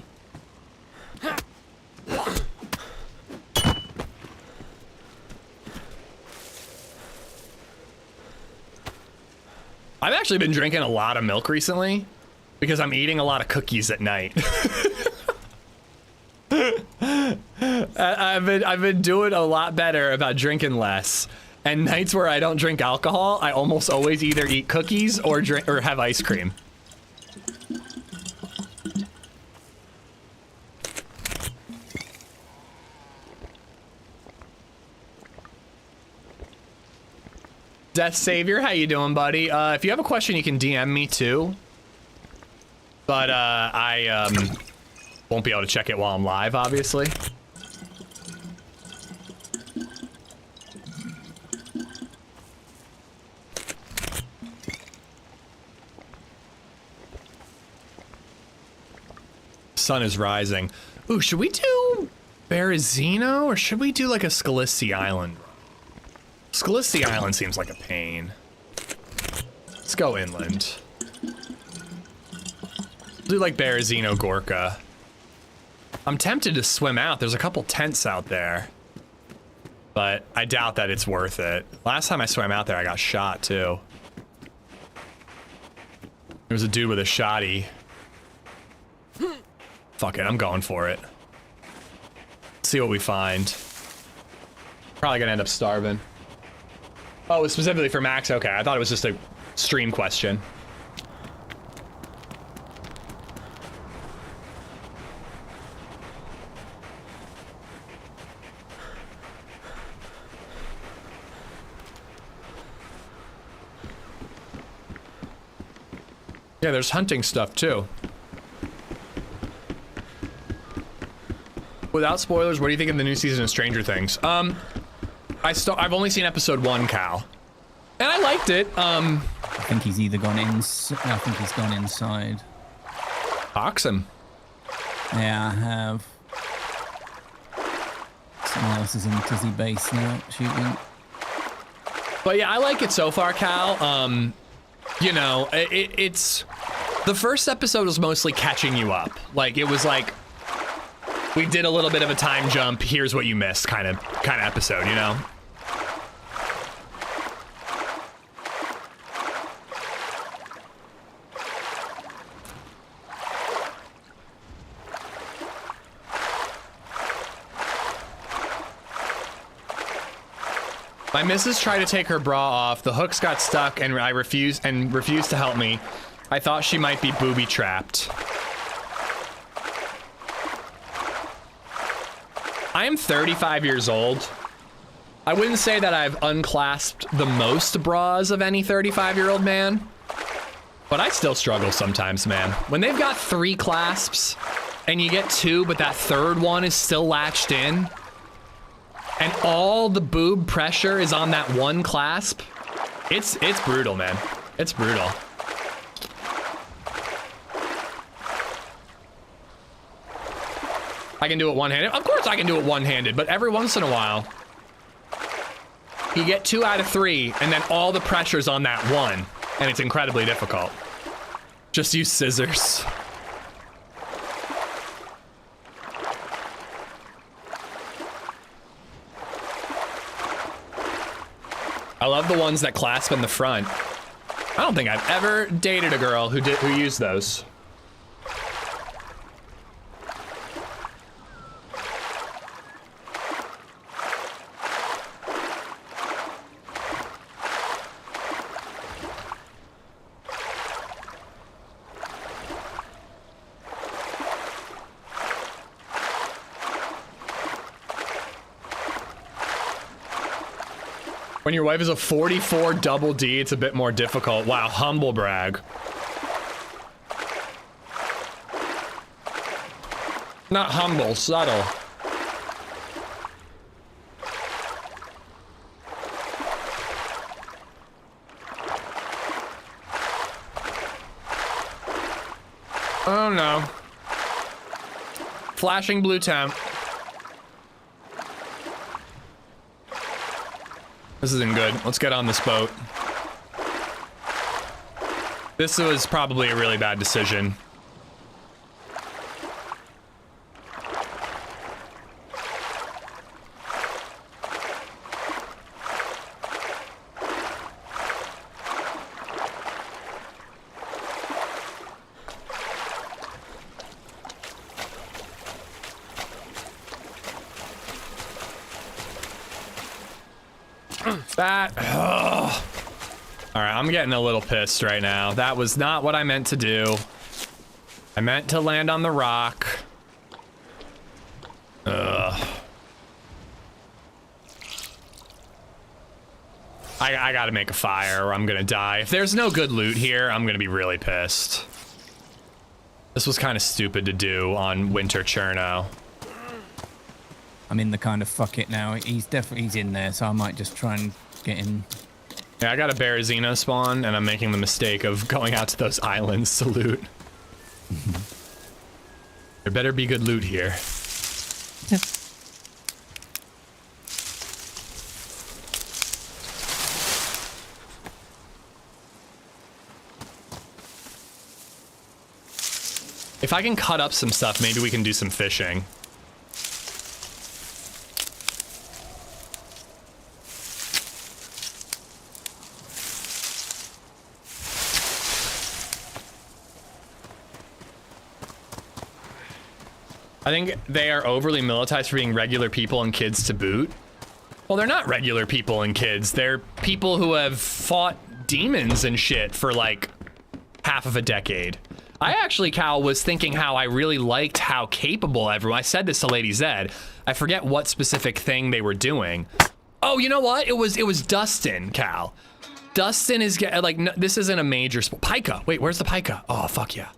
I've actually been drinking a lot of milk recently because I'm eating a lot of cookies at night. I've been doing a lot better about drinking less. And nights where I don't drink alcohol, I almost always either eat cookies or drink or have ice cream. Death Savior, how you doing, buddy? If you have a question, you can DM me too. But I won't be able to check it while I'm live, obviously. Sun is rising. Ooh, should we do Berezino or should we do like a Scalisi Island? Scalisi Island seems like a pain. Let's go inland. Do like Berezino Gorka. I'm tempted to swim out. There's a couple tents out there. But I doubt that it's worth it. Last time I swam out there, I got shot too. There was a dude with a shotty. Fuck it, I'm going for it. See what we find. Probably gonna end up starving. Oh, it was specifically for Max? Okay, I thought it was just a stream question. Yeah, there's hunting stuff too. Without spoilers, what do you think of the new season of Stranger Things? I've only seen episode 1, Cal, and I liked it. I think he's either gone in. I think he's gone inside. Oxen. Yeah, I have. Someone else is in Tizzy base now, shooting. But yeah, I like it so far, Cal. You know, it's the first episode was mostly catching you up. Like it was like we did a little bit of a time jump. Here's what you missed, kind of episode, you know. My missus tried to take her bra off. The hooks got stuck, and I refused to help me. I thought she might be booby trapped. I am 35 years old. I wouldn't say that I've unclasped the most bras of any 35-year-old man, but I still struggle sometimes, man. When they've got 3 clasps and you get 2, but that third one is still latched in, and all the boob pressure is on that one clasp, it's brutal, man. It's brutal. I can do it one-handed. Of course I can do it one-handed, but every once in a while, you get 2 out of 3, and then all the pressure's on that one, and it's incredibly difficult. Just use scissors. I love the ones that clasp in the front. I don't think I've ever dated a girl who used those. When your wife is a 44 double D, it's a bit more difficult. Wow, humble brag. Not humble, subtle. Oh no. Flashing blue temp. This isn't good. Let's get on this boat. This was probably a really bad decision. All right, I'm getting a little pissed right now. That was not what I meant to do. I meant to land on the rock. Ugh. I gotta make a fire or I'm gonna die. If there's no good loot here, I'm gonna be really pissed. This was kind of stupid to do on Winter Cherno. I'm in the kind of fuck it now. He's in there, so I might just try and get in. Yeah, I got a Berezino spawn, and I'm making the mistake of going out to those islands to loot. There better be good loot here. If I can cut up some stuff, maybe we can do some fishing. I think they are overly militarized for being regular people and kids to boot. Well, they're not regular people and kids. They're people who have fought demons and shit for like half of a decade. I actually, Cal, was thinking how I really liked how capable everyone. I said this to LadyZed. I forget what specific thing they were doing. Oh, you know what? It was Dustin, Cal. Dustin is like, no, this isn't a major Pika. Wait, where's the Pika? Oh, fuck yeah.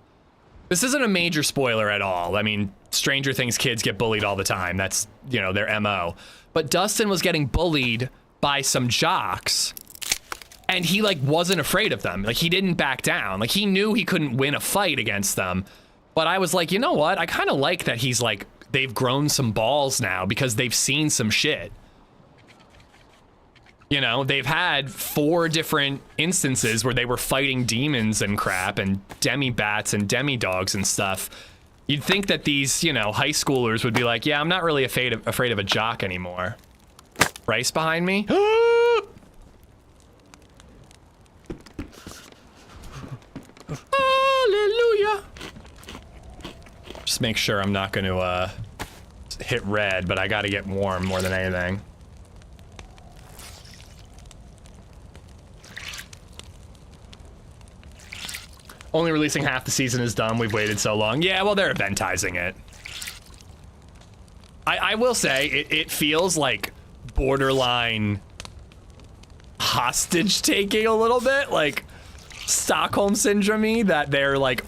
This isn't a major spoiler at all. I mean, Stranger Things kids get bullied all the time. That's, you know, their MO. But Dustin was getting bullied by some jocks, and he, like, wasn't afraid of them. Like, he didn't back down. Like, he knew he couldn't win a fight against them. But I was like, you know what? I kind of like that he's, like, they've grown some balls now because they've seen some shit. You know, they've had 4 different instances where they were fighting demons and crap and demi-bats and demi-dogs and stuff. You'd think that these, you know, high schoolers would be like, yeah, I'm not really afraid of a jock anymore. Rice behind me? Hallelujah. Just make sure I'm not going to hit red, but I got to get warm more than anything. Only releasing half the season is dumb. We've waited so long. Yeah, well, they're eventizing it. I will say, it feels like borderline hostage taking a little bit, like Stockholm Syndrome-y, that they're like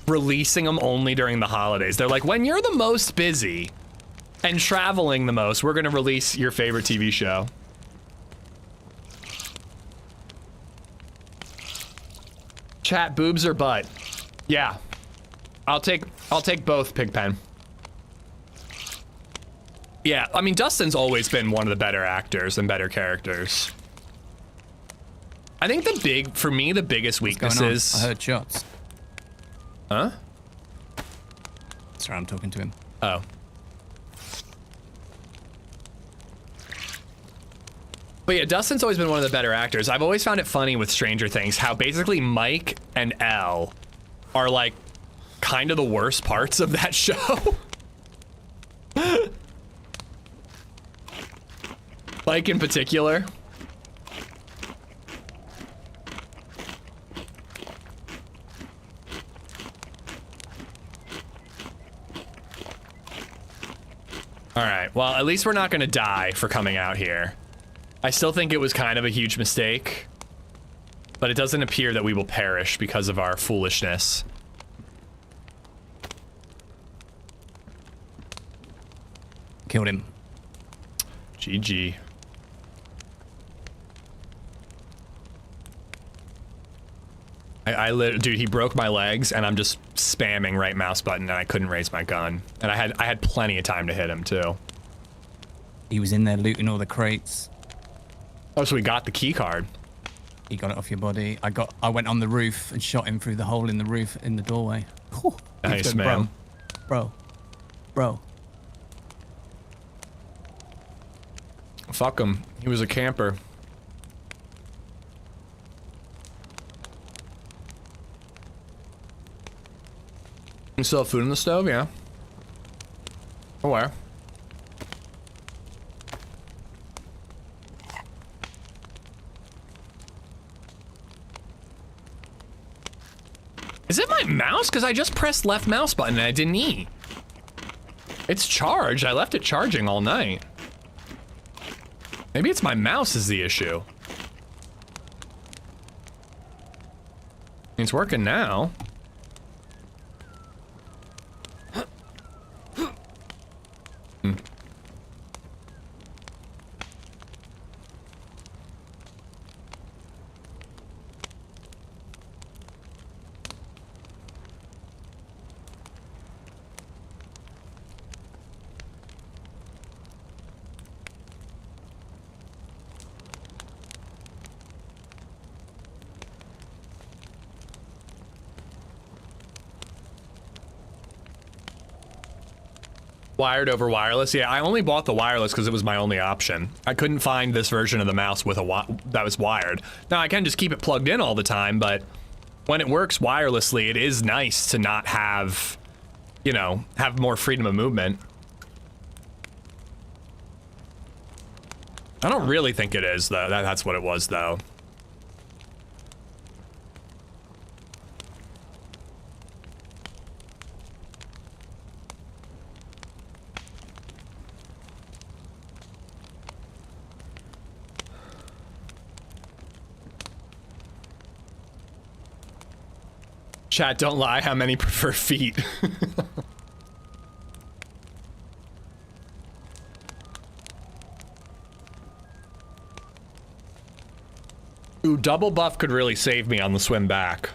releasing them only during the holidays. They're like, when you're the most busy and traveling the most, we're gonna release your favorite TV show. Chat, boobs or butt? Yeah. I'll take both, Pigpen. Yeah, I mean, Dustin's always been one of the better actors and better characters. I think for me, the biggest weakness is... I heard shots. Huh? Sorry, I'm talking to him. Oh. But yeah, Dustin's always been one of the better actors. I've always found it funny with Stranger Things how basically Mike and Elle are like kind of the worst parts of that show. Mike in particular. All right, well, at least we're not gonna die for coming out here. I still think it was kind of a huge mistake, but it doesn't appear that we will perish because of our foolishness. Killed him. GG. Dude, he broke my legs, and I'm just spamming right mouse button, and I couldn't raise my gun. And I had plenty of time to hit him too. He was in there looting all the crates. Oh, so we got the key card. He got it off your body. I went on the roof and shot him through the hole in the roof in the doorway. Whew. Nice, man. Bro. Fuck him. He was a camper. You still have food in the stove? Yeah. Oh, where? Is it my mouse? Because I just pressed left mouse button and I didn't eat. It's charged. I left it charging all night. Maybe it's my mouse is the issue. It's working now. Wired over wireless. Yeah, I only bought the wireless because it was my only option. I couldn't find this version of the mouse with that was wired. Now I can just keep it plugged in all the time, but when it works wirelessly, it is nice to not have, you know, have more freedom of movement. I don't really think it is though. That's what it was though. Chat, don't lie, how many prefer feet? Ooh, double buff could really save me on the swim back.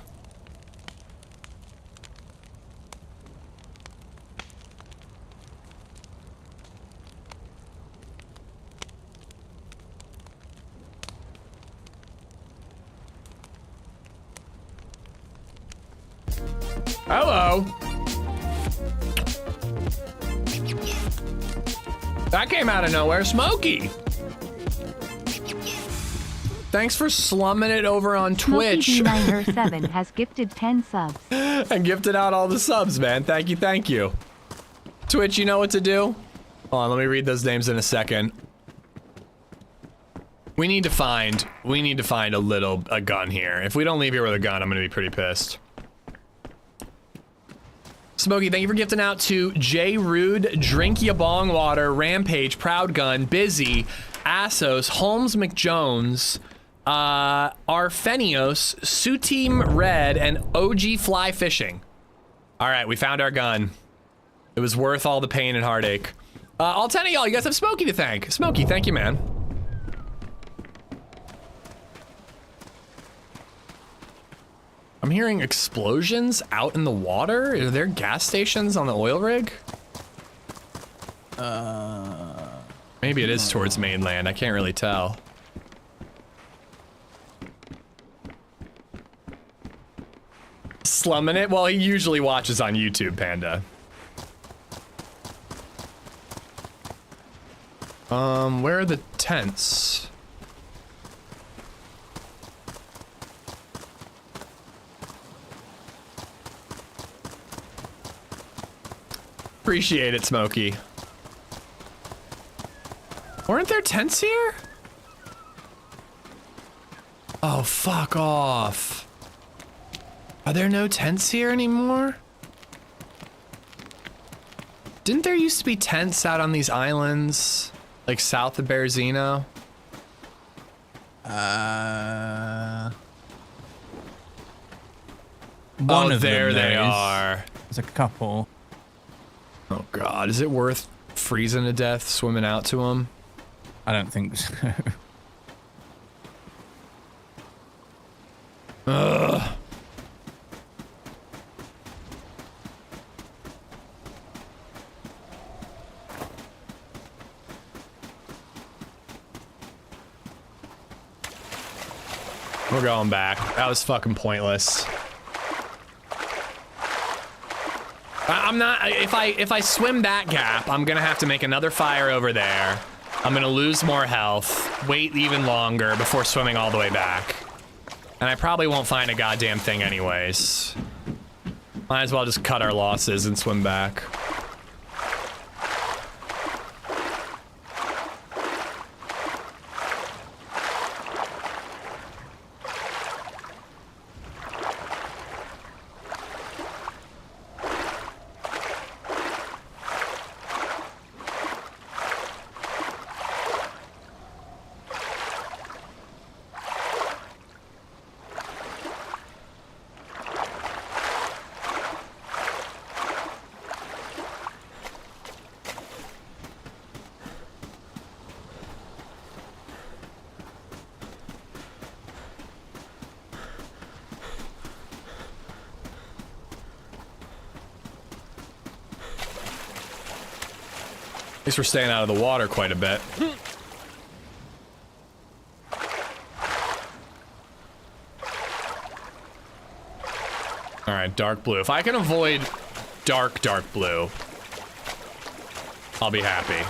Hello. That came out of nowhere. Smokey. Thanks for slumming it over on Twitch. Smokey7 has gifted 10 subs. And gifted out all the subs, man. Thank you, thank you. Twitch, you know what to do? Hold on, let me read those names in a second. We need to find a gun here. If we don't leave here with a gun, I'm gonna be pretty pissed. Smokey, thank you for gifting out to J. Rude, Drink Ya Bong Water, Rampage, Proud Gun, Busy, Assos, Holmes McJones, Arfenios, Suteam Red, and OG Fly Fishing. All right, we found our gun. It was worth all the pain and heartache. All 10 of y'all, you guys have Smokey to thank. Smokey, thank you, man. I'm hearing explosions out in the water. Are there gas stations on the oil rig? Maybe it is towards mainland. I can't really tell. Slumming it? Well, he usually watches on YouTube, Panda. Where are the tents? Appreciate it, Smokey. Weren't there tents here? Oh, fuck off. Are there no tents here anymore? Didn't there used to be tents out on these islands, like south of Berezino? One of there them they are. There's a couple. Oh God, is it worth freezing to death, swimming out to them? I don't think so. Ugh. We're going back. That was fucking pointless. I'm not, if I swim that gap, I'm gonna have to make another fire over there. I'm gonna lose more health, wait even longer before swimming all the way back. And I probably won't find a goddamn thing anyways. Might as well just cut our losses and swim back. At least we're staying out of the water quite a bit. All right, dark blue. If I can avoid dark blue, I'll be happy.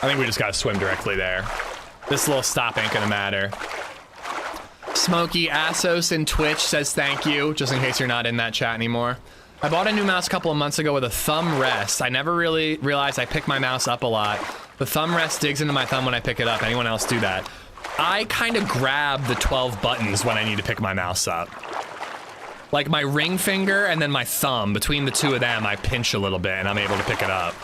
I think we just gotta swim directly there. This little stop ain't gonna matter. Smokey Assos in Twitch says thank you, just in case you're not in that chat anymore. I bought a new mouse a couple of months ago with a thumb rest. I never really realized I pick my mouse up a lot. The thumb rest digs into my thumb when I pick it up. Anyone else do that? I kind of grab the 12 buttons when I need to pick my mouse up. Like my ring finger and then my thumb, between the two of them, I pinch a little bit and I'm able to pick it up.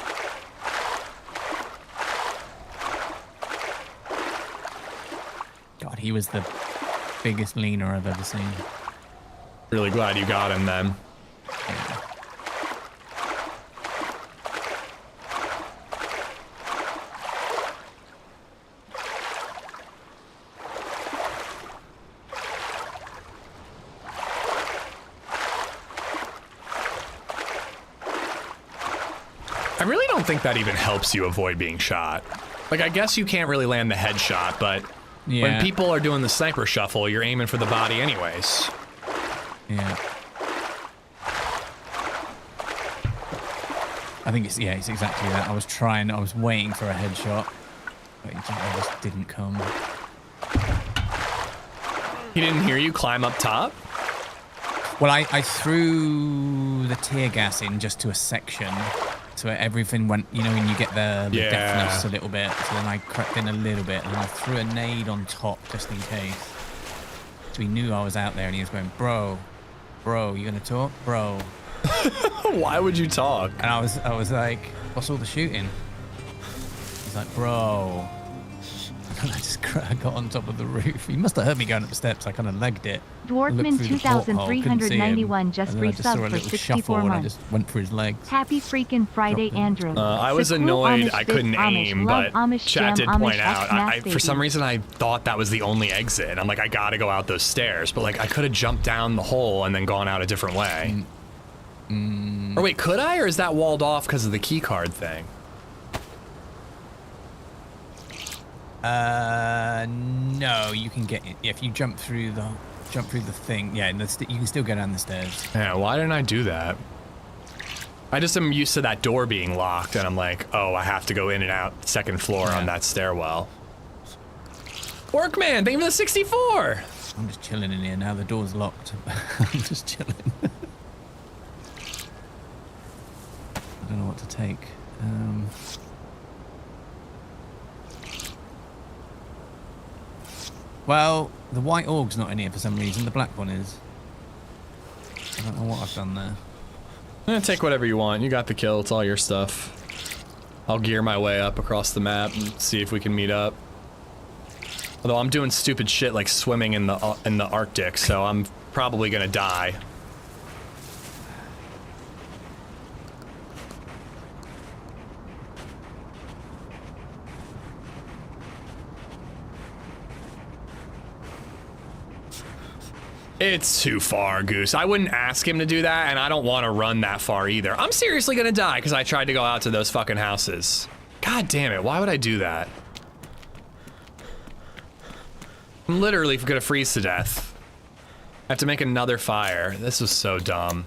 God, he was the biggest leaner I've ever seen. Really glad you got him then. Yeah. I really don't think that even helps you avoid being shot. Like, I guess you can't really land the headshot, but Yeah. when people are doing the sniper shuffle, you're aiming for the body anyways. Yeah. I think it's exactly that. I was waiting for a headshot, but it just didn't come. He didn't hear you climb up top? Well, I threw the tear gas in just to a section, so everything went, you know, when you get the Yeah. deafness a little bit, so then I crept in a little bit, and I threw a nade on top just in case. So he knew I was out there, and he was going, bro, you gonna talk? Bro. Why would you talk? And I was like, what's all the shooting? He's like, bro. And I got on top of the roof. He must have heard me going up the steps. I kind of legged it. Dwarfman 2391 just resub for 64 and I months. just went for his legs. Happy freaking Friday, Andrew. I was annoyed I couldn't aim, but chat did point out. I for some reason I thought that was the only exit. I'm like, I gotta go out those stairs, but like I could have jumped down the hole and then gone out a different way. Or wait, could I? Or is that walled off because of the key card thing? No, you can get it if you jump through the thing. Yeah, and you can still go down the stairs. Yeah, why didn't I do that? I just am used to that door being locked, and I'm like, oh, I have to go in and out second floor on that stairwell. Workman, thank you for the 64. I'm just chilling in here now. The door's locked. I'm just chilling. I don't know what to take. Well, the white org's not in here for some reason. The black one is. I don't know what I've done there. Take whatever you want. You got the kill. It's all your stuff. I'll gear my way up across the map and see if we can meet up. Although I'm doing stupid shit like swimming in the Arctic, so I'm probably gonna die. It's too far, Goose. I wouldn't ask him to do that, and I don't want to run that far either. I'm seriously gonna die because I tried to go out to those fucking houses. God damn it, why would I do that? I'm literally gonna freeze to death. I have to make another fire. This was so dumb.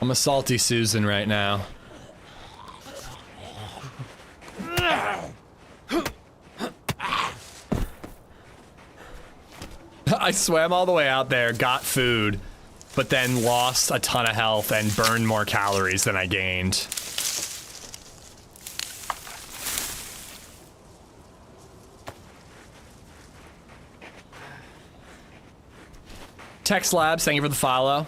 I'm a salty Susan right now. I swam all the way out there, got food, but then lost a ton of health and burned more calories than I gained. Tex Labs, thank you for the follow.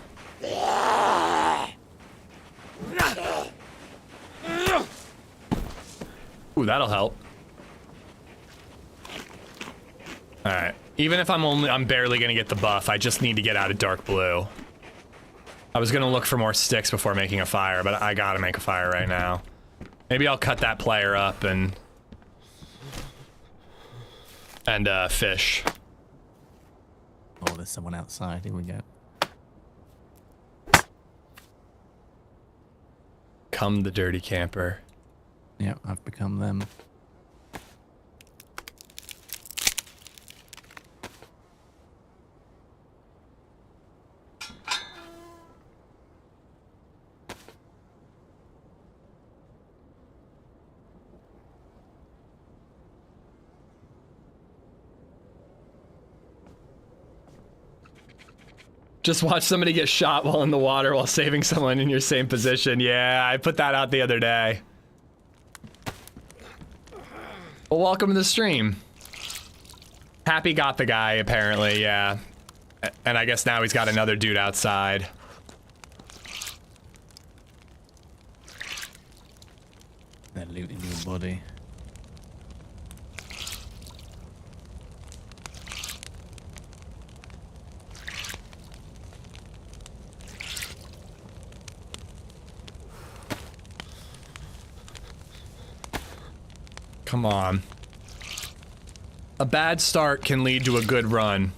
Ooh, that'll help. All right. Even if I'm barely gonna get the buff, I just need to get out of dark blue. I was gonna look for more sticks before making a fire, but I gotta make a fire right now. Maybe I'll cut that player up and fish. Oh, there's someone outside. Here we go. Come the dirty camper. Yep, I've become them. Just watch somebody get shot while in the water while saving someone in your same position. Yeah, I put that out the other day. Well, welcome to the stream. Happy got the guy, apparently, yeah. And I guess now he's got another dude outside. They're looting your body. Come on. A bad start can lead to a good run.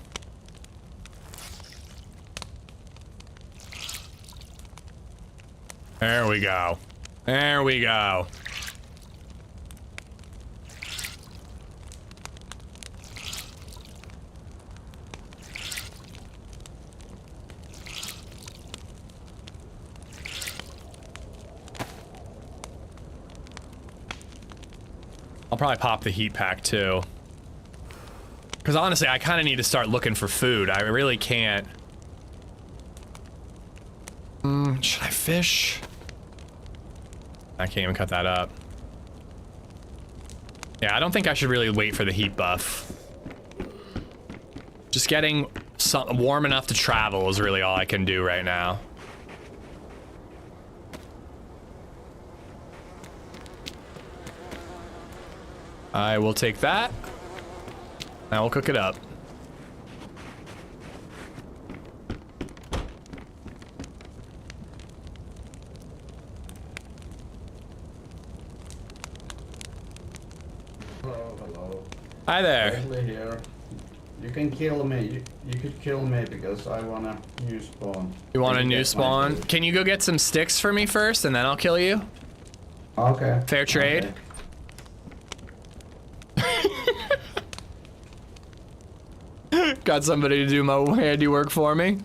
There we go. There we go. I'll probably pop the heat pack too. Because honestly, I kind of need to start looking for food. I really can't. Should I fish? I can't even cut that up. Yeah, I don't think I should really wait for the heat buff. Just getting warm enough to travel is really all I can do right now. I will take that. Now we'll cook it up. Hello. Hi there. Leslie here. You can kill me. You could kill me because I want a new spawn. You want a new spawn? Can you go get some sticks for me first, and then I'll kill you? Okay. Fair trade. Okay. Got somebody to do my handiwork for me.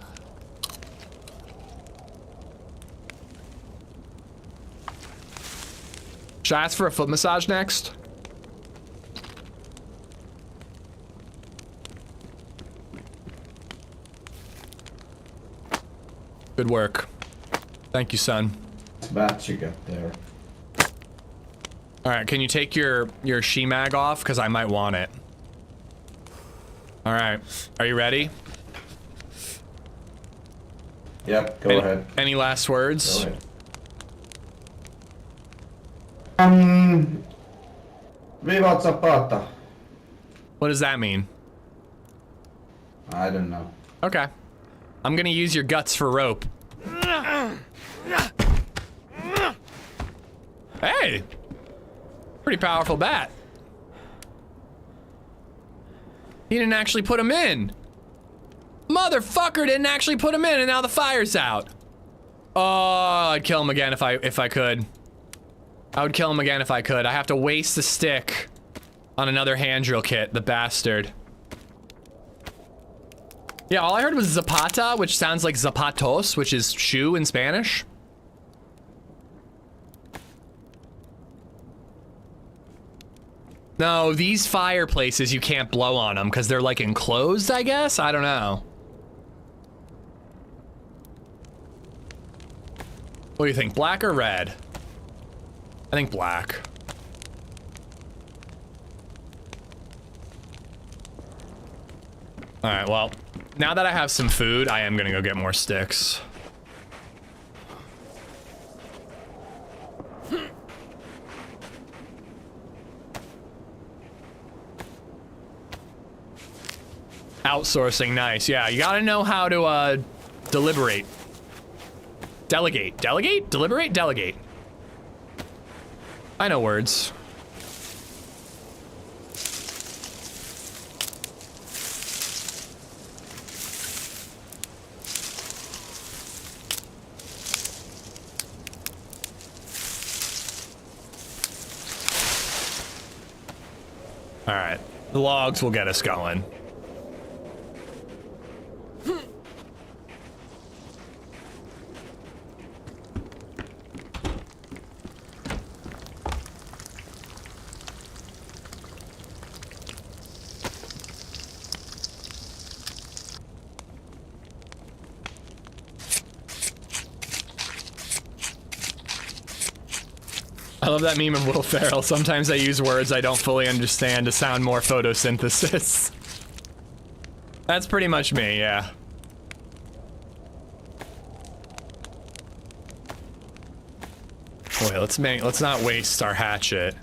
Should I ask for a foot massage next? Good work. Thank you, son. Bat you got there. All right, can you take your she-mag off? Because I might want it. All right, are you ready? Yep, go ahead. Any last words? Go ahead. Viva Zapata. What does that mean? I don't know. Okay. I'm gonna use your guts for rope. Hey! Pretty powerful bat. He didn't actually put him in. Motherfucker didn't actually put him in, and now the fire's out. Oh, I'd kill him again if I could. I would kill him again if I could. I have to waste the stick on another hand drill kit, the bastard. Yeah, all I heard was Zapata, which sounds like zapatos, which is shoe in Spanish. No, these fireplaces, you can't blow on them because they're like enclosed, I guess? I don't know. What do you think, black or red? I think black. All right, well, now that I have some food, I am gonna go get more sticks. Outsourcing, nice. Yeah, you gotta know how to deliberate. Delegate. Delegate? Deliberate? Delegate. I know words. All right, the logs will get us going. I love that meme of Will Ferrell. Sometimes I use words I don't fully understand to sound more photosynthesis. That's pretty much me, yeah. Boy, let's not waste our hatchet.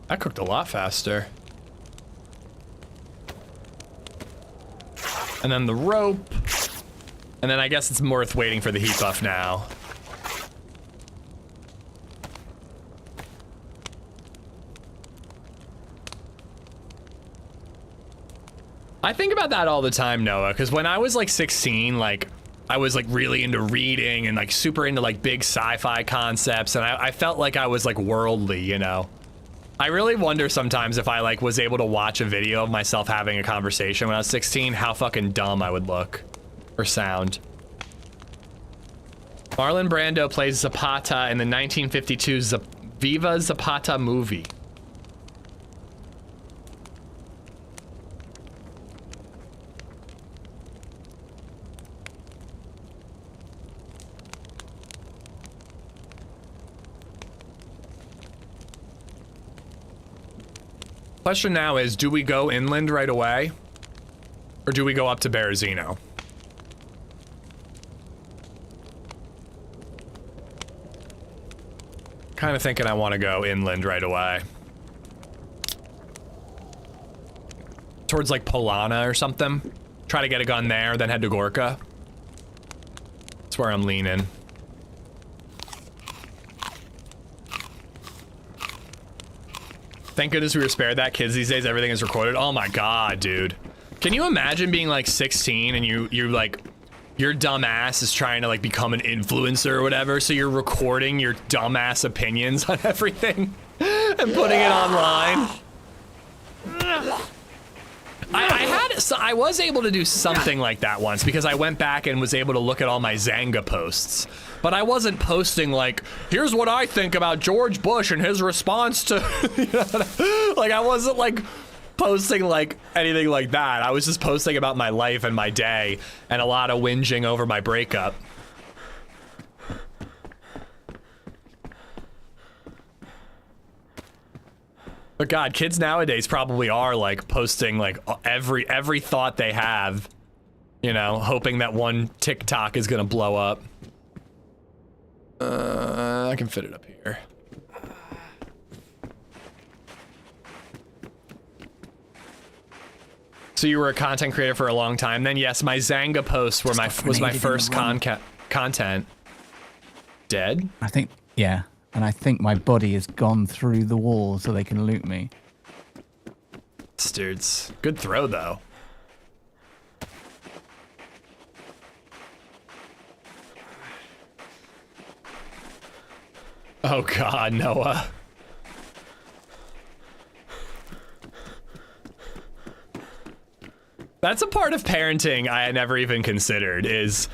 That cooked a lot faster. And then the rope. And then I guess it's worth waiting for the heat buff now. I think about that all the time, Noah, because when I was like 16, like I was like really into reading and like super into like big sci-fi concepts, and I felt like I was like worldly, you know? I really wonder sometimes if I like was able to watch a video of myself having a conversation when I was 16, how fucking dumb I would look or sound. Marlon Brando plays Zapata in the 1952 Viva Zapata movie. Question now is, do we go inland right away? Or do we go up to Berezino? Kind of thinking I want to go inland right away. Towards like Polana or something. Try to get a gun there, then head to Gorka. That's where I'm leaning. Thank goodness we were spared that. Kids these days, everything is recorded. Oh my god, dude. Can you imagine being like 16 and you're like, your dumb ass is trying to like become an influencer or whatever, so you're recording your dumbass opinions on everything and putting it online? I was able to do something like that once because I went back and was able to look at all my Zanga posts. But I wasn't posting like, here's what I think about George Bush and his response to, you know, like I wasn't like posting like anything like that. I was just posting about my life and my day and a lot of whinging over my breakup. But God, kids nowadays probably are like posting like every thought they have, you know, hoping that one TikTok is gonna blow up. I can fit it up here. So you were a content creator for a long time then? Yes, my Zanga posts were was my first content. Dead? I think, yeah. And I think my body has gone through the wall so they can loot me. Bastards. Good throw, though. Oh God, Noah. That's a part of parenting I had never even considered, is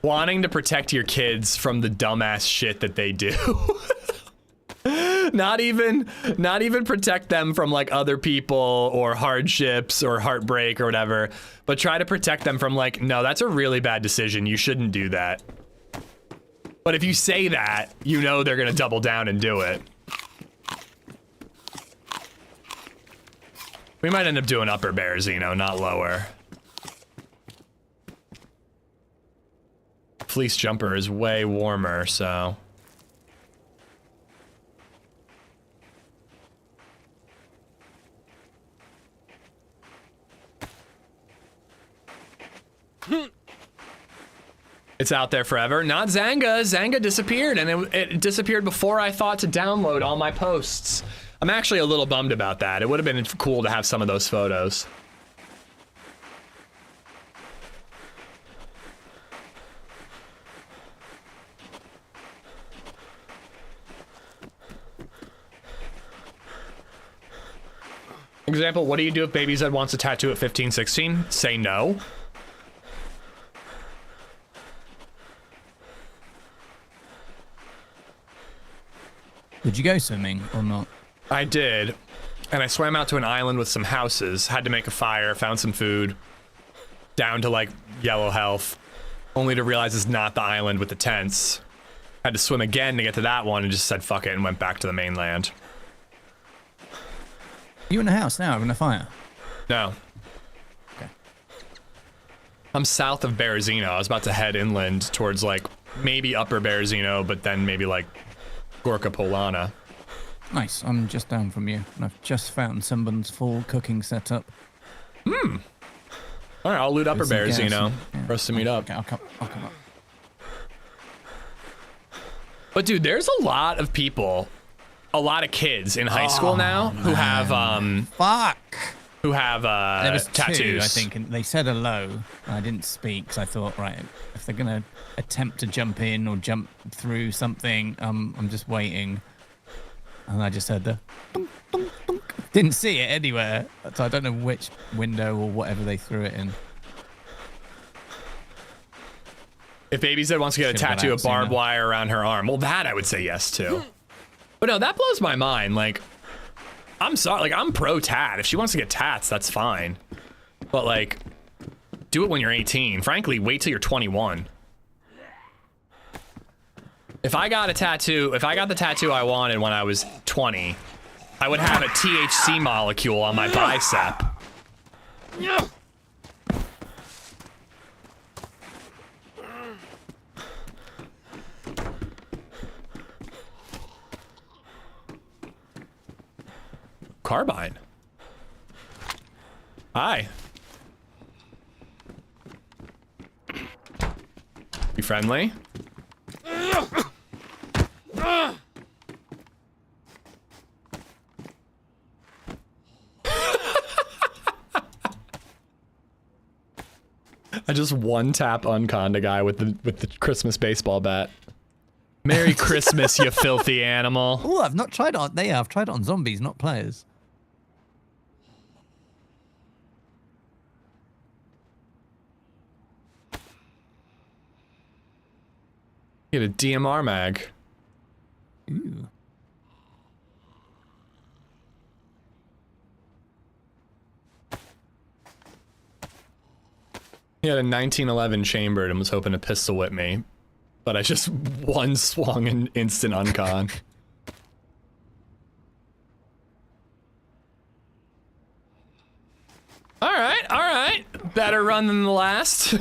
wanting to protect your kids from the dumbass shit that they do. Not even protect them from like other people or hardships or heartbreak or whatever, but try to protect them from like, no, that's a really bad decision. You shouldn't do that. But if you say that, you know they're gonna double down and do it. We might end up doing upper Berezino, not lower. Fleece jumper is way warmer, so. It's out there forever. Not Zanga. Zanga disappeared, and it disappeared before I thought to download all my posts. I'm actually a little bummed about that. It would have been cool to have some of those photos. Example, what do you do if BabyZed wants a tattoo at 15, 16? Say no. Did you go swimming or not? I did, and I swam out to an island with some houses, had to make a fire, found some food, down to like yellow health, only to realize it's not the island with the tents. Had to swim again to get to that one and just said fuck it and went back to the mainland. You in the house now, having a fire? No. Okay. I'm south of Berezino. I was about to head inland towards like maybe upper Berezino, but then maybe like Gorka Polana. Nice, I'm just down from you, and I've just found someone's full cooking setup. Hmm. All right, I'll loot upper Berezino yeah. for us to meet up. Okay, I'll come up. But dude, there's a lot of people, a lot of kids in high school now who have who have there was tattoos. Two, I think, and they said hello. And I didn't speak because I thought, right, if they're gonna attempt to jump in or jump through something, I'm just waiting. And I just heard the dunk, dunk, dunk. Didn't see it anywhere, so I don't know which window or whatever they threw it in. If BabyZed wants to get a tattoo of barbed wire around her arm, well, that I would say yes to. But no, that blows my mind. Like, I'm sorry, like, I'm pro tat. If she wants to get tats, that's fine. But like, do it when you're 18. Frankly, wait till you're 21. If I got a tattoo, if I got the tattoo I wanted when I was 20, I would have a THC molecule on my bicep. Carbine. Hi. You friendly? I just one tap unconned a guy with the Christmas baseball bat. Merry Christmas, you filthy animal. Oh, I've not tried it on. Yeah, I've tried it on zombies, not players. Get a DMR mag. Ooh. He had a 1911 chambered and was hoping to pistol whip me, but I just one swung and instant uncon. All right. Better run than the last.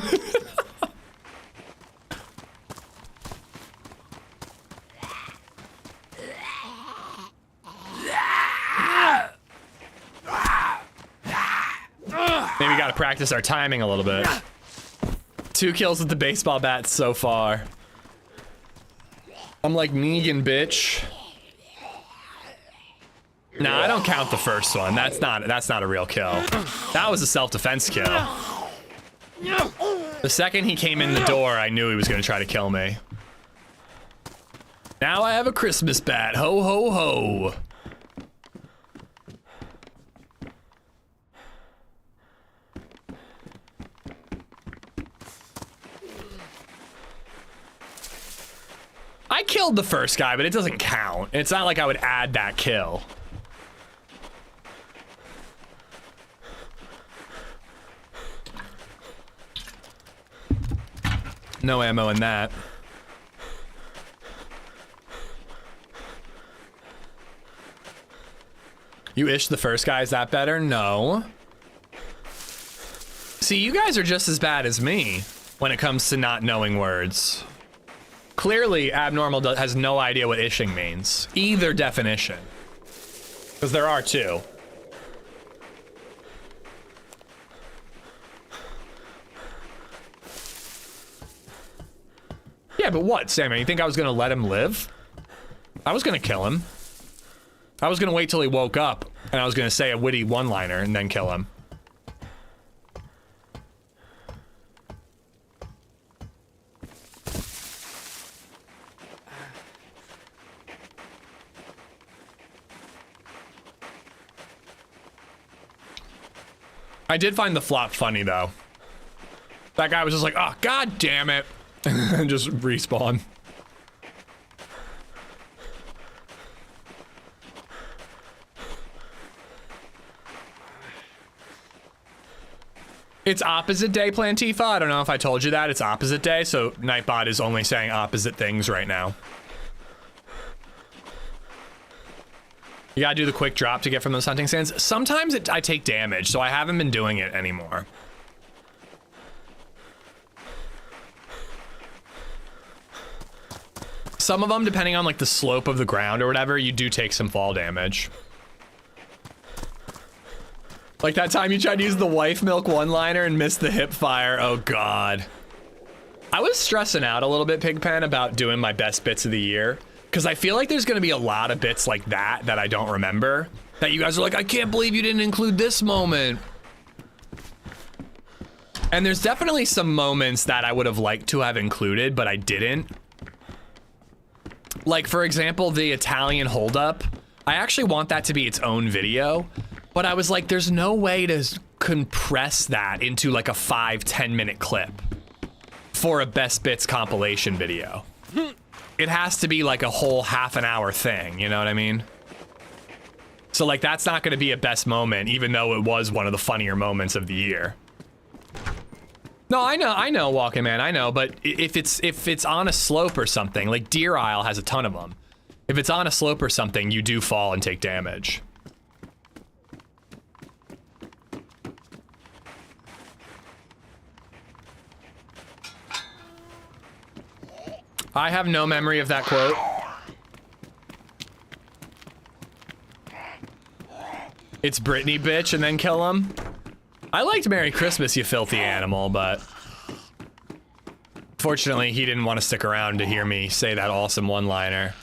Maybe gotta practice our timing a little bit. 2 kills with the baseball bat so far. I'm like Negan, bitch. Nah, I don't count the first one. That's not a real kill. That was a self-defense kill. The second he came in the door, I knew he was gonna try to kill me. Now I have a Christmas bat. Ho ho ho. I killed the first guy, but it doesn't count. It's not like I would add that kill. No ammo in that. You ish the first guy, is that better? No. See, you guys are just as bad as me when it comes to not knowing words. Clearly, Abnormal has no idea what ishing means. Either definition. Because there are two. Yeah, but what, Sammy? You think I was gonna let him live? I was gonna kill him. I was gonna wait till he woke up, and I was gonna say a witty one-liner and then kill him. I did find the flop funny, though. That guy was just like, oh, god damn it. And just respawn. It's opposite day, Plantifa. I don't know if I told you that. It's opposite day, so Nightbot is only saying opposite things right now. You gotta do the quick drop to get from those hunting stands. Sometimes I take damage, so I haven't been doing it anymore. Some of them, depending on like the slope of the ground or whatever, you do take some fall damage. Like that time you tried to use the wife milk one-liner and missed the hip fire. Oh god. I was stressing out a little bit, Pigpen, about doing my best bits of the year. Because I feel like there's going to be a lot of bits like that I don't remember. That you guys are like, I can't believe you didn't include this moment. And there's definitely some moments that I would have liked to have included, but I didn't. Like, for example, the Italian holdup. I actually want that to be its own video. But I was like, there's no way to compress that into like a 5-10 minute clip for a best bits compilation video. It has to be like a whole half an hour thing, you know what I mean? So like that's not gonna be a best moment, even though it was one of the funnier moments of the year. No, I know, Walking Man, I know, but if it's on a slope or something, like Deer Isle has a ton of them. If it's on a slope or something, you do fall and take damage. I have no memory of that quote. It's Britney, bitch, and then kill him. I liked Merry Christmas, you filthy animal, but fortunately, he didn't want to stick around to hear me say that awesome one-liner.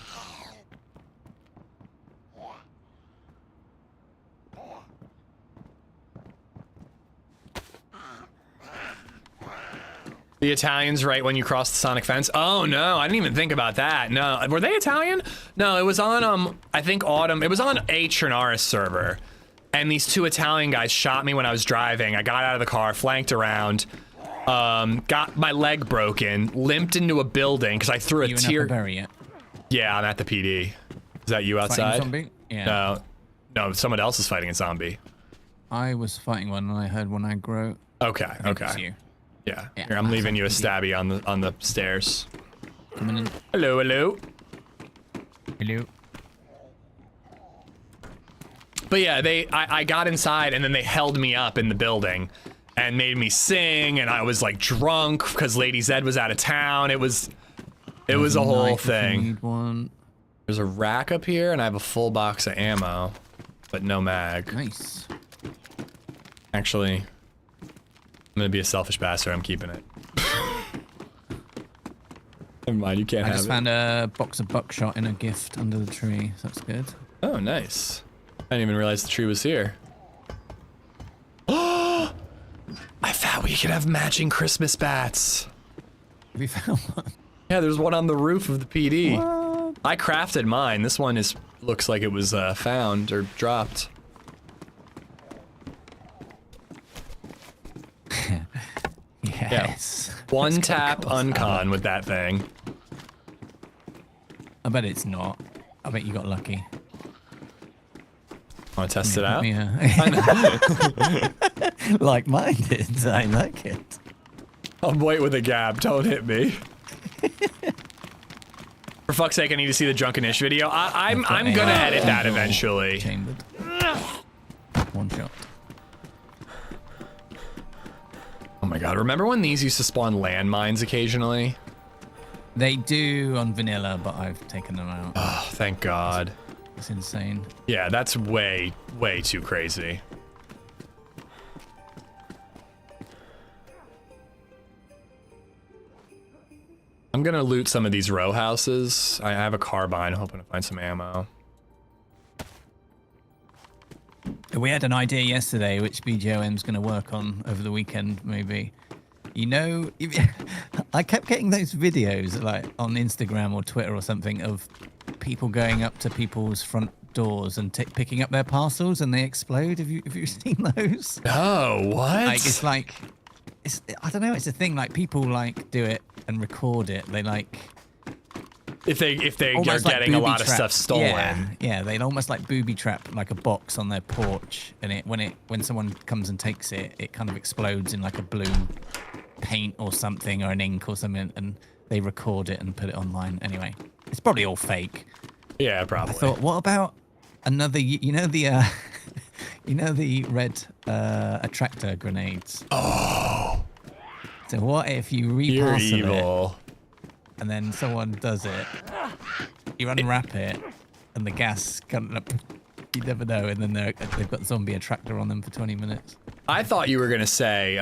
The Italians right when you cross the Sonic fence. Oh no, I didn't even think about that. No, were they Italian? No, it was on, I think Autumn, it was on a Chernarus server. And these two Italian guys shot me when I was driving. I got out of the car, flanked around, got my leg broken, limped into a building because I threw a tear. Yet? Yeah, I'm at the PD. Is that you outside? Zombie? Yeah. No, someone else is fighting a zombie. I was fighting one and I heard one aggro. Okay, okay. Yeah. Here, I'm leaving you a stabby on the stairs. Coming in. Hello, hello. Hello. But yeah, I got inside and then they held me up in the building and made me sing, and I was like drunk because LadyZed was out of town. It was a whole thing. There's a rack up here and I have a full box of ammo, but no mag. Nice. Actually, I'm gonna be a selfish bastard. I'm keeping it. Never mind, you can't have it. I just found a box of buckshot in a gift under the tree, so that's good. Oh, nice. I didn't even realize the tree was here. Oh! I thought we could have matching Christmas bats. We found one. Yeah, there's one on the roof of the PD. What? I crafted mine. This one looks like it was found or dropped. Yes. Yeah. One tap uncon with that thing. I bet it's not. I bet you got lucky. Want to test it out? Yeah. Like mine did. I like it. I'm white with a gap. Don't hit me. For fuck's sake, I need to see the Drunkenish video. I'm gonna edit that eventually. Chambered. One shot. Oh my god, remember when these used to spawn landmines occasionally? They do on vanilla, but I've taken them out. Oh, thank god. It's insane. Yeah, that's way, way too crazy. I'm gonna loot some of these row houses. I have a carbine, hoping to find some ammo. We had an idea yesterday, which BJOM's going to work on over the weekend, maybe. You know, I kept getting those videos, like, on Instagram or Twitter or something, of people going up to people's front doors and picking up their parcels and they explode. Have you seen those? Oh, what? Like, it's like, I don't know, it's a thing, like, people, like, do it and record it. They, like... If they are getting a lot of stuff stolen. Yeah, they'd almost like booby trap like a box on their porch, and when someone comes and takes it, it kind of explodes in like a blue paint or something or an ink or something, and they record it and put it online. Anyway, it's probably all fake. Yeah, probably. I thought, what about another? You know the red attractor grenades. Oh. So what if you reparcel You're evil. it? And then someone does it, you unwrap it, and the gas comes up. You never know, and then they've got zombie attractor on them for 20 minutes. I thought you were gonna say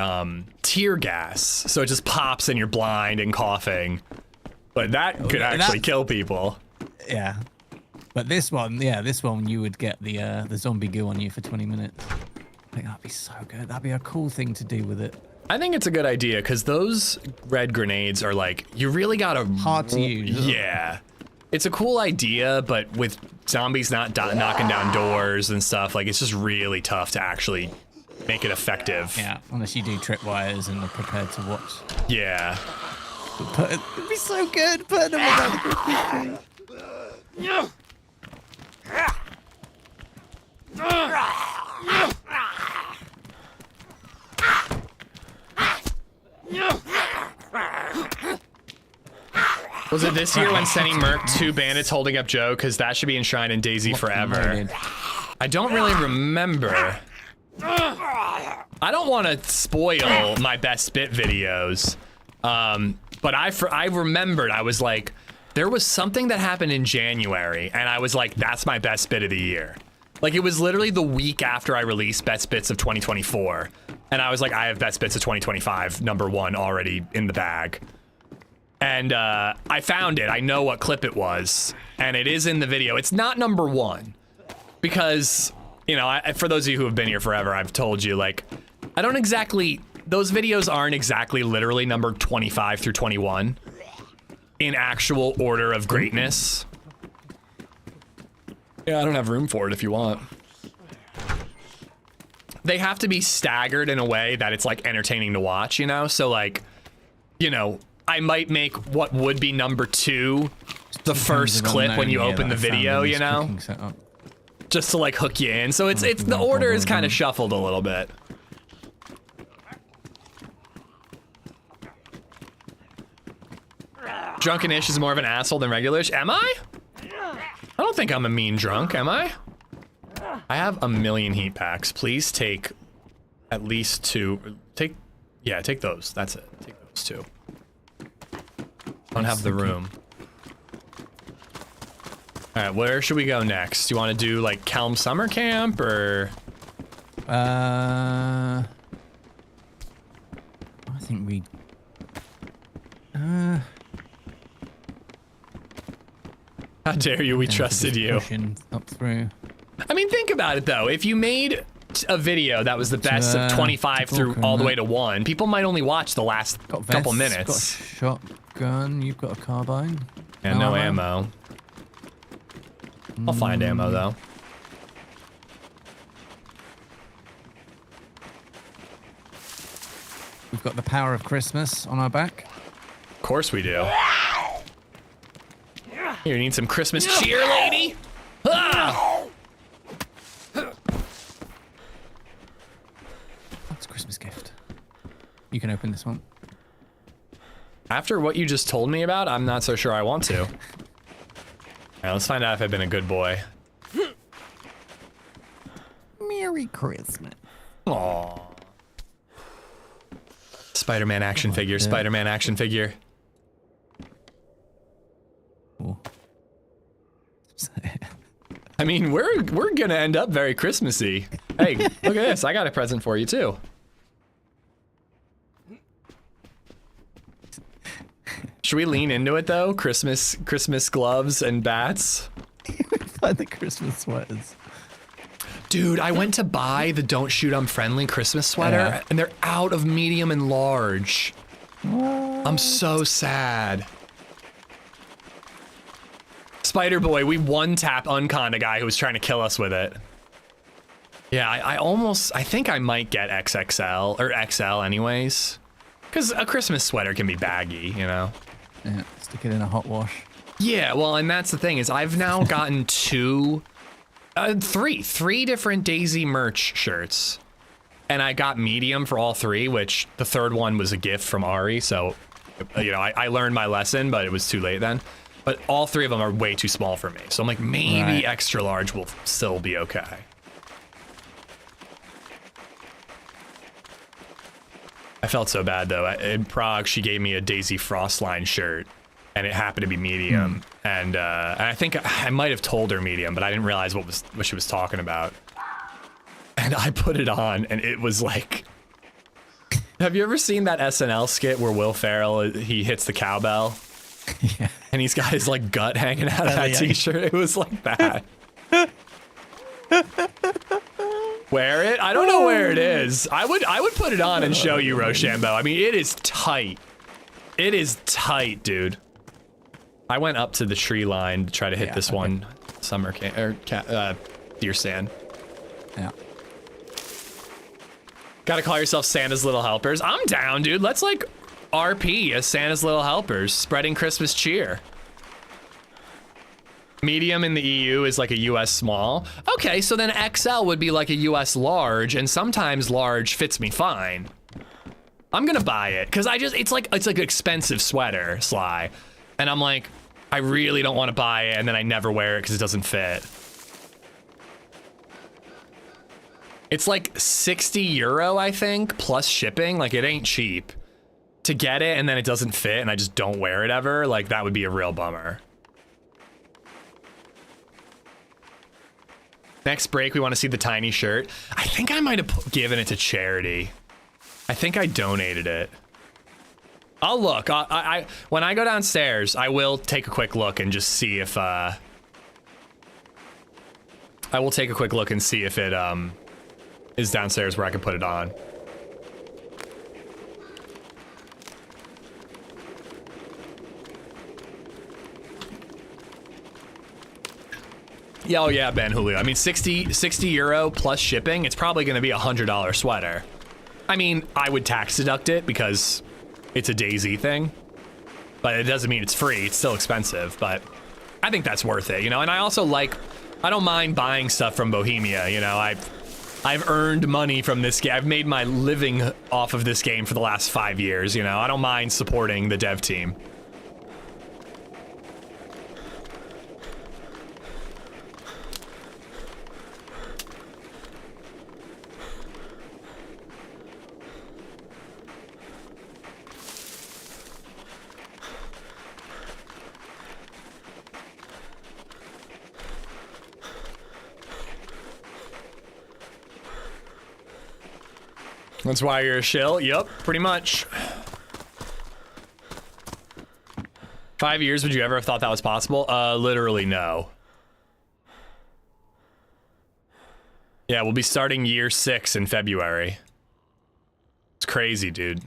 tear gas, so it just pops and you're blind and coughing. But that could actually kill people. Yeah, but this one you would get the zombie goo on you for 20 minutes. I think that'd be so good. That'd be a cool thing to do with it. I think it's a good idea because those red grenades are like, you really gotta... Hard to use. Yeah. It's a cool idea, but with zombies not knocking down doors and stuff, like it's just really tough to actually make it effective. Yeah, unless you do tripwires and are prepared to watch. Yeah. It'd be so good, putting them on Was it this year when Senny murked 2 bandits holding up Joe? Because that should be enshrined in DayZ forever. I don't really remember. I don't want to spoil my best bit videos, but I remembered. I was like, There was something that happened in January, and I was like, that's my best bit of the year. Like, it was literally the week after I released Best Bits of 2024. And I was like, I have Best Bits of 2025, #1 already in the bag. And I found it. I know what clip it was. And it is in the video. It's not #1. Because, you know, for those of you who have been here forever, I've told you, like, I don't exactly... Those videos aren't exactly literally numbered 25 through 21 in actual order of greatness. Yeah, I don't have room for it if you want. They have to be staggered in a way that it's like entertaining to watch, you know? So like, you know, I might make what would be #2 the first clip when you open the video, you know? Just to like hook you in. So it's the order is kind of shuffled a little bit. Drunkenish is more of an asshole than regularish. Am I? I don't think I'm a mean drunk, am I? I have 1,000,000 heat packs. Please take at least 2. Take those. That's it. Take those 2. I don't have the room. All right, where should we go next? Do you want to do like Kelm Summer Camp or? I think we. How dare you? We trusted you. Up through. I mean, think about it though. If you made a video that was the best of 25 through all the way to 1, people might only watch the last couple minutes. Got a shotgun. You've got a carbine. And no ammo. I'll find ammo though. We've got the power of Christmas on our back. Of course we do. Here, you need some Christmas cheer, lady? Ah! That's a Christmas gift. You can open this one. After what you just told me about, I'm not so sure I want to. All right, let's find out if I've been a good boy. Merry Christmas. Aww. Spider-Man action figure, Spider-Man action figure. Cool. I mean, we're gonna end up very Christmassy. Hey, look at this. I got a present for you too. Should we lean into it though? Christmas gloves and bats. Find the Christmas sweaters. Dude, I went to buy the Don't Shoot I'm Friendly Christmas sweater, and they're out of medium and large. I'm so sad. Spider Boy, we one-tap unconned a guy who was trying to kill us with it. Yeah, I think I might get XXL, or XL anyways. Because a Christmas sweater can be baggy, you know? Yeah, stick it in a hot wash. Yeah, well, and that's the thing is I've now gotten three different DayZ merch shirts. And I got medium for all 3, which the third one was a gift from Ari, so, you know, I learned my lesson, but it was too late then. But all 3 of them are way too small for me. So I'm like, maybe extra large will still be okay. I felt so bad though. In Prague, she gave me a DayZ Frostline shirt, and it happened to be medium. And I think I might have told her medium, but I didn't realize what she was talking about. And I put it on, and it was like. Have you ever seen that SNL skit where Will Ferrell he hits the cowbell? Yeah. And he's got his like gut hanging out of that t-shirt. It was like that. Wear it? I don't know where it is. I would put it on and show you, Rochambeau. I mean, it is tight. It is tight, dude. I went up to the tree line to try to hit this one summer deer stand. Yeah. Gotta call yourself Santa's Little Helpers. I'm down, dude. Let's like RP as Santa's Little Helpers, spreading Christmas cheer. Medium in the EU is like a US small. Okay, so then XL would be like a US large, and sometimes large fits me fine. I'm gonna buy it, cause it's like an expensive sweater, Sly. And I'm like, I really don't wanna buy it, and then I never wear it cause it doesn't fit. It's like 60 euro, I think, plus shipping. Like, it ain't cheap. To get it and then it doesn't fit and I just don't wear it ever, like, that would be a real bummer. Next break, we want to see the tiny shirt. I think I might have given it to charity. I think I donated it. I'll look. When I go downstairs, I will take a quick look and just see if I will take a quick look and see if it is downstairs where I can put it on. Yeah, oh yeah, Ben Julio. I mean, 60 euro plus shipping, it's probably going to be $100 sweater. I mean, I would tax deduct it because it's a DayZ thing, but it doesn't mean it's free. It's still expensive, but I think that's worth it, you know? And I also I don't mind buying stuff from Bohemia, you know? I've earned money from this game. I've made my living off of this game for the last 5 years, you know? I don't mind supporting the dev team. That's why you're a shill? Yep, pretty much. 5 years, would you ever have thought that was possible? Literally no. Yeah, we'll be starting year 6 in February. It's crazy, dude.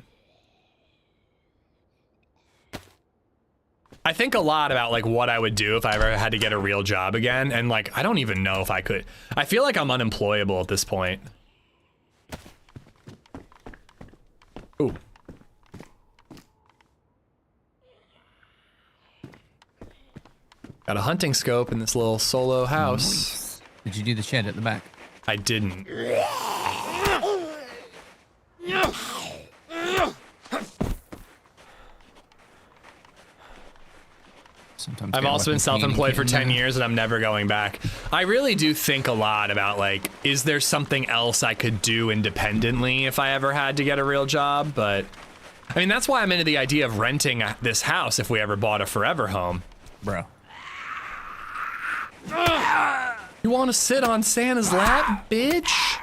I think a lot about like what I would do if I ever had to get a real job again, and like I don't even know if I could. I feel like I'm unemployable at this point. Ooh. Got a hunting scope in this little solo house. Nice. Did you do the shed at the back? I didn't. Sometimes I've also been self-employed for 10 years and I'm never going back. I really do think a lot about like, is there something else I could do independently if I ever had to get a real job? But I mean, that's why I'm into the idea of renting this house if we ever bought a forever home. Bro. You want to sit on Santa's lap, bitch?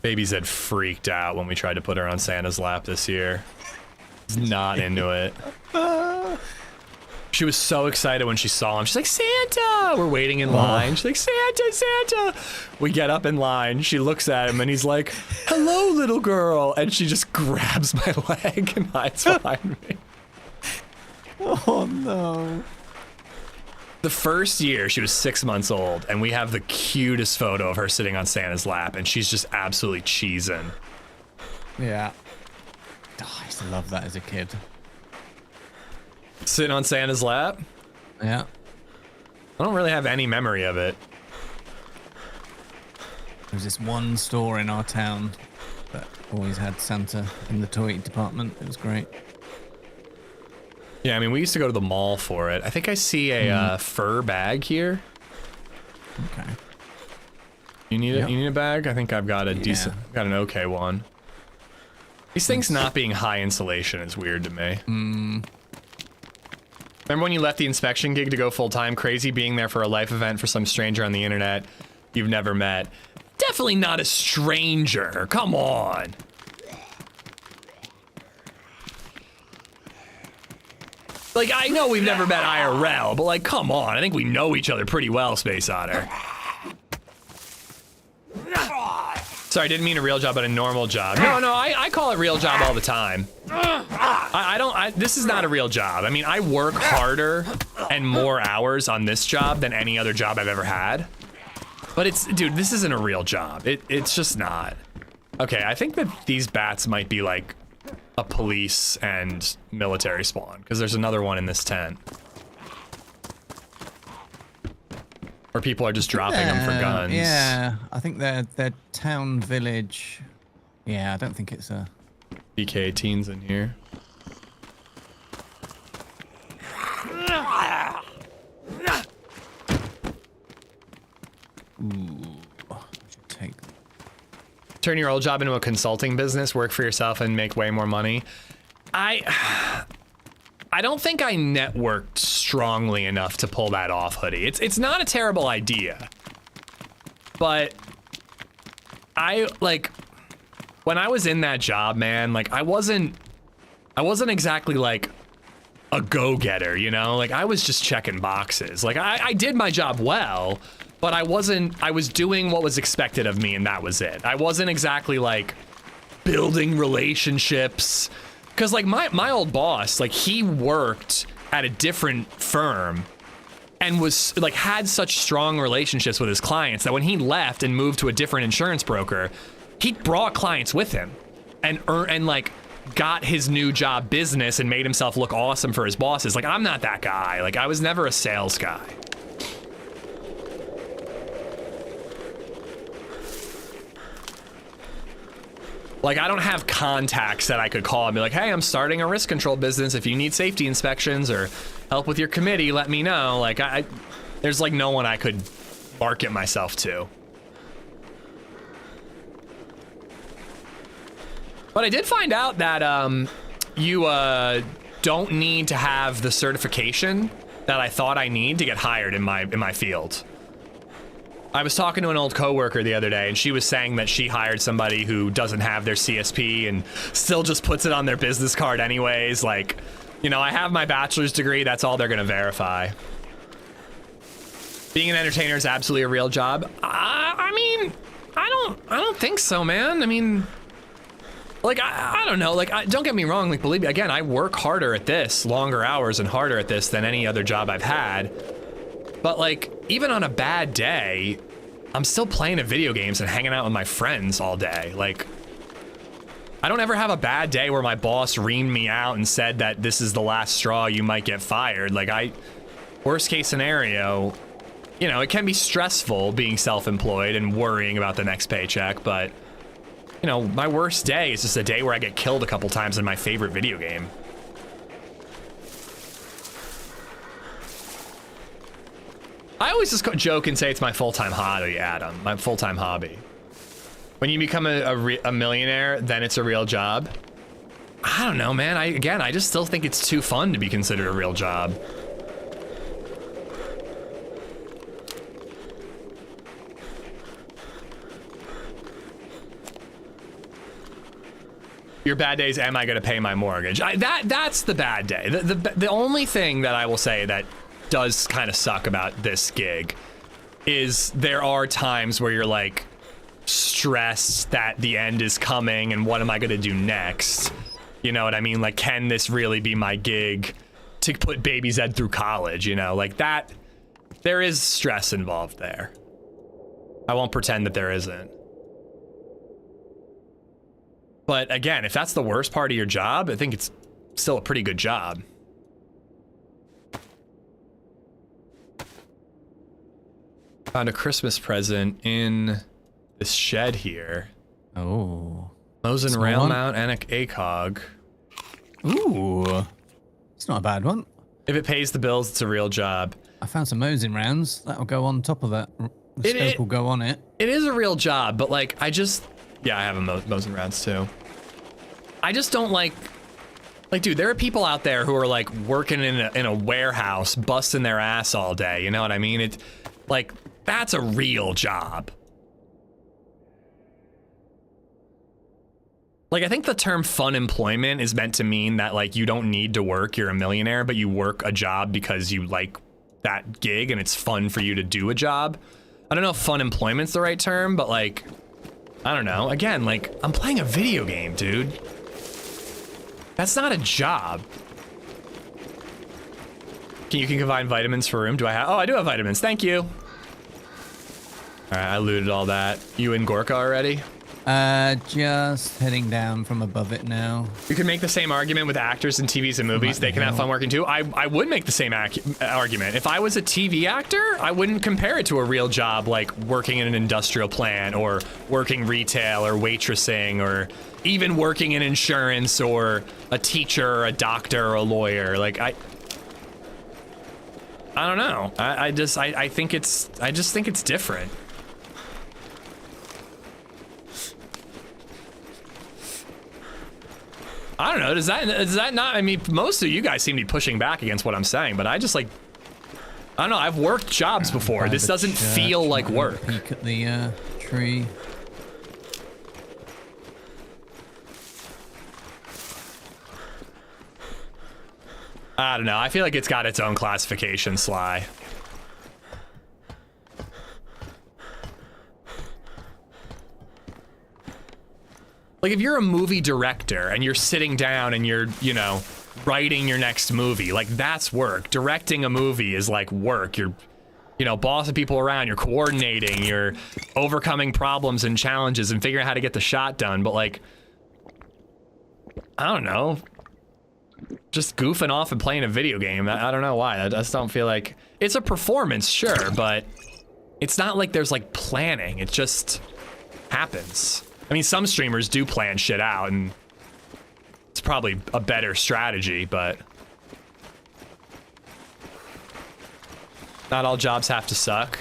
LadyZed freaked out when we tried to put her on Santa's lap this year. Not into it. She was so excited when she saw him. She's like, Santa! We're waiting in line. She's like, Santa, Santa! We get up in line. She looks at him and he's like, hello, little girl. And she just grabs my leg and hides behind me. Oh no. The first year, she was 6 months old, and we have the cutest photo of her sitting on Santa's lap, and she's just absolutely cheesing. Yeah. Oh, I used to love that as a kid. Sitting on Santa's lap? Yeah. I don't really have any memory of it. There's this one store in our town that always had Santa in the toy department. It was great. Yeah, I mean, we used to go to the mall for it. I think I see a fur bag here. Okay. You need it? You need a bag? I think I've got a decent, got an okay one. These things not being high insulation is weird to me. Remember when you left the inspection gig to go full-time? Crazy being there for a life event for some stranger on the internet you've never met. Definitely not a stranger. Come on. Like, I know we've never met IRL, but like, come on. I think we know each other pretty well, Space Otter. Sorry, I didn't mean a real job, but a normal job. No, I call it real job all the time. This is not a real job. I mean, I work harder and more hours on this job than any other job I've ever had. But dude, this isn't a real job. It's just not. Okay, I think that these bats might be like a police and military spawn, because there's another one in this tent. Or people are just dropping them for guns. Yeah, I think they're town village. Yeah, I don't think it's a BK-18's in here. Ooh, I should take. Turn your old job into a consulting business, work for yourself, and make way more money. I I don't think I networked strongly enough to pull that off, Hoodie. It's not a terrible idea, but I like when I was in that job, man. Like I wasn't exactly like a go-getter, you know? Like I was just checking boxes. Like I did my job well, but I was doing what was expected of me and that was it. I wasn't exactly like building relationships. Cause like my old boss, like he worked at a different firm and was like had such strong relationships with his clients that when he left and moved to a different insurance broker, he brought clients with him and like got his new job business and made himself look awesome for his bosses. Like I'm not that guy. Like I was never a sales guy. Like, I don't have contacts that I could call and be like, hey, I'm starting a risk control business. If you need safety inspections or help with your committee, let me know. Like, there's like no one I could market myself to. But I did find out that you don't need to have the certification that I thought I need to get hired in my field. I was talking to an old coworker the other day and she was saying that she hired somebody who doesn't have their CSP and still just puts it on their business card anyways. Like, you know, I have my bachelor's degree, that's all they're gonna verify. Being an entertainer is absolutely a real job. I mean, I don't think so, man. I mean, like, I don't know, like, don't get me wrong, like, believe me, again, I work harder at this, longer hours and harder at this than any other job I've had. But like, even on a bad day, I'm still playing video games and hanging out with my friends all day. Like, I don't ever have a bad day where my boss reamed me out and said that this is the last straw, you might get fired. Like worst case scenario, you know, it can be stressful being self-employed and worrying about the next paycheck, but you know, my worst day is just a day where I get killed a couple times in my favorite video game. I always just joke and say it's my full-time hobby, Adam. My full-time hobby. When you become a millionaire, then it's a real job. I don't know, man. I just still think it's too fun to be considered a real job. Your bad days, am I gonna pay my mortgage? That's the bad day. The only thing that I will say that does kind of suck about this gig is there are times where you're like stressed that the end is coming and what am I gonna do next? You know what I mean? Like, can this really be my gig to put LadyZed through college? You know, like that, there is stress involved there. I won't pretend that there isn't. But again, if that's the worst part of your job, I think it's still a pretty good job. Found a Christmas present in this shed here. Oh. Mosin rail mount and a ACOG. Ooh. It's not a bad one. If it pays the bills, it's a real job. I found some Mosin rounds. That'll go on top of that. The scope will go on it. It is a real job, but like, yeah, I have a Mosin rounds too. I just don't like, dude, there are people out there who are like working in a warehouse, busting their ass all day. You know what I mean? It's like, that's a real job. Like, I think the term fun employment is meant to mean that like you don't need to work, you're a millionaire, but you work a job because you like that gig and it's fun for you to do a job. I don't know if fun employment's the right term, but like, I don't know. Again, like, I'm playing a video game, dude. That's not a job. You can combine vitamins for room. Do I have? Oh, I do have vitamins. Thank you. All right, I looted all that. You in Gorka already? Just heading down from above it now. You can make the same argument with actors in TVs and movies. They can have fun working too. I would make the same argument. If I was a TV actor, I wouldn't compare it to a real job like working in an industrial plant or working retail or waitressing or even working in insurance or a teacher or a doctor or a lawyer. Like I don't know. I just think it's different. I don't know. Does that not? I mean, most of you guys seem to be pushing back against what I'm saying, but I just like. I don't know. I've worked jobs before. This doesn't feel like work. Peek at the tree. I don't know. I feel like it's got its own classification, Sly. Like if you're a movie director and you're sitting down and you're, you know, writing your next movie, like that's work. Directing a movie is like work. You're, you know, bossing people around, you're coordinating, you're overcoming problems and challenges and figuring out how to get the shot done. But like, I don't know, just goofing off and playing a video game. I don't know why. I just don't feel like it's a performance, sure, but it's not like there's like planning. It just happens. I mean, some streamers do plan shit out, and it's probably a better strategy, but not all jobs have to suck.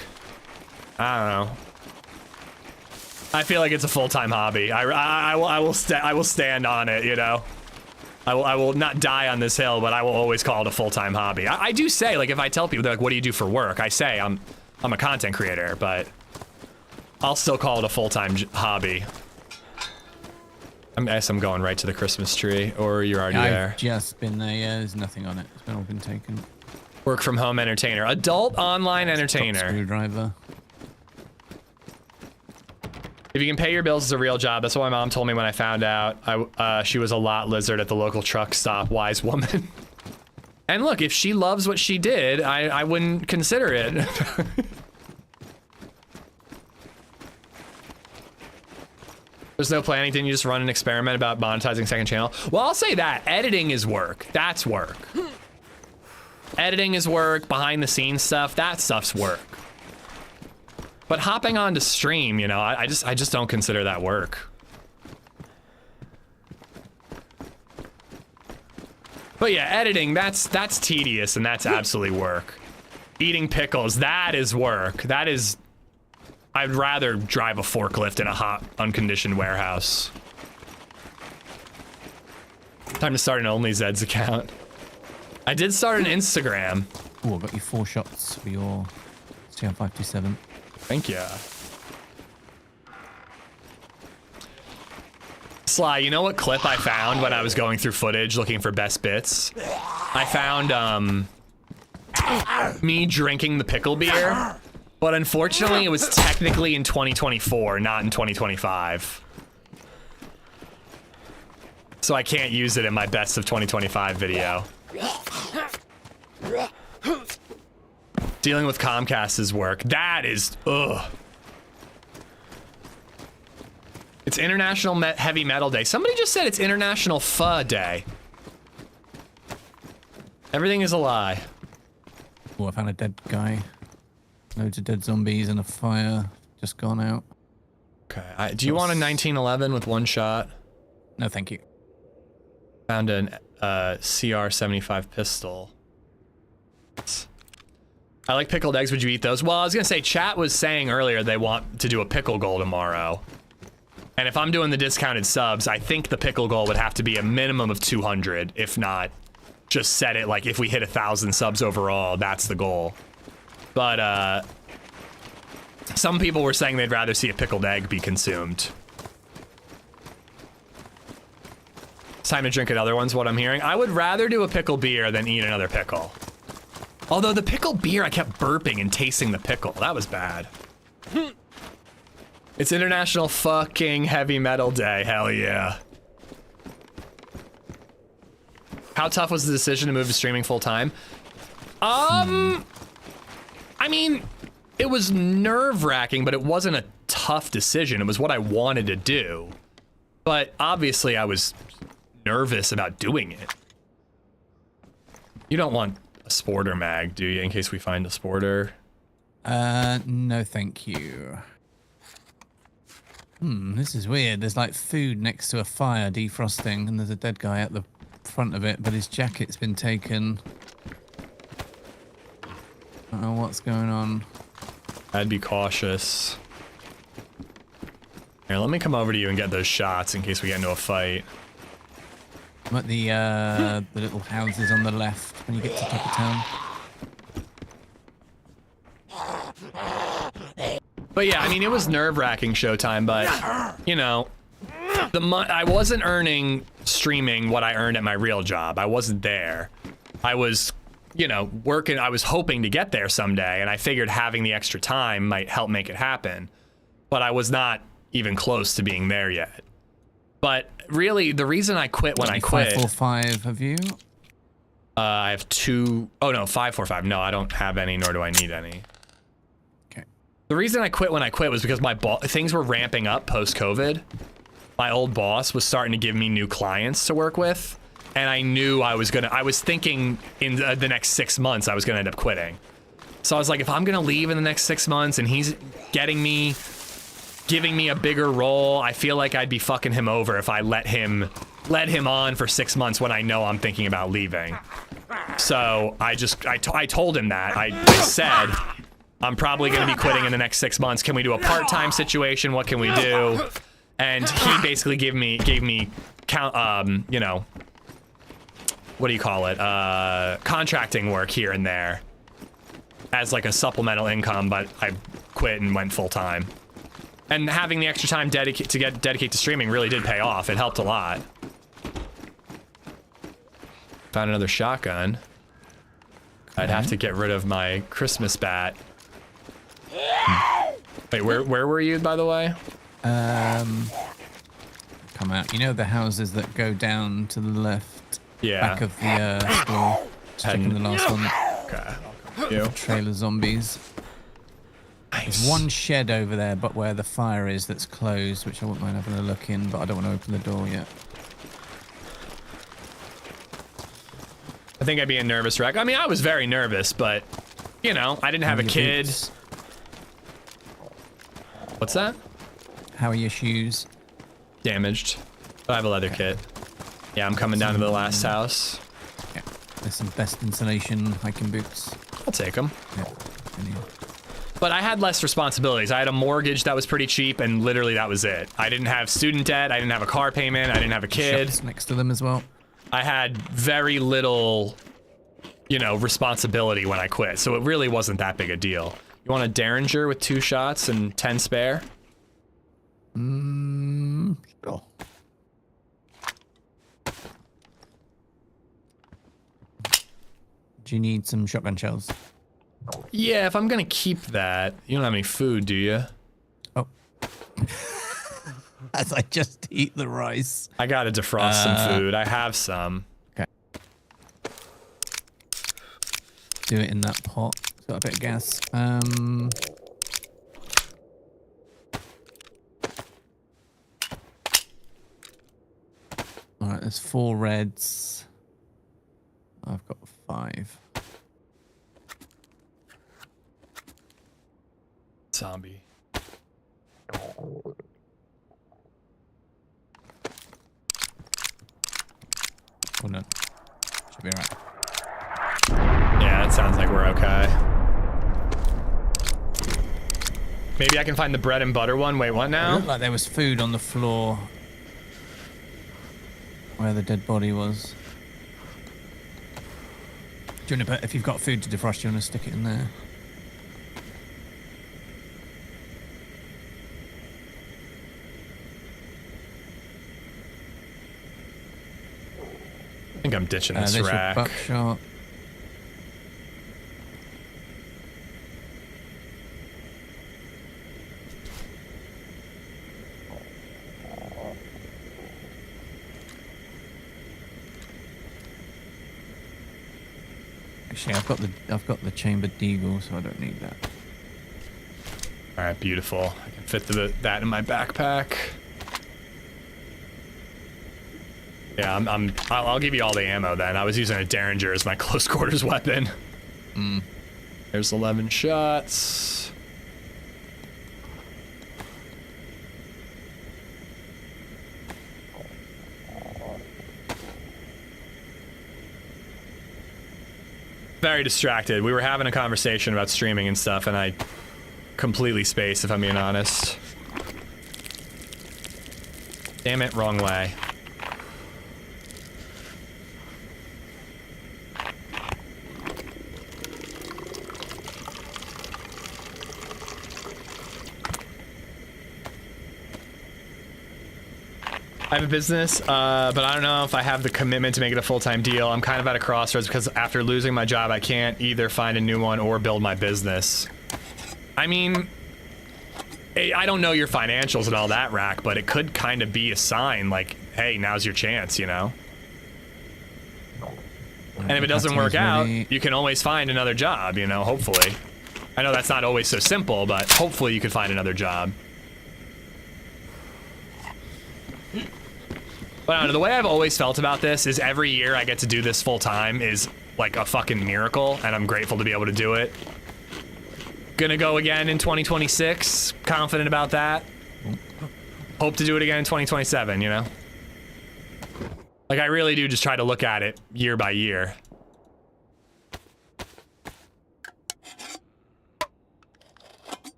I don't know. I feel like it's a full-time hobby. I will stand on it, you know. I will not die on this hill, but I will always call it a full-time hobby. I do say, like, if I tell people, they're like, what do you do for work? I say I'm a content creator, but I'll still call it a full-time hobby. I guess I'm going right to the Christmas tree, or you're already there. I've just been there, yeah, there's nothing on it. It's all been taken. Work from home entertainer. Adult online entertainer. Screwdriver. If you can pay your bills, it's a real job. That's what my mom told me when I found out. She was a lot lizard at the local truck stop. Wise woman. And look, if she loves what she did, I wouldn't consider it. There's no planning. Didn't you just run an experiment about monetizing second channel? Well, I'll say that. Editing is work. That's work. Editing is work. Behind the scenes stuff, that stuff's work. But hopping on to stream, you know, I just don't consider that work. But yeah, editing, that's tedious and that's absolutely work. Eating pickles, that is work. That is, I'd rather drive a forklift in a hot, unconditioned warehouse. Time to start an LadyZed's account. I did start an Instagram. Oh, I got you 4 shots for your CR527. Thank you. Sly, you know what clip I found when I was going through footage looking for best bits? I found me drinking the pickle beer, but unfortunately it was technically in 2024, not in 2025. So I can't use it in my best of 2025 video. Dealing with Comcast's work. That is, ugh. It's International Heavy Metal Day. Somebody just said it's International Pho Day. Everything is a lie. Oh, I found a dead guy. Loads of dead zombies and a fire just gone out. Okay, do you want a 1911 with 1 shot? No, thank you. Found an CR75 pistol. I like pickled eggs. Would you eat those? Well, I was gonna say, chat was saying earlier they want to do a pickle goal tomorrow. And if I'm doing the discounted subs, I think the pickle goal would have to be a minimum of 200. If not, just set it like if we hit 1,000 subs overall, that's the goal. But some people were saying they'd rather see a pickled egg be consumed. It's time to drink another one's what I'm hearing. I would rather do a pickle beer than eat another pickle. Although the pickle beer, I kept burping and tasting the pickle. That was bad. It's International fucking Heavy Metal Day. Hell yeah. How tough was the decision to move to streaming full time? I mean, it was nerve-wracking, but it wasn't a tough decision. It was what I wanted to do. But obviously I was nervous about doing it. You don't want a sporter mag, do you, in case we find a sporter? No thank you. This is weird. There's like food next to a fire defrosting, and there's a dead guy at the front of it, but his jacket's been taken. I don't know what's going on. I'd be cautious. Here, let me come over to you and get those shots in case we get into a fight. I'm at the little houses on the left when you get to the top of town. But yeah, I mean, it was nerve-wracking showtime, but, you know, I wasn't earning streaming what I earned at my real job. I wasn't there. I was, you know, working. I was hoping to get there someday, and I figured having the extra time might help make it happen. But I was not even close to being there yet. But really, the reason I quit when I quit... 545 have you? I have 2... Oh, no, 545. No, I don't have any, nor do I need any. Okay. The reason I quit when I quit was because my things were ramping up post-COVID. My old boss was starting to give me new clients to work with, and I knew I was thinking in the next 6 months I was gonna end up quitting. So I was like, if I'm gonna leave in the next 6 months and he's giving me a bigger role, I feel like I'd be fucking him over if I let him on for 6 months when I know I'm thinking about leaving. So I told him that. I said, I'm probably gonna be quitting in the next 6 months. Can we do a part-time situation? What can we do? And he basically gave me you know, what do you call it? Contracting work here and there as like a supplemental income, but I quit and went full time. And having the extra time dedicate to streaming really did pay off. It helped a lot. Found another shotgun. I'd have to get rid of my Christmas bat. Wait, where were you, by the way? Come out. You know the houses that go down to the left? Yeah. Back of the store. Checking the last one. Okay. You. Trailer zombies. Nice. There's one shed over there, but where the fire is that's closed, which I wouldn't mind having a look in, but I don't want to open the door yet. I think I'd be a nervous wreck. I mean, I was very nervous, but, you know, I didn't have a kid. Boots? What's that? How are your shoes? Damaged. But I have a leather kit. Yeah, I'm coming down to the last house. Yeah. There's some best insulation hiking boots. I'll take them. Yeah. But I had less responsibilities. I had a mortgage that was pretty cheap, and literally that was it. I didn't have student debt. I didn't have a car payment. I didn't have a kid. Shops next to them as well. I had very little, you know, responsibility when I quit, so it really wasn't that big a deal. You want a Derringer with 2 shots and 10 spare? Sure. Do you need some shotgun shells? Yeah, if I'm gonna keep that. You don't have any food, do you? Oh. As I just eat the rice. I gotta defrost some food. I have some. Okay. Do it in that pot. It's got a bit of gas. Alright, there's 4 reds. I've got 5. Zombie. Hold on. Should be alright. Yeah, that sounds like we're okay. Maybe I can find the bread and butter one. Wait, what now? It looked like there was food on the floor where the dead body was. Do you want to put, if you've got food to defrost, do you want to stick it in there? I think I'm ditching this there's rack. Your buckshot. Actually, I've got the chambered deagle, so I don't need that. All right, beautiful. I can fit that in my backpack. Yeah, I'll give you all the ammo then. I was using a Derringer as my close quarters weapon. There's 11 shots. Very distracted. We were having a conversation about streaming and stuff, and I completely spaced, if I'm being honest. Damn it, wrong way. I have a business, but I don't know if I have the commitment to make it a full-time deal. I'm kind of at a crossroads because after losing my job, I can't either find a new one or build my business. I mean, I don't know your financials and all that, Rack, but it could kind of be a sign like, hey, now's your chance, you know? And if it doesn't work out, you can always find another job, you know, hopefully. I know that's not always so simple, but hopefully you could find another job. But I don't know, the way I've always felt about this is every year I get to do this full time is like a fucking miracle, and I'm grateful to be able to do it. Gonna go again in 2026, confident about that. Hope to do it again in 2027, you know? Like, I really do just try to look at it year by year.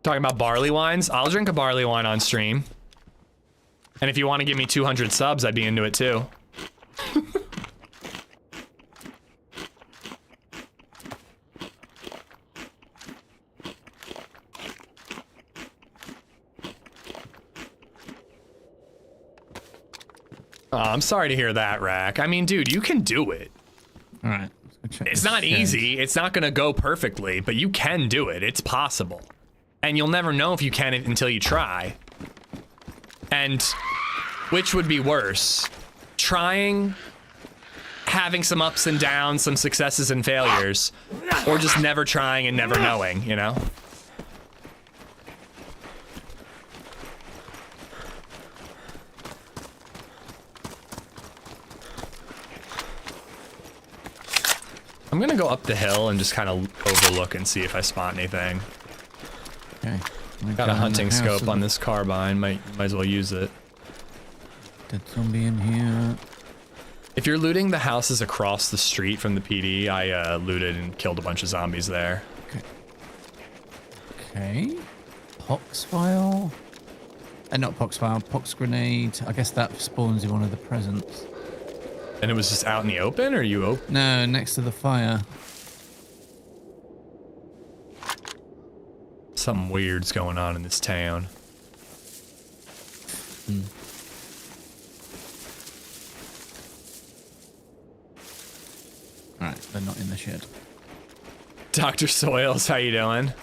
Talking about barley wines? I'll drink a barley wine on stream. And if you want to give me 200 subs, I'd be into it too. Oh, I'm sorry to hear that, Rack. I mean, dude, you can do it. All right. It's not easy. It's not gonna go perfectly, but you can do it. It's possible. And you'll never know if you can until you try. And which would be worse? Trying, having some ups and downs, some successes and failures, or just never trying and never knowing, you know? I'm gonna go up the hill and just kind of overlook and see if I spot anything. Okay. Got a hunting scope on this carbine, might as well use it. Dead zombie in here. If you're looting the houses across the street from the PD, I looted and killed a bunch of zombies there. Okay. Pox vial. Not pox vial, pox grenade. I guess that spawns you one of the presents. And it was just out in the open, or you open? No, next to the fire. Something weird's going on in this town. Alright, they're not in the shed. Dr. Soils, how you doing?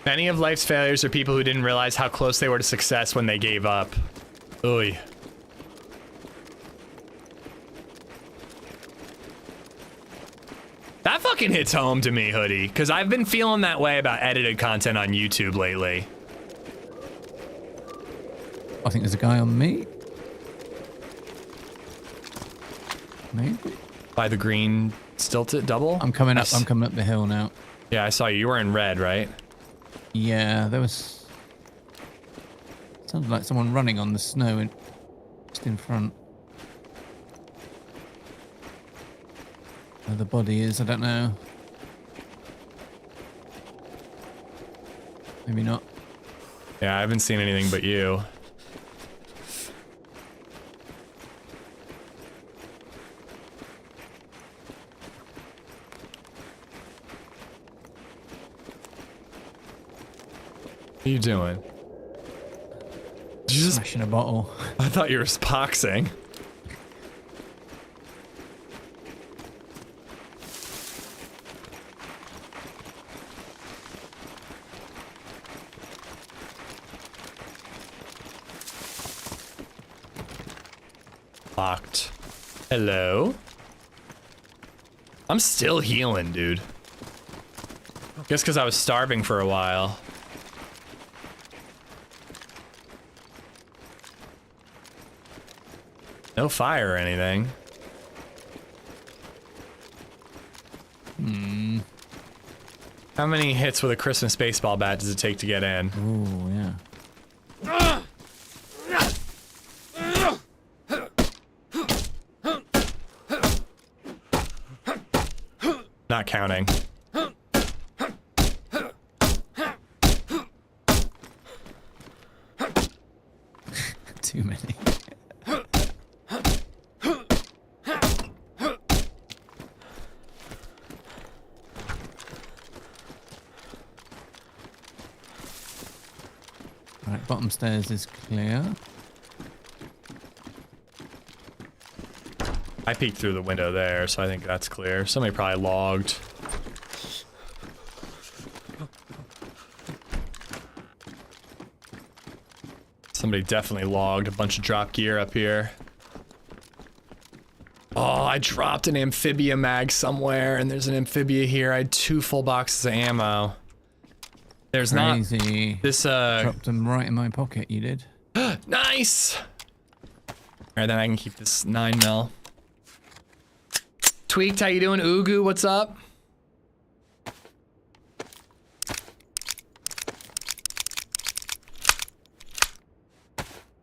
Many of life's failures are people who didn't realize how close they were to success when they gave up. Oy. That fucking hits home to me, Hoodie, because I've been feeling that way about edited content on YouTube lately. I think there's a guy on me. Maybe. By the green stilted double? I'm coming up. I'm coming up the hill now. Yeah, I saw you. You were in red, right? Yeah, there was. Sounded like someone running on the snow just in front. Where the body is, I don't know. Maybe not. Yeah, I haven't seen anything but you. What are you doing? Did you just smashing a bottle? I thought you were boxing. Locked. Hello? I'm still healing, dude. Guess because I was starving for a while. No fire or anything. How many hits with a Christmas baseball bat does it take to get in? Ooh, yeah. Not counting. too many. Right, bottom stairs is clear. I peeked through the window there, so I think that's clear. Somebody probably logged. Somebody definitely logged a bunch of drop gear up here. Oh, I dropped an amphibia mag somewhere, and there's an amphibia here. I had 2 full boxes of ammo. There's Crazy. not this Dropped them right in my pocket, you did. Nice! Alright, then I can keep this 9mm. Tweaked, how you doing? Ugu, what's up?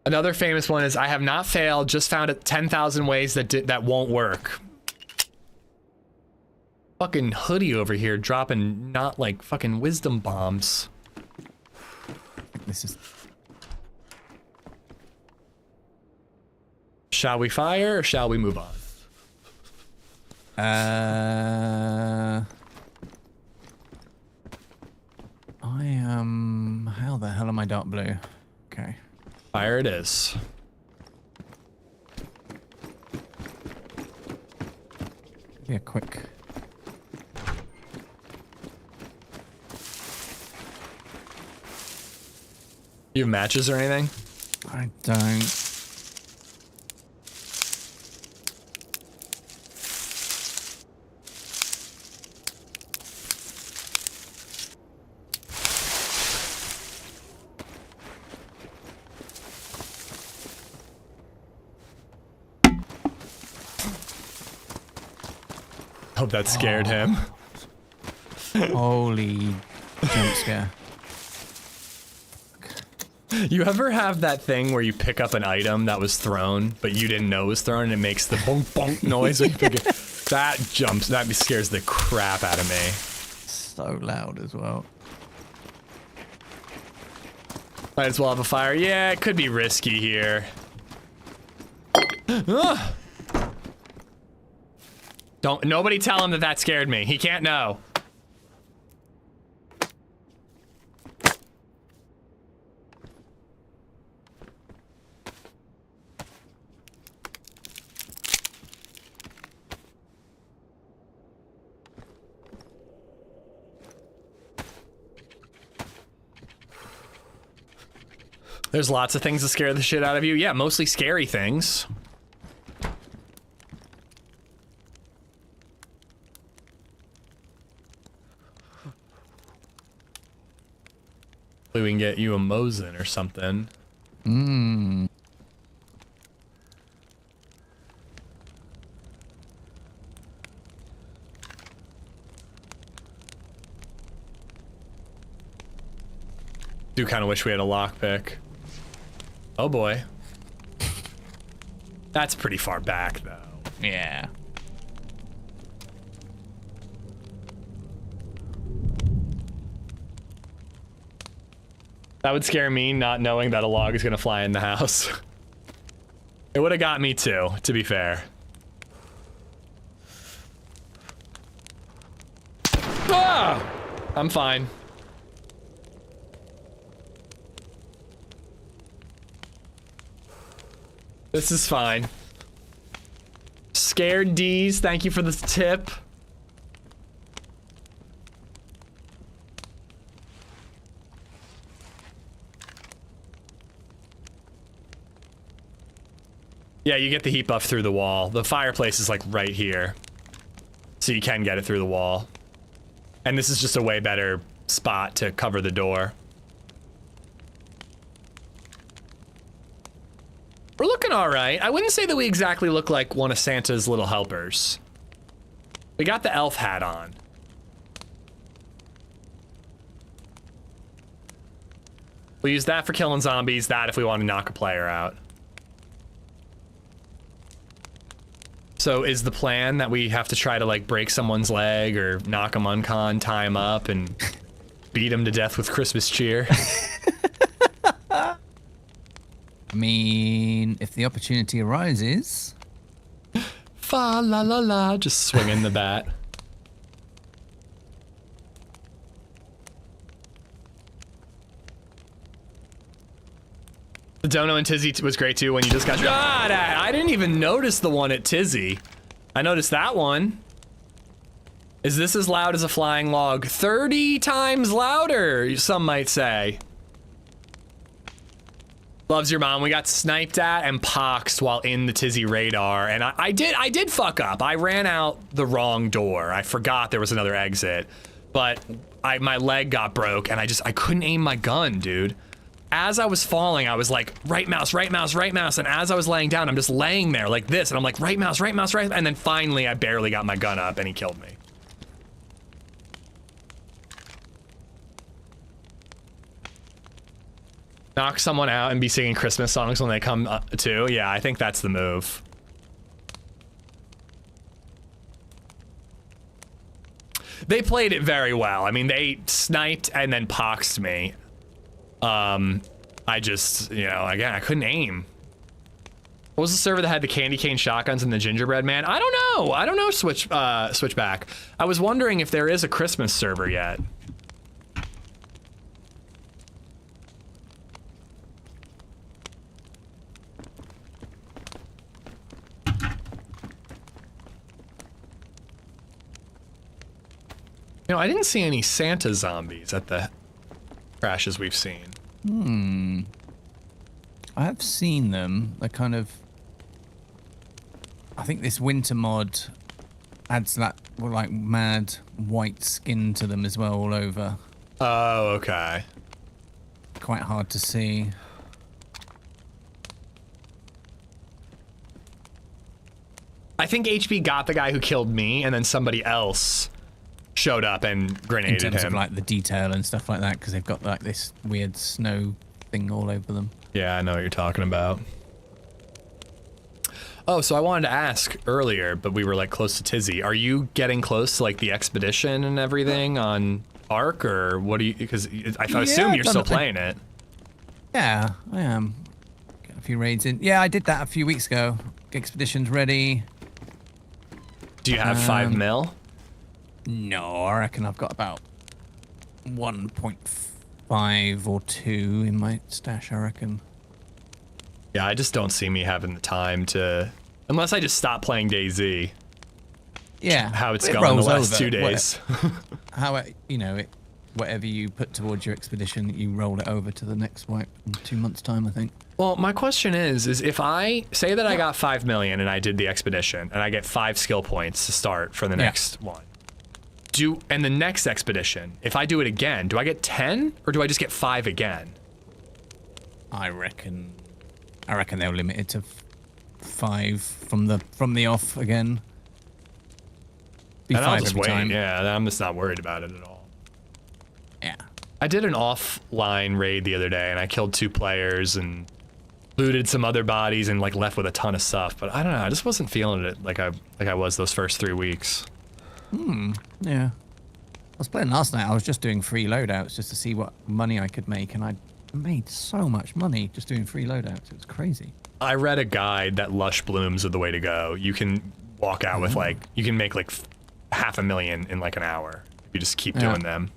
Another famous one is, I have not failed, just found it 10,000 ways that won't work. Fucking hoodie over here dropping not like fucking wisdom bombs. This is... Shall we fire or shall we move on? I am... How the hell am I dark blue? Okay. Fire it is. Yeah, quick. You have matches or anything? I don't. Hope that scared him. Holy jump scare. You ever have that thing where you pick up an item that was thrown, but you didn't know it was thrown, and it makes the bonk bonk noise when you pick it? That scares the crap out of me. So loud as well. Might as well have a fire. Yeah, it could be risky here. Nobody tell him that scared me. He can't know. There's lots of things that scare the shit out of you. Yeah, mostly scary things. Hopefully we can get you a Mosin or something. Mmm. Do kind of wish we had a lockpick. Oh boy. That's pretty far back though. Yeah. That would scare me, not knowing that a log is gonna fly in the house. It would have got me too, to be fair. Ah! I'm fine. This is fine. Scared D's, thank you for the tip. Yeah, you get the heat buff through the wall. The fireplace is like right here. So you can get it through the wall. And this is just a way better spot to cover the door. We're looking all right. I wouldn't say that we exactly look like one of Santa's little helpers. We got the elf hat on. We'll use that for killing zombies, that if we want to knock a player out. So is the plan that we have to try to like break someone's leg or knock them uncon, tie them up, and beat them to death with Christmas cheer? I mean, if the opportunity arises. Fa la la la, just swinging the bat. The dono and Tizzy was great too when you just got shot at. I didn't even notice the one at Tizzy. I noticed that one. Is this as loud as a flying log? 30 times louder, some might say. Loves your mom. We got sniped at and poxed while in the Tizzy radar, and I did fuck up. I ran out the wrong door. I forgot there was another exit, but my leg got broke and I couldn't aim my gun, dude. As I was falling, I was like, right mouse, right mouse, right mouse, and as I was laying down, I'm just laying there like this, and I'm like, right mouse, right mouse, right, and then finally I barely got my gun up and he killed me. Knock someone out and be singing Christmas songs when they come too. Yeah, I think that's the move. They played it very well. I mean, they sniped and then poxed me. I just, you know, again, I couldn't aim. What was the server that had the candy cane shotguns and the gingerbread man? I don't know. I don't know, Switchback. I was wondering if there is a Christmas server yet. You know, I didn't see any Santa zombies at the crashes we've seen. I have seen them. They're kind of... I think this winter mod adds that, like, mad white skin to them as well all over. Oh, okay. Quite hard to see. I think HP got the guy who killed me, and then somebody else showed up and grenaded him. In terms of like the detail and stuff like that, because they've got like this weird snow thing all over them. Yeah, I know what you're talking about. Oh, so I wanted to ask earlier, but we were like close to Tizzy. Are you getting close to like the expedition and everything on ARC, or what do you? Because I assume you're still playing it. Yeah, I am. Got a few raids in. Yeah, I did that a few weeks ago. Expedition's ready. Do you have 5 mil? No, I reckon I've got about 1.5 or 2 in my stash, I reckon. Yeah, I just don't see me having the time to, unless I just stop playing DayZ. Yeah, how it's going the last 2 days. You know, whatever you put towards your expedition, you roll it over to the next wipe in 2 months' time, I think. Well, my question is if I say that I got 5 million and I did the expedition and I get 5 skill points to start for the next one. And the next expedition, if I do it again, do I get 10 or do I just get 5 again? I reckon they'll limit it to 5 from the off again. Be and 5 I'll just every wait. time. Yeah, I'm just not worried about it at all. Yeah. I did an offline raid the other day and I killed 2 players and looted some other bodies and like left with a ton of stuff, but I don't know, I just wasn't feeling it like I was those first 3 weeks. Yeah. I was playing last night. I was just doing free loadouts just to see what money I could make, and I made so much money just doing free loadouts. It was crazy. I read a guide that lush blooms are the way to go. You can walk out with like, you can make like $500,000 in like an hour. You just keep doing them.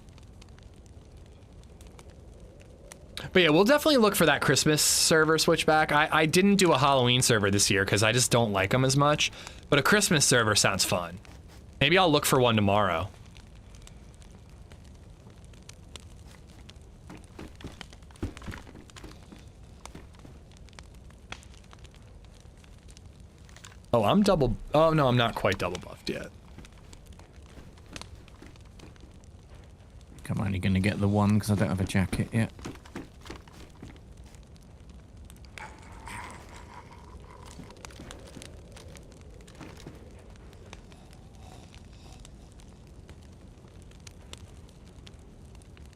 But yeah, we'll definitely look for that Christmas server switchback. I didn't do a Halloween server this year because I just don't like them as much, but a Christmas server sounds fun. Maybe I'll look for one tomorrow. Oh, oh no, I'm not quite double buffed yet. I'm only gonna get the one because I don't have a jacket yet.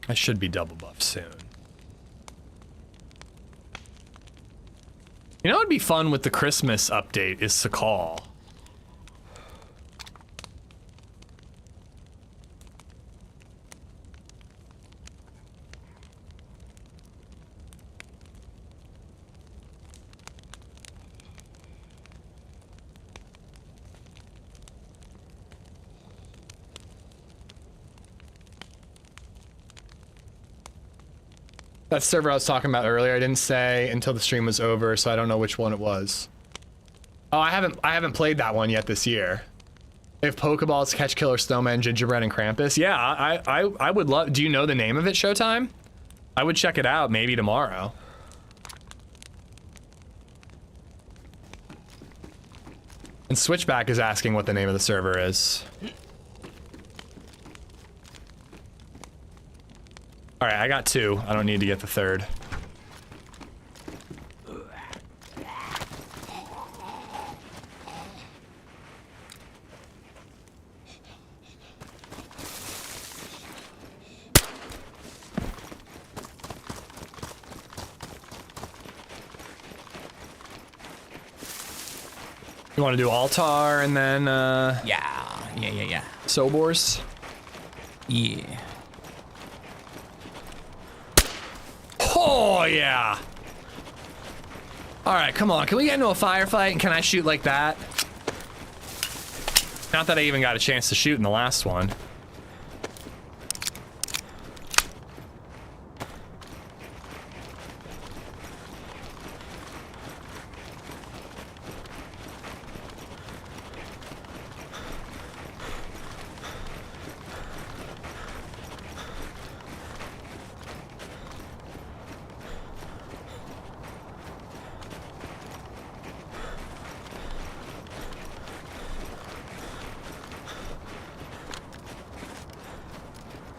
I should be double buffed soon. You know what would be fun with the Christmas update is Sakal. That server I was talking about earlier, I didn't say until the stream was over, so I don't know which one it was. Oh, I haven't played that one yet this year. If Pokeballs catch Killer Snowman, Gingerbread, and Krampus. Yeah, I would love. Do you know the name of it, Showtime? I would check it out maybe tomorrow. And Switchback is asking what the name of the server is. All right, I got 2. I don't need to get the 3rd. You want to do Altar and then Yeah. Sobors? Yeah. Oh yeah. All right, come on. Can we get into a firefight and can I shoot like that? Not that I even got a chance to shoot in the last one.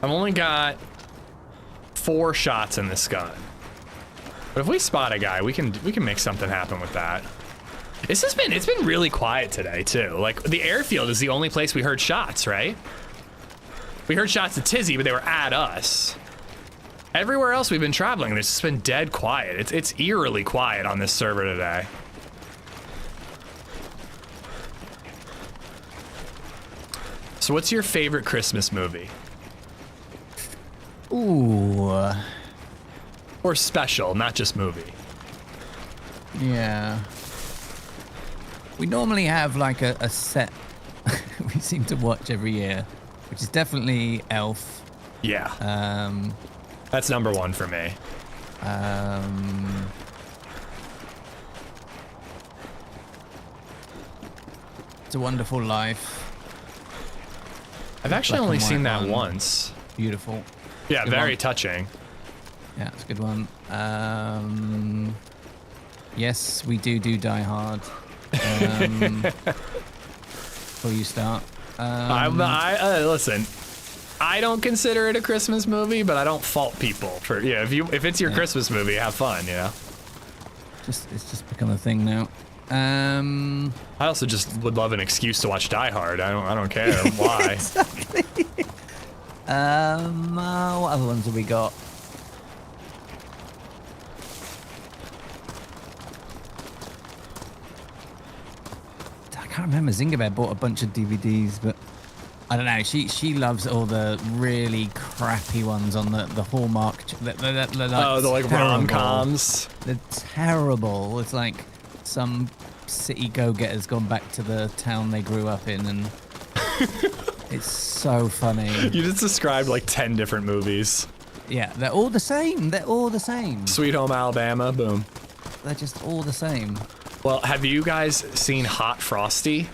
I've only got 4 shots in this gun. But if we spot a guy, we can make something happen with that. It's been really quiet today too. Like the airfield is the only place we heard shots, right? We heard shots at Tizzy, but they were at us. Everywhere else we've been traveling, there's just been dead quiet. It's eerily quiet on this server today. So what's your favorite Christmas movie? Ooh. Or special, not just movie. Yeah. We normally have like a set we seem to watch every year, which is definitely Elf. Yeah. That's number 1 for me. It's a Wonderful Life. I've actually only seen that once. Beautiful. Yeah, very touching. Yeah, it's a good one. Yes, we do Die Hard. Before you start. Listen, I don't consider it a Christmas movie, but I don't fault people for if it's your Christmas movie, have fun, you know. It's just become a thing now. I also just would love an excuse to watch Die Hard. I don't care why. Exactly. What other ones have we got? I can't remember. Zingabear bought a bunch of DVDs, but I don't know. She loves all the really crappy ones on the Hallmark. The rom-coms. They're terrible. It's like some city go-getters gone back to the town they grew up in, and it's so funny. You just described like 10 different movies. Yeah, they're all the same. Sweet Home Alabama, boom. They're just all the same. Well, have you guys seen Hot Frosty?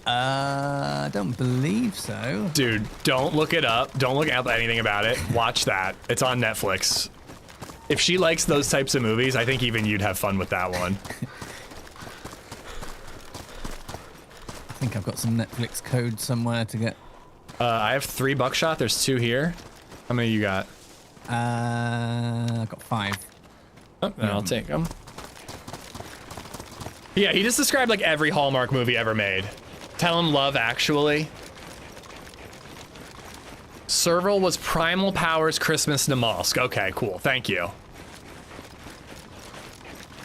I don't believe so. Dude, don't look it up. Don't look up anything about it. Watch that. It's on Netflix. If she likes those types of movies, I think even you'd have fun with that one. I think I've got some Netflix code somewhere to get. I have 3 buckshot. There's 2 here. How many you got? I got 5. Oh, then I'll take them. Yeah, he just described like every Hallmark movie ever made. Tell him Love Actually. Serval was Primal Powers Christmas Namalsk. Okay, cool. Thank you.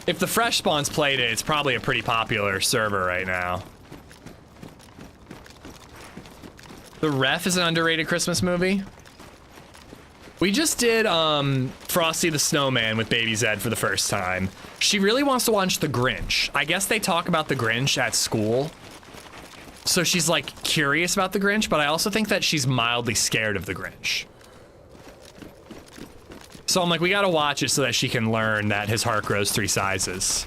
If the Fresh Spawns played it, it's probably a pretty popular server right now. The Ref is an underrated Christmas movie. We just did Frosty the Snowman with DayZ for the first time. She really wants to watch The Grinch. I guess they talk about The Grinch at school. So she's like curious about The Grinch, but I also think that she's mildly scared of The Grinch. So I'm like, we gotta watch it so that she can learn that his heart grows 3 sizes.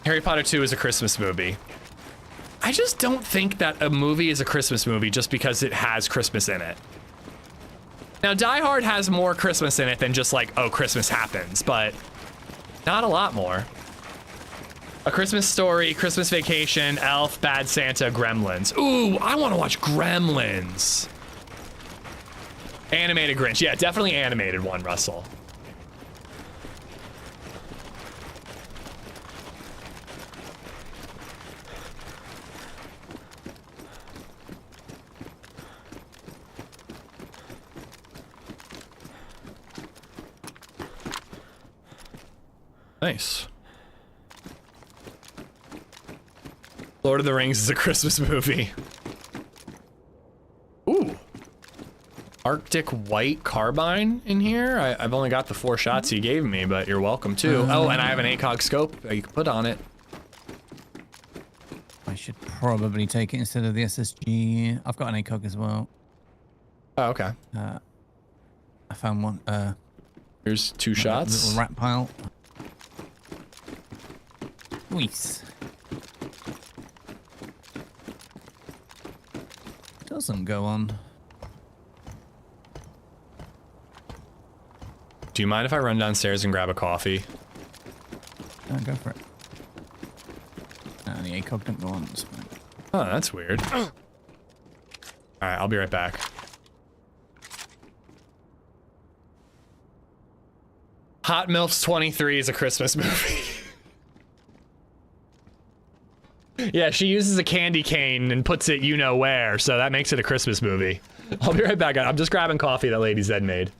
Harry Potter 2 is a Christmas movie. I just don't think that a movie is a Christmas movie just because it has Christmas in it. Now, Die Hard has more Christmas in it than just like, oh, Christmas happens, but not a lot more. A Christmas Story, Christmas Vacation, Elf, Bad Santa, Gremlins. Ooh, I want to watch Gremlins. Animated Grinch. Yeah, definitely animated one, Russell. Nice. Lord of the Rings is a Christmas movie. Ooh. Arctic White Carbine in here? I've only got the 4 shots you gave me, but you're welcome too. Oh, and I have an ACOG scope you can put on it. I should probably take it instead of the SSG. I've got an ACOG as well. Oh, okay. I found one. Here's 2 shots. Little rat pile. Bois. Doesn't go on. Do you mind if I run downstairs and grab a coffee? Go for it. The ACOG didn't go on. So. Oh, that's weird. Alright, I'll be right back. Hot MILFs 23 is a Christmas movie. Yeah, she uses a candy cane and puts it you-know-where, so that makes it a Christmas movie. I'll be right back. I'm just grabbing coffee that LadyZed made.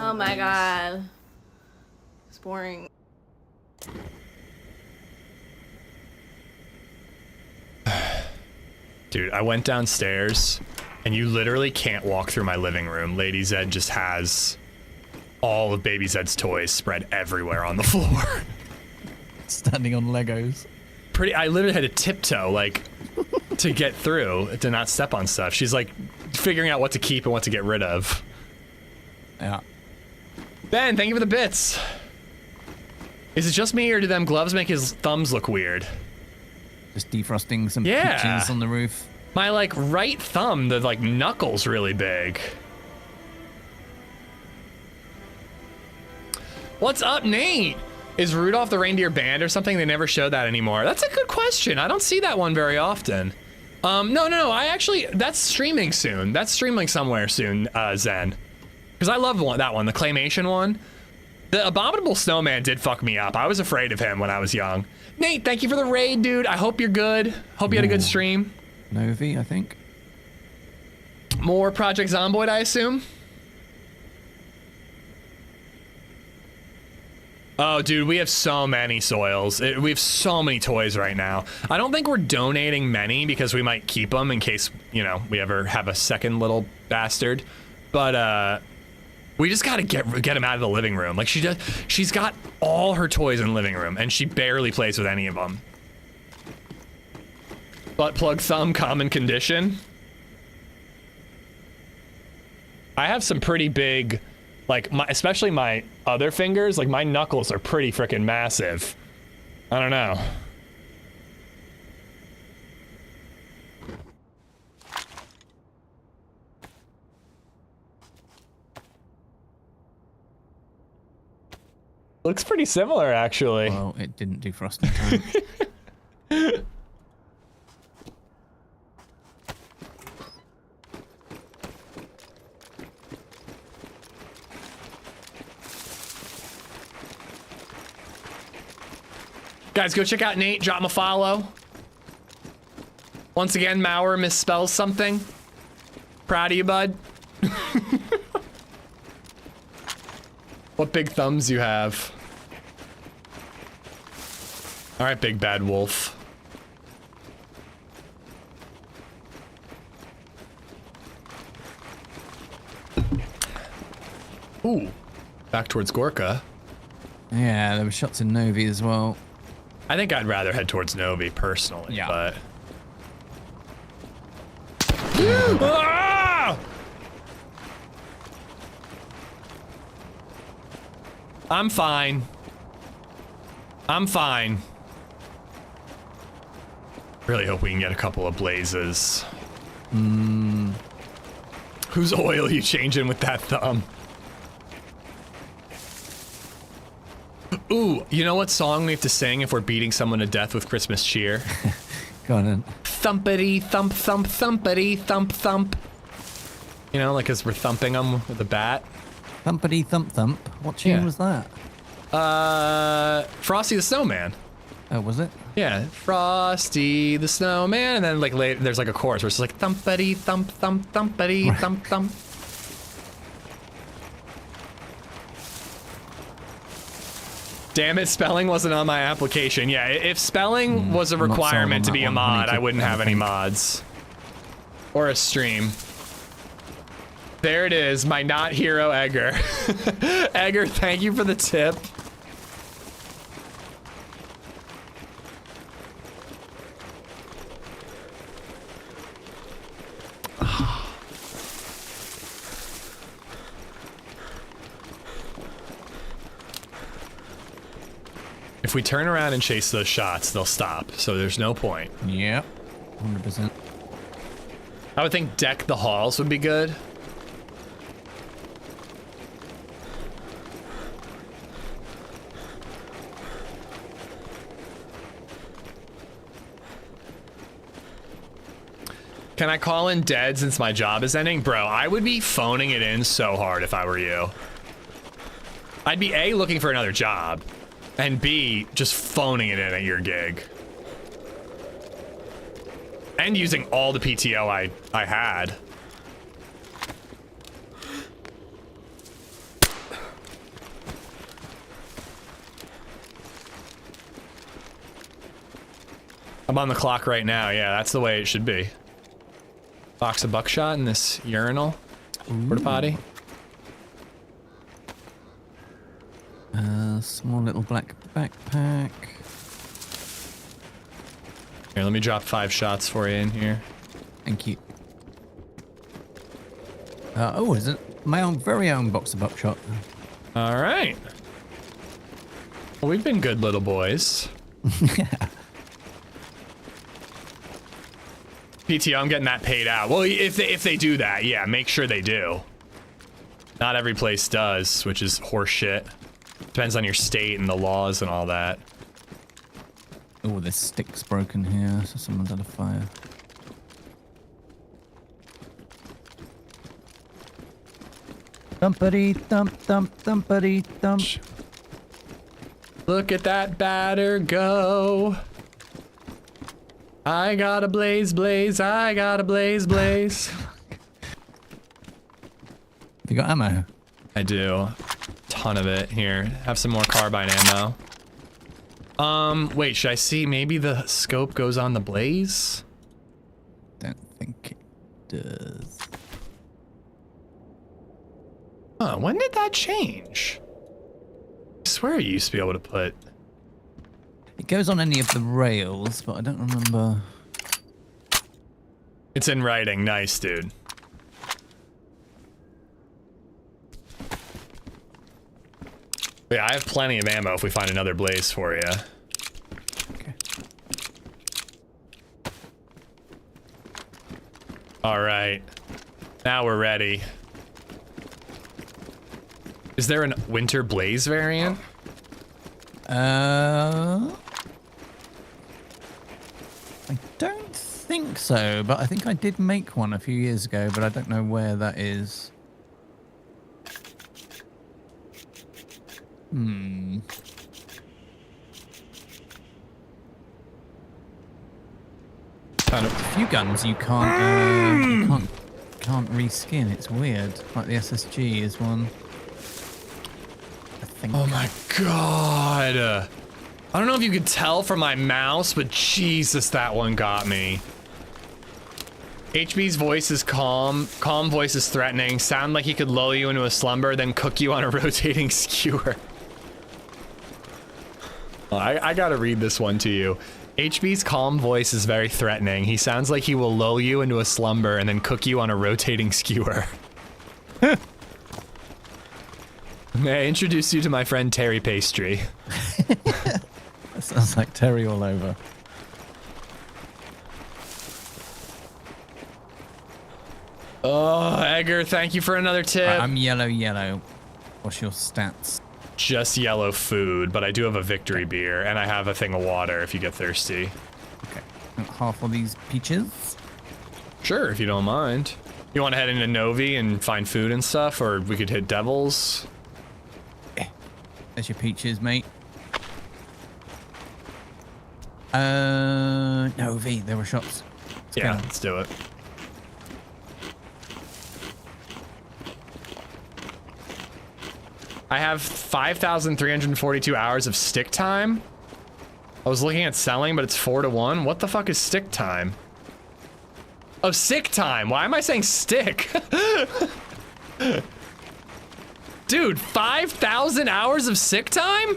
Oh my god. It's boring. Dude, I went downstairs and you literally can't walk through my living room. LadyZed just has all of Baby Zed's toys spread everywhere on the floor. Standing on Legos. I literally had to tiptoe, like, to get through, to not step on stuff. She's like figuring out what to keep and what to get rid of. Yeah. Ben, thank you for the bits. Is it just me, or do them gloves make his thumbs look weird? Just defrosting some Yeah. peaches on the roof. My, like, right thumb, the, like, knuckle's really big. What's up, Nate? Is Rudolph the reindeer banned or something? They never show that anymore. That's a good question. I don't see that one very often. No. I actually, that's streaming soon. That's streaming somewhere soon, Zen. Because I love that one, the claymation one. The Abominable Snowman did fuck me up. I was afraid of him when I was young. Nate, thank you for the raid, dude. I hope you're good. Hope you had a good stream. Novi, I think. More Project Zomboid, I assume? Oh, dude, we have so many soils. We have so many toys right now. I don't think we're donating many because we might keep them in case, you know, we ever have a second little bastard. But, we just gotta get him out of the living room. Like, she's got all her toys in the living room, and she barely plays with any of them. Butt plug thumb, common condition. I have some pretty big, like, especially my other fingers, like, my knuckles are pretty freaking massive. I don't know. Looks pretty similar, actually. Well, it didn't defrost in time. Guys, go check out Nate. Drop him a follow. Once again, Mauer misspells something. Proud of you, bud. What big thumbs you have. All right, big bad wolf. Ooh, back towards Gorka. Yeah, there were shots in Novi as well. I think I'd rather head towards Novi personally, Yeah. but... Ah! I'm fine. I'm fine. Really hope we can get a couple of blazes. Whose oil are you changing with that thumb? Ooh, you know what song we have to sing if we're beating someone to death with Christmas cheer? Go on then. Thumpity thump thump thumpity thump thump. You know, like as we're thumping them with a bat. Thumpity thump thump. What tune was that? Frosty the Snowman. Oh, was it? Yeah, Frosty the Snowman, and then like later there's like a chorus where it's like thumpity thump thump thumpity thump thump. Damn it, spelling wasn't on my application. Yeah, if spelling was a I'm not sold requirement to on be that a one. I need mod, to I wouldn't have any think. mods. Or a stream. There it is, my not hero Egger. Egger, thank you for the tip. If we turn around and chase those shots, they'll stop, so there's no point. Yep. 100%. I would think deck the halls would be good. Can I call in dead since my job is ending? Bro, I would be phoning it in so hard if I were you. I'd be A, looking for another job, and B, just phoning it in at your gig. And using all the PTO I had. I'm on the clock right now. Yeah, that's the way it should be. Box of buckshot in this urinal. Porta potty. Small little black backpack. Here, let me drop 5 shots for you in here. Thank you. Oh, is it my own very own box of buckshot? All right. Well, we've been good little boys. PTO, I'm getting that paid out. Well, if they do that, yeah, make sure they do. Not every place does, which is horseshit. Depends on your state and the laws and all that. Oh, this stick's broken here, so someone's had a fire. Thumpity thump thump thumpity thump. Look at that batter go. I got a blaze blaze, I got a blaze blaze. Have you got ammo? I do. Ton of it. Here, have some more carbine ammo. Wait, should I see? Maybe the scope goes on the blaze? Don't think it does. Huh, when did that change? I swear you used to be able to put... It goes on any of the rails, but I don't remember. It's in writing. Nice, dude. Yeah, I have plenty of ammo if we find another blaze for you. Okay. All right. Now we're ready. Is there a winter blaze variant? I don't think so, but I think I did make one a few years ago, but I don't know where that is. Hmm. Kind of. A few guns you can't reskin. It's weird. Like the SSG is one. I think. Oh my god. I don't know if you could tell from my mouse, but Jesus, that one got me. HB's voice is calm. Calm voice is threatening. Sound like he could lull you into a slumber, then cook you on a rotating skewer. I gotta read this one to you. HB's calm voice is very threatening. He sounds like he will lull you into a slumber and then cook you on a rotating skewer. May I introduce you to my friend Terry Pastry? That sounds like Terry all over. Oh, Edgar, thank you for another tip. Right, I'm yellow. What's your stats? Just yellow food, but I do have a victory beer, and I have a thing of water if you get thirsty. Okay. Half of these peaches? Sure, if you don't mind. You want to head into Novi and find food and stuff, or we could hit Devils? There's your peaches, mate. Novi, there were shops. Let's do it. I have 5,342 hours of stick time. I was looking at selling, but it's 4-to-1. What the fuck is stick time? Oh, sick time. Why am I saying stick? Dude, 5,000 hours of sick time?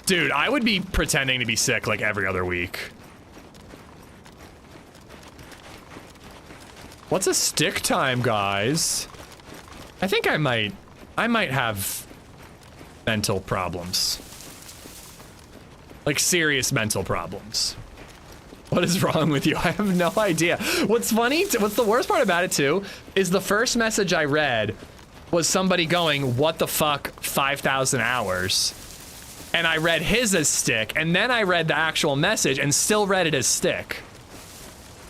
Dude, I would be pretending to be sick like every other week. What's a stick time, guys? I think I might have mental problems. Like serious mental problems. What is wrong with you? I have no idea. What's funny, what's the worst part about it too, is the first message I read was somebody going, what the fuck, 5,000 hours? And I read his as stick, and then I read the actual message and still read it as stick.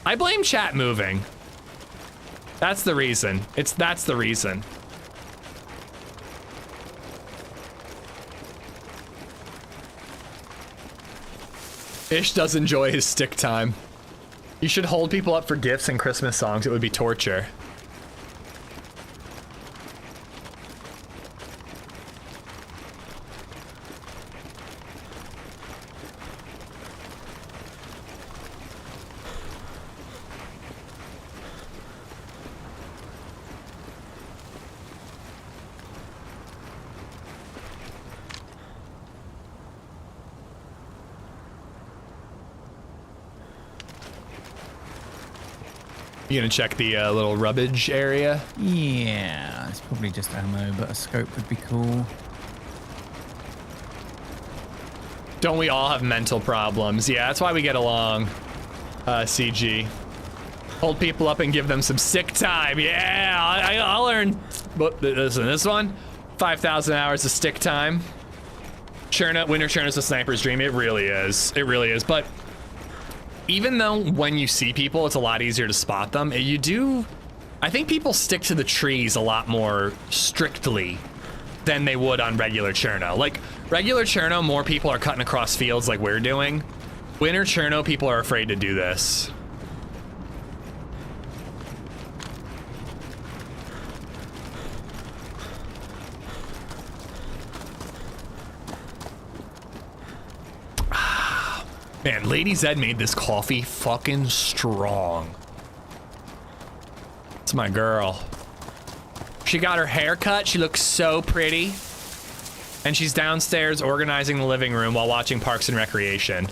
I blame chat moving. That's the reason. That's the reason. Ish does enjoy his stick time. You should hold people up for gifts and Christmas songs. It would be torture. You gonna check the little rubbish area? Yeah, it's probably just ammo, but a scope would be cool. Don't we all have mental problems? Yeah, that's why we get along, CG. Hold people up and give them some sick time. Yeah, I'll earn, listen, this one, 5,000 hours of stick time. Winter Churn is a sniper's dream. It really is. It really is. But even though when you see people, it's a lot easier to spot them, I think people stick to the trees a lot more strictly than they would on regular Cherno. Like, regular Cherno, more people are cutting across fields like we're doing. Winter Cherno, people are afraid to do this. Man, LadyZed made this coffee fucking strong. It's my girl. She got her hair cut. She looks so pretty. And she's downstairs organizing the living room while watching Parks and Recreation.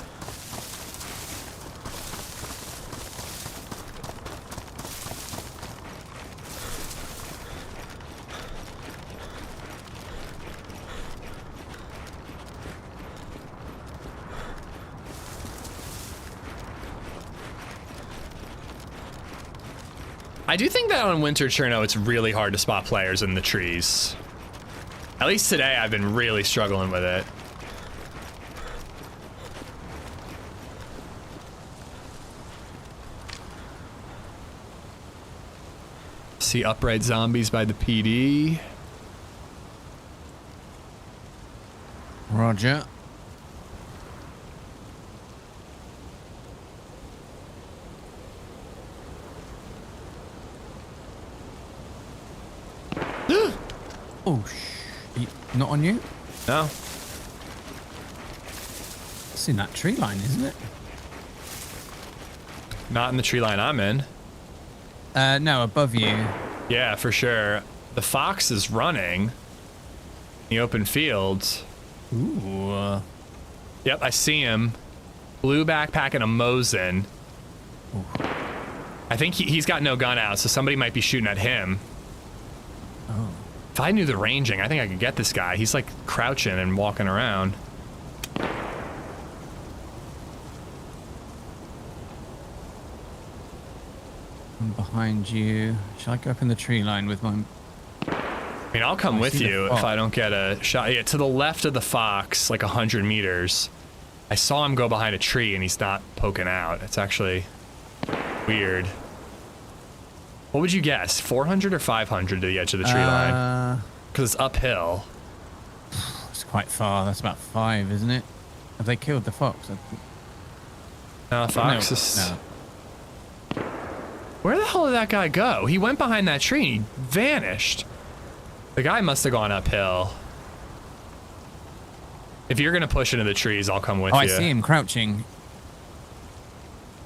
I do think that on Winter Cherno, it's really hard to spot players in the trees. At least today, I've been really struggling with it. See upright zombies by the PD. Roger. Oh, not on you? No. It's in that tree line, isn't it? Not in the tree line I'm in. No, above you. Yeah, for sure. The fox is running in the open fields. Ooh. Yep, I see him. Blue backpack and a Mosin. Ooh. I think he's got no gun out, so somebody might be shooting at him. Oh. If I knew the ranging, I think I could get this guy. He's like crouching and walking around. I'm behind you. Shall I go up in the tree line with my... I mean, I'll come with you if I don't get a shot. Yeah, to the left of the fox, like 100 meters. I saw him go behind a tree and he's not poking out. It's actually weird. What would you guess? 400 or 500 to the edge of the tree line? Because it's uphill. It's quite far. That's about 5, isn't it? Have they killed the fox? No, fox is... No. Where the hell did that guy go? He went behind that tree and he vanished. The guy must have gone uphill. If you're going to push into the trees, I'll come with you. I see him crouching.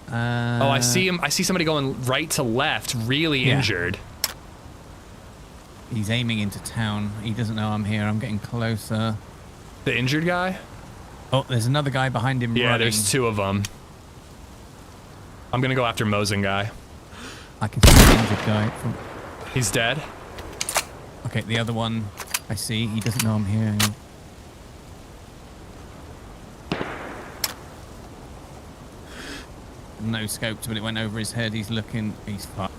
Oh, I see him. I see somebody going right to left, really injured. He's aiming into town. He doesn't know I'm here. I'm getting closer. The injured guy? Oh, there's another guy behind him running. There's 2 of them. I'm going to go after Mosin guy. I can see the injured guy. He's dead. Okay, the other one I see. He doesn't know I'm here. Hang on. No scoped, but it went over his head. He's looking. He's fucked.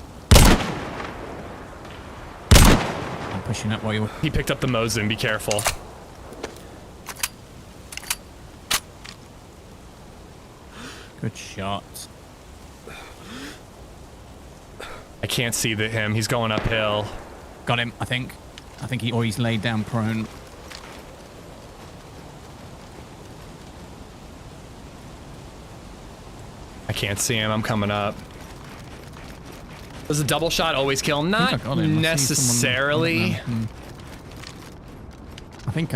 I'm pushing up while you're... He picked up the Mosin. Be careful. Good shot. I can't see him. He's going uphill. Got him, I think. He's laid down prone. I can't see him. I'm coming up. Does a double shot always kill him? Not necessarily. I think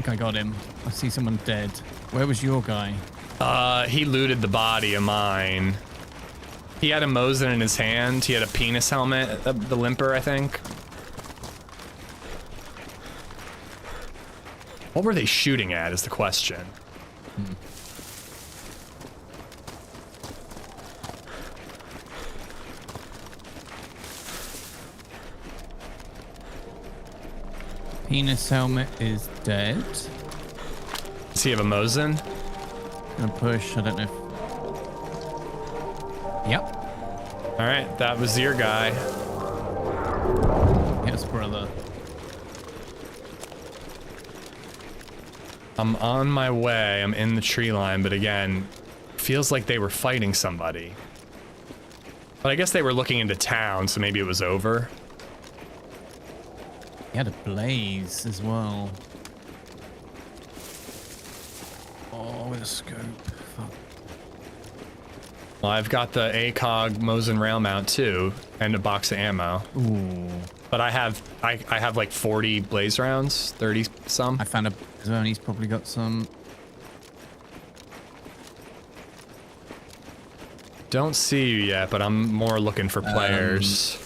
I got him. I see someone dead. Where was your guy? He looted the body of mine. He had a Mosin in his hand. He had a penis helmet, the limper, I think. What were they shooting at is the question. Penis helmet is dead. Does he have a Mosin? Gonna push. I don't know. Yep. All right, that was your guy. Yes, brother. I'm on my way. I'm in the tree line, but again, feels like they were fighting somebody. But I guess they were looking into town, so maybe it was over. He had a blaze as well. Oh, with a scope. Fuck. Well, I've got the ACOG Mosin rail mount too, and a box of ammo. Ooh. But I have like 40 blaze rounds, 30 some. I found a zone. He's probably got some. Don't see you yet, but I'm more looking for players.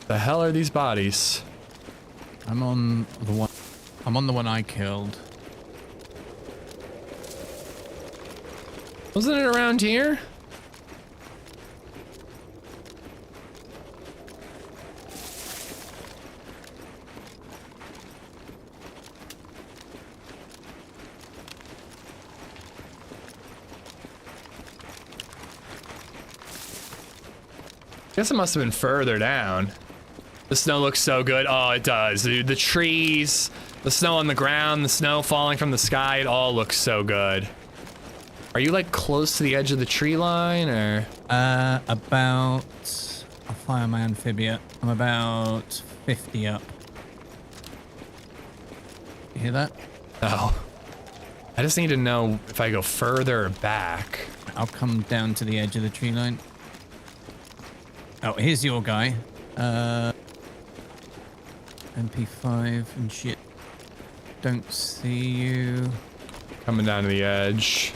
The hell are these bodies? I'm on the one. I'm on the one I killed. Wasn't it around here? Guess it must have been further down. The snow looks so good. Oh, it does, dude. The trees, the snow on the ground, the snow falling from the sky, it all looks so good. Are you like close to the edge of the tree line or? About, I'll fire my amphibia. I'm about 50 up. You hear that? Oh. I just need to know if I go further or back. I'll come down to the edge of the tree line. Oh, here's your guy. MP5 and shit. Don't see you. Coming down to the edge.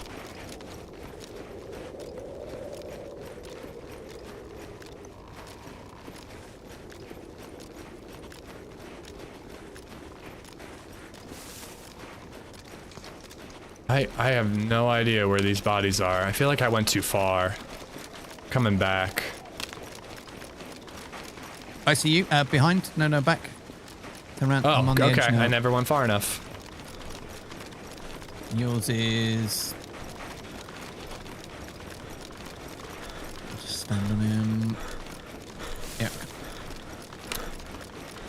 I have no idea where these bodies are. I feel like I went too far. Coming back. I see you. Behind. No, back. Turn around. I'm on the edge okay. now. I never went far enough. Yours is... Just stand on him. Yeah.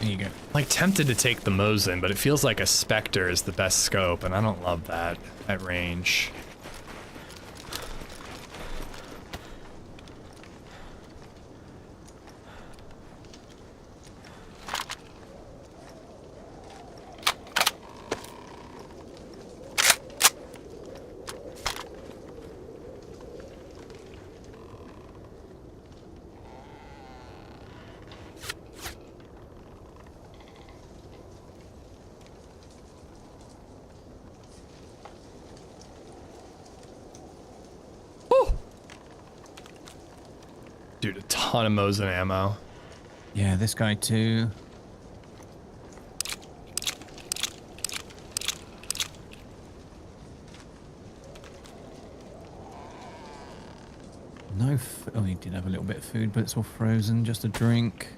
There you go. Like tempted to take the Mosin, but it feels like a Spectre is the best scope, and I don't love that at range. Dude, a ton of Mosin ammo. Yeah, this guy too. No, oh, he did have a little bit of food, but it's all frozen. Just a drink.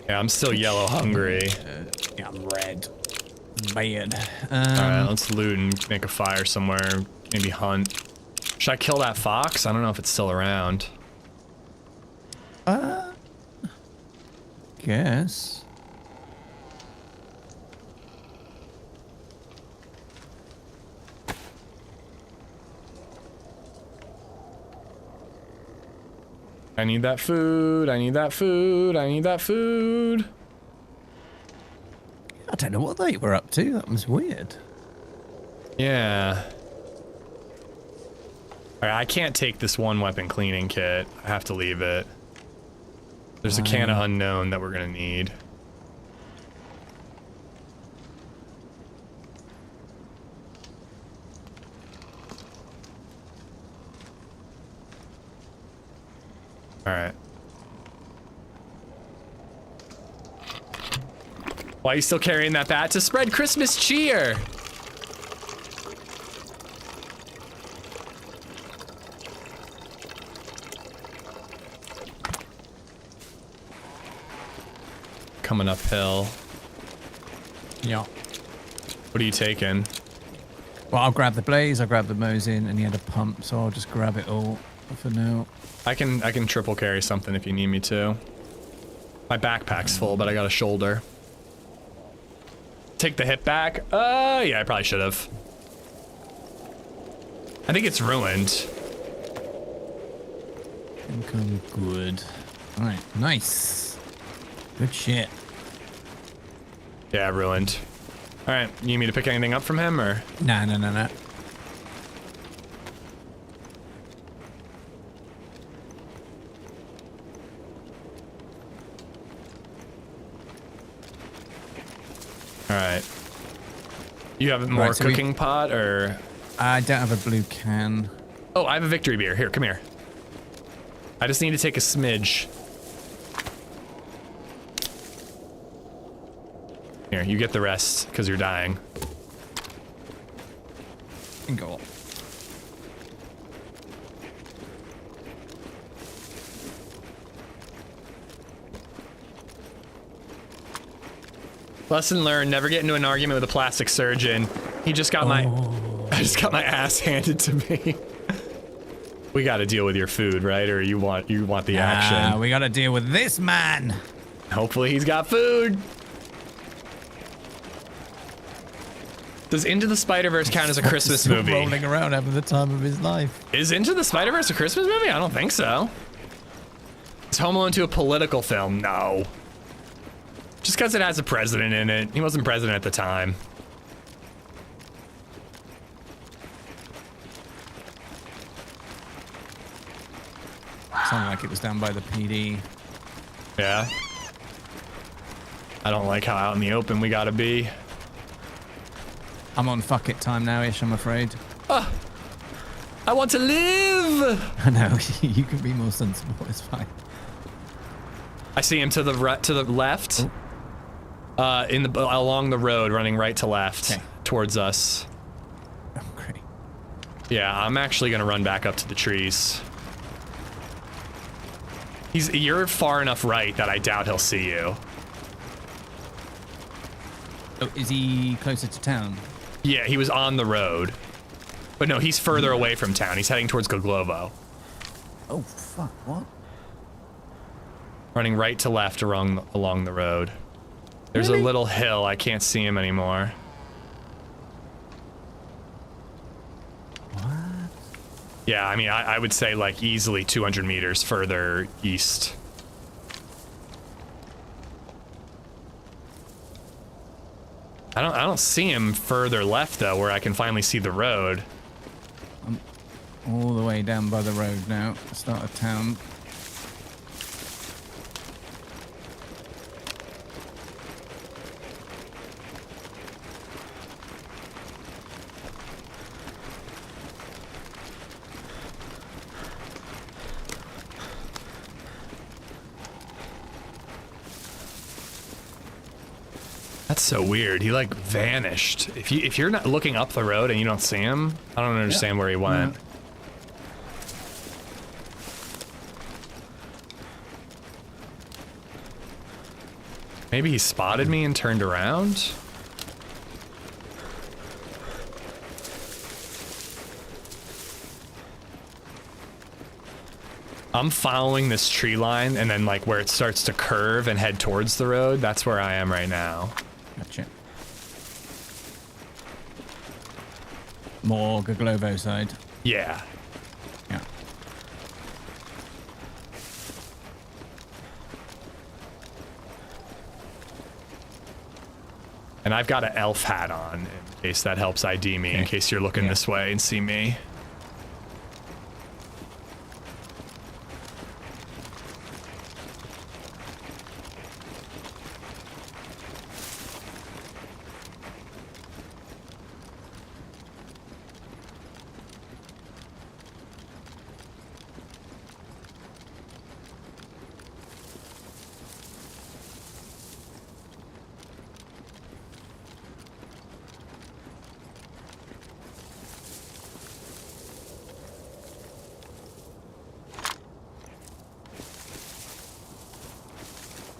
Yeah, I'm still yellow hungry. Yeah, I'm red. Bad. Alright, let's loot and make a fire somewhere. Maybe hunt. Should I kill that fox? I don't know if it's still around. Guess. I need that food. I need that food. I need that food. I don't know what they were up to. That was weird. Yeah. Alright, I can't take this one weapon cleaning kit. I have to leave it. There's a can of unknown that we're gonna need. All right. Why are you still carrying that bat? To spread Christmas cheer. Coming uphill. Yeah. What are you taking? Well, I'll grab the blaze, I'll grab the Mosin, and he had a pump, so I'll just grab it all for now. I can triple carry something if you need me to. My backpack's full, but I got a shoulder. Take the hip back? Yeah, I probably should have. I think it's ruined. I think I'm good. Alright, nice. Good shit. Yeah, ruined. Alright, you need me to pick anything up from him, or? No. Alright. You have more so cooking pot, or? I don't have a blue can. Oh, I have a victory beer. Here, come here. I just need to take a smidge. Here, you get the rest, because you're dying. Go. Lesson learned, never get into an argument with a plastic surgeon. He just got I just got my ass handed to me. We gotta deal with your food, right? Or you want the action. We gotta deal with this man. Hopefully he's got food. Does Into the Spider-Verse count as a Christmas movie? Rolling around having the time of his life. Is Into the Spider-Verse a Christmas movie? I don't think so. Is Home Alone 2 a political film? No. Just because it has a president in it. He wasn't president at the time. Sounded like it was down by the PD. Yeah. I don't like how out in the open we gotta be. I'm on fuck it time now-ish, I'm afraid. I want to live! I know, you can be more sensible, it's fine. I see him to the left. Oh. Along the road, running right to left towards us. Oh, great. Yeah, I'm actually gonna run back up to the trees. You're far enough right that I doubt he'll see you. Oh, is he closer to town? Yeah, he was on the road. But no, he's further away from town. He's heading towards Goglovo. Oh, fuck, what? Running right to left along the road. There's a little hill. I can't see him anymore. What? Yeah, I mean, I would say like easily 200 meters further east. I don't see him further left though, where I can finally see the road. I'm all the way down by the road now, start of town. That's so weird. He like vanished. If you're not looking up the road and you don't see him, I don't understand where he went. Yeah. Maybe he spotted me and turned around? I'm following this tree line and then like where it starts to curve and head towards the road, that's where I am right now. Gotcha. More Goglovo side. Yeah. Yeah. And I've got an elf hat on in case that helps ID me, in case you're looking this way and see me.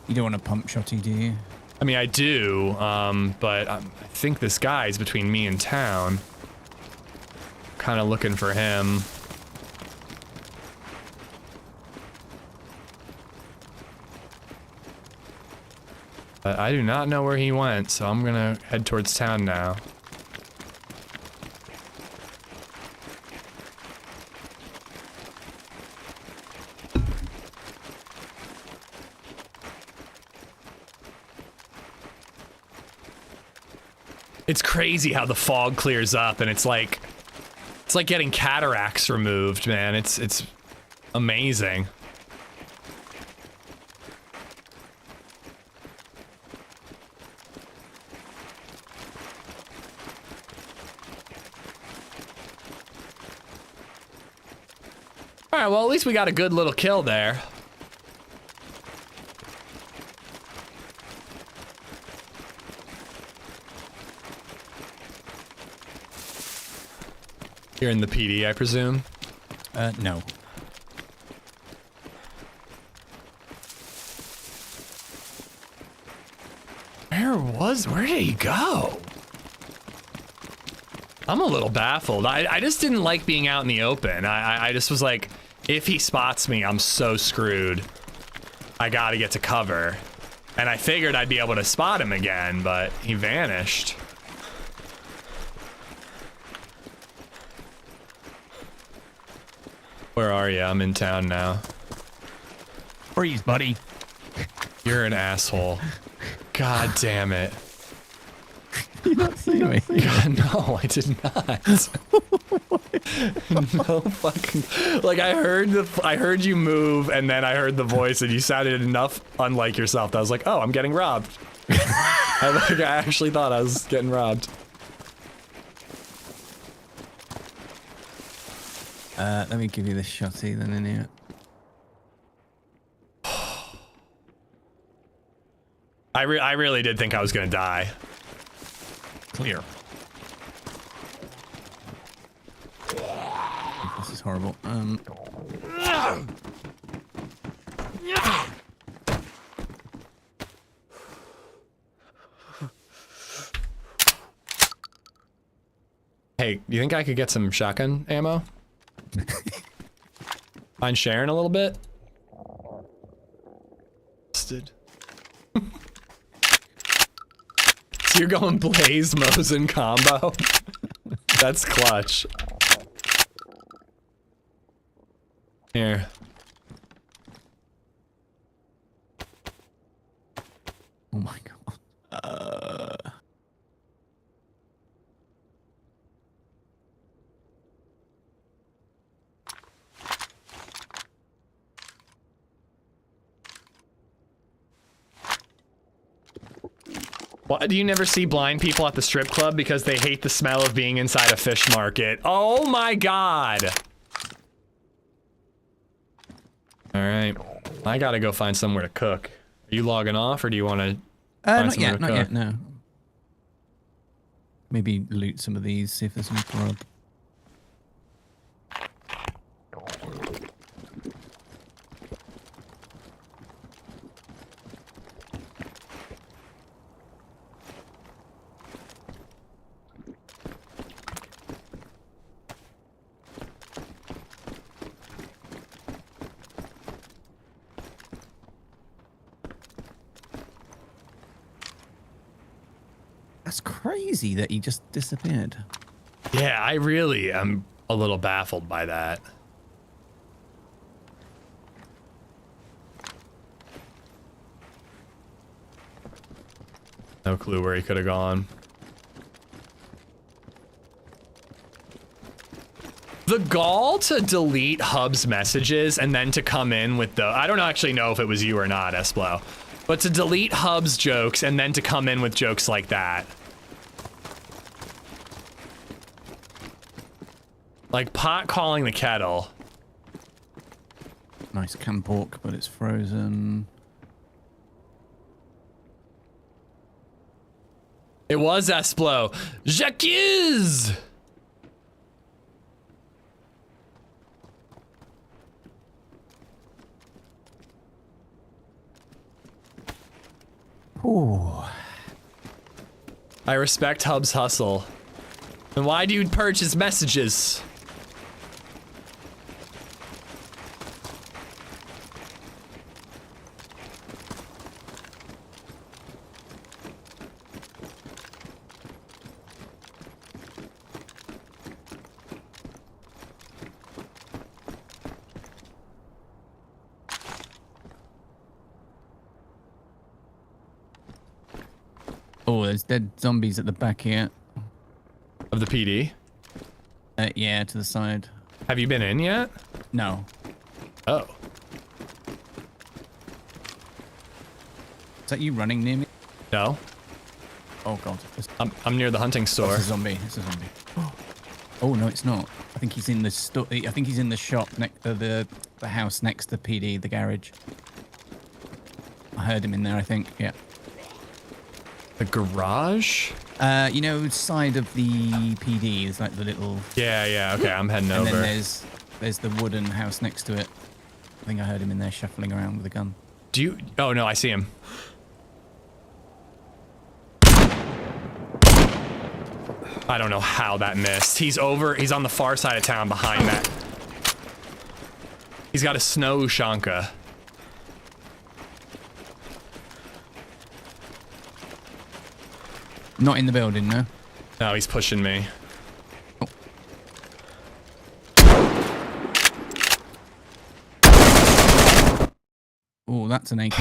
You don't want a pump shotty, do you? I mean, I do, but I think this guy's between me and town. Kind of looking for him. But I do not know where he went, so I'm gonna head towards town now. It's crazy how the fog clears up and it's like getting cataracts removed, man. It's amazing. All right, well, at least we got a good little kill there. You're in the PD, I presume? No. Where did he go? I'm a little baffled. I just didn't like being out in the open. I just was like, if he spots me, I'm so screwed. I gotta get to cover. And I figured I'd be able to spot him again, but he vanished. Where are you? I'm in town now. Freeze, buddy. You're an asshole. God damn it. You not see me? God, no, I did not. No fucking. Like I heard you move, and then I heard the voice, and you sounded enough unlike yourself that I was like, oh, I'm getting robbed. I actually thought I was getting robbed. Let me give you the shotty then in here. I really did think I was gonna die. Clear. This is horrible. Hey, you think I could get some shotgun ammo? Mind sharing a little bit? So you're going Blaze, Mosin combo? That's clutch. Here. Oh my god. Why do you never see blind people at the strip club because they hate the smell of being inside a fish market? Oh my god! Alright. I gotta go find somewhere to cook. Are you logging off or do you want to find somewhere to cook? Not yet, no. Maybe loot some of these, see if there's some grub. That's crazy that he just disappeared. Yeah, I really am a little baffled by that. No clue where he could have gone. The gall to delete Hub's messages and then to come in with the... I don't actually know if it was you or not, Esplo. But to delete Hub's jokes and then to come in with jokes like that. Like pot calling the kettle. Nice canned pork, but it's frozen. It was Esplo. J'accuse! Ooh. I respect Hub's hustle. And why do you purge his messages? Oh, there's dead zombies at the back here. Of the PD? Yeah, to the side. Have you been in yet? No. Oh. Is that you running near me? No. Oh god. I'm near the hunting store. It's a zombie. It's a zombie. Oh no, it's not. I think he's in the I think he's in the shop next to the house next to PD, the garage. I heard him in there. I think. Yeah. The garage? You know, side of the PD is like the little. Yeah. Okay, I'm heading and over. And then there's the wooden house next to it. I think I heard him in there shuffling around with a gun. Do you? Oh no, I see him. I don't know how that missed. He's on the far side of town behind that. He's got a snow Ushanka. Not in the building, no? No, he's pushing me. Oh, that's an AK.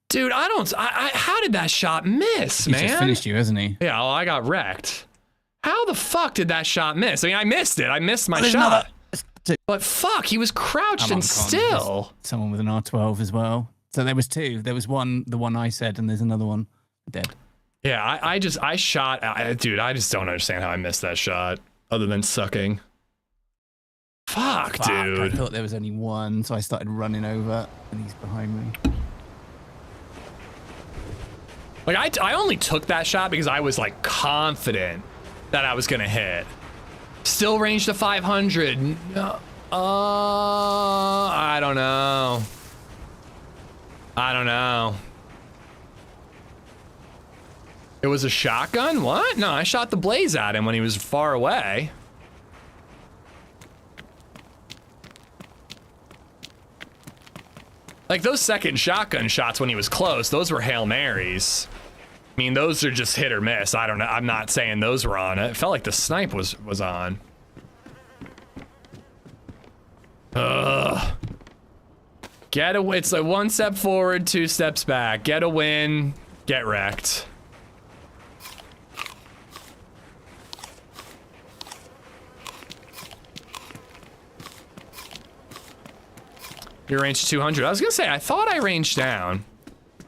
Dude, how did that shot miss, man? He's just finished you, hasn't he? Yeah, well, I got wrecked. How the fuck did that shot miss? I mean, I missed it. I missed my shot. But fuck, he was crouched and still. Someone with an R12 as well. So there was two. There was one, the one I said, and there's another one dead. Yeah, I shot. Dude, I just don't understand how I missed that shot, other than sucking. Fuck, dude. I thought there was only one, so I started running over, and he's behind me. Like, I only took that shot because I was, like, confident that I was gonna hit. Still range to 500. No. I don't know. I don't know. It was a shotgun? What? No, I shot the blaze at him when he was far away. Like, those second shotgun shots when he was close, those were Hail Marys. I mean, those are just hit or miss. I don't know. I'm not saying those were on. It felt like the snipe was on. Ugh. It's like 1 step forward, 2 steps back. Get a win, get wrecked. Your range 200. I was gonna say, I thought I ranged down.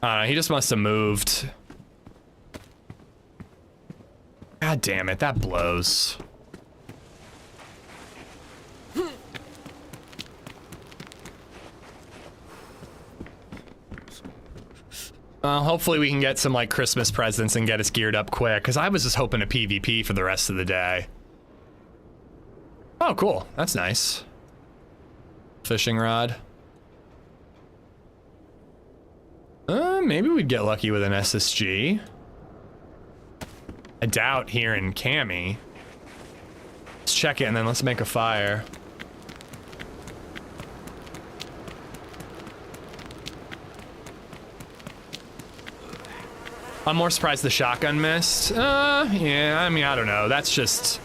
He just must have moved. God damn it, that blows. Hopefully we can get some like Christmas presents and get us geared up quick, because I was just hoping to PvP for the rest of the day. Oh, cool. That's nice. Fishing rod. Maybe we'd get lucky with an SSG. I doubt here in Cami. Let's check it and then let's make a fire. I'm more surprised the shotgun missed. Yeah, I mean, I don't know. That's just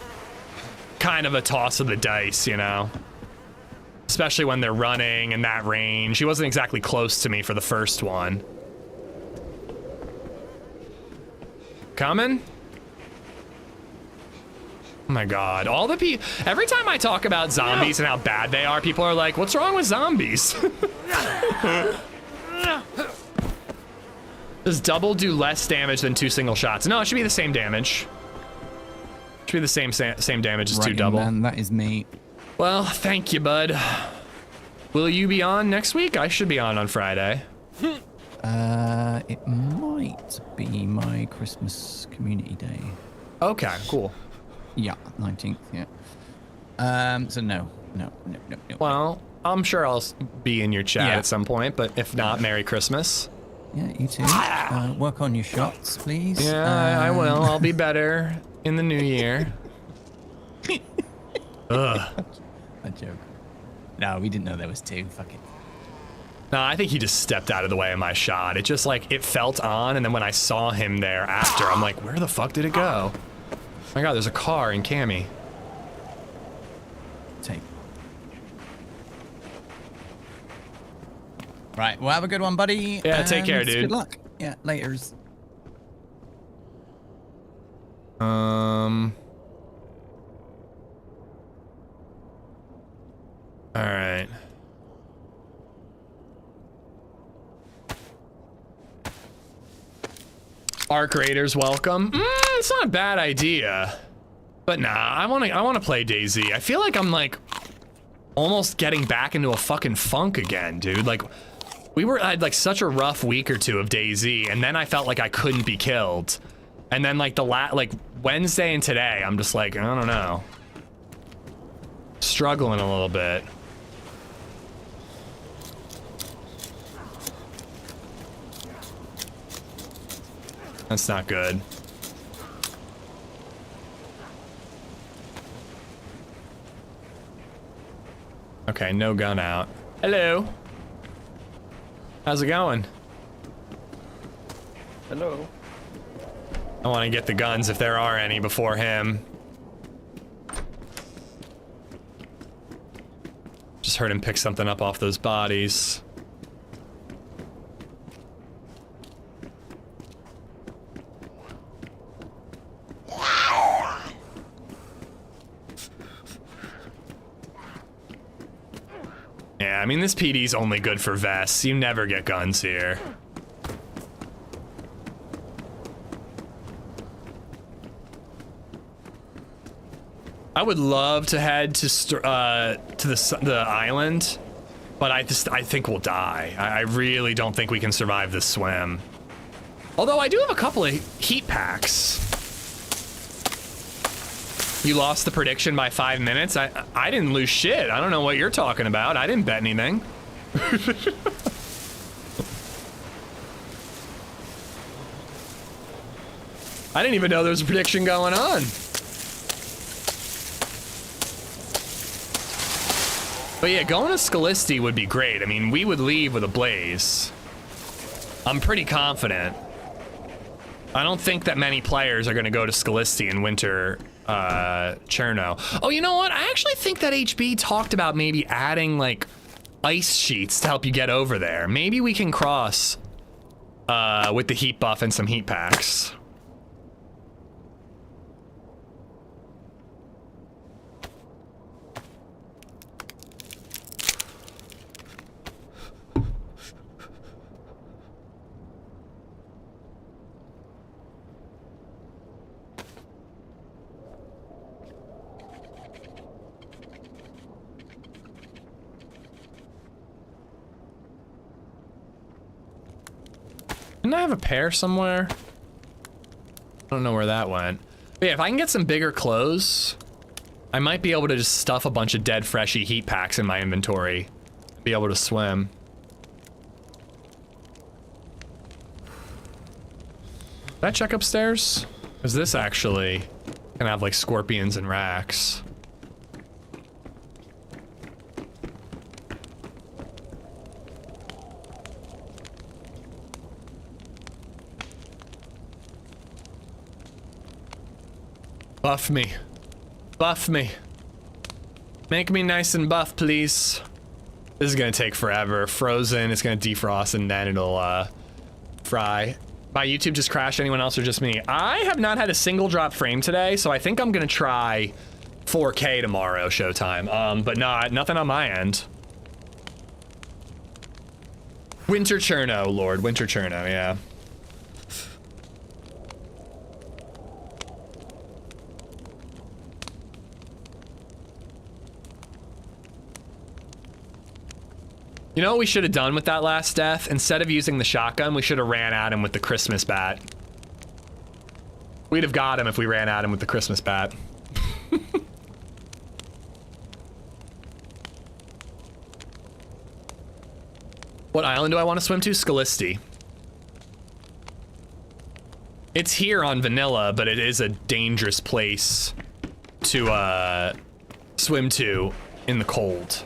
kind of a toss of the dice, you know? Especially when they're running in that range. He wasn't exactly close to me for the first one. Coming? Oh my god, all the people, every time I talk about zombies and how bad they are, people are like, what's wrong with zombies? Does double do less damage than 2 single shots? No, it should be the same damage. Should be the same damage as 2 double. Man, that is me. Well, thank you, bud. Will you be on next week? I should be on Friday. It might be my Christmas community day. Okay, cool. Yeah, 19th, yeah. So no. Well, I'm sure I'll be in your chat at some point, but if not, Merry Christmas. Yeah, you too. Work on your shots, please. Yeah, I will. I'll be better in the new year. Ugh. A joke. No, we didn't know there was 2. Fuck it. No, I think he just stepped out of the way of my shot. It just like, it felt on, and then when I saw him there after, I'm like, where the fuck did it go? Oh my god, there's a car in Cammy. Take. Right, well, have a good one, buddy. Yeah, take care, dude. Good luck. Yeah, laters. Alright. ARC Raiders, welcome. It's not a bad idea. But nah, I wanna play DayZ. I feel like I'm like almost getting back into a fucking funk again, dude. Like I had like such a rough week or 2 of DayZ, and then I felt like I couldn't be killed. And then like like Wednesday and today, I'm just like, I don't know. Struggling a little bit. That's not good. Okay, no gun out. Hello. How's it going? Hello. I want to get the guns if there are any before him. Just heard him pick something up off those bodies. Yeah, I mean, this PD's only good for vests. You never get guns here. I would love to head to the island, but I think we'll die. I really don't think we can survive this swim. Although I do have a couple of heat packs. You lost the prediction by 5 minutes? I didn't lose shit. I don't know what you're talking about. I didn't bet anything. I didn't even know there was a prediction going on. But yeah, going to Scalisty would be great. I mean, we would leave with a blaze. I'm pretty confident. I don't think that many players are going to go to Scalisty in winter Cherno. Oh, you know what? I actually think that HB talked about maybe adding like ice sheets to help you get over there. Maybe we can cross with the heat buff and some heat packs. Didn't I have a pair somewhere? I don't know where that went. But yeah, if I can get some bigger clothes, I might be able to just stuff a bunch of dead freshy heat packs in my inventory. Be able to swim. Did I check upstairs? Is this actually gonna have like scorpions and racks? Buff me. Buff me. Make me nice and buff, please. This is gonna take forever. Frozen, it's gonna defrost, and then it'll, fry. My YouTube just crashed, anyone else or just me? I have not had a single drop frame today, so I think I'm gonna try 4K tomorrow, showtime. But nothing on my end. Winter Cherno, Lord. Winter Cherno, yeah. You know what we should have done with that last death? Instead of using the shotgun, we should have ran at him with the Christmas bat. We'd have got him if we ran at him with the Christmas bat. What island do I want to swim to? Scalisty. It's here on vanilla, but it is a dangerous place to swim to in the cold.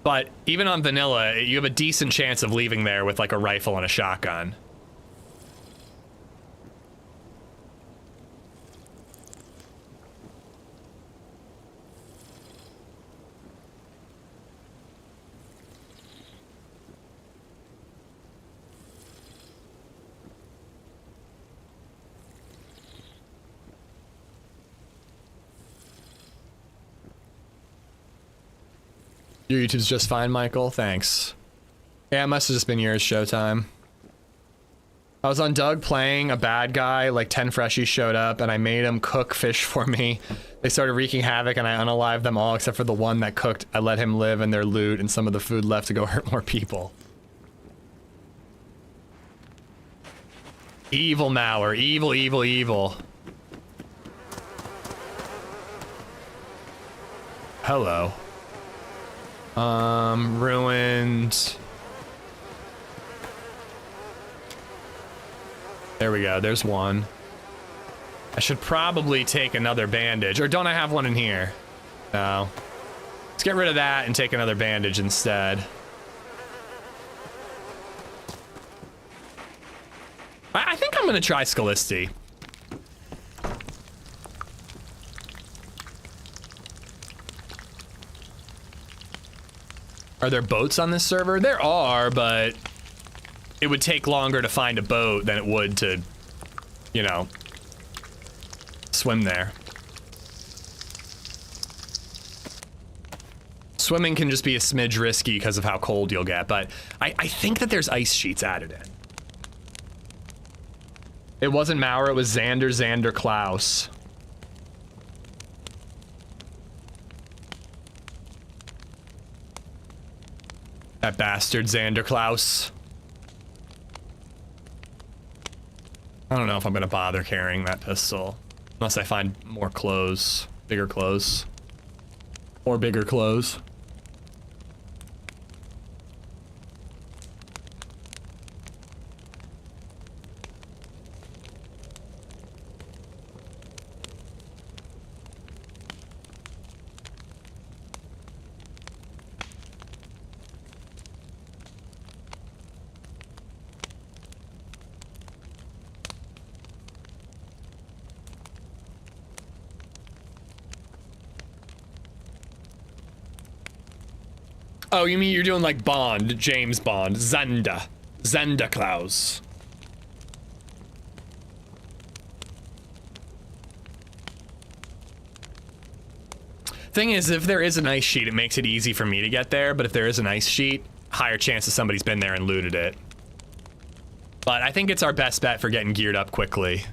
But even on vanilla, you have a decent chance of leaving there with like a rifle and a shotgun. Your YouTube's just fine, Michael. Thanks. Yeah, it must have just been yours, Showtime. I was on Doug playing a bad guy, like 10 freshies showed up, and I made them cook fish for me. They started wreaking havoc, and I unalived them all except for the one that cooked. I let him live and their loot, and some of the food left to go hurt more people. Evil Mauer. Evil, evil, evil. Hello. Ruined. There we go, there's one. I should probably take another bandage, or don't I have one in here? No. Let's get rid of that and take another bandage instead. I think I'm gonna try Scalisty. Are there boats on this server? There are, but it would take longer to find a boat than it would to, you know, swim there. Swimming can just be a smidge risky because of how cold you'll get, but I think that there's ice sheets added in. It wasn't Mauer, it was Xander Klaus. That bastard Xander Klaus. I don't know if I'm gonna bother carrying that pistol. Unless I find more clothes. Bigger clothes. Or bigger clothes. Oh, you mean you're doing like Bond, James Bond, Zenda Klaus. Thing is, if there is an ice sheet, it makes it easy for me to get there, but if there is an ice sheet, higher chance that somebody's been there and looted it. But I think it's our best bet for getting geared up quickly.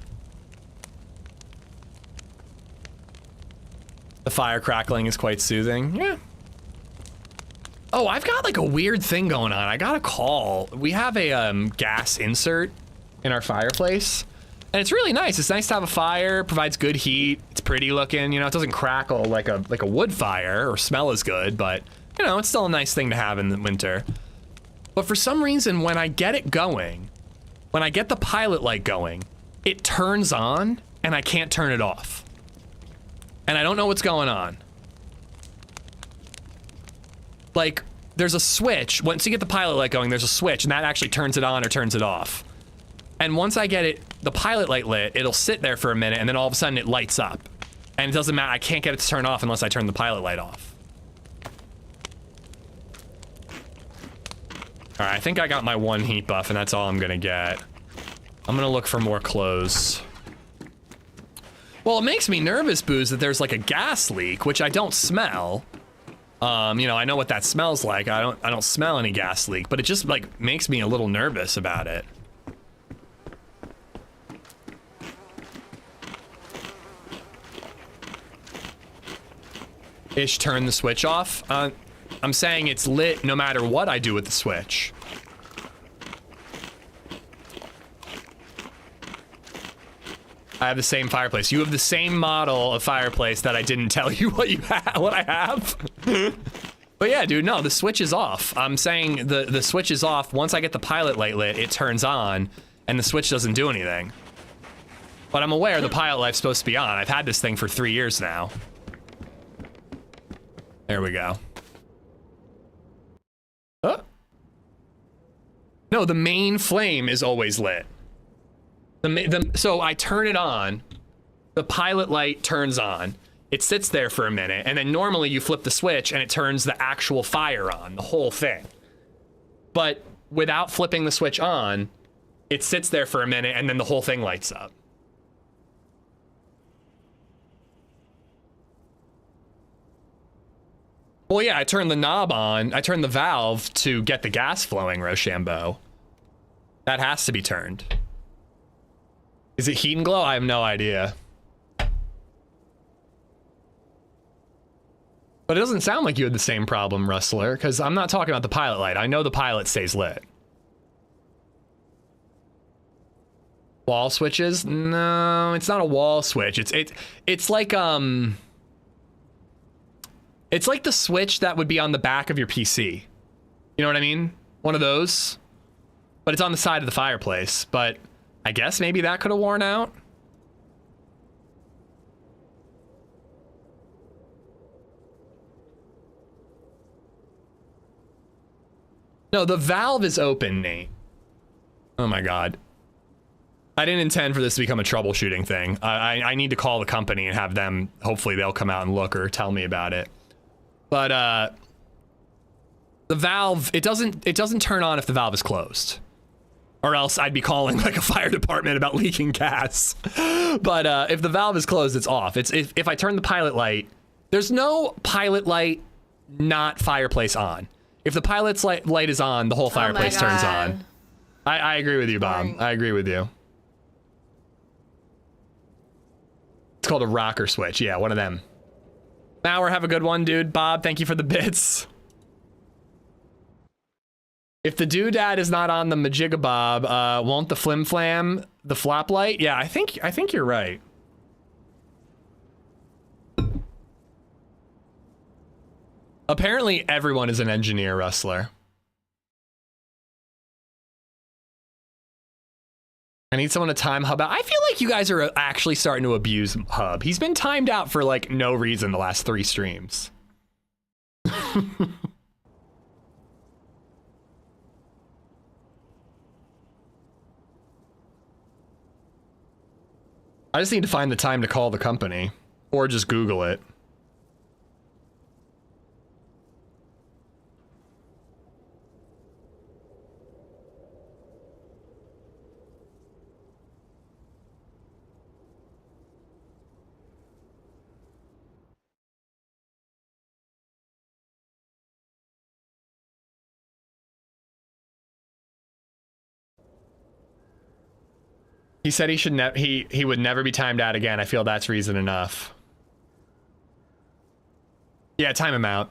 The fire crackling is quite soothing. Yeah. Oh, I've got like a weird thing going on. I got a call. We have a gas insert in our fireplace, and it's really nice. It's nice to have a fire, provides good heat. It's pretty looking, you know, it doesn't crackle like a wood fire or smell as good, but you know, it's still a nice thing to have in the winter. But for some reason, when I get it going, when I get the pilot light going, it turns on and I can't turn it off. And I don't know what's going on. Like, there's a switch. Once you get the pilot light going, there's a switch, and that actually turns it on or turns it off. And once I get it, the pilot light lit, it'll sit there for a minute, and then all of a sudden it lights up. And it doesn't matter, I can't get it to turn off unless I turn the pilot light off. All right, I think I got my one heat buff, and that's all I'm gonna get. I'm gonna look for more clothes. Well, it makes me nervous, Booze, that there's like a gas leak, which I don't smell. You know, I know what that smells like. I don't smell any gas leak, but it just like makes me a little nervous about it. Ish, turn the switch off. I'm saying it's lit no matter what I do with the switch. I have the same fireplace. You have the same model of fireplace that I didn't tell you what I have. But yeah, dude, no, the switch is off. I'm saying the switch is off. Once I get the pilot light lit, it turns on, and the switch doesn't do anything. But I'm aware the pilot light's supposed to be on. I've had this thing for 3 years now. There we go. Oh. No, the main flame is always lit. So I turn it on, the pilot light turns on, it sits there for a minute, and then normally you flip the switch and it turns the actual fire on, the whole thing. But without flipping the switch on, it sits there for a minute and then the whole thing lights up. Well, yeah, I turned the knob on, I turned the valve to get the gas flowing, Rochambeau. That has to be turned. Is it heat and glow? I have no idea. But it doesn't sound like you had the same problem, Rustler, because I'm not talking about the pilot light. I know the pilot stays lit. Wall switches? No, it's not a wall switch. It's like it's like the switch that would be on the back of your PC. You know what I mean? One of those. But it's on the side of the fireplace. But I guess maybe that could have worn out. No, the valve is open, Nate. Oh my God. I didn't intend for this to become a troubleshooting thing. I need to call the company and have them, hopefully they'll come out and look or tell me about it. But the valve, it doesn't turn on if the valve is closed. Or else I'd be calling like a fire department about leaking gas. But if the valve is closed, it's off. If I turn the pilot light, there's no pilot light not fireplace on. If the pilot's light is on, the whole fireplace turns on. I agree with you, Bob. I agree with you. It's called a rocker switch. Yeah, one of them. Mauer, have a good one, dude. Bob, thank you for the bits. If the doodad is not on the majigabob, won't the flim flam the flop light? Yeah, I think you're right. Apparently everyone is an engineer, Rustler. I need someone to time Hub out. I feel like you guys are actually starting to abuse Hub. He's been timed out for like no reason the last 3 streams. I just need to find the time to call the company or just Google it. He said he should he would never be timed out again. I feel that's reason enough. Yeah, time him out.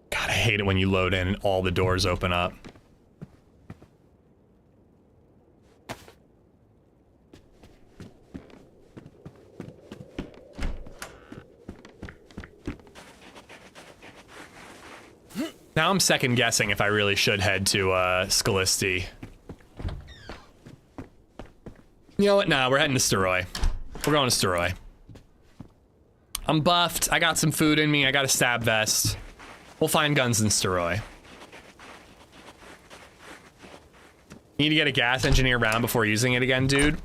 God, I hate it when you load in and all the doors open up. Now I'm second guessing if I really should head to Scalisti. You know what? Nah, we're heading to Steroy. We're going to Steroy. I'm buffed. I got some food in me. I got a stab vest. We'll find guns in Steroy. Need to get a gas engineer round before using it again, dude.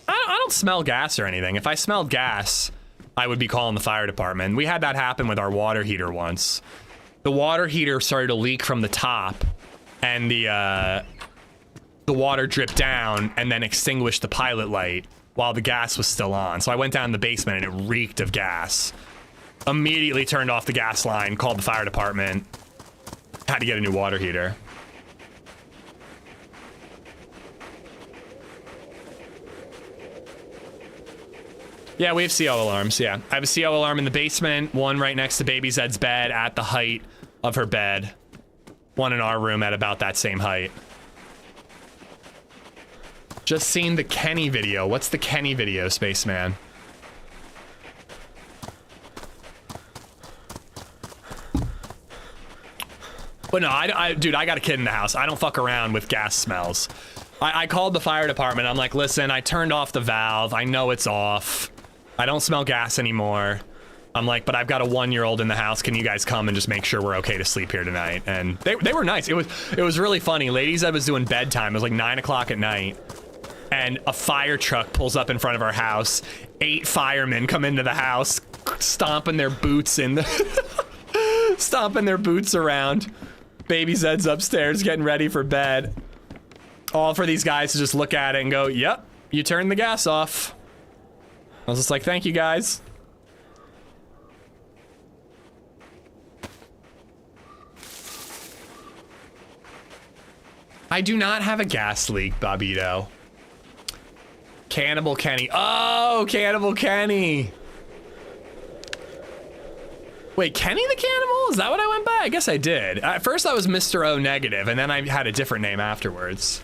I don't smell gas or anything. If I smelled gas, I would be calling the fire department. We had that happen with our water heater once. The water heater started to leak from the top, and the water dripped down and then extinguished the pilot light while the gas was still on. So I went down in the basement and it reeked of gas. Immediately turned off the gas line, called the fire department, had to get a new water heater. Yeah, we have CO alarms, yeah. I have a CO alarm in the basement, one right next to LadyZed's bed at the height of her bed. One in our room at about that same height. Just seen the Kenny video. What's the Kenny video, Spaceman? But no, dude, I got a kid in the house. I don't fuck around with gas smells. I called the fire department. I'm like, listen, I turned off the valve. I know it's off. I don't smell gas anymore. I'm like, but I've got a 1-year-old in the house. Can you guys come and just make sure we're okay to sleep here tonight? And they were nice. It was really funny. LadyZed was doing bedtime. It was like 9 o'clock at night. And a fire truck pulls up in front of our house. 8 firemen come into the house, stomping their boots in the stomping their boots around. Baby Zed's upstairs getting ready for bed. All for these guys to just look at it and go, yep, you turned the gas off. I was just like, thank you guys. I do not have a gas leak, Bobito. Cannibal Kenny. Oh, Cannibal Kenny. Wait, Kenny the Cannibal? Is that what I went by? I guess I did. At first I was Mr. O negative, and then I had a different name afterwards.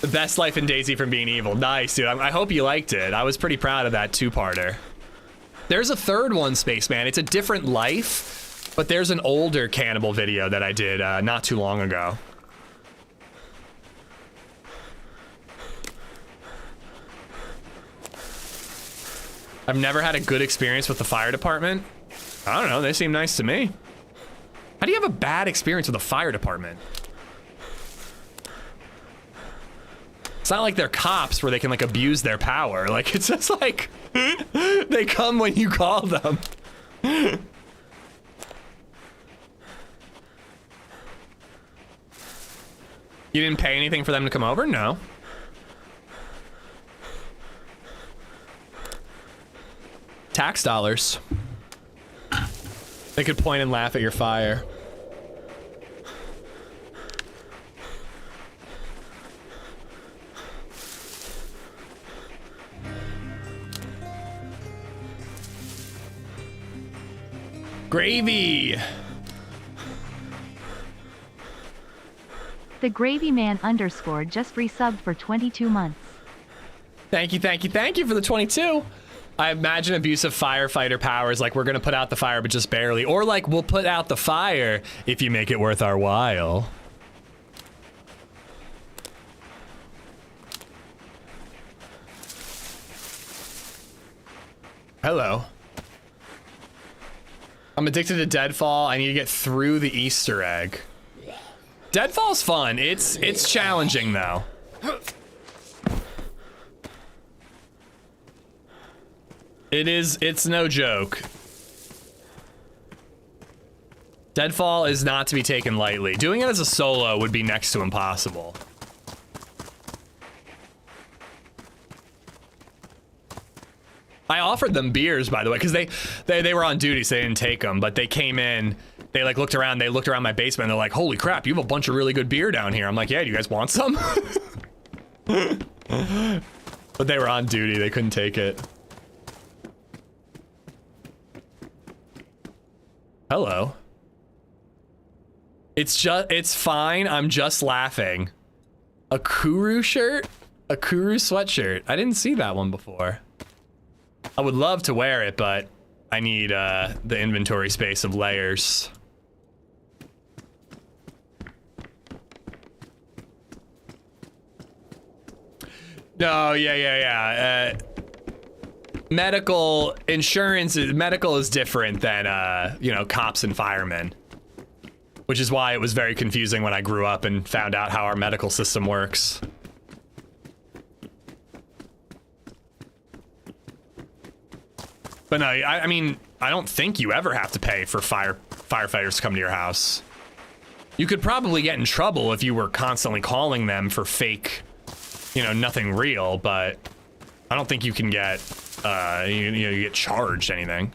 The best life in DayZ from being evil. Nice, dude. I hope you liked it. I was pretty proud of that 2-parter. There's a 3rd one, Spaceman. It's a different life, but there's an older cannibal video that I did not too long ago. I've never had a good experience with the fire department. I don't know, they seem nice to me. How do you have a bad experience with the fire department? It's not like they're cops where they can like abuse their power. Like it's just like, they come when you call them. You didn't pay anything for them to come over? No. Tax dollars. They could point and laugh at your fire. Gravy. The Gravy Man _ just resubbed for 22 months. Thank you, thank you, thank you for the 22. I imagine abusive firefighter powers like we're gonna put out the fire but just barely, or like we'll put out the fire if you make it worth our while. Hello. I'm addicted to Deadfall. I need to get through the Easter egg. Deadfall's fun. It's challenging though. It's no joke. Deadfall is not to be taken lightly. Doing it as a solo would be next to impossible. I offered them beers, by the way, because they were on duty, so they didn't take them, but they came in, they like looked around my basement, and they're like, holy crap, you have a bunch of really good beer down here. I'm like, yeah, do you guys want some? But they were on duty, they couldn't take it. Hello. It's fine, I'm just laughing. A Kuru shirt? A Kuru sweatshirt. I didn't see that one before. I would love to wear it, but I need the inventory space of layers. No, yeah. Medical insurance, medical is different than, you know, cops and firemen. Which is why it was very confusing when I grew up and found out how our medical system works. But no, I mean, I don't think you ever have to pay for firefighters to come to your house. You could probably get in trouble if you were constantly calling them for fake, you know, nothing real, but I don't think you can get, you get charged anything.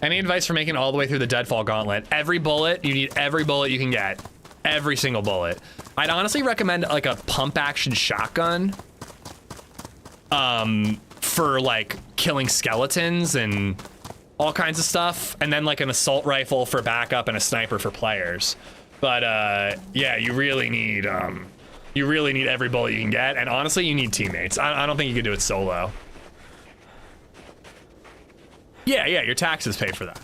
Any advice for making it all the way through the Deadfall gauntlet? Every bullet, you need every bullet you can get. Every single bullet. I'd honestly recommend like a pump action shotgun. For like killing skeletons and all kinds of stuff. And then like an assault rifle for backup and a sniper for players. But yeah, you really need every bullet you can get, and honestly, you need teammates. I don't think you can do it solo. Yeah, your taxes pay for that.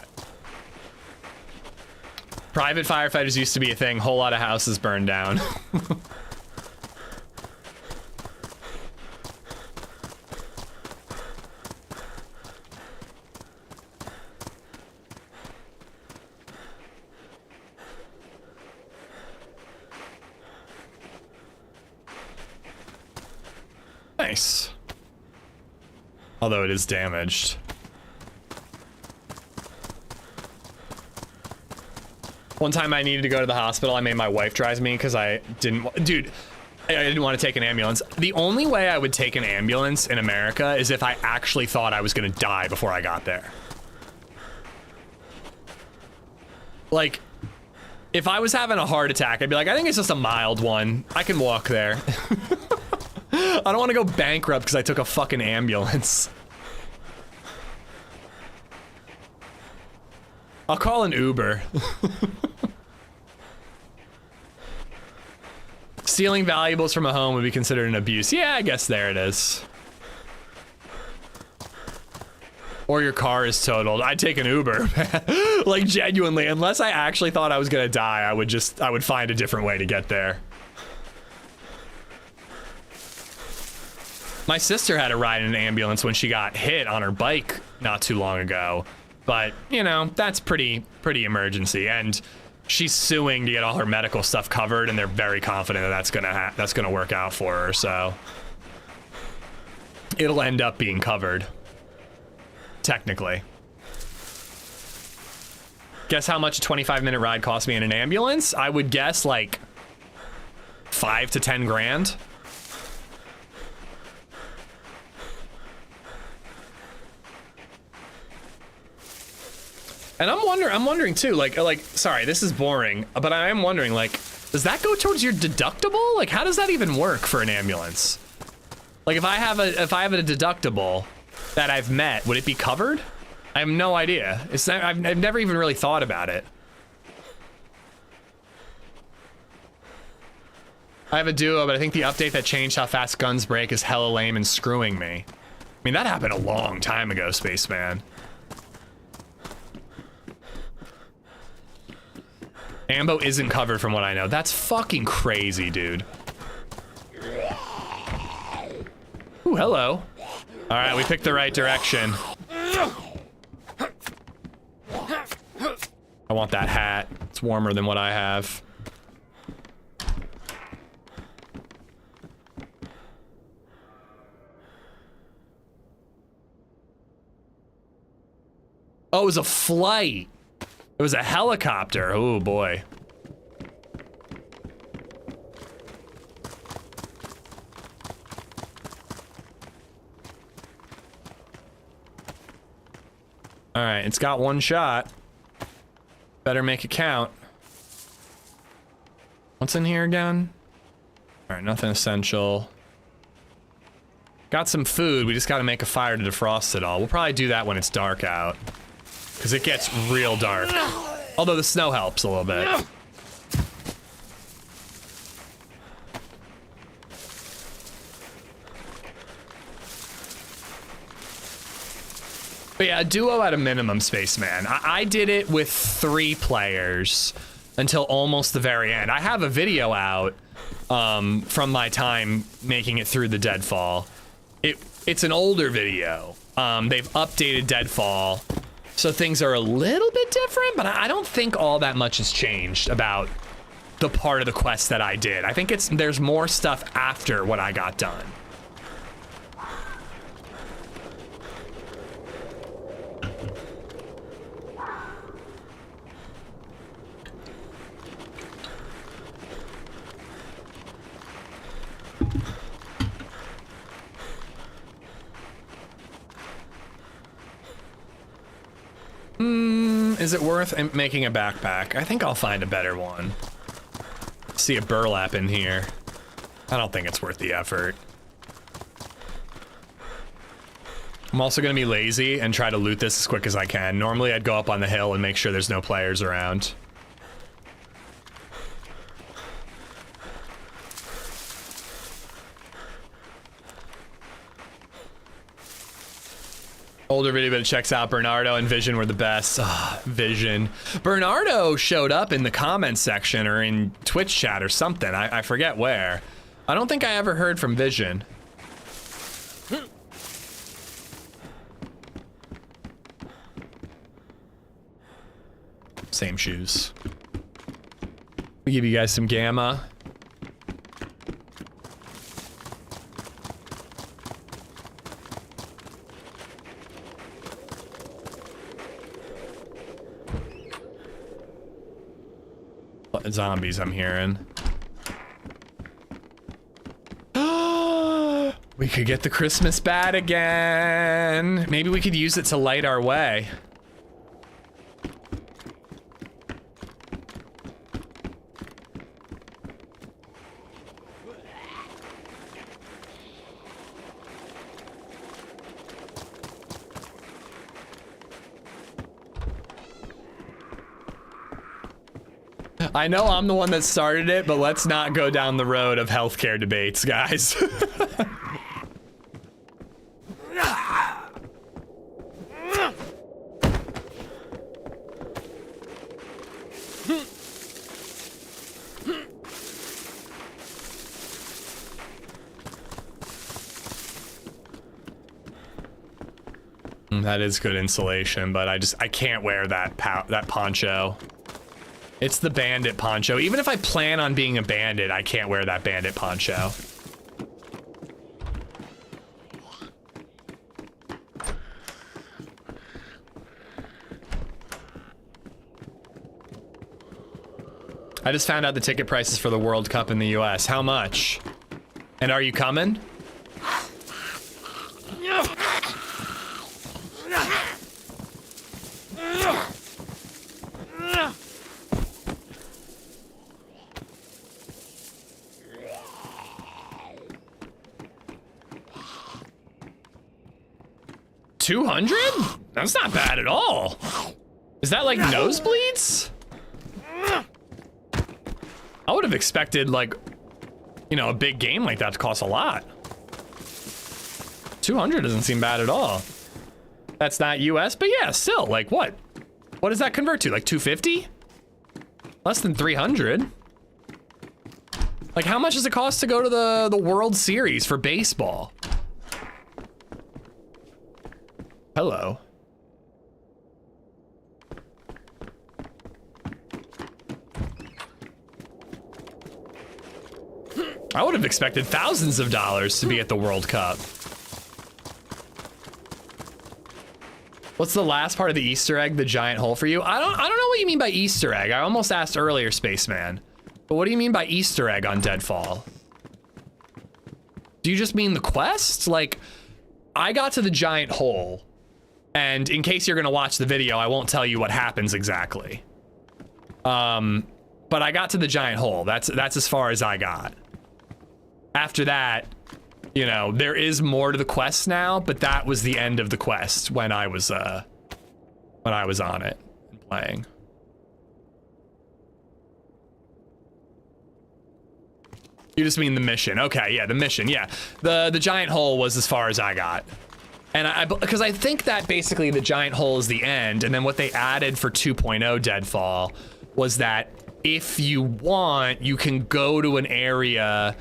Private firefighters used to be a thing. Whole lot of houses burned down. Nice. Although it is damaged. One time I needed to go to the hospital, I made my wife drive me because I didn't want to take an ambulance. The only way I would take an ambulance in America is if I actually thought I was gonna die before I got there. Like, if I was having a heart attack, I'd be like, I think it's just a mild one. I can walk there. I don't want to go bankrupt because I took a fucking ambulance. I'll call an Uber. Stealing valuables from a home would be considered an abuse. Yeah, I guess there it is. Or your car is totaled. I'd take an Uber. Like, genuinely, unless I actually thought I was gonna die, I would find a different way to get there. My sister had to ride in an ambulance when she got hit on her bike not too long ago. But, you know, that's pretty emergency, and she's suing to get all her medical stuff covered, and they're very confident that that's gonna work out for her, so it'll end up being covered, technically. Guess how much a 25-minute ride cost me in an ambulance? I would guess like 5 to 10 grand. And I'm wondering too, like, sorry, this is boring, but I am wondering, like, does that go towards your deductible? Like, how does that even work for an ambulance? Like, if I have a deductible that I've met, would it be covered? I have no idea. I've never even really thought about it. I have a Duo, but I think the update that changed how fast guns break is hella lame and screwing me. I mean, that happened a long time ago, Spaceman. Ambo isn't covered from what I know. That's fucking crazy, dude. Ooh, hello. All right, we picked the right direction. I want that hat. It's warmer than what I have. Oh, it was a flight. It was a helicopter. Oh boy. All right, it's got one shot. Better make it count. What's in here again? All right, nothing essential. Got some food. We just got to make a fire to defrost it all. We'll probably do that when it's dark out, because it gets real dark. Although the snow helps a little bit. But yeah, a duo at a minimum, Spaceman. I did it with 3 players until almost the very end. I have a video out from my time making it through the Deadfall. It's an older video. They've updated Deadfall, so things are a little bit different, but I don't think all that much has changed about the part of the quest that I did. I think there's more stuff after what I got done. Is it worth making a backpack? I think I'll find a better one. See a burlap in here. I don't think it's worth the effort. I'm also gonna be lazy and try to loot this as quick as I can. Normally I'd go up on the hill and make sure there's no players around. Older video, but it checks out. Bernardo and Vision were the best. Vision. Bernardo showed up in the comments section or in Twitch chat or something. I forget where. I don't think I ever heard from Vision. Same shoes. We give you guys some gamma. Zombies, I'm hearing. We could get the Christmas bat again. Maybe we could use it to light our way. I know I'm the one that started it, but let's not go down the road of healthcare debates, guys. That is good insulation, but I can't wear that poncho. It's the bandit poncho. Even if I plan on being a bandit, I can't wear that bandit poncho. I just found out the ticket prices for the World Cup in the US. How much? And are you coming? $200? That's not bad at all. Is that like nosebleeds? I would have expected like, you know, a big game like that to cost a lot. 200 doesn't seem bad at all. That's not US, but yeah, still, like what? What does that convert to? Like 250? Less than 300. Like how much does it cost to go to the World Series for baseball? Hello. I would have expected thousands of dollars to be at the World Cup. What's the last part of the Easter egg, the giant hole for you? I don't know what you mean by Easter egg. I almost asked earlier, Spaceman. But what do you mean by Easter egg on Deadfall? Do you just mean the quest? Like, I got to the giant hole, and in case you're gonna watch the video, I won't tell you what happens exactly. But I got to the giant hole. That's as far as I got. After that, you know, there is more to the quest now, but that was the end of the quest when I was on it and playing. You just mean the mission. Okay, yeah, the mission, yeah. The giant hole was as far as I got. And because I think that basically the giant hole is the end, and then what they added for 2.0 Deadfall was that if you want, you can go to an area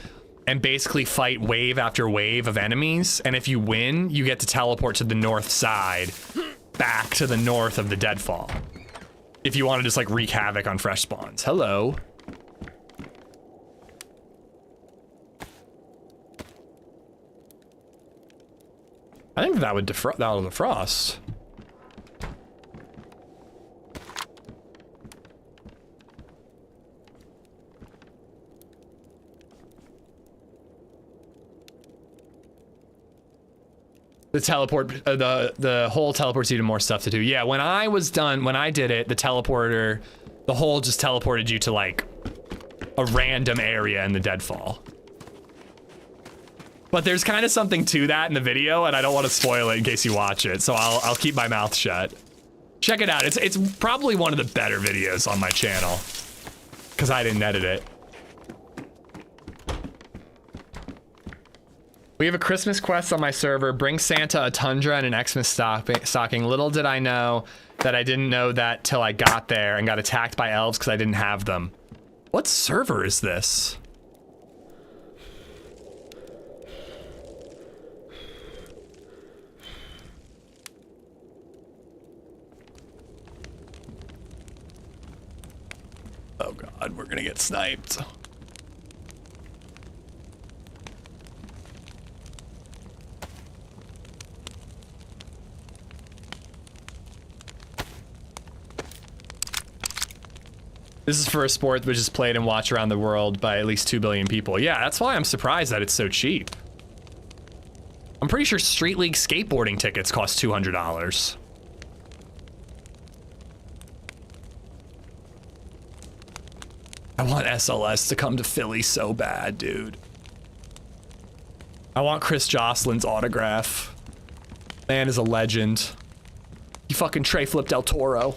and basically fight wave after wave of enemies, and if you win, you get to teleport to the north side, back to the north of the Deadfall. If you want to just like wreak havoc on fresh spawns. Hello. I think that would defrost. The teleport, the hole teleports you to more stuff to do. Yeah, when I was done, when I did it, the hole just teleported you to like a random area in the Deadfall. But there's kind of something to that in the video, and I don't want to spoil it in case you watch it, so I'll keep my mouth shut. Check it out. It's probably one of the better videos on my channel, because I didn't edit it. We have a Christmas quest on my server. Bring Santa a Tundra and an Xmas stocking. Little did I know that I didn't know that till I got there and got attacked by elves because I didn't have them. What server is this? Oh God, we're gonna get sniped. This is for a sport which is played and watched around the world by at least 2 billion people. Yeah, that's why I'm surprised that it's so cheap. I'm pretty sure Street League skateboarding tickets cost $200. I want SLS to come to Philly so bad, dude. I want Chris Jocelyn's autograph. Man is a legend. He fucking tray flipped El Toro.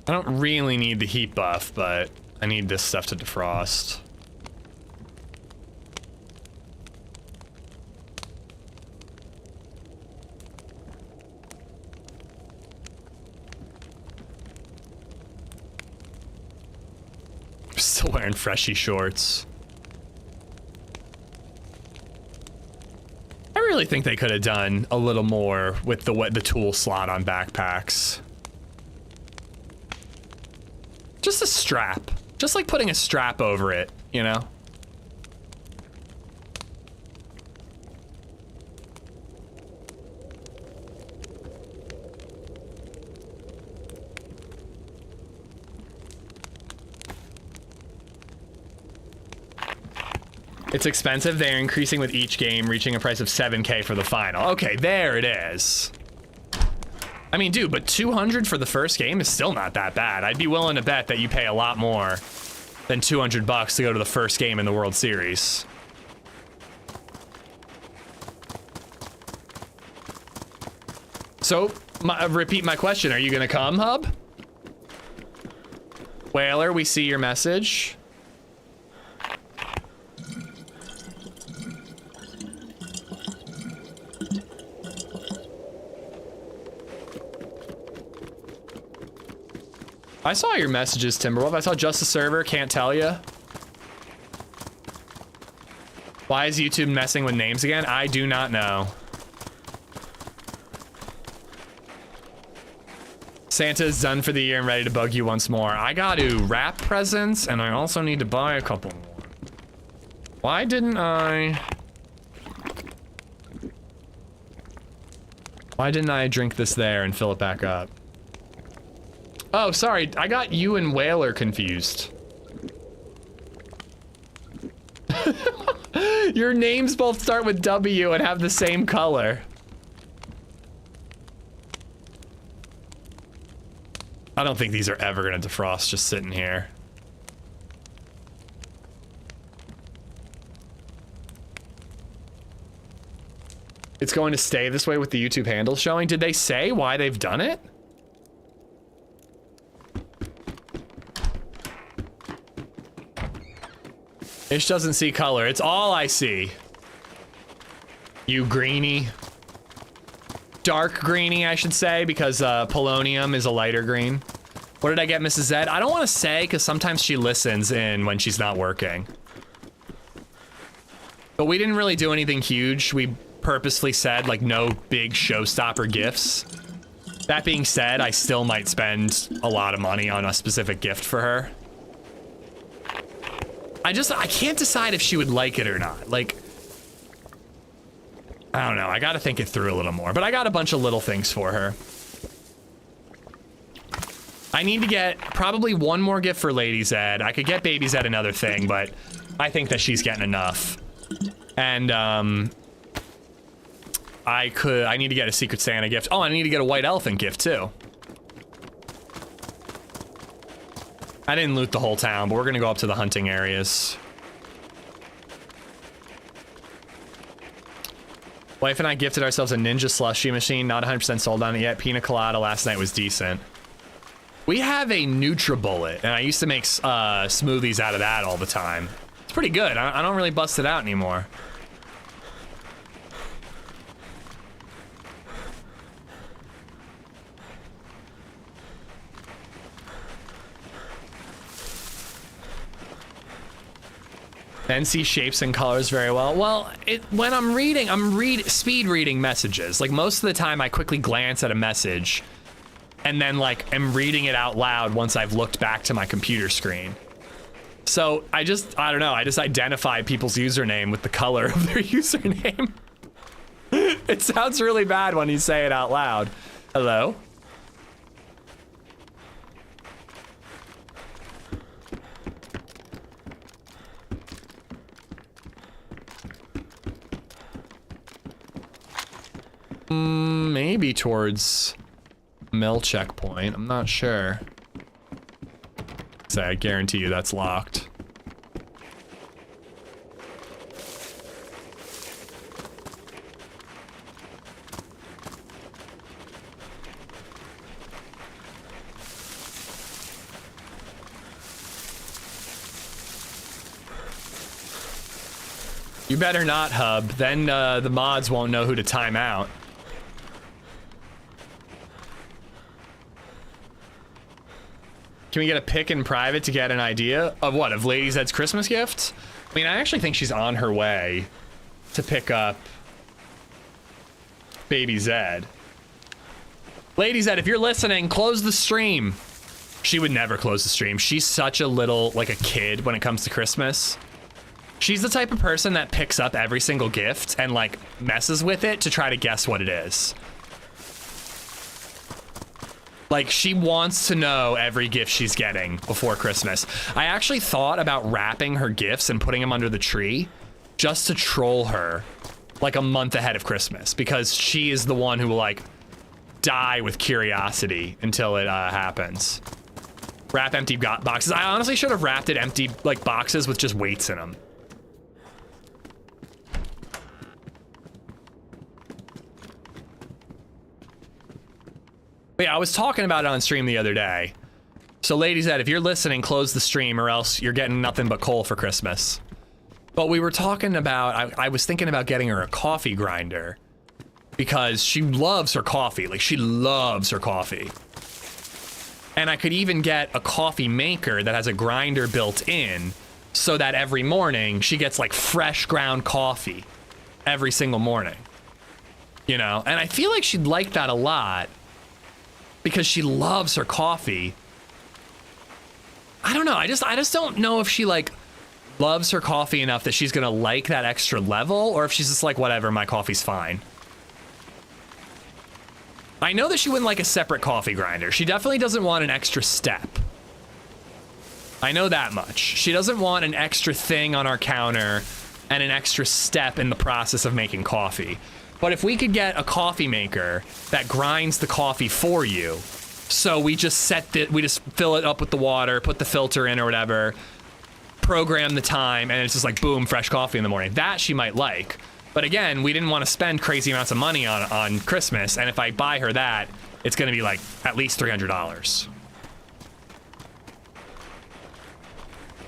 I don't really need the heat buff, but I need this stuff to defrost. I'm still wearing Freshie shorts. I really think they could have done a little more with the tool slot on backpacks. Just a strap. Just like putting a strap over it, you know? It's expensive. They're increasing with each game, reaching a price of 7K for the final. Okay, there it is. I mean, dude, but 200 for the first game is still not that bad. I'd be willing to bet that you pay a lot more than 200 bucks to go to the first game in the World Series. So, repeat my question. Are you gonna come, Hub? Whaler, we see your message. I saw your messages, Timberwolf. I saw just the server, can't tell you. Why is YouTube messing with names again? I do not know. Santa is done for the year and ready to bug you once more. I got to wrap presents, and I also need to buy a couple more. Why didn't I drink this there and fill it back up? Oh, sorry, I got you and Whaler confused. Your names both start with W and have the same color. I don't think these are ever gonna defrost just sitting here. It's going to stay this way with the YouTube handles showing. Did they say why they've done it? Ish doesn't see color. It's all I see. You greenie. Dark greenie, I should say, because polonium is a lighter green. What did I get, Mrs. Zed? I don't want to say, because sometimes she listens in when she's not working. But we didn't really do anything huge. We purposely said, like, no big showstopper gifts. That being said, I still might spend a lot of money on a specific gift for her. I can't decide if she would like it or not. Like, I don't know. I gotta think it through a little more. But I got a bunch of little things for her. I need to get probably one more gift for LadyZed. I could get BabyZed another thing, but I think that she's getting enough. And, I need to get a Secret Santa gift. Oh, I need to get a White Elephant gift too. I didn't loot the whole town, but we're gonna go up to the hunting areas. Wife and I gifted ourselves a Ninja slushie machine. Not 100% sold on it yet. Pina Colada last night was decent. We have a NutriBullet, and I used to make smoothies out of that all the time. It's pretty good. I don't really bust it out anymore. And see shapes and colors very well. Well, when I'm speed reading messages. Like most of the time I quickly glance at a message and then like am reading it out loud once I've looked back to my computer screen. So I don't know, I just identify people's username with the color of their username. It sounds really bad when you say it out loud. Hello? Maybe towards mill checkpoint. I'm not sure. So I guarantee you that's locked. You better not, Hub. Then the mods won't know who to time out. Can we get a pic in private to get an idea of what? Of LadyZed's Christmas gift? I mean, I actually think she's on her way to pick up Baby Zed. LadyZed, if you're listening, close the stream. She would never close the stream. She's such a little, like a kid when it comes to Christmas. She's the type of person that picks up every single gift and like messes with it to try to guess what it is. Like, she wants to know every gift she's getting before Christmas. I actually thought about wrapping her gifts and putting them under the tree just to troll her like a month ahead of Christmas, because she is the one who will like die with curiosity until it happens. Wrap empty boxes. I honestly should have wrapped it empty like boxes with just weights in them. Yeah, I was talking about it on stream the other day. So LadyZed, if you're listening, close the stream or else you're getting nothing but coal for Christmas. But we were talking about, I was thinking about getting her a coffee grinder because she loves her coffee. Like, she loves her coffee. And I could even get a coffee maker that has a grinder built in so that every morning she gets like fresh ground coffee every single morning. You know, and I feel like she'd like that a lot, because she loves her coffee. I don't know. I just don't know if she like loves her coffee enough that she's gonna like that extra level, or if she's just like, whatever, my coffee's fine. I know that she wouldn't like a separate coffee grinder. She definitely doesn't want an extra step. I know that much. She doesn't want an extra thing on our counter and an extra step in the process of making coffee. But if we could get a coffee maker that grinds the coffee for you, so we just we just fill it up with the water, put the filter in or whatever, program the time, and it's just like, boom, fresh coffee in the morning. That she might like. But again, we didn't want to spend crazy amounts of money on Christmas, and if I buy her that, it's gonna be like at least $300.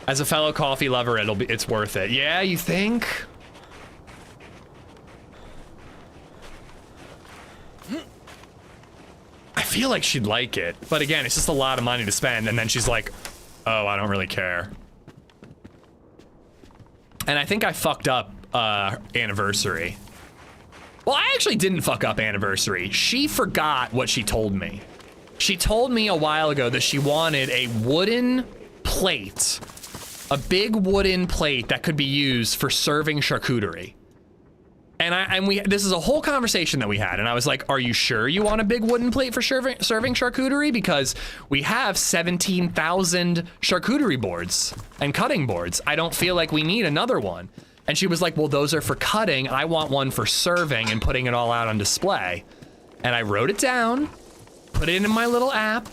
As a fellow coffee lover, it's worth it. Yeah, you think? I feel like she'd like it, but again, it's just a lot of money to spend, and then she's like, oh, I don't really care. And I think I fucked up anniversary. Well, I actually didn't fuck up anniversary. She forgot what she told me. She told me a while ago that she wanted a wooden plate, a big wooden plate that could be used for serving charcuterie. And this is a whole conversation that we had, and I was like, are you sure you want a big wooden plate for serving charcuterie? Because we have 17,000 charcuterie boards and cutting boards. I don't feel like we need another one. And she was like, well, those are for cutting. I want one for serving and putting it all out on display. And I wrote it down, put it in my little app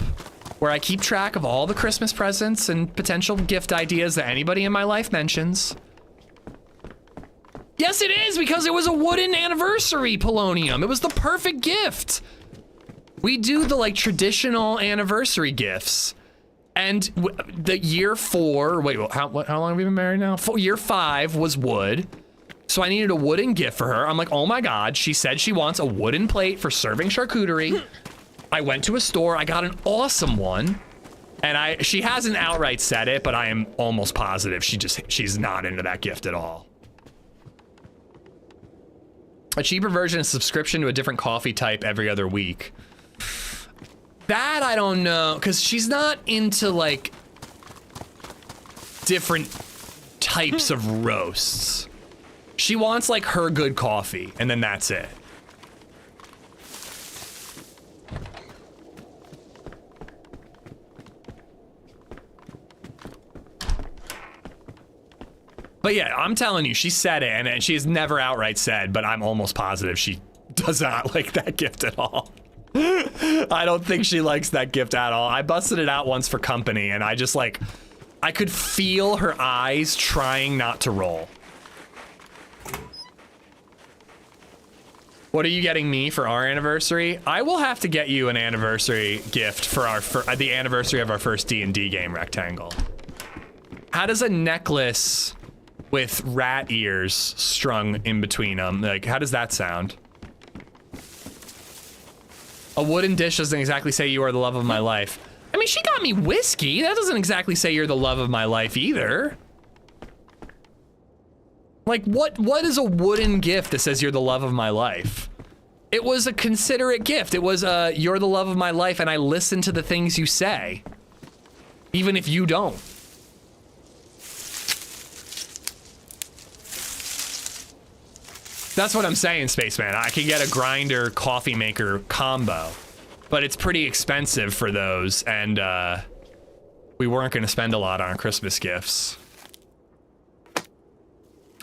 where I keep track of all the Christmas presents and potential gift ideas that anybody in my life mentions. Yes, it is, because it was a wooden anniversary polonium. It was the perfect gift. We do the like traditional anniversary gifts. And the year 4, wait, how long have we been married now? Year 5 was wood. So I needed a wooden gift for her. I'm like, oh my God, she said she wants a wooden plate for serving charcuterie. I went to a store, I got an awesome one. And she hasn't outright said it, but I am almost positive she's not into that gift at all. A cheaper version of subscription to a different coffee type every other week. That I don't know, because she's not into like different types of roasts. She wants like her good coffee, and then that's it. But yeah, I'm telling you, she said it, and she has never outright said, but I'm almost positive she does not like that gift at all. I don't think she likes that gift at all. I busted it out once for company, and I just like, I could feel her eyes trying not to roll. What are you getting me for our anniversary? I will have to get you an anniversary gift for the anniversary of our first D&D game, Rectangle. How does a necklace with rat ears strung in between them, like, how does that sound? A wooden dish doesn't exactly say you are the love of my life. I mean, she got me whiskey. That doesn't exactly say you're the love of my life either. Like, what is a wooden gift that says you're the love of my life? It was a considerate gift. It was you're the love of my life and I listen to the things you say. Even if you don't. That's what I'm saying, Spaceman. I could get a grinder coffee maker combo, but it's pretty expensive for those, and we weren't going to spend a lot on Christmas gifts.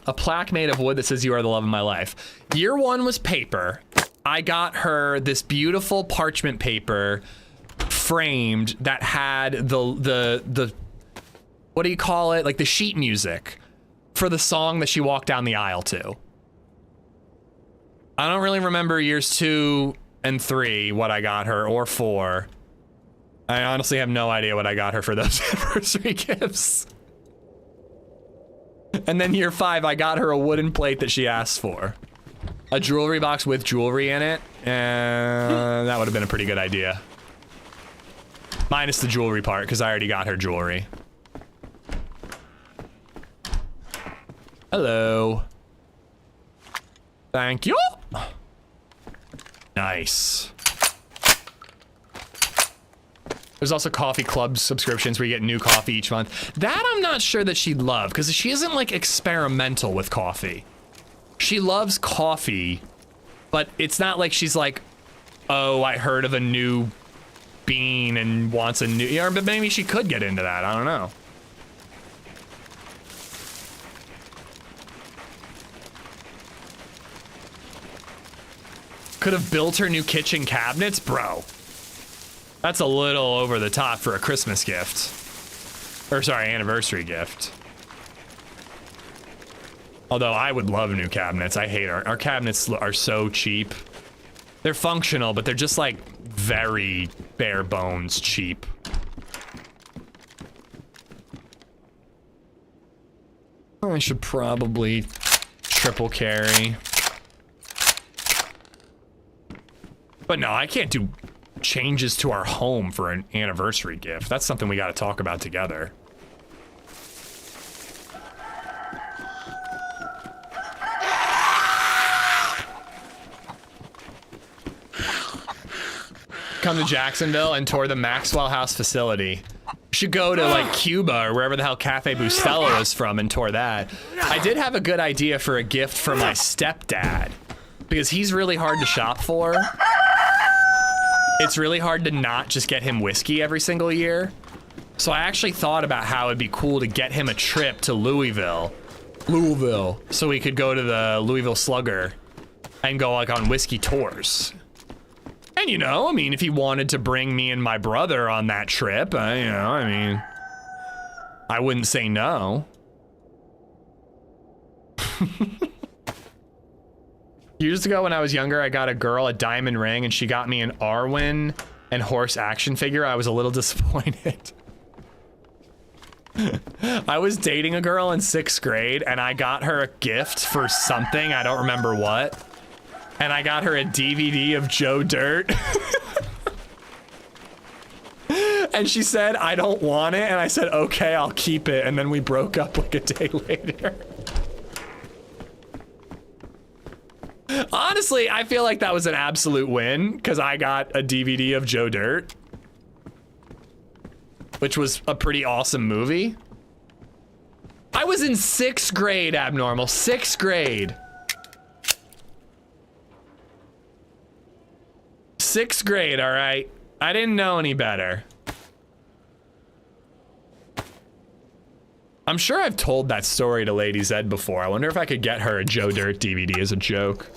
A plaque made of wood that says you are the love of my life. Year 1 was paper. I got her this beautiful parchment paper framed that had the what do you call it? Like the sheet music for the song that she walked down the aisle to. I don't really remember years 2 and 3, what I got her, or 4. I honestly have no idea what I got her for those anniversary gifts. And then year 5, I got her a wooden plate that she asked for. A jewelry box with jewelry in it, and that would have been a pretty good idea. Minus the jewelry part, because I already got her jewelry. Hello. Thank you. Nice. There's also coffee club subscriptions where you get new coffee each month. That I'm not sure that she'd love, because she isn't like experimental with coffee. She loves coffee, but it's not like she's like, oh, I heard of a new bean and wants a new, yeah, but maybe she could get into that, I don't know. Could have built her new kitchen cabinets? Bro. That's a little over the top for a Christmas gift. Or sorry, anniversary gift. Although I would love new cabinets. I hate our cabinets are so cheap. They're functional, but they're just like very bare bones cheap. I should probably triple carry. But no, I can't do changes to our home for an anniversary gift. That's something we got to talk about together. Come to Jacksonville and tour the Maxwell House facility. Should go to like Cuba or wherever the hell Cafe Bustelo is from and tour that. I did have a good idea for a gift for my stepdad because he's really hard to shop for. It's really hard to not just get him whiskey every single year. So I actually thought about how it'd be cool to get him a trip to Louisville Louisville, so we could go to the Louisville Slugger and go like on whiskey tours. And you know, I mean, if he wanted to bring me and my brother on that trip, you know, I mean, I wouldn't say no. Years ago when I was younger, I got a girl a diamond ring and she got me an Arwen and horse action figure. I was a little disappointed. I was dating a girl in 6th grade and I got her a gift for something, I don't remember what. And I got her a DVD of Joe Dirt. And she said, I don't want it. And I said, okay, I'll keep it. And then we broke up like a day later. Honestly, I feel like that was an absolute win because I got a DVD of Joe Dirt, which was a pretty awesome movie. I was in 6th grade, Abnormal. 6th grade. 6th grade, all right? I didn't know any better. I'm sure I've told that story to LadyZed before. I wonder if I could get her a Joe Dirt DVD as a joke.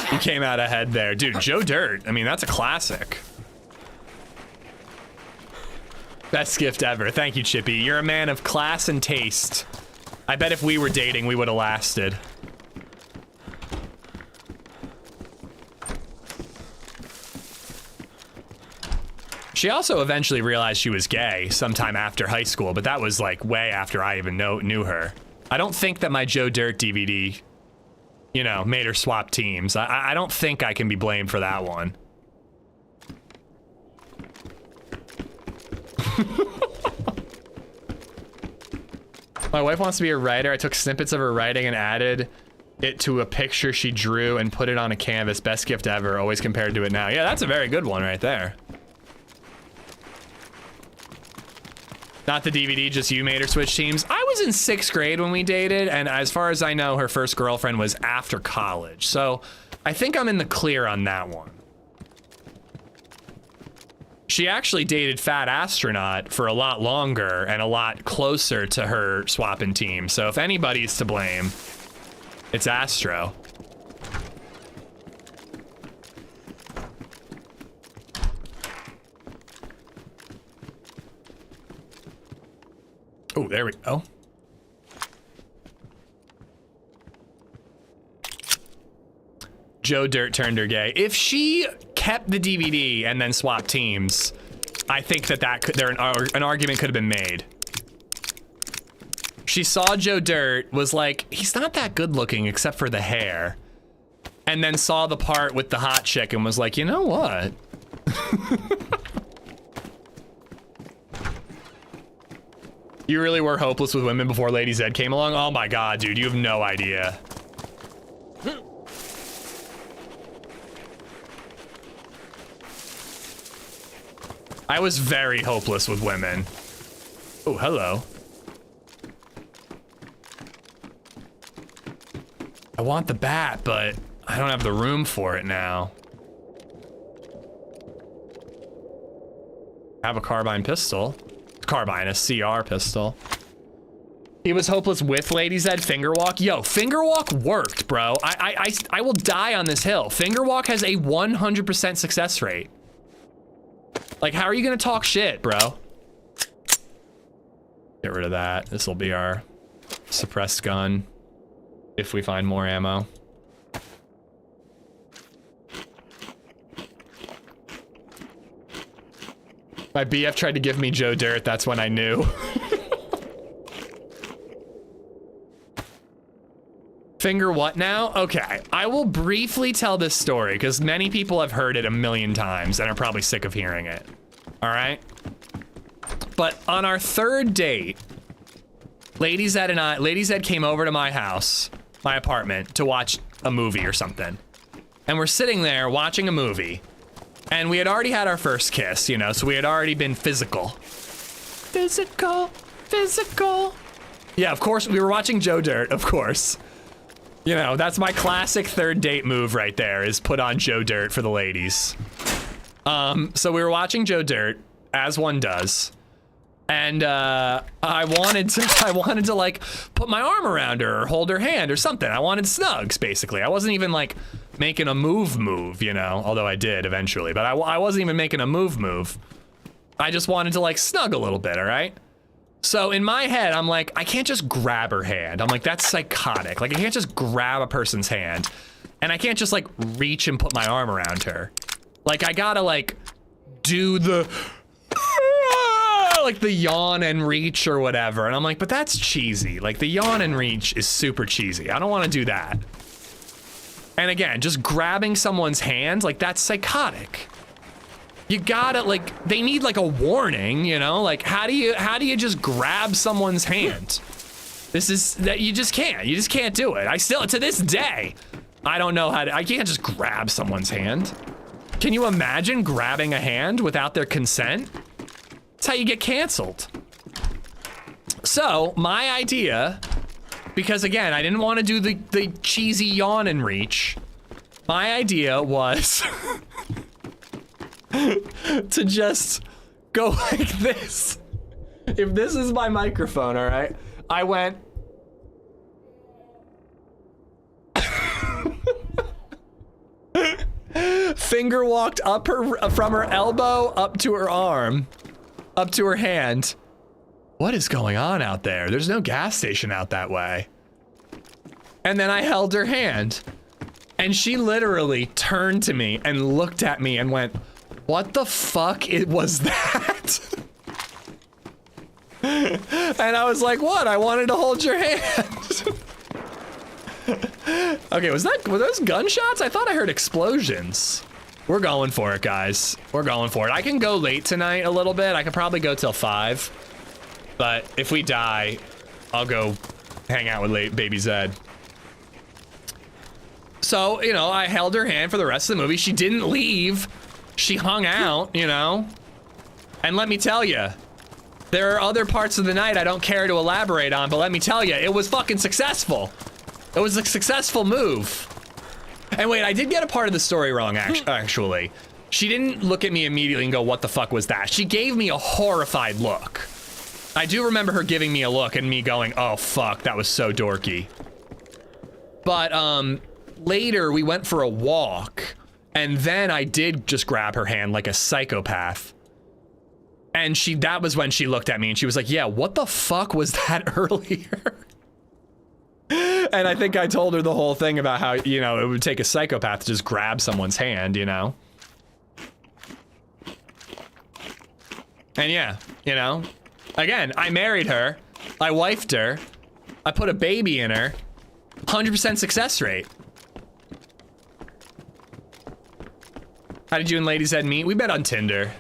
He came out ahead there. Dude, Joe Dirt, I mean, that's a classic. Best gift ever. Thank you, Chippy. You're a man of class and taste. I bet if we were dating, we would have lasted. She also eventually realized she was gay sometime after high school, but that was like way after I even knew her. I don't think that my Joe Dirt DVD, you know, made her swap teams. I don't think I can be blamed for that one. My wife wants to be a writer. I took snippets of her writing and added it to a picture she drew and put it on a canvas. Best gift ever, always compared to it now. Yeah, that's a very good one right there. Not the DVD, just you made her switch teams. I was in 6th grade when we dated, and as far as I know, her first girlfriend was after college. So I think I'm in the clear on that one. She actually dated Fat Astronaut for a lot longer and a lot closer to her swapping team. So if anybody's to blame, it's Astro. Oh, there we go. Joe Dirt turned her gay. If she kept the DVD and then swapped teams, I think that an argument could have been made. She saw Joe Dirt, was like, he's not that good looking except for the hair. And then saw the part with the hot chick and was like, you know what? You really were hopeless with women before LadyZed came along? Oh my god, dude, you have no idea. I was very hopeless with women. Oh, hello. I want the bat, but I don't have the room for it now. I have a carbine pistol. Carbine, a CR pistol. He was hopeless with LadyZed. Fingerwalk. Yo, Fingerwalk worked, bro. I will die on this hill. Fingerwalk has a 100% success rate. Like, how are you gonna talk shit, bro? Get rid of that. This will be our suppressed gun if we find more ammo. My BF tried to give me Joe Dirt, that's when I knew. Finger what now? Okay, I will briefly tell this story because many people have heard it a million times and are probably sick of hearing it. All right? But on our 3rd date, LadyZed and LadyZed came over to my house, my apartment, to watch a movie or something. and we're sitting there watching a movie. And we had already had our first kiss, you know, so we had already been physical. Physical. Yeah, of course, we were watching Joe Dirt, of course. You know, that's my classic third date move right there, is put on Joe Dirt for the ladies. So we were watching Joe Dirt, as one does. And I wanted to like put my arm around her or hold her hand or something. I wanted snugs, basically. I wasn't even like making a move, you know, although I did eventually, but I wasn't even making a move. I just wanted to like snug a little bit, all right? So in my head, I'm like, I can't just grab her hand. I'm like, that's psychotic. Like, I can't just grab a person's hand. And I can't just like reach and put my arm around her. Like, I gotta like do the like the yawn and reach or whatever. And I'm like, but that's cheesy. Like, the yawn and reach is super cheesy. I don't want to do that. And again, just grabbing someone's hand, like, that's psychotic. You gotta, like, they need like a warning, you know? Like, how do you just grab someone's hand? This is, that you just can't do it. I still, to this day, I don't know how to, I can't just grab someone's hand. Can you imagine grabbing a hand without their consent? That's how you get canceled. So, my idea, because again, I didn't want to do the cheesy yawn and reach. My idea was to just go like this. If this is my microphone, all right? I went. Finger walked up from her elbow up to her arm. Up to her hand. What is going on out there? There's no gas station out that way. And then I held her hand. And she literally turned to me and looked at me and went, what the fuck was that? And I was like, what? I wanted to hold your hand. Okay, were those gunshots? I thought I heard explosions. We're going for it, guys. We're going for it. I can go late tonight a little bit. I could probably go till 5. But if we die, I'll go hang out with LadyZed. So, you know, I held her hand for the rest of the movie. She didn't leave. She hung out, you know. And let me tell you, there are other parts of the night I don't care to elaborate on, but let me tell you, it was fucking successful. It was a successful move. And wait, I did get a part of the story wrong, actually. She didn't look at me immediately and go, what the fuck was that? She gave me a horrified look. I do remember her giving me a look and me going, oh fuck, that was so dorky. But later we went for a walk and then I did just grab her hand like a psychopath. And that was when she looked at me and she was like, yeah, what the fuck was that earlier? And I think I told her the whole thing about how, you know, it would take a psychopath to just grab someone's hand, you know? And yeah, you know, again, I married her, I wifed her, I put a baby in her, 100% success rate. How did you and LadyZed meet? We met on Tinder.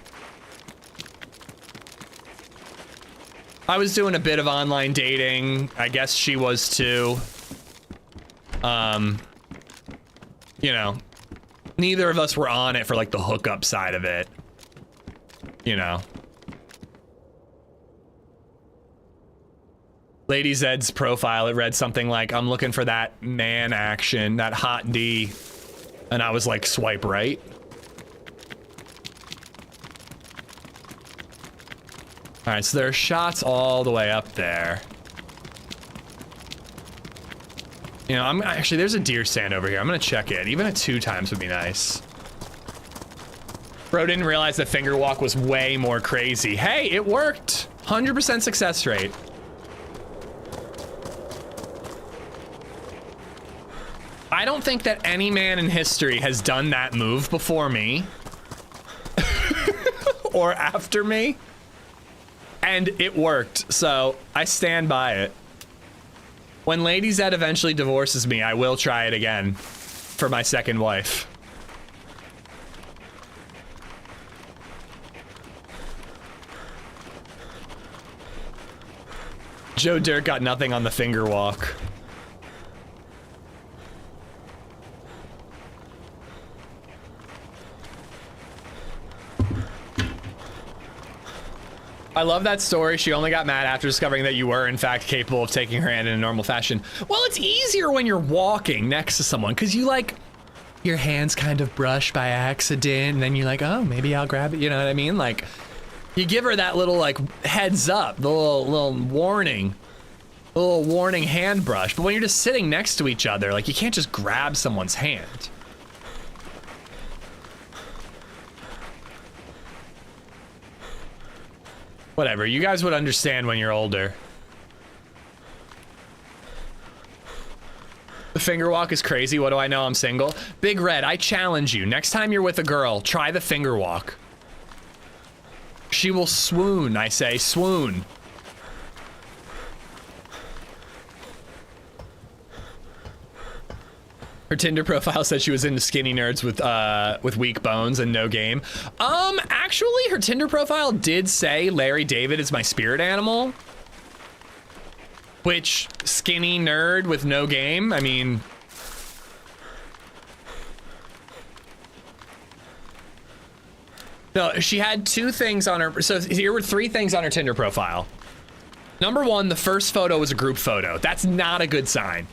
I was doing a bit of online dating. I guess she was too. You know, neither of us were on it for like the hookup side of it. You know. LadyZed's profile, it read something like, I'm looking for that man action, that hot D. And I was like, swipe right. All right, so there are shots all the way up there. You know, actually, there's a deer stand over here. I'm gonna check it. Even a 2 times would be nice. Bro didn't realize the finger walk was way more crazy. Hey, it worked. 100% success rate. I don't think that any man in history has done that move before me. Or after me. And it worked, so I stand by it. When LadyZed eventually divorces me, I will try it again for my second wife. Joe Dirt got nothing on the finger walk. I love that story. She only got mad after discovering that you were, in fact, capable of taking her hand in a normal fashion. Well, it's easier when you're walking next to someone because you like, your hands kind of brush by accident and then you're like, oh, maybe I'll grab it. You know what I mean? Like, you give her that little like heads up, the little warning hand brush. But when you're just sitting next to each other, like you can't just grab someone's hand. Whatever, you guys would understand when you're older. The finger walk is crazy. What do I know? I'm single. Big Red, I challenge you. Next time you're with a girl, try the finger walk. She will swoon, I say, swoon. Her Tinder profile said she was into skinny nerds with weak bones and no game. Actually, her Tinder profile did say Larry David is my spirit animal. Which, skinny nerd with no game? I mean... No, she had 2 things on her... So here were 3 things on her Tinder profile. Number 1, the first photo was a group photo. That's not a good sign.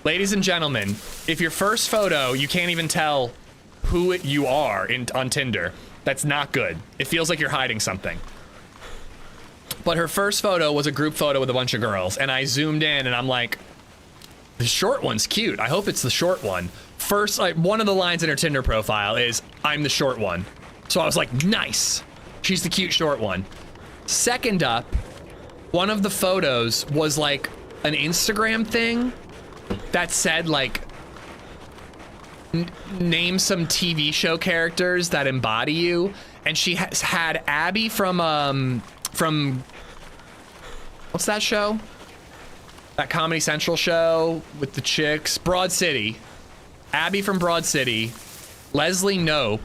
Ladies and gentlemen, if your first photo, you can't even tell who you are on Tinder, that's not good. It feels like you're hiding something. But her first photo was a group photo with a bunch of girls, and I zoomed in and I'm like, the short one's cute. I hope it's the short one. First, like, one of the lines in her Tinder profile is, I'm the short one. So I was like, nice. She's the cute short one. Second up, one of the photos was like an Instagram thing that said like, name some TV show characters that embody you. And she had Abby from what's that show? That Comedy Central show with the chicks, Broad City. Abby from Broad City, Leslie Knope.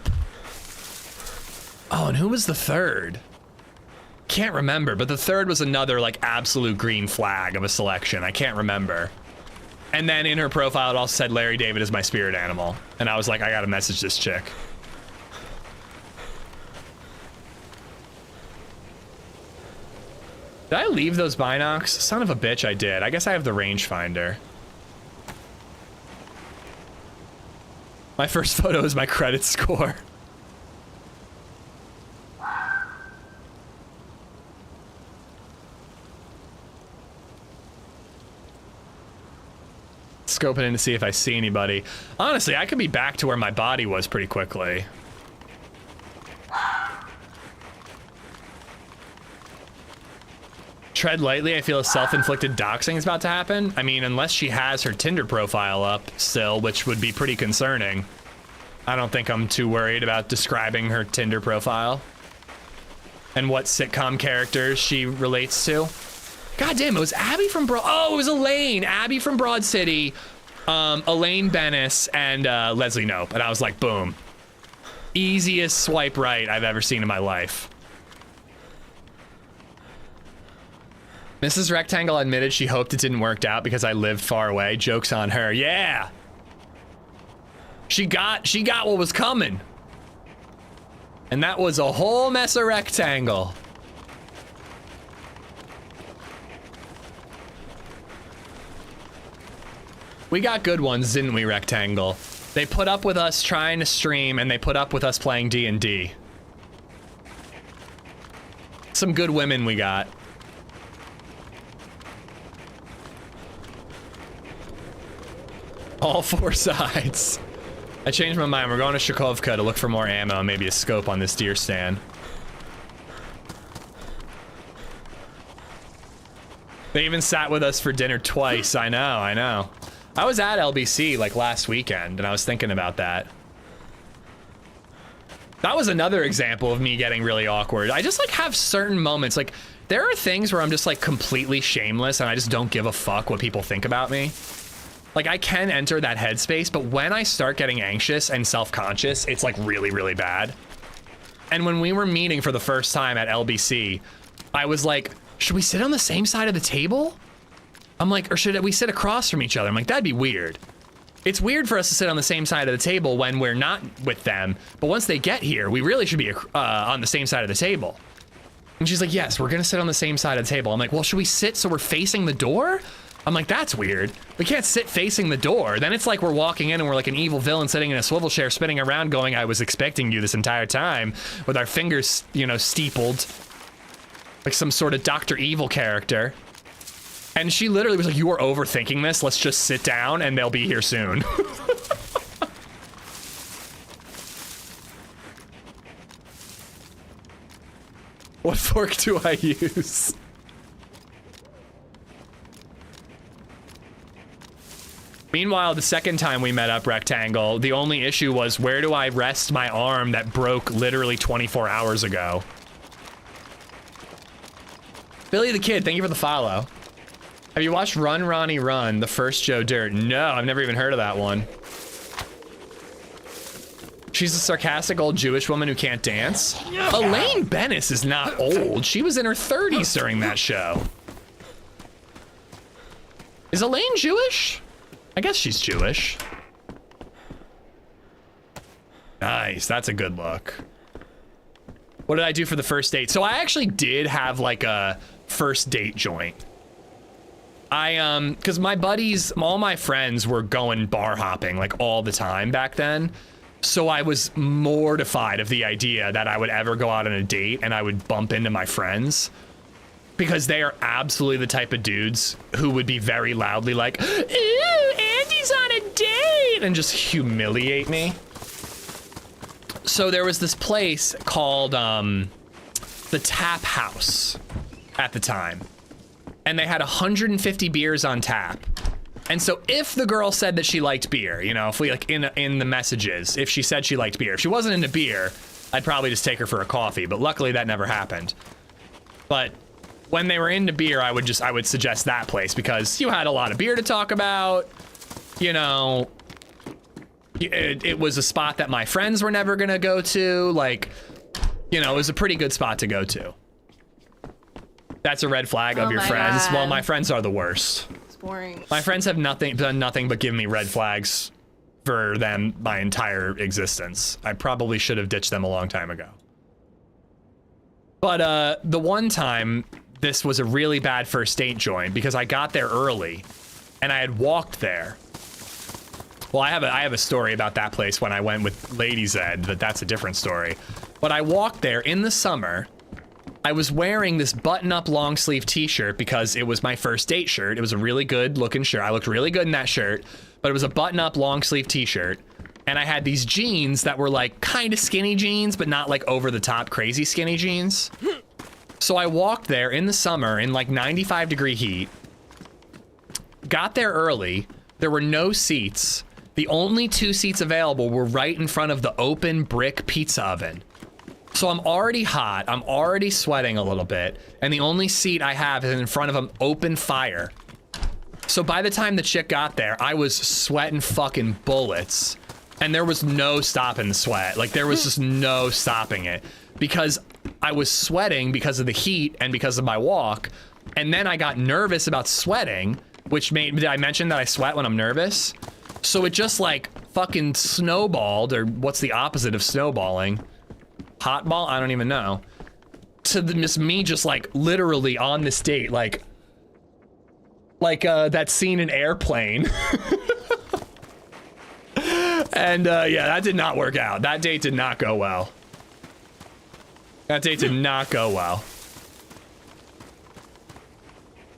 Oh, and who was the third? Can't remember, but the third was another like absolute green flag of a selection. I can't remember. And then in her profile, it also said Larry David is my spirit animal. And I was like, I gotta message this chick. Did I leave those binocs? Son of a bitch, I did. I guess I have the rangefinder. My first photo is my credit score. Scoping in to see if I see anybody. Honestly, I could be back to where my body was pretty quickly. Tread lightly, I feel a self-inflicted doxing is about to happen. I mean, unless she has her Tinder profile up still, which would be pretty concerning. I don't think I'm too worried about describing her Tinder profile and what sitcom characters she relates to. God damn, it was Abby from oh, it was Elaine. Abby from Broad City, Elaine Bennis, and Leslie Knope. And I was like, boom. Easiest swipe right I've ever seen in my life. Mrs. Rectangle admitted she hoped it didn't work out because I lived far away. Joke's on her. Yeah. She got what was coming. And that was a whole mess of rectangle. We got good ones, didn't we, Rectangle? They put up with us trying to stream, and they put up with us playing D&D. Some good women we got. All 4 sides. I changed my mind. We're going to Shakovka to look for more ammo, maybe a scope on this deer stand. They even sat with us for dinner twice. I know. I was at LBC like last weekend and I was thinking about that. That was another example of me getting really awkward. I just like have certain moments, like there are things where I'm just like completely shameless and I just don't give a fuck what people think about me. Like I can enter that headspace, but when I start getting anxious and self-conscious, it's like really, really bad. And when we were meeting for the first time at LBC, I was like, should we sit on the same side of the table? I'm like, or should we sit across from each other? I'm like, that'd be weird. It's weird for us to sit on the same side of the table when we're not with them, but once they get here, we really should be on the same side of the table. And she's like, yes, we're gonna sit on the same side of the table. I'm like, well, should we sit so we're facing the door? I'm like, that's weird. We can't sit facing the door. Then it's like we're walking in and we're like an evil villain sitting in a swivel chair spinning around going, I was expecting you this entire time, with our fingers, you know, steepled. Like some sort of Dr. Evil character. And she literally was like, you are overthinking this. Let's just sit down and they'll be here soon. What fork do I use? Meanwhile, the second time we met up, Rectangle, the only issue was, where do I rest my arm that broke literally 24 hours ago? Billy the Kid, thank you for the follow. Have you watched Run Ronnie Run, the first Joe Dirt? No, I've never even heard of that one. She's a sarcastic old Jewish woman who can't dance. Elaine Bennis is not old. She was in her 30s during that show. Is Elaine Jewish? I guess she's Jewish. Nice, that's a good look. What did I do for the first date? So I actually did have like a first date joint. Cause my buddies, all my friends were going bar hopping like all the time back then. So I was mortified of the idea that I would ever go out on a date and I would bump into my friends, because they are absolutely the type of dudes who would be very loudly like, ooh, Andy's on a date, and just humiliate me. So there was this place called the Tap House at the time, and they had 150 beers on tap. And so if the girl said that she liked beer, you know, if we like in the messages, if she said she liked beer, if she wasn't into beer, I'd probably just take her for a coffee, but luckily that never happened. But when they were into beer, I would suggest that place, because you had a lot of beer to talk about, you know, it was a spot that my friends were never gonna go to, like, you know, it was a pretty good spot to go to. That's a red flag of your friends. God. Well, my friends are the worst. Boring. My friends have done nothing but give me red flags for them my entire existence. I probably should have ditched them a long time ago. But the one time, this was a really bad first date joint, because I got there early and I had walked there. Well, I have a story about that place when I went with LadyZed, but that's a different story. But I walked there in the summer. I was wearing this button-up long-sleeve t-shirt because it was my first date shirt. It was a really good-looking shirt. I looked really good in that shirt, but it was a button-up long-sleeve t-shirt. And I had these jeans that were like kind of skinny jeans, but not like over-the-top crazy skinny jeans. So I walked there in the summer in like 95-degree heat, got there early. There were no seats. The only 2 seats available were right in front of the open brick pizza oven. So I'm already hot, I'm already sweating a little bit, and the only seat I have is in front of an open fire. So by the time the chick got there, I was sweating fucking bullets, and there was no stopping the sweat. Like, there was just no stopping it, because I was sweating because of the heat and because of my walk, and then I got nervous about sweating, which did I mention that I sweat when I'm nervous? So it just like fucking snowballed, or what's the opposite of snowballing? Hotball? I don't even know. To me just like literally on this date, like that scene in Airplane. And yeah, that did not work out. That date did not go well. That date did not go well.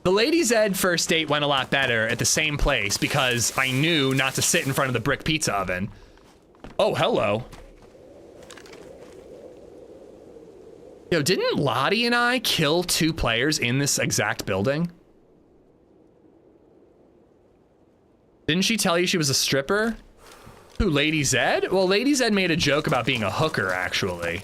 The LadyZed first date went a lot better at the same place because I knew not to sit in front of the brick pizza oven. Oh, hello. Yo, didn't Lottie and I kill 2 players in this exact building? Didn't she tell you she was a stripper? Who, LadyZed? Well, LadyZed made a joke about being a hooker, actually.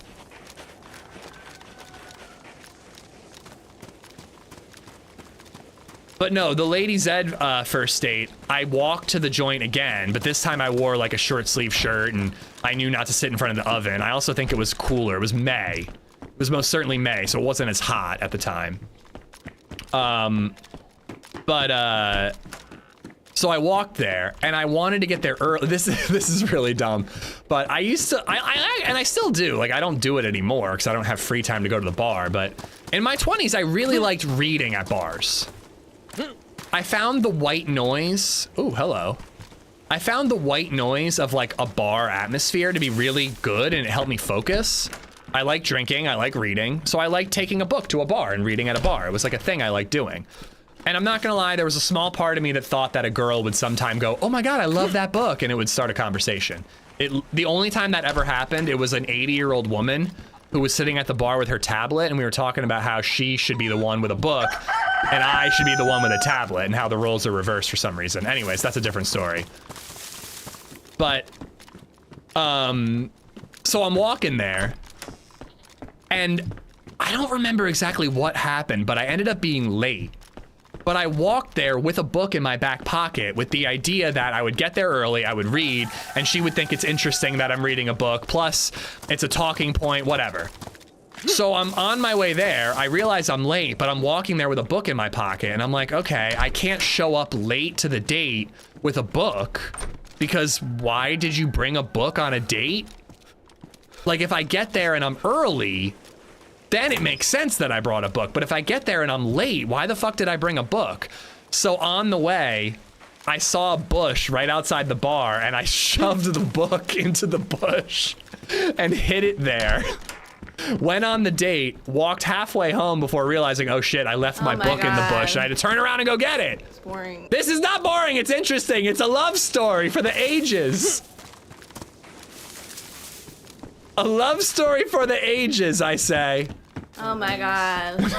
But no, the LadyZed first date, I walked to the joint again, but this time I wore like a short sleeve shirt and I knew not to sit in front of the oven. I also think it was cooler. It was May. It was most certainly May, so it wasn't as hot at the time. So I walked there, and I wanted to get there early. This is really dumb, but I used to, and I still do. Like, I don't do it anymore because I don't have free time to go to the bar. But in my 20s, I really liked reading at bars. I found the white noise. Oh, hello. I found the white noise of like a bar atmosphere to be really good, and it helped me focus. I like drinking, I like reading, so I like taking a book to a bar and reading at a bar. It was like a thing I liked doing. And I'm not gonna lie, there was a small part of me that thought that a girl would sometime go, oh my God, I love that book, and it would start a conversation. The only time that ever happened, it was an 80-year-old woman who was sitting at the bar with her tablet, and we were talking about how she should be the one with a book, and I should be the one with a tablet, and how the roles are reversed for some reason. Anyways, that's a different story. But, so I'm walking there, and I don't remember exactly what happened, but I ended up being late. But I walked there with a book in my back pocket with the idea that I would get there early, I would read, and she would think it's interesting that I'm reading a book, plus it's a talking point, whatever. So I'm on my way there, I realize I'm late, but I'm walking there with a book in my pocket, and I'm like, okay, I can't show up late to the date with a book, because why did you bring a book on a date? Like, if I get there and I'm early, then it makes sense that I brought a book. But if I get there and I'm late, why the fuck did I bring a book? So on the way, I saw a bush right outside the bar, and I shoved the book into the bush and hid it there. Went on the date, walked halfway home before realizing, oh shit, I left my book in the bush. I had to turn around and go get it. It's boring. This is not boring, it's interesting. It's a love story for the ages. A love story for the ages, I say. Oh my God.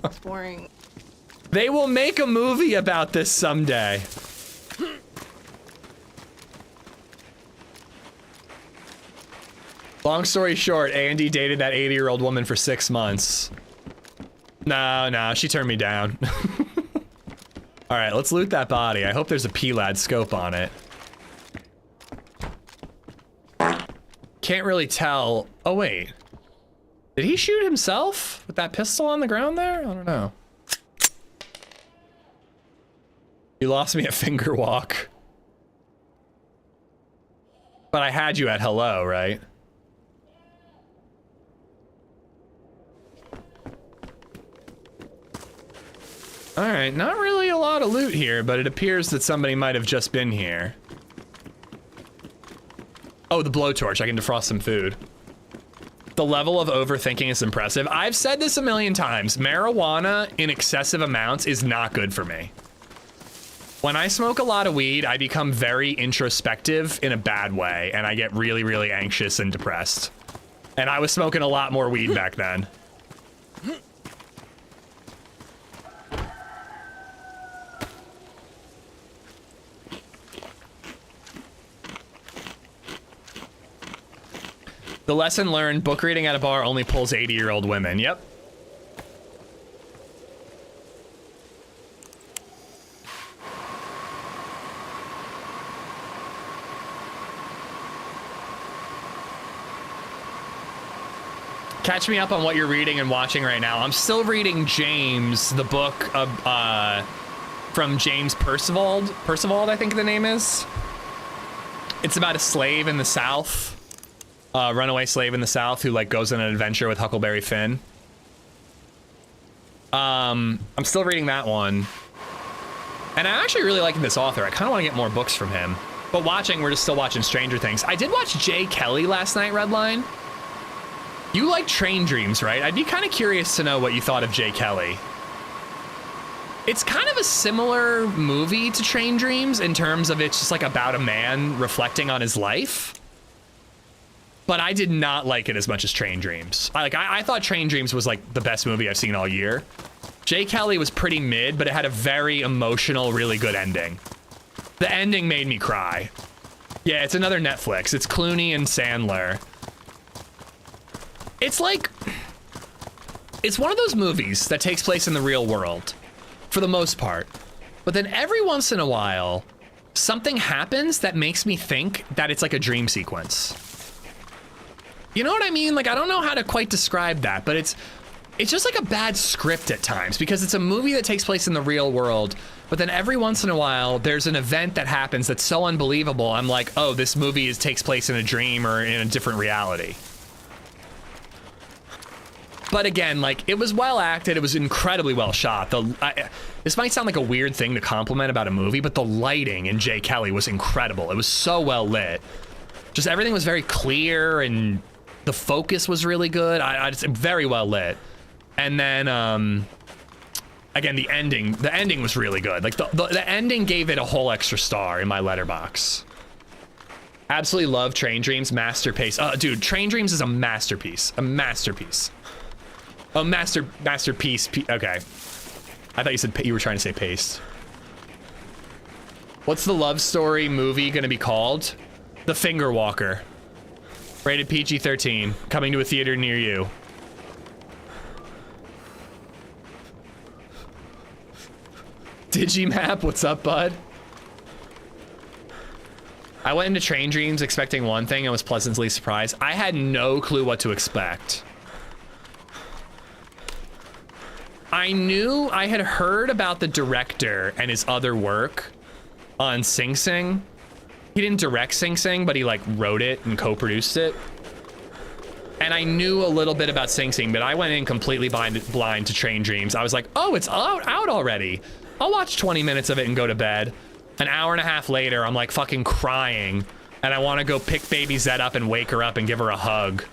It's boring. They will make a movie about this someday. Long story short, Andy dated that 80-year-old woman for 6 months. No, she turned me down. All right, let's loot that body. I hope there's a PLAD scope on it. Can't really tell. Oh, wait. Did he shoot himself with that pistol on the ground there? I don't know. You lost me at finger walk. But I had you at hello, right? All right, not really a lot of loot here, but it appears that somebody might have just been here. Oh, the blowtorch, I can defrost some food. The level of overthinking is impressive. I've said this a million times. Marijuana in excessive amounts is not good for me. When I smoke a lot of weed, I become very introspective in a bad way, and I get really, really anxious and depressed. And I was smoking a lot more weed back then. The lesson learned, book reading at a bar only pulls 80-year-old women. Yep. Catch me up on what you're reading and watching right now. I'm still reading James, the book from James Percival, I think the name is. It's about a slave in the South. Runaway slave in the South who like goes on an adventure with Huckleberry Finn. I'm still reading that one. And I'm actually really liking this author. I kind of want to get more books from him. But we're just still watching Stranger Things. I did watch Jay Kelly last night, Redline. You like Train Dreams, right? I'd be kind of curious to know what you thought of Jay Kelly. It's kind of a similar movie to Train Dreams in terms of it's just like about a man reflecting on his life. But I did not like it as much as Train Dreams. I thought Train Dreams was like the best movie I've seen all year. Jay Kelly was pretty mid, but it had a very emotional, really good ending. The ending made me cry. Yeah, it's another Netflix. It's Clooney and Sandler. It's like, it's one of those movies that takes place in the real world, for the most part. But then every once in a while, something happens that makes me think that it's like a dream sequence. You know what I mean? Like, I don't know how to quite describe that, but it's just like a bad script at times, because it's a movie that takes place in the real world, but then every once in a while there's an event that happens that's so unbelievable. I'm like, oh, this movie takes place in a dream or in a different reality. But again, like, it was well acted. It was incredibly well shot. This might sound like a weird thing to compliment about a movie, but the lighting in J. Kelly was incredible. It was so well lit. Just everything was very clear, and the focus was really good. It's very well lit. And then, again, the ending was really good. Like, the ending gave it a whole extra star in my letterbox. Absolutely love Train Dreams, masterpiece. Dude, Train Dreams is a masterpiece. A masterpiece. Oh, masterpiece. Okay. I thought you said you were trying to say paste. What's the love story movie gonna be called? The Finger Walker. Rated PG-13. Coming to a theater near you. Digimap, what's up, bud? I went into Train Dreams expecting one thing and was pleasantly surprised. I had no clue what to expect. I knew, I had heard about the director and his other work on Sing Sing. He didn't direct Sing Sing, but he like wrote it and co-produced it. And I knew a little bit about Sing Sing, but I went in completely blind to Train Dreams. I was like, oh, it's out already. I'll watch 20 minutes of it and go to bed. An hour and a half later, I'm like fucking crying, and I want to go pick LadyZed up and wake her up and give her a hug.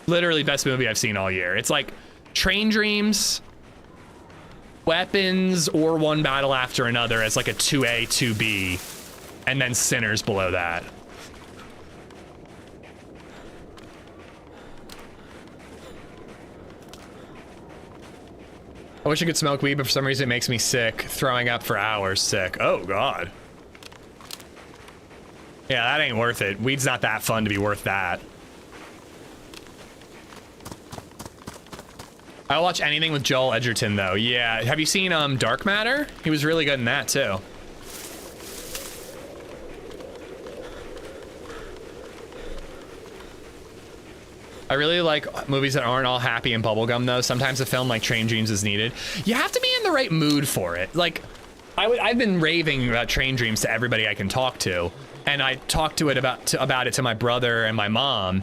Literally best movie I've seen all year. It's like Train Dreams, Weapons, or One Battle After Another as like a 2A, 2B, and then Sinners below that. I wish I could smoke weed, but for some reason it makes me sick. Throwing up for hours, sick. Oh, God. Yeah, that ain't worth it. Weed's not that fun to be worth that. I'll watch anything with Joel Edgerton, though. Yeah, have you seen Dark Matter? He was really good in that, too. I really like movies that aren't all happy and bubblegum, though. Sometimes a film like Train Dreams is needed. You have to be in the right mood for it. Like, I've been raving about Train Dreams to everybody I can talk to, and I talked about it to my brother and my mom.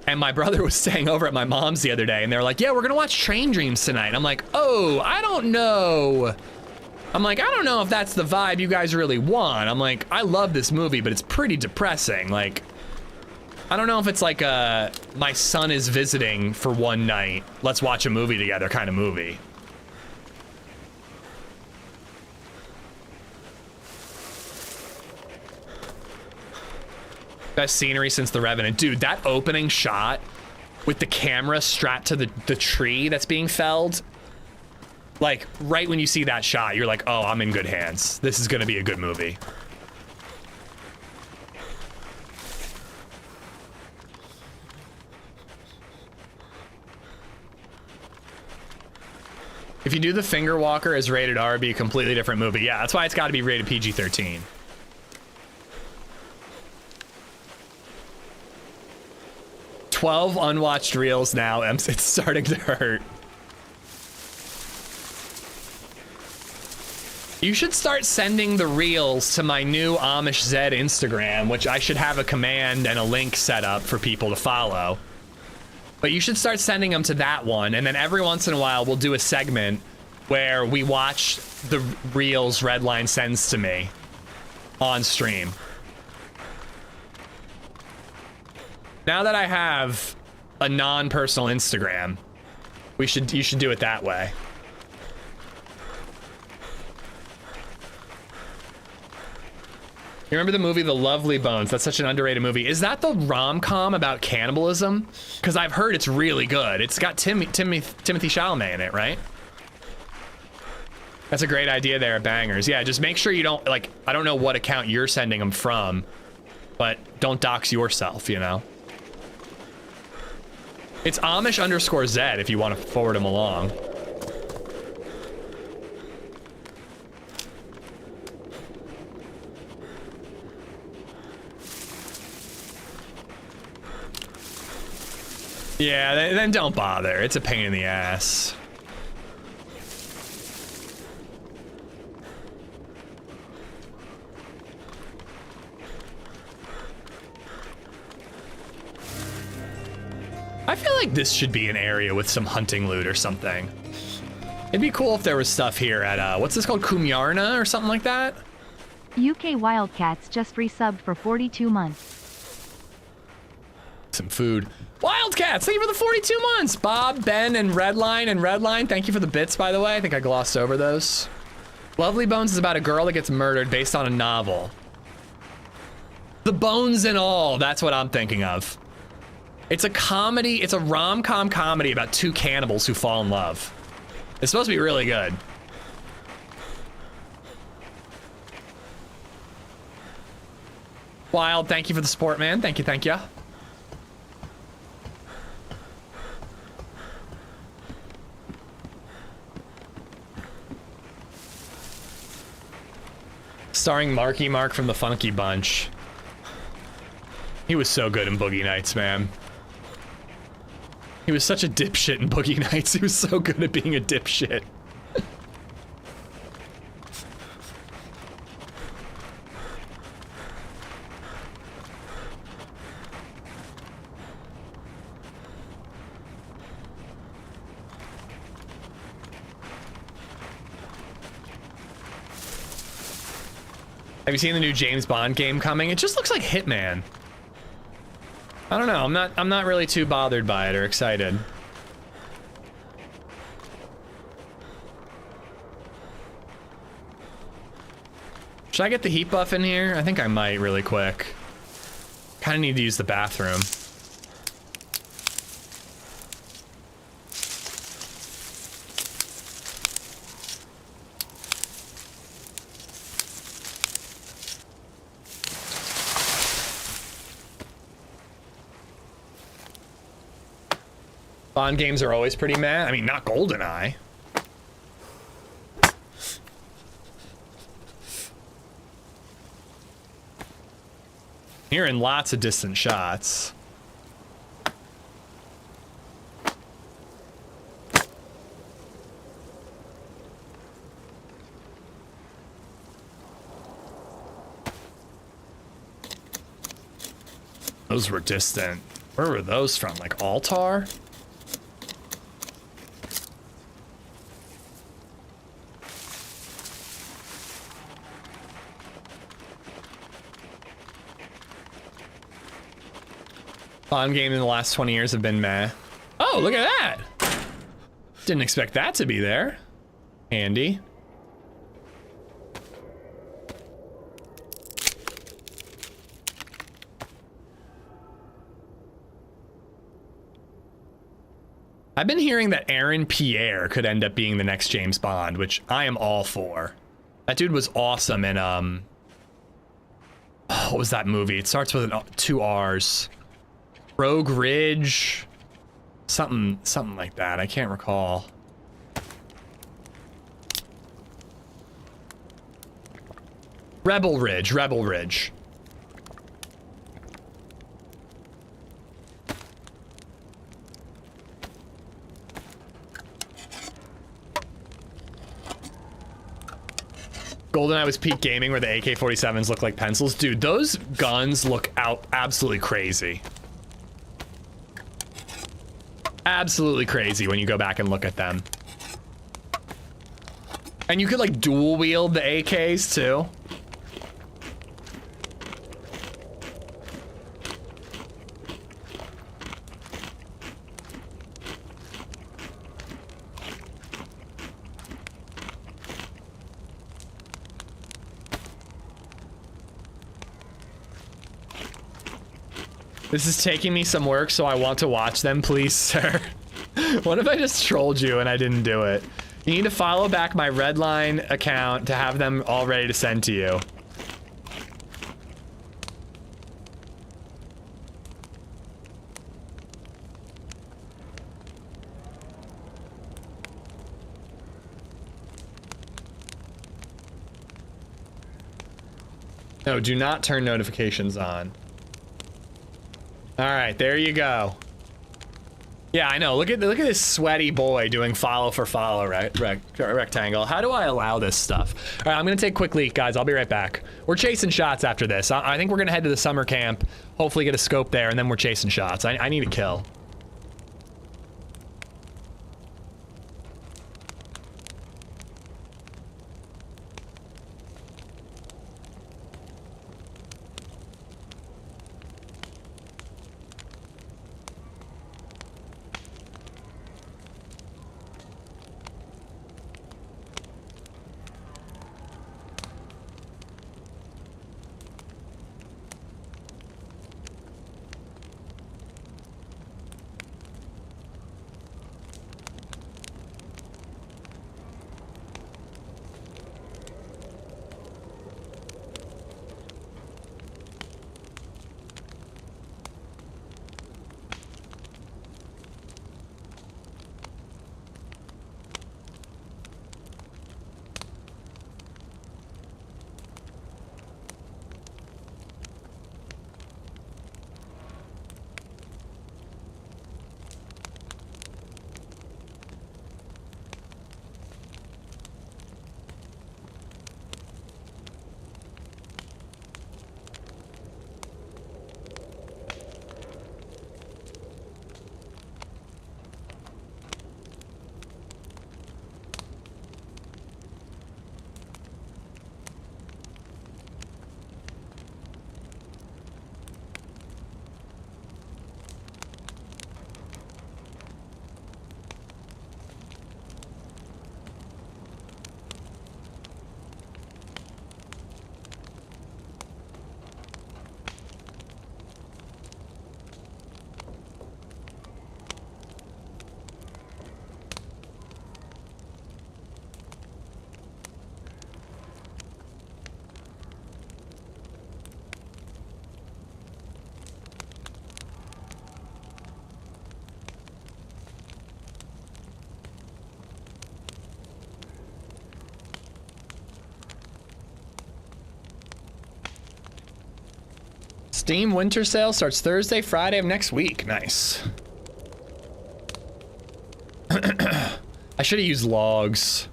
And my brother was staying over at my mom's the other day, and they were like, yeah, we're gonna watch Train Dreams tonight. I'm like, oh, I don't know. I'm like, I don't know if that's the vibe you guys really want. I'm like, I love this movie, but it's pretty depressing. Like, I don't know if it's like a my son is visiting for one night, let's watch a movie together kind of movie. Best scenery since The Revenant. Dude, that opening shot with the camera strapped to the tree that's being felled, like right when you see that shot, you're like, oh, I'm in good hands. This is gonna be a good movie. If you do The Finger Walker as rated R, it'd be a completely different movie. Yeah, that's why it's got to be rated PG-13. $12 unwatched reels now. It's starting to hurt. You should start sending the reels to my new AmishZed Instagram, which I should have a command and a link set up for people to follow. But you should start sending them to that one, and then every once in a while we'll do a segment where we watch the reels Redline sends to me on stream. Now that I have a non-personal Instagram, you should do it that way. You remember the movie The Lovely Bones? That's such an underrated movie. Is that the rom-com about cannibalism? Because I've heard it's really good. It's got Timothy Chalamet in it, right? That's a great idea there, Bangers. Yeah, just make sure you don't, like, I don't know what account you're sending them from, but don't dox yourself, you know? It's Amish_Zed if you want to forward them along. Yeah, then don't bother. It's a pain in the ass. I feel like this should be an area with some hunting loot or something. It'd be cool if there was stuff here at, what's this called? Kumyarna or something like that? UK Wildcats just resubbed for 42 months. Some food. Wildcats, thank you for the 42 months. Bob, Ben, and Redline, thank you for the bits, by the way. I think I glossed over those. Lovely Bones is about a girl that gets murdered based on a novel. The Bones and All, that's what I'm thinking of. It's a comedy, it's a rom-com comedy about two cannibals who fall in love. It's supposed to be really good. Wild, thank you for the support, man. Thank you, thank you. Starring Marky Mark from the Funky Bunch. He was so good in Boogie Nights, man. He was such a dipshit in Boogie Nights. He was so good at being a dipshit. Have you seen the new James Bond game coming? It just looks like Hitman. I don't know, I'm not really too bothered by it or excited. Should I get the heat buff in here? I think I might really quick. Kinda need to use the bathroom. Bond games are always pretty meh. I mean, not GoldenEye. Hearing lots of distant shots. Those were distant. Where were those from? Like Altar? Bond game in the last 20 years have been meh. Oh, look at that! Didn't expect that to be there. Handy. I've been hearing that Aaron Pierre could end up being the next James Bond, which I am all for. That dude was awesome in, what was that movie? It starts with 2 R's. Rogue Ridge, something like that. I can't recall. Rebel Ridge. GoldenEye was peak gaming where the AK-47s look like pencils. Dude, those guns look absolutely crazy. Absolutely crazy when you go back and look at them. And you could like dual wield the AKs too. This is taking me some work, so I want to watch them, please, sir. What if I just trolled you and I didn't do it? You need to follow back my Redline account to have them all ready to send to you. No, do not turn notifications on. All right, there you go. Yeah, I know. Look at this sweaty boy doing follow for follow rectangle. How do I allow this stuff? All right, I'm gonna take a quick leak, guys. I'll be right back. We're chasing shots after this. I think we're gonna head to the summer camp, hopefully get a scope there, and then we're chasing shots. I need a kill. Steam winter sale starts Thursday, Friday of next week. Nice. I should have used logs.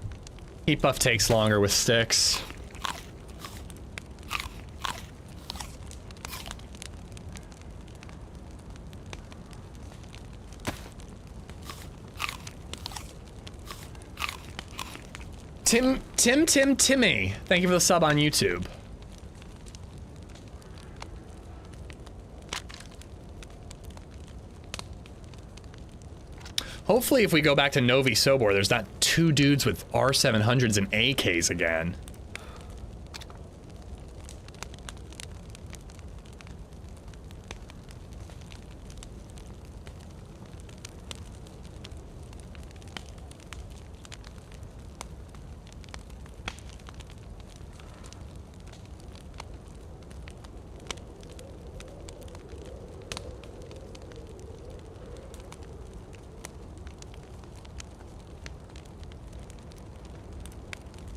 Heat buff takes longer with sticks. Timmy. Thank you for the sub on YouTube. Hopefully if we go back to Novi Sobor, there's not two dudes with R700s and AKs again.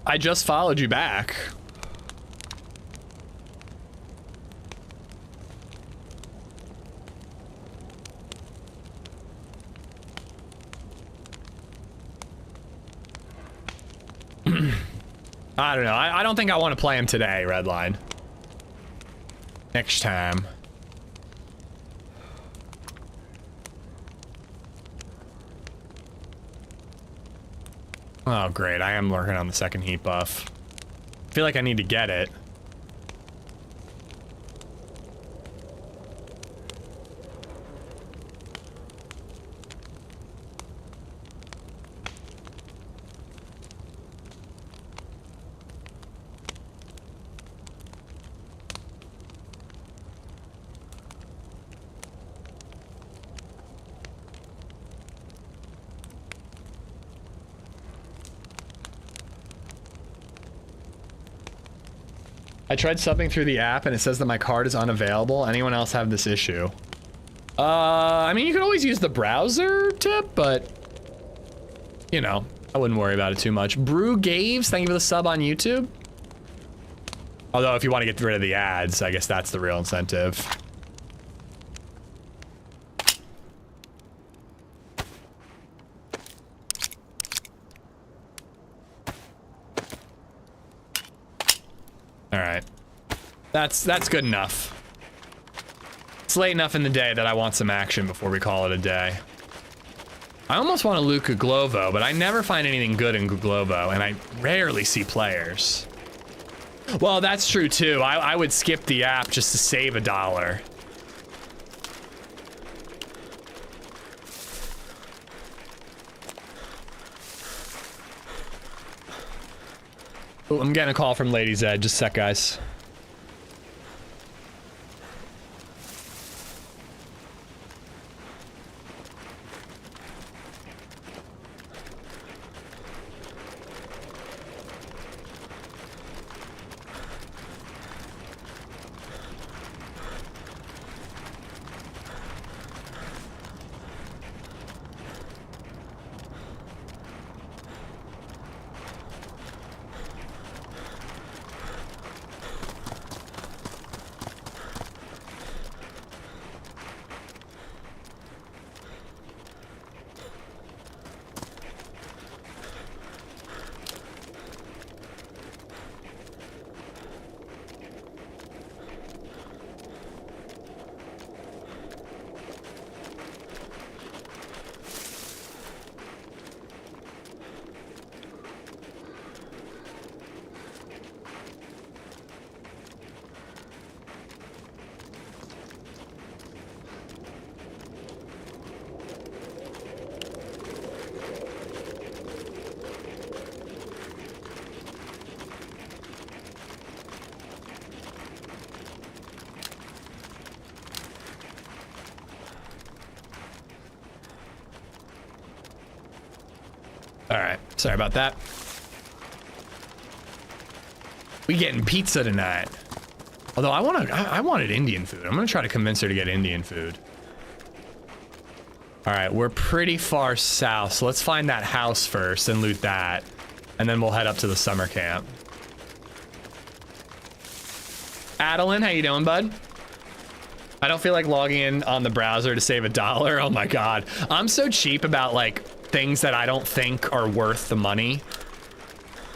I just followed you back. I don't know. I don't think I want to play him today, Redline. Next time. Oh, great. I am working on the second heat buff. I feel like I need to get it. I tried subbing through the app and it says that my card is unavailable. Anyone else have this issue? I mean, you could always use the browser tip, but you know, I wouldn't worry about it too much. Brew Gaves, thank you for the sub on YouTube. Although if you want to get rid of the ads, I guess that's the real incentive. That's good enough. It's late enough in the day that I want some action before we call it a day. I almost want to loot Guglovo, but I never find anything good in Guglovo, and I rarely see players. Well, that's true too. I would skip the app just to save $1. Ooh, I'm getting a call from LadyZed. Just a sec, guys. All right, sorry about that. We getting pizza tonight. Although I wanted Indian food. I'm gonna try to convince her to get Indian food. All right, we're pretty far south, so let's find that house first and loot that, and then we'll head up to the summer camp. Adeline, how you doing, bud? I don't feel like logging in on the browser to save $1. Oh my God, I'm so cheap about like things that I don't think are worth the money.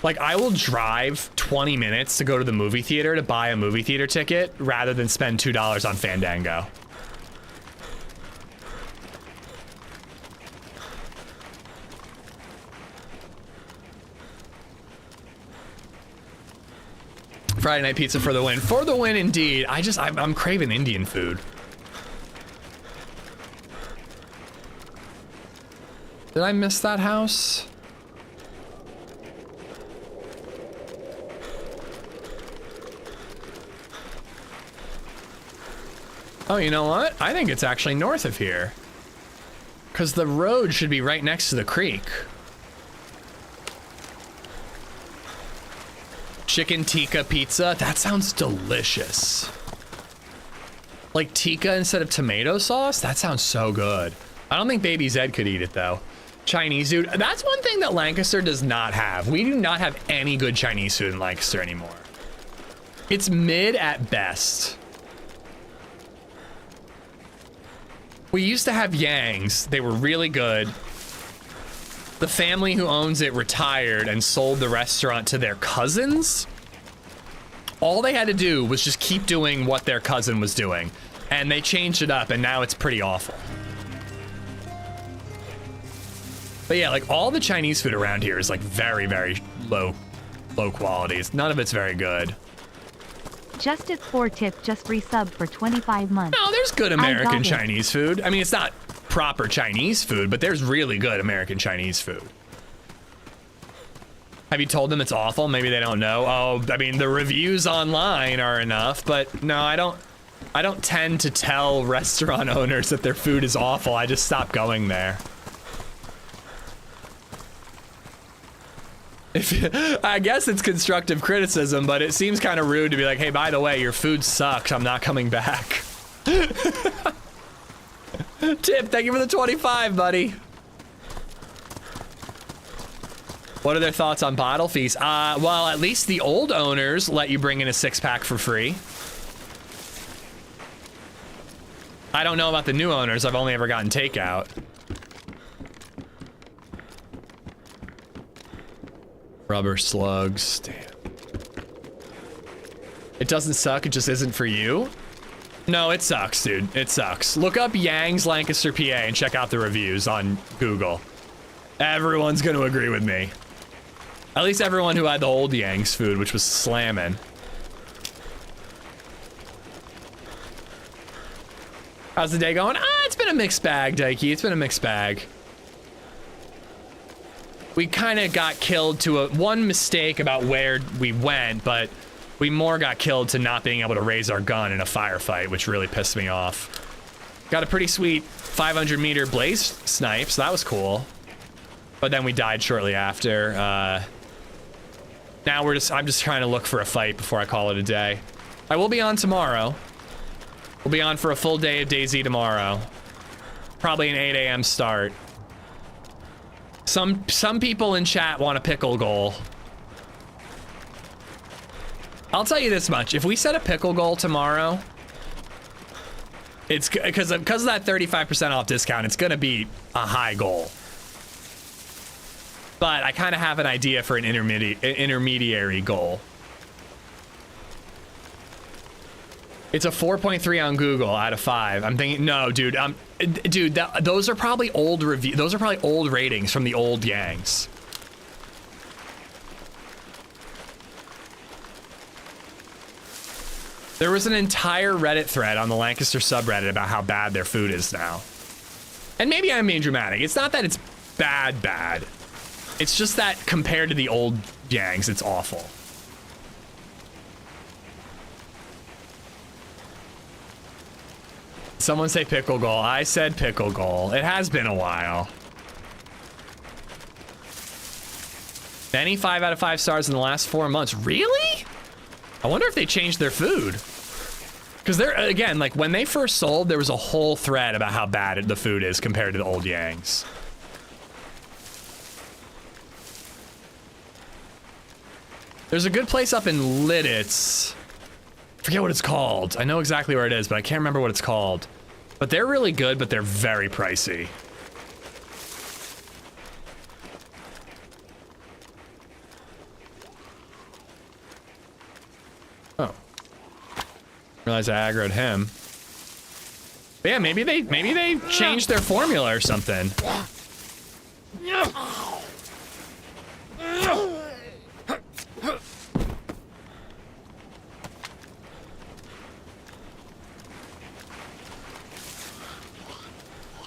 Like I will drive 20 minutes to go to the movie theater to buy a movie theater ticket rather than spend $2 on Fandango. Friday night pizza for the win. For the win indeed. I'm craving Indian food. Did I miss that house? Oh, you know what? I think it's actually north of here. Because the road should be right next to the creek. Chicken tikka pizza? That sounds delicious. Like tikka instead of tomato sauce? That sounds so good. I don't think Baby Zed could eat it though. Chinese food. That's one thing that Lancaster does not have. We do not have any good Chinese food in Lancaster anymore. It's mid at best. We used to have Yang's. They were really good. The family who owns it retired and sold the restaurant to their cousins. All they had to do was just keep doing what their cousin was doing. And they changed it up and now it's pretty awful. But yeah, like all the Chinese food around here is like very, very low quality. None of it's very good. Justice 4 tip just resubbed for 25 months. No, there's good American Chinese food. I mean, it's not proper Chinese food, but there's really good American Chinese food. Have you told them it's awful? Maybe they don't know. Oh, I mean, the reviews online are enough, but no, I don't tend to tell restaurant owners that their food is awful. I just stop going there. I guess it's constructive criticism, but it seems kind of rude to be like, hey, by the way, your food sucks. I'm not coming back. Tip, thank you for the 25, buddy. What are their thoughts on bottle fees? Well, at least the old owners let you bring in a 6-pack for free. I don't know about the new owners. I've only ever gotten takeout. Rubber slugs, damn. doesn't suck, it just isn't for you. No, it sucks, dude. It sucks. Look up Yang's Lancaster, PA, and check out the reviews on Google. Everyone's gonna agree with me. At least everyone who had the old Yang's food, which was slamming. How's the day going? It's been a mixed bag, Dikey. It's been a mixed bag. We kind of got killed to one mistake about where we went, but we more got killed to not being able to raise our gun in a firefight, which really pissed me off. Got a pretty sweet 500-meter blaze snipe, so that was cool. But then we died shortly after. Now I'm just trying to look for a fight before I call it a day. I will be on tomorrow. We'll be on for a full day of DayZ tomorrow. Probably an 8 a.m. start. Some people in chat want a pickle goal. I'll tell you this much. If we set a pickle goal tomorrow, it's because of that 35% off discount, it's gonna be a high goal. But I kind of have an idea for an intermediary goal. It's a 4.3 on Google out of 5. I'm thinking, no, dude. Dude, those are probably old review. Those are probably old ratings from the old Yangs. There was an entire Reddit thread on the Lancaster subreddit about how bad their food is now. And maybe I'm being dramatic. It's not that it's bad. It's just that compared to the old Yangs, it's awful. Someone say pickle goal. I said pickle goal. It has been a while. Any 5 out of 5 stars in the last 4 months. Really? I wonder if they changed their food. Because they're, again, like when they first sold, there was a whole thread about how bad the food is compared to the old Yangs. There's a good place up in Lidditz. Forget what it's called. I know exactly where it is, but I can't remember what it's called. But they're really good, but they're very pricey. Oh. Realize I aggroed him. But yeah, maybe they changed their formula or something.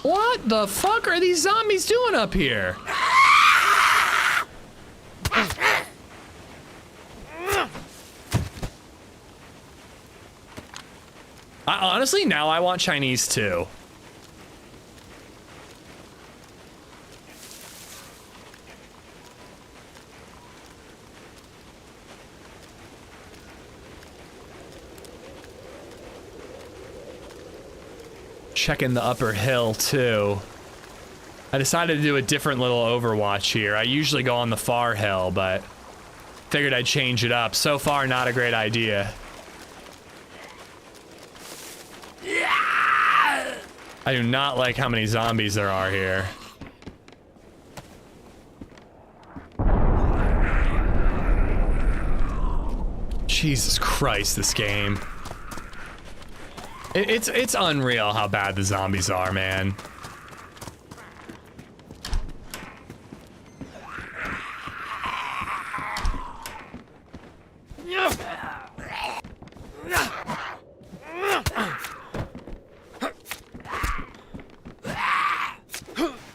What the fuck are these zombies doing up here? Honestly, now I want Chinese too. Checking the upper hill too. I decided to do a different little Overwatch here. I usually go on the far hill, but figured I'd change it up. So far, not a great idea. I do not like how many zombies there are here. Jesus Christ, this game. It's unreal how bad the zombies are, man.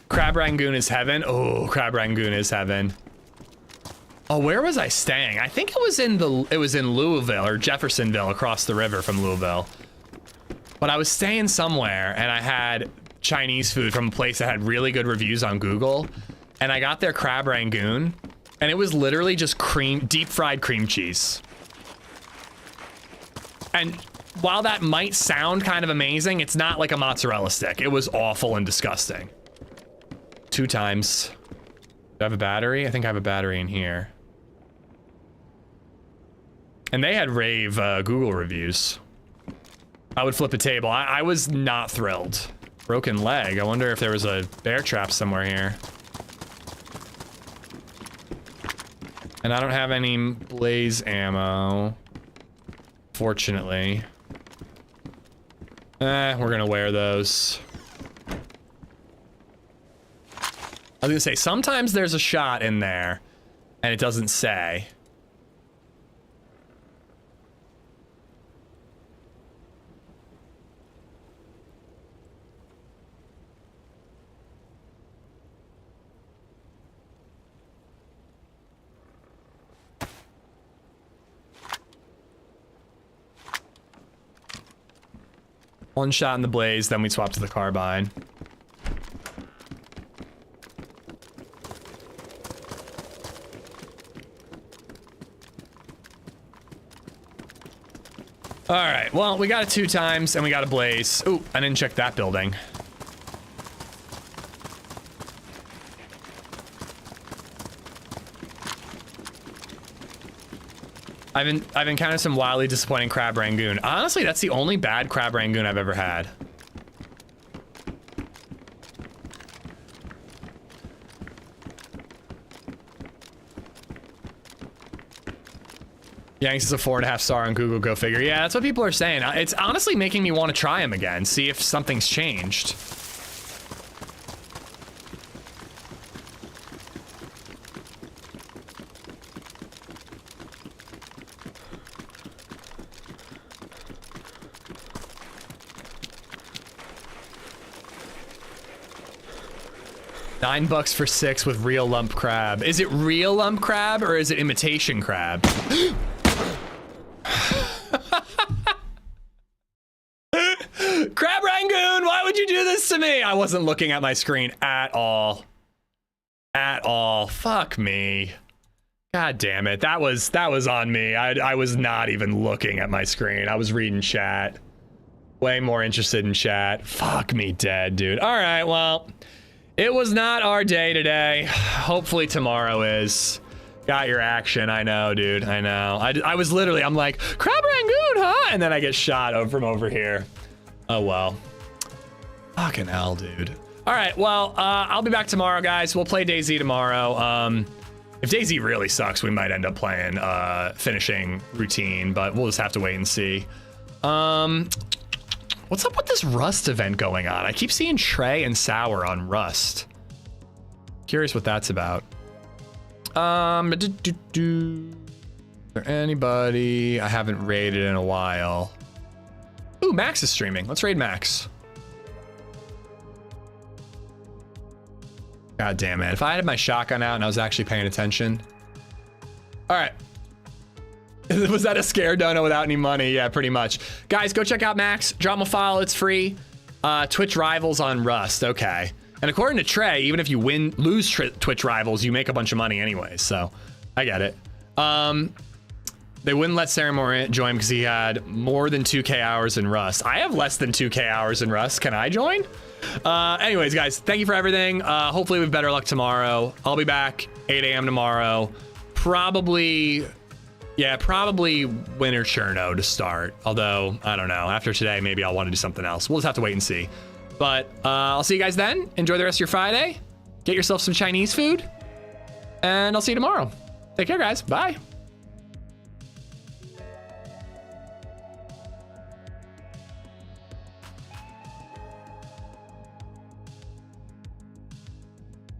Crab Rangoon is heaven. Oh, Crab Rangoon is heaven. Oh, where was I staying? I think it was in Louisville or Jeffersonville, across the river from Louisville. But I was staying somewhere and I had Chinese food from a place that had really good reviews on Google, and I got their Crab Rangoon, and it was literally just deep fried cream cheese. And while that might sound kind of amazing, it's not like a mozzarella stick. It was awful and disgusting. 2 times. Do I have a battery? I think I have a battery in here. And they had rave Google reviews. I would flip a table. I was not thrilled. Broken leg. I wonder if there was a bear trap somewhere here. And I don't have any blaze ammo. unfortunately. We're gonna wear those. I was gonna say, sometimes there's a shot in there, and it doesn't say. One shot in the blaze, then we swap to the carbine. All right, well, we got it 2 times and we got a blaze. Ooh, I didn't check that building. I've encountered some wildly disappointing crab rangoon. Honestly, that's the only bad crab rangoon I've ever had. Yanks is a 4.5 star on Google, go figure. Yeah, that's what people are saying. It's honestly making me want to try him again, see if something's changed. $9 for 6 with real lump crab. Is it real lump crab or is it imitation crab? Crab rangoon, why would you do this to me? I wasn't looking at my screen at all. At all. Fuck me. God damn it. That was on me. I was not even looking at my screen. I was reading chat. Way more interested in chat. Fuck me dead, dude. All right, well, it was not our day today. Hopefully tomorrow is. Got your action. I know, dude. I know. I was literally, I'm like, crab rangoon, huh? And then I get shot from over here. Oh, well. Fucking hell, dude. All right, well, I'll be back tomorrow, guys. We'll play DayZ tomorrow. If DayZ really sucks, we might end up playing finishing routine, but we'll just have to wait and see. What's up with this Rust event going on? I keep seeing Trey and Sour on Rust. Curious what that's about. Is there anybody I haven't raided in a while? Ooh, Max is streaming. Let's raid Max. God damn it. If I had my shotgun out and I was actually paying attention. All right. Was that a scare dono without any money? Yeah, pretty much. Guys, go check out Max. Drop him a file. It's free. Twitch Rivals on Rust. Okay. And according to Trey, even if you lose Twitch Rivals, you make a bunch of money anyways. So I get it. They wouldn't let Sarah join because he had more than 2K hours in Rust. I have less than 2K hours in Rust. Can I join? Anyways, guys, thank you for everything. Hopefully we have better luck tomorrow. I'll be back 8 a.m. tomorrow. Probably Winter Cherno to start. Although, I don't know. After today, maybe I'll want to do something else. We'll just have to wait and see. But I'll see you guys then. Enjoy the rest of your Friday. Get yourself some Chinese food. And I'll see you tomorrow. Take care, guys. Bye.